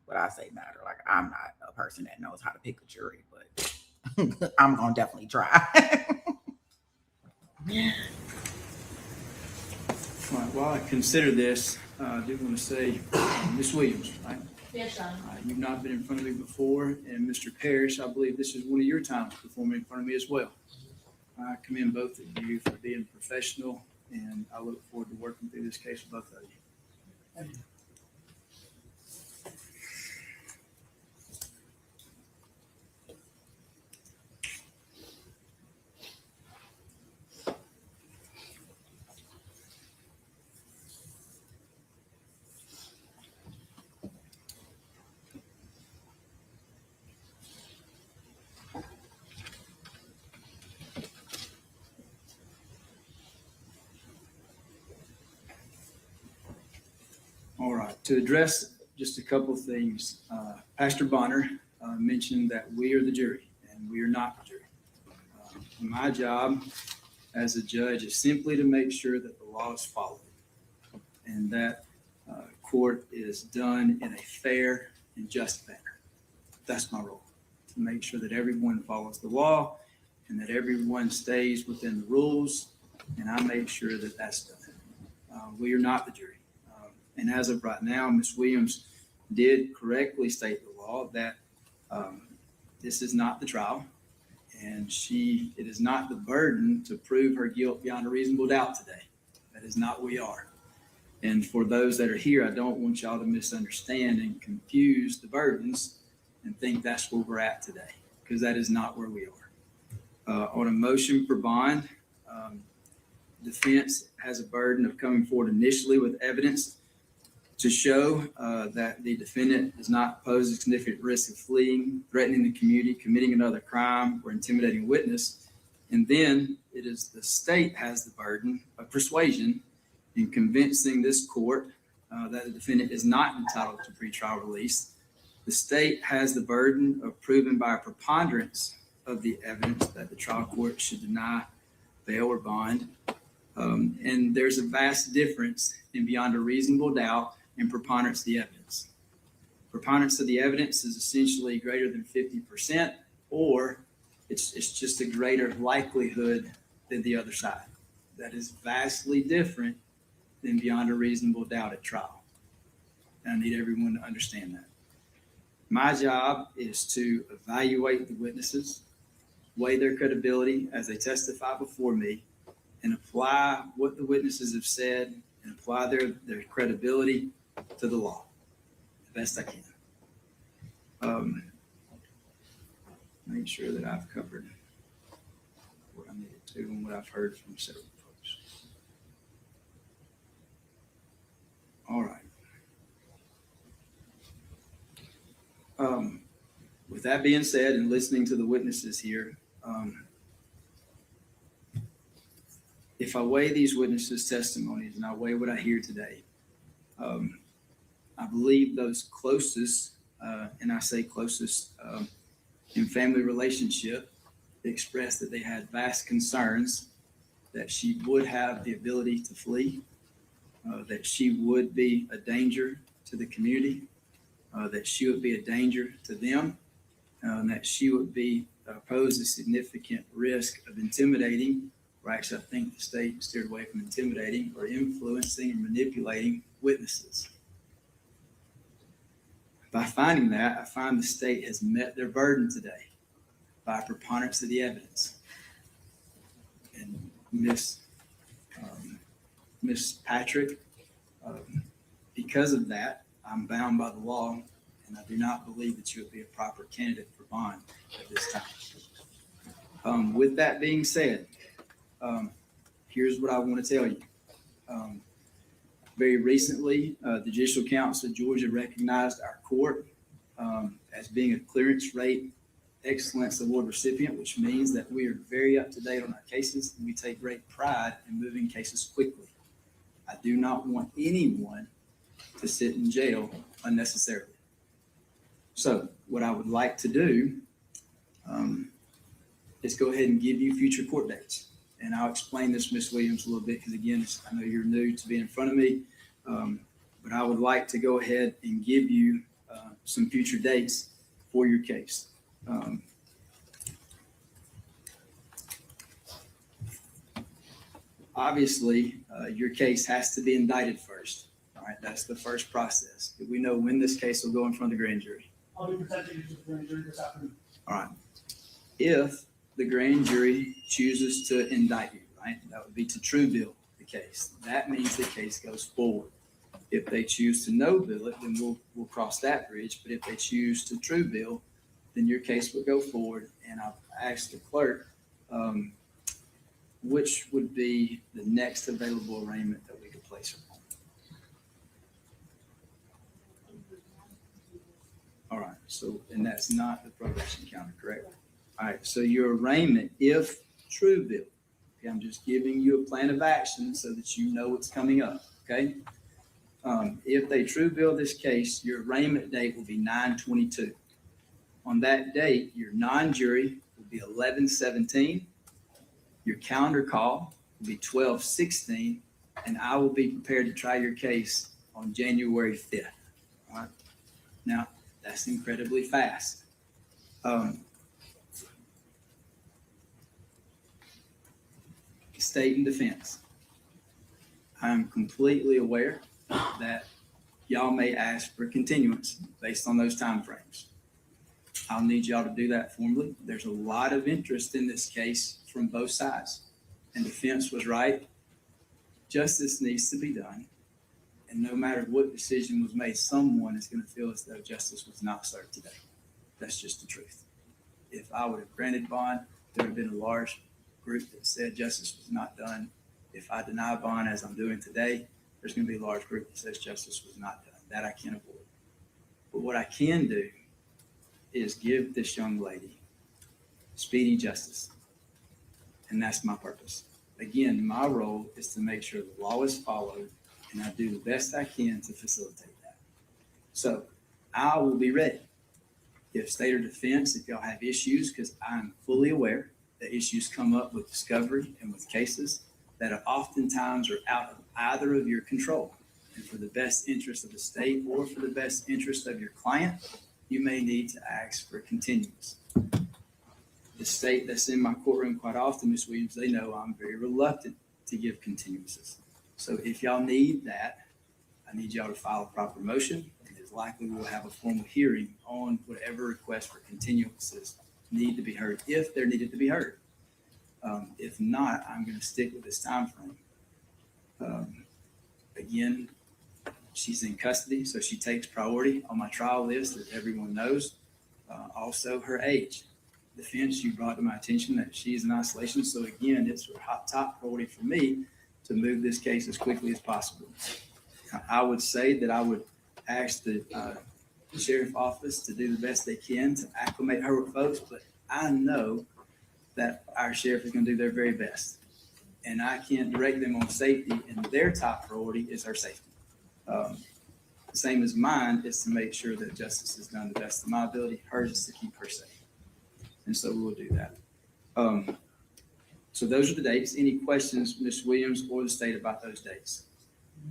Speaker 1: what I say matter. Like, I'm not a person that knows how to pick a jury, but I'm going to definitely try.
Speaker 10: While I consider this, I do want to say, Ms. Williams, right?
Speaker 11: Yes, sir.
Speaker 10: You've not been in front of me before, and Mr. Parrish, I believe this is one of your times performing in front of me as well. I commend both of you for being professional, and I look forward to working through this case with both of you. Thank you. All right, to address just a couple of things, Pastor Bonner mentioned that we are the jury, and we are not the jury. My job as a judge is simply to make sure that the law is followed and that court is done in a fair and just manner. That's my role, to make sure that everyone follows the law and that everyone stays within the rules, and I make sure that that's done. We are not the jury. And as of right now, Ms. Williams did correctly state the law that this is not the trial, and it is not the burden to prove her guilt beyond a reasonable doubt today. That is not who we are. And for those that are here, I don't want y'all to misunderstand and confuse the burdens and think that's where we're at today, because that is not where we are. On a motion for bond, defense has a burden of coming forward initially with evidence to show that the defendant does not pose a significant risk of fleeing, threatening the community, committing another crime, or intimidating a witness. And then it is the state has the burden of persuasion in convincing this court that the defendant is not entitled to pretrial release. The state has the burden of proving by a preponderance of the evidence that the trial court should deny bail or bond. And there's a vast difference in beyond a reasonable doubt and preponderance of the evidence. Preponderance of the evidence is essentially greater than 50%, or it's just a greater likelihood than the other side. That is vastly different than beyond a reasonable doubt at trial. And I need everyone to understand that. My job is to evaluate the witnesses, weigh their credibility as they testify before me, and apply what the witnesses have said and apply their credibility to the law the best I can. Make sure that I've covered what I needed to and what I've heard from several folks. All right. With that being said, and listening to the witnesses here, if I weigh these witnesses' testimonies and I weigh what I hear today, I believe those closest, and I say closest in family relationship, expressed that they had vast concerns that she would have the ability to flee, that she would be a danger to the community, that she would be a danger to them, and that she would pose a significant risk of intimidating, or actually I think the state steered away from intimidating or influencing or manipulating witnesses. By finding that, I find the state has met their burden today by preponderance of the evidence. And Miss Patrick, because of that, I'm bound by the law, and I do not believe that you would be a proper candidate for bond at this time. With that being said, here's what I want to tell you. Very recently, the Judicial Council of Georgia recognized our court as being a clearance rate excellence award recipient, which means that we are very up to date on our cases and we take great pride in moving cases quickly. I do not want anyone to sit in jail unnecessarily. So what I would like to do is go ahead and give you future court dates. And I'll explain this, Ms. Williams, a little bit, because again, I know you're new to being in front of me, but I would like to go ahead and give you some future dates for your case. Obviously, your case has to be indicted first. All right, that's the first process. We know when this case will go in front of the grand jury.
Speaker 13: I'll be presenting it to the grand jury this afternoon.
Speaker 10: All right. If the grand jury chooses to indict you, right, that would be to true bill the case. That means the case goes forward. If they choose to no bill it, then we'll cross that bridge. But if they choose to true bill, then your case would go forward. And I've asked the clerk, which would be the next available arraignment that we could place her on. All right. So, and that's not the probation counter, correct? All right. So your arraignment, if true bill, okay, I'm just giving you a plan of action so that you know what's coming up. Okay. If they true bill this case, your arraignment date will be 9/22. On that date, your non-jury will be 11/17. Your calendar call will be 12/16, and I will be prepared to try your case on January 5th. All right. Now, that's incredibly fast. State and defense. I'm completely aware that y'all may ask for continuance based on those timeframes. I'll need y'all to do that formally. There's a lot of interest in this case from both sides. And defense was right. Justice needs to be done. And no matter what decision was made, someone is going to feel as though justice was not served today. That's just the truth. If I would have granted bond, there would have been a large group that said justice was not done. If I deny bond as I'm doing today, there's going to be a large group that says justice was not done. That I can't avoid. But what I can do is give this young lady speedy justice. And that's my purpose. Again, my role is to make sure the law is followed, and I do the best I can to facilitate that. So I will be ready. If state or defense, if y'all have issues, because I'm fully aware that issues come up with discovery and with cases that are oftentimes are out of either of your control. And for the best interest of the state or for the best interest of your client, you may need to ask for continuance. The state that's in my courtroom quite often, Ms. Williams, they know I'm very reluctant to give continuances. So if y'all need that, I need y'all to file a proper motion. And it's likely we'll have a formal hearing on whatever request for continuances need to be heard, if they're needed to be heard. If not, I'm going to stick with this time frame. Again, she's in custody, so she takes priority on my trial list, as everyone knows. Also, her age. Defense, you brought to my attention that she's in isolation. So again, it's her top priority for me to move this case as quickly as possible. I would say that I would ask the sheriff office to do the best they can to acclimate her with folks, but I know that our sheriff is going to do their very best. And I can't direct them on safety, and their top priority is her safety. Same as mine is to make sure that justice is done to the best of my ability. Hers is to keep her safe. And so we'll do that. So those are the dates. Any questions, Ms. Williams or the state, about those dates?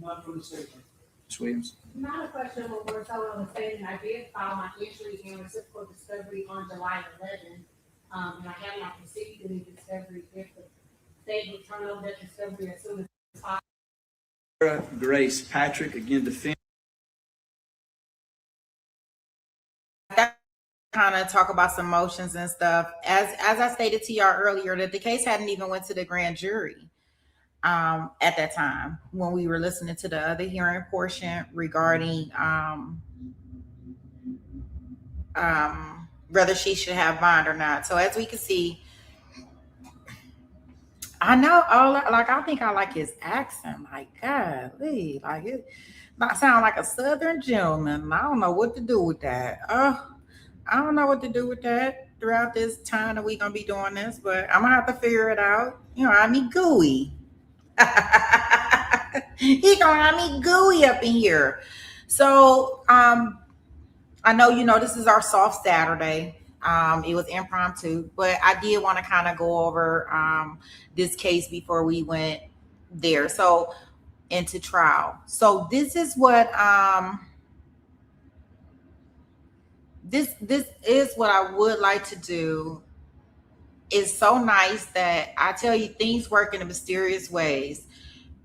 Speaker 13: Not from the state.
Speaker 10: Ms. Williams?
Speaker 11: Not a question, but we're so on the statement. I did file my entry in reciprocal discovery on July 11th. And I have not received any discovery. If the state would turn over that discovery as soon as possible.
Speaker 10: Grace Patrick, again, defense.
Speaker 1: kind of talk about some motions and stuff. As I stated to y'all earlier, that the case hadn't even went to the grand jury at that time when we were listening to the other hearing portion regarding whether she should have bond or not. So as we can see, I know I think I like his accent. Like, golly, like it not sound like a southern gentleman. I don't know what to do with that. I don't know what to do with that throughout this time that we're gonna be doing this, but I'm gonna have to figure it out. You know, I mean gooey. He gonna have me gooey up in here. So I know this is our soft Saturday. It was impromptu, but I did want to kind of go over this case before we went there. So into trial. So this is what this is what I would like to do. It's so nice that I tell you things work in mysterious ways.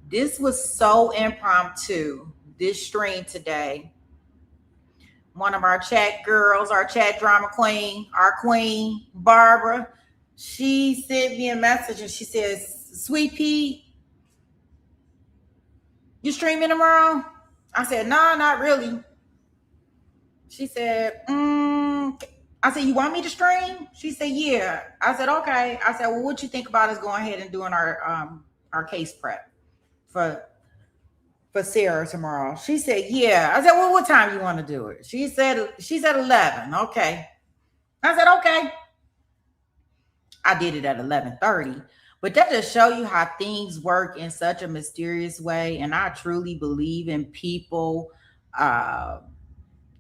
Speaker 1: This was so impromptu, this stream today. One of our chat girls, our chat drama queen, our queen, Barbara, she sent me a message and she says, "Sweet Pea, you streaming tomorrow?" I said, "No, not really." She said, I said, "You want me to stream?" She said, "Yeah." I said, "Okay." I said, "Well, what you think about us going ahead and doing our case prep for Sarah tomorrow?" She said, "Yeah." I said, "Well, what time you want to do it?" She said 11. Okay. I said, "Okay." I did it at 11:30. But that just show you how things work in such a mysterious way. And I truly believe in people,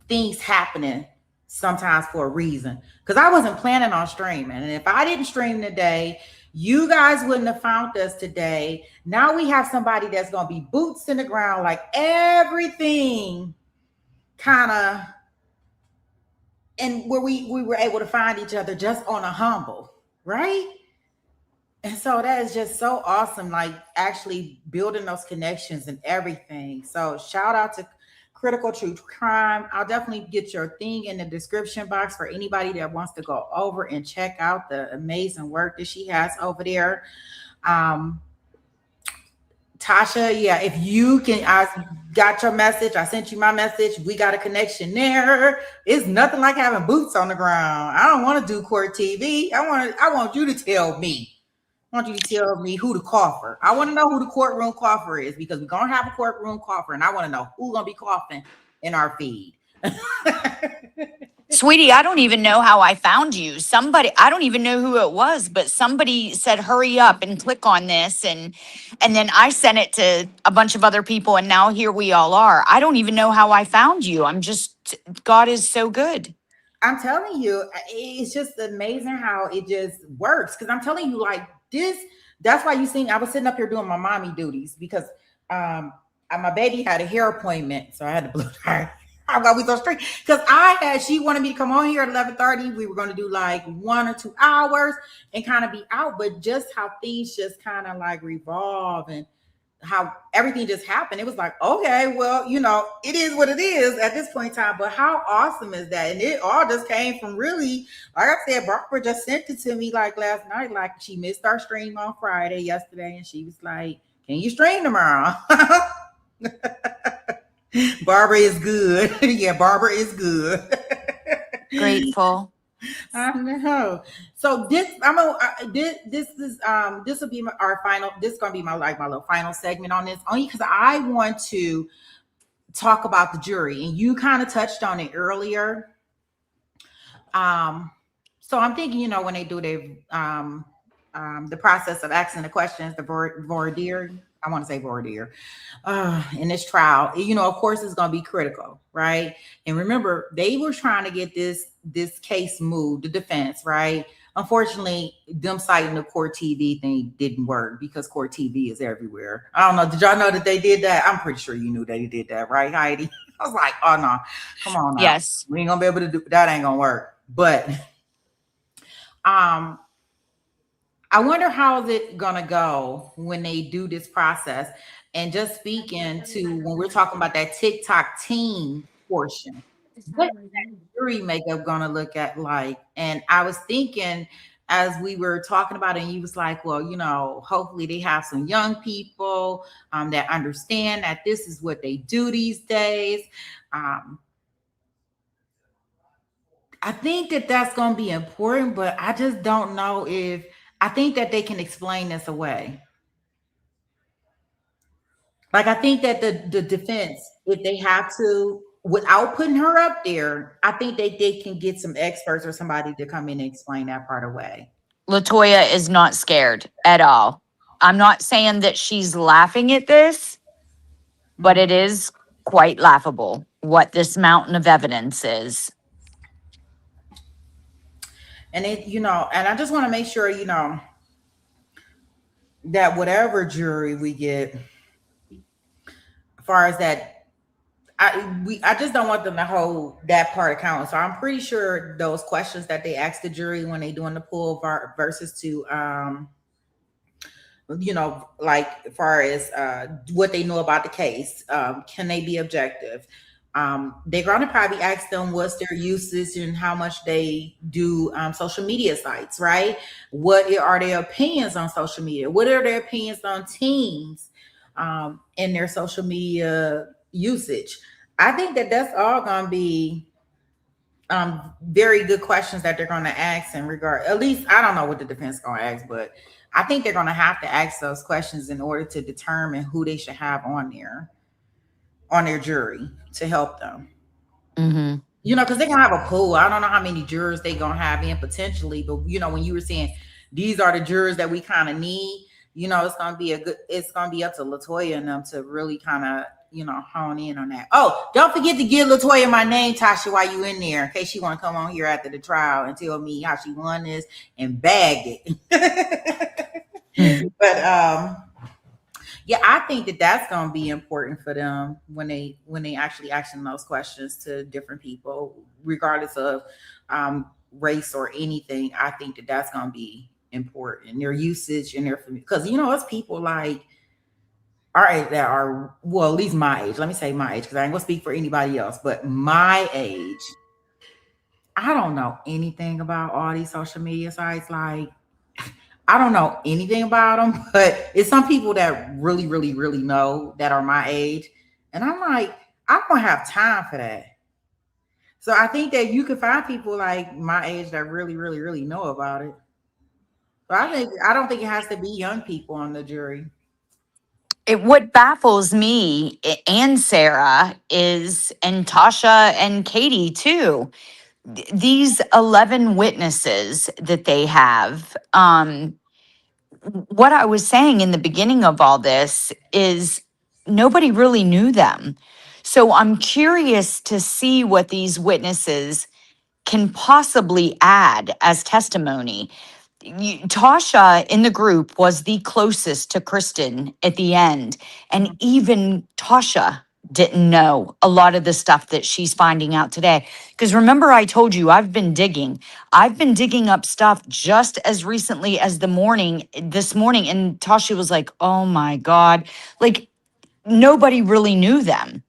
Speaker 1: things happening sometimes for a reason. Because I wasn't planning on streaming. And if I didn't stream today, you guys wouldn't have found us today. Now we have somebody that's going to be boots in the ground, like everything kind of, and where we were able to find each other just on a humble, right? And so that is just so awesome, like actually building those connections and everything. So shout out to Critical Truth Crime. I'll definitely get your thing in the description box for anybody that wants to go over and check out the amazing work that she has over there. Tasha, yeah, if you can, I got your message. I sent you my message. We got a connection there. It's nothing like having boots on the ground. I don't want to do court TV. I want you to tell me. I want you to tell me who the cougher. I want to know who the courtroom cougher is, because we're going to have a courtroom cougher, and I want to know who's going to be coughing in our feed.
Speaker 17: Sweetie, I don't even know how I found you. I don't even know who it was, but somebody said, "Hurry up and click on this." And then I sent it to a bunch of other people, and now here we all are. I don't even know how I found you. God is so good.
Speaker 1: I'm telling you, it's just amazing how it just works. Because I'm telling you, like this, that's why I was sitting up here doing my mommy duties, because my baby had a hair appointment, so I had to blow her. I'm gonna be so straight, because she wanted me to come on here at 11:30. We were going to do like 1 or 2 hours and kind of be out, but just how things just kind of like revolve and how everything just happened. It was like, okay, well, it is what it is at this point in time. But how awesome is that? And it all just came from really, like I said, Barbara just sent it to me like last night. Like she missed our stream on Friday yesterday, and she was like, "Can you stream tomorrow?" Barbara is good. Yeah, Barbara is good.
Speaker 17: Grateful.
Speaker 1: I know. So this will be our final. This is gonna be my little final segment on this, only because I want to talk about the jury, and you kind of touched on it earlier. So I'm thinking, when they do the process of asking the questions, the voir dire. I want to say voir dire in this trial, of course, it's going to be critical, right? And remember, they were trying to get this case moved, the defense, right? Unfortunately, them citing the court TV thing didn't work, because court TV is everywhere. I don't know. Did y'all know that they did that? I'm pretty sure you knew they did that, right, Heidi? I was like, oh no, come on now.
Speaker 17: Yes.
Speaker 1: We ain't gonna be able to do that. Ain't gonna work. But I wonder how is it gonna go when they do this process. And just speaking to when we're talking about that TikTok team portion, What is that jury makeup gonna look at like? And I was thinking as we were talking about it, and you was like, well, hopefully they have some young people that understand that this is what they do these days. I think that that's going to be important, but I just don't know if I think that they can explain this away. Like, I think that the defense, if they have to, without putting her up there, I think they can get some experts or somebody to come in and explain that part away.
Speaker 17: LaToya is not scared at all. I'm not saying that she's laughing at this, but it is quite laughable what this mountain of evidence is.
Speaker 1: And and I just want to make sure, that whatever jury we get, as far as that, I just don't want them to hold that part account. So I'm pretty sure those questions that they ask the jury when they doing the pool versus to like as far as what they know about the case, can they be objective? They're going to probably ask them what's their usage and how much they do social media sites, right? What are their opinions on social media? What are their opinions on teens in their social media usage? I think that that's all going to be very good questions that they're going to ask in regard. At least I don't know what the defense is going to ask, but I think they're going to have to ask those questions in order to determine who they should have on their jury to help them.
Speaker 17: Mm-hmm.
Speaker 1: Because they're going to have a pool. I don't know how many jurors they're going to have in potentially, but when you were saying these are the jurors that we kind of need, it's going to be up to LaToya and them to really kind of, hone in on that. Oh, don't forget to give LaToya my name, Tasha, while you in there, in case she want to come on here after the trial and tell me how she won this and bagged it. But yeah, I think that that's going to be important for them when they actually asking those questions to different people, regardless of race or anything. I think that that's going to be important. Their usage and their, because it's people like our age that are, well, at least my age. Let me say my age, because I ain't gonna speak for anybody else, but my age, I don't know anything about all these social media sites. Like, I don't know anything about them, but it's some people that really, really, really know that are my age. And I'm like, I don't have time for that. So I think that you can find people like my age that really, really, really know about it. But I don't think it has to be young people on the jury.
Speaker 17: What baffles me and Sarah is, and Tasha and Katie too, these 11 witnesses that they have. What I was saying in the beginning of all this is nobody really knew them. So I'm curious to see what these witnesses can possibly add as testimony. Tasha in the group was the closest to Kristen at the end. And even Tasha didn't know a lot of the stuff that she's finding out today. Because remember, I told you I've been digging up stuff just as recently as this morning. And Tasha was like, oh my God, like nobody really knew them.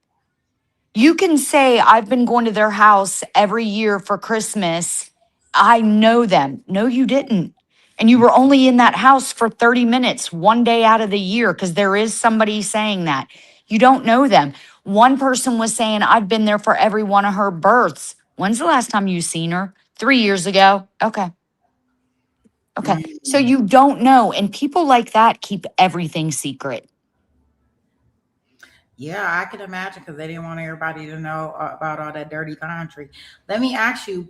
Speaker 17: You can say, I've been going to their house every year for Christmas. I know them. No, you didn't. And you were only in that house for 30 minutes, one day out of the year, because there is somebody saying that. You don't know them. One person was saying, I've been there for every one of her births. When's the last time you seen her? 3 years ago. Okay. So you don't know. And people like that keep everything secret.
Speaker 1: Yeah, I can imagine, because they didn't want everybody to know about all that dirty laundry. Let me ask you,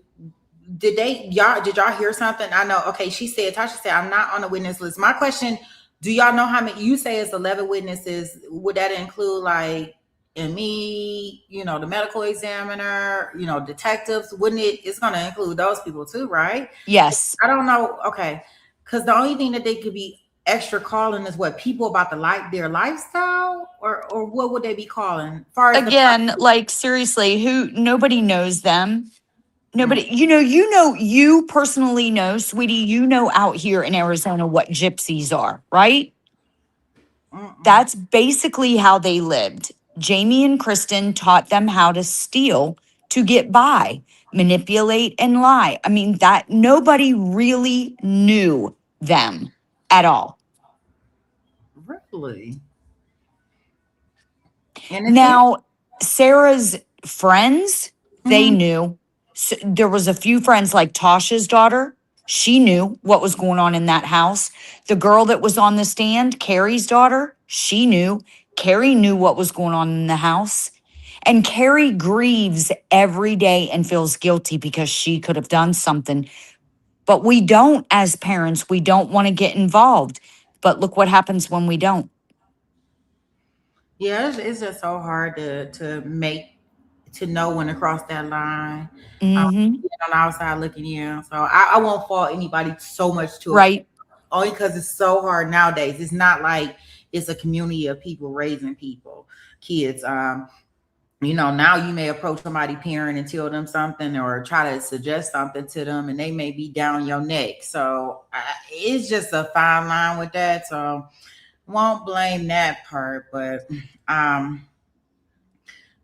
Speaker 1: did y'all hear something? I know, okay, Tasha said, I'm not on the witness list. My question, do y'all know how many, you say it's 11 witnesses, would that include like, and me, the medical examiner, detectives, wouldn't it, it's going to include those people too, right?
Speaker 17: Yes.
Speaker 1: I don't know, okay, because the only thing that they could be extra calling is what, people about their lifestyle, or what would they be calling?
Speaker 17: Again, like seriously, nobody knows them. Nobody, you personally know, sweetie, out here in Arizona what gypsies are, right? That's basically how they lived. Jamie and Kristen taught them how to steal to get by, manipulate and lie. I mean, that nobody really knew them at all.
Speaker 1: Really? And
Speaker 17: Now, Sarah's friends, they
Speaker 1: Mhm.
Speaker 17: knew. So there was a few friends like Tasha's daughter. She knew what was going on in that house. The girl that was on the stand, Carrie's daughter, she knew. Carrie knew what was going on in the house. And Carrie grieves every day and feels guilty because she could have done something. But we don't, as parents, we don't want to get involved. But look what happens when we don't.
Speaker 1: Yeah, it's just so hard to know when to cross that line.
Speaker 17: Mm-hmm.
Speaker 1: Being on the outside looking in. So I won't fault anybody so much to
Speaker 17: Right.
Speaker 1: only because it's so hard nowadays. It's not like it's a community of people raising kids. Now you may approach somebody parent and tell them something or try to suggest something to them, and they may be down your neck. So it's just a fine line with that. So won't blame that part, but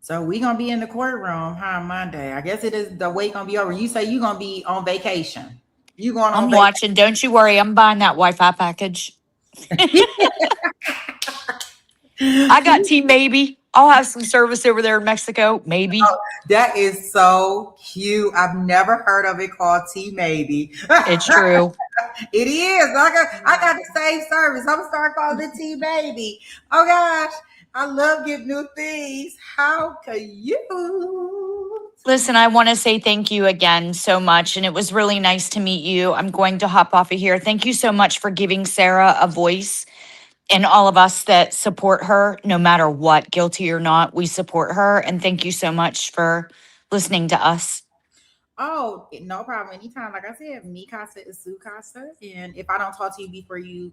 Speaker 1: so we gonna be in the courtroom, Monday. I guess it is the wait gonna be over. You say you gonna be on vacation. You going on
Speaker 17: I'm
Speaker 1: vacation?
Speaker 17: watching. Don't you worry. I'm buying that Wi-Fi package. I got T-Maybe. I'll have some service over there in Mexico. Maybe.
Speaker 1: Oh, that is so cute. I've never heard of it called T-Maybe.
Speaker 17: It's true.
Speaker 1: It is. I got the same service. I'm gonna start calling it T-Baby. Oh gosh, I love getting new things. How can you?
Speaker 17: Listen, I want to say thank you again so much. And it was really nice to meet you. I'm going to hop off of here. Thank you so much for giving Sarah a voice, and all of us that support her, no matter what, guilty or not, we support her. And thank you so much for listening to us.
Speaker 1: Oh, no problem. Anytime. Like I said, mi casa is su casa. And if I don't talk to you before you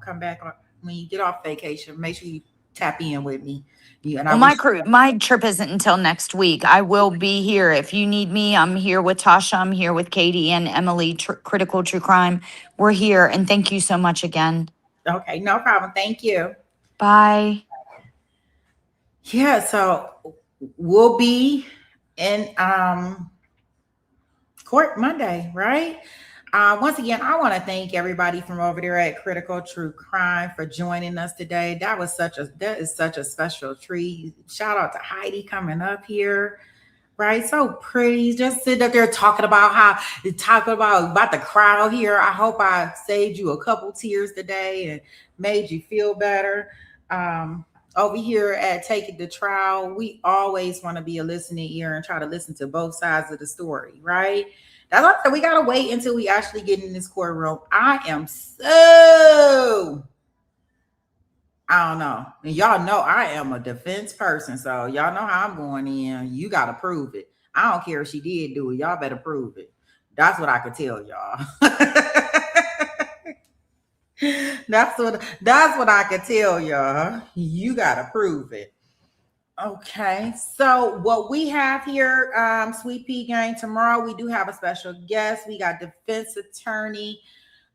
Speaker 1: come back when you get off vacation, make sure you tap in with me. And
Speaker 17: Well, my trip isn't until next week. I will be here. If you need me, I'm here with Tasha. I'm here with Katie and Emily, Critical True Crime. We're here. And thank you so much again.
Speaker 1: Okay, no problem. Thank you.
Speaker 17: Bye.
Speaker 1: Yeah, so we'll be in court Monday, right? Once again, I want to thank everybody from over there at Critical True Crime for joining us today. That is such a special treat. Shout out to Heidi coming up here. Right, so pretty. Just sit up there talking about about the crowd here. I hope I saved you a couple tears today and made you feel better. Over here at Taking the Trial, we always want to be a listening ear and try to listen to both sides of the story, right? That's why I said we gotta wait until we actually get in this courtroom. I don't know. And y'all know I am a defense person. So y'all know how I'm going in. You got to prove it. I don't care if she did do it. Y'all better prove it. That's what I could tell y'all. That's what I could tell y'all. You got to prove it. Okay. So what we have here, Sweet Pea Gang, tomorrow we do have a special guest. We got defense attorney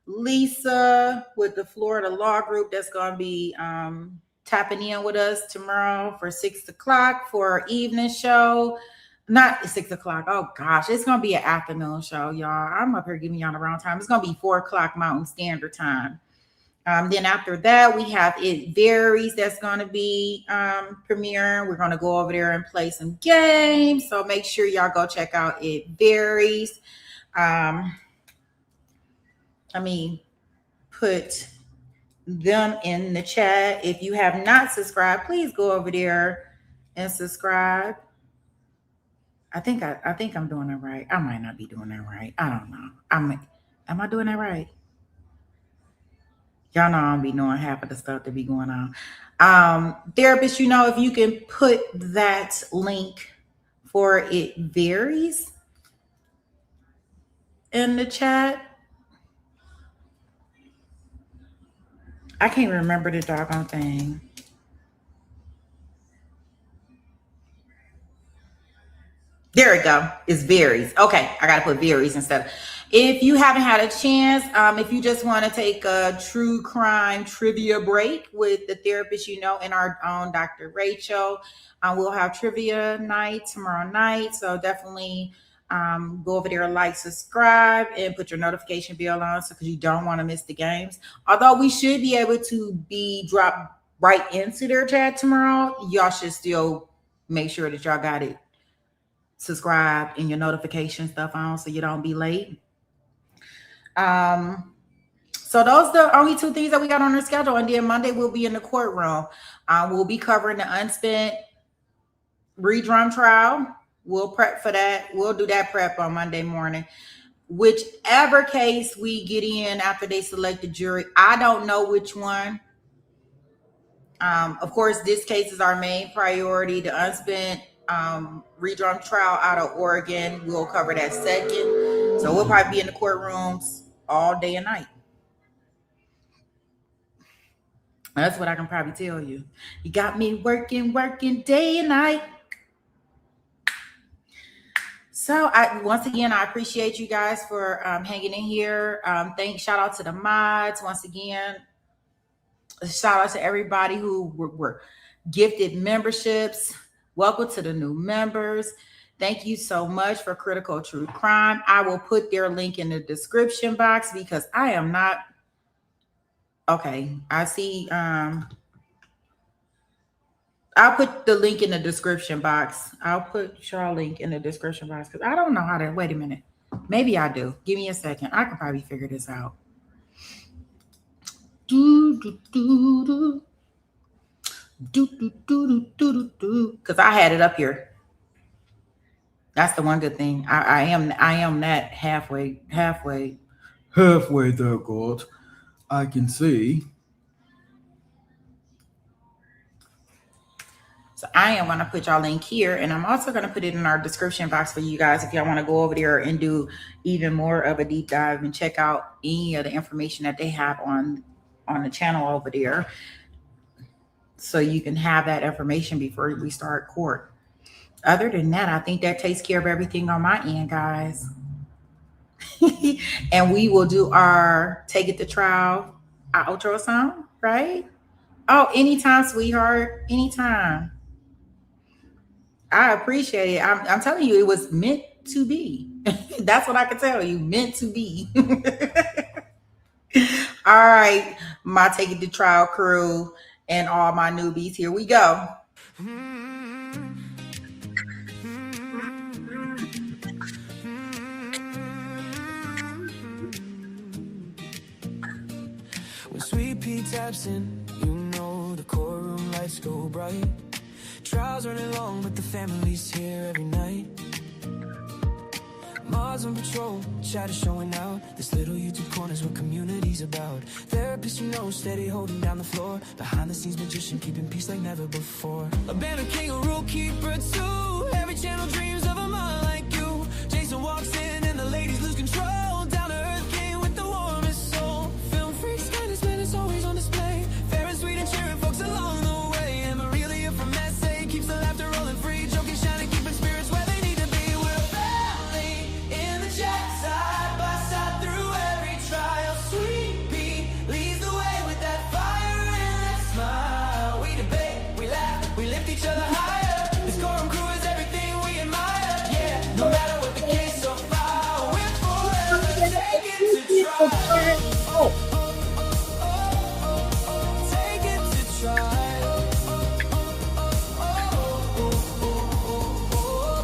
Speaker 1: Lisa with the Florida Law Group that's going to be tapping in with us tomorrow for 6 o'clock for our evening show. Not 6 o'clock. Oh, gosh. It's going to be an afternoon show, y'all. I'm up here giving y'all the wrong time. It's going to be 4 o'clock Mountain Standard Time. Then after that, we have It Varies that's going to be premiering. We're going to go over there and play some games. So make sure y'all go check out It Varies. Put them in the chat. If you have not subscribed, please go over there and subscribe. I think I'm doing it right. I might not be doing that right. I don't know. Am I doing that right? Y'all know I don't be knowing half of the stuff that be going on. Therapist, if you can put that link for It Varies in the chat. I can't remember the doggone thing. There we go. It's varies. Okay, I gotta put varies instead. If you haven't had a chance, if you just want to take a true crime trivia break with the therapist you know and our own Dr. Rachel, we'll have trivia night tomorrow night. So definitely go over there, like, subscribe, and put your notification bell on so because you don't want to miss the games. Although we should be able to be dropped right into their chat tomorrow, y'all should still make sure that y'all got it subscribe and your notification stuff on so you don't be late. So those are the only two things that we got on our schedule. And then Monday we'll be in the courtroom. We'll be covering the unspent redrum trial. We'll prep for that. We'll do that prep on Monday morning. Whichever case we get in after they select the jury, I don't know which one. Of course, this case is our main priority. The unspent redrum trial out of Oregon, we'll cover that second. So we'll probably be in the courtrooms all day and night. That's what I can probably tell you. You got me working day and night. So once again, I appreciate you guys for hanging in here. Shout out to the mods once again. Shout out to everybody who were gifted memberships. Welcome to the new members. Thank you so much for Critical True Crime. I will put their link in the description box because I am not. Okay, I see. I'll put the link in the description box. I'll put your link in the description box because I don't know how to. Wait a minute. Maybe I do. Give me a second. I can probably figure this out. Because I had it up here. That's the one good thing. I am that halfway there, God. I can see. So I am going to put y'all link here, and I'm also going to put it in our description box for you guys if y'all want to go over there and do even more of a deep dive and check out any of the information that they have on the channel over there. So you can have that information before we start court. Other than that, I think that takes care of everything on my end, guys. And we will do our take it to trial outro song, right? Oh, anytime, sweetheart. Anytime. I appreciate it. I'm telling you, it was meant to be. That's what I can tell you. Meant to be. All right, my take it to trial crew and all my newbies. Here we go.
Speaker 21: When Sweet Pea taps in, you know the courtroom lights go bright. Trials running long, but the family's here every night. Mods on patrol, chat is showing out. This little YouTube corner's what community's about. Therapists you know, steady holding down the floor. Behind the scenes magician, keeping peace like never before. A banner king, a rule keeper too. Every channel dreams of a mind like you. Jason walks in and the ladies lose control. Down to earth king with the warmest soul. Film freaks, kindness, man, it's always on display. Fair and sweet and cheering folks along the way. And Marilia from SA keeps the laughter rolling free. Joking, shining, keeping spirits where they need to be. We're a family in the chat, side by side through every trial. Sweet Pea leads the way with that fire and that smile. We debate, we laugh, we lift each other higher. This courtroom crew is everything we admire. Yeah, no matter what the case so far, we're forever taking to trial. Take it to trial.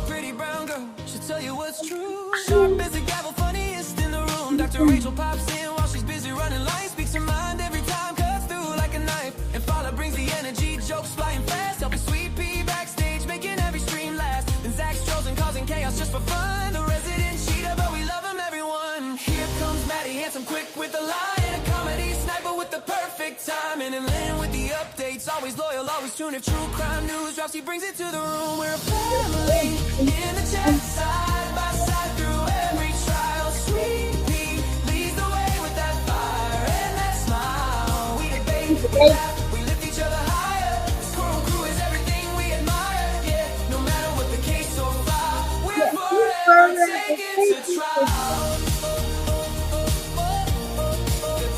Speaker 21: Pretty brown girl, she'll tell you what's true. Sharp as a gavel, funniest in the room. Dr. Rachel pops in while she's busy running lines. Speaks her mind every time, cuts through like a knife. And Fowler brings the energy, jokes flying fast. Helping Sweet Pea backstage, making every stream last. Then Zach strolls and causing chaos just for fun. The resident cheater, but we love him, everyone. Here comes Maddie, handsome, quick with the line. A comedy sniper with the perfect timing. And Lynn with the updates, always loyal, always tuned. If true crime news drops, he brings it to the room. We're a family in the chat, side by side through every trial. Sweet Pea leads the way with that fire and that smile. We debate, we laugh, we lift each other higher. This courtroom crew is everything we admire. Yeah, no matter what the case so far, we're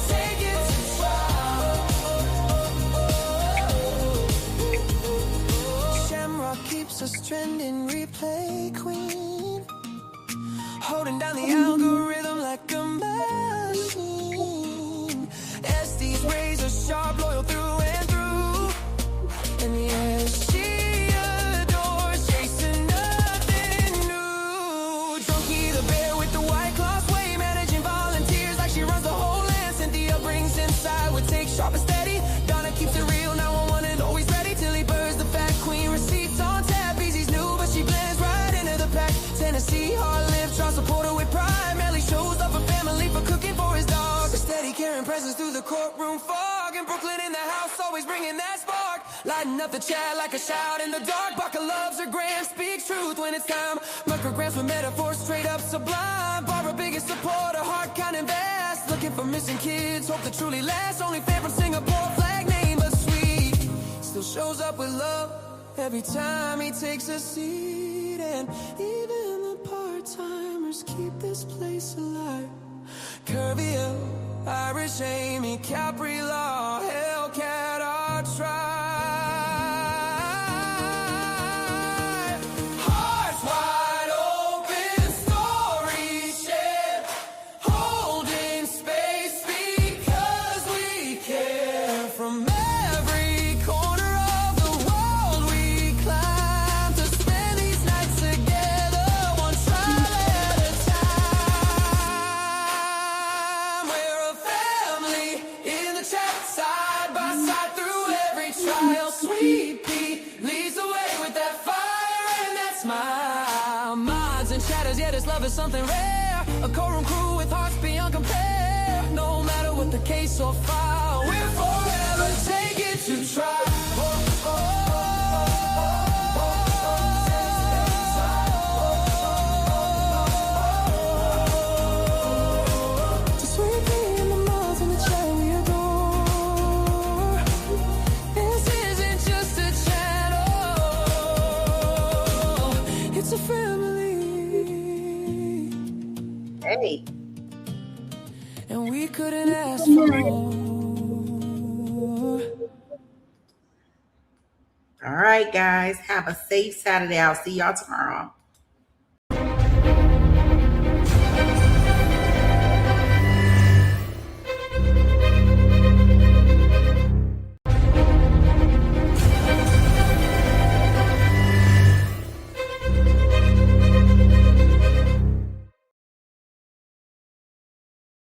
Speaker 21: Take it to trial. Shamrock keeps us trending, replay queen. Holding down the algorithm like a machine. Estes razor sharp, loyal through and through. And yeah, she adores chasing nothing new. Drunky the bear with the white cloth way, managing volunteers like she runs the whole land. Cynthia brings inside with take sharp and steady. Donna keeps it real, 911 and always ready. Tilly Bird's the fat queen, receipts on tap. Easy's new, but she blends right into the pack. Tennessee, hard live, try support her with pride. Melly shows up a family for cooking for his dog. A steady carrying presence through the courtroom fog. In Brooklyn in the house, always bringing that spark. Lighting up the chat like a shout in the dark. Baca loves her gram, speaks truth when it's time. Micrograms with metaphors straight up sublime. Barbara biggest supporter, heart kind and vast. Looking for missing kids, hope to truly last. Only fan from Singapore, flag name but sweet. Still shows up with love every time he takes a seat. And even the part-timers keep this place alive. Curvier, Irish Amy, Capri Law, Hellcat, our tribe. Hearts wide open, stories shared, holding space because we care. From every corner of the world we climb to spend these nights together, one trial at a time. We're a family in the chat, side by side through every trial. Sweet Pea leads the way with that fire and that smile. Mods and shadows, yeah, this love is something rare. A courtroom crew with hearts beyond compare. No matter what the case or file, we're forever taken to trial. To Sweet Pea and the mods in the chat we adore. This isn't just a channel, it's a family.
Speaker 1: Hey.
Speaker 21: And we couldn't ask for more.
Speaker 1: All right, guys. Have a safe Saturday. I'll see y'all tomorrow.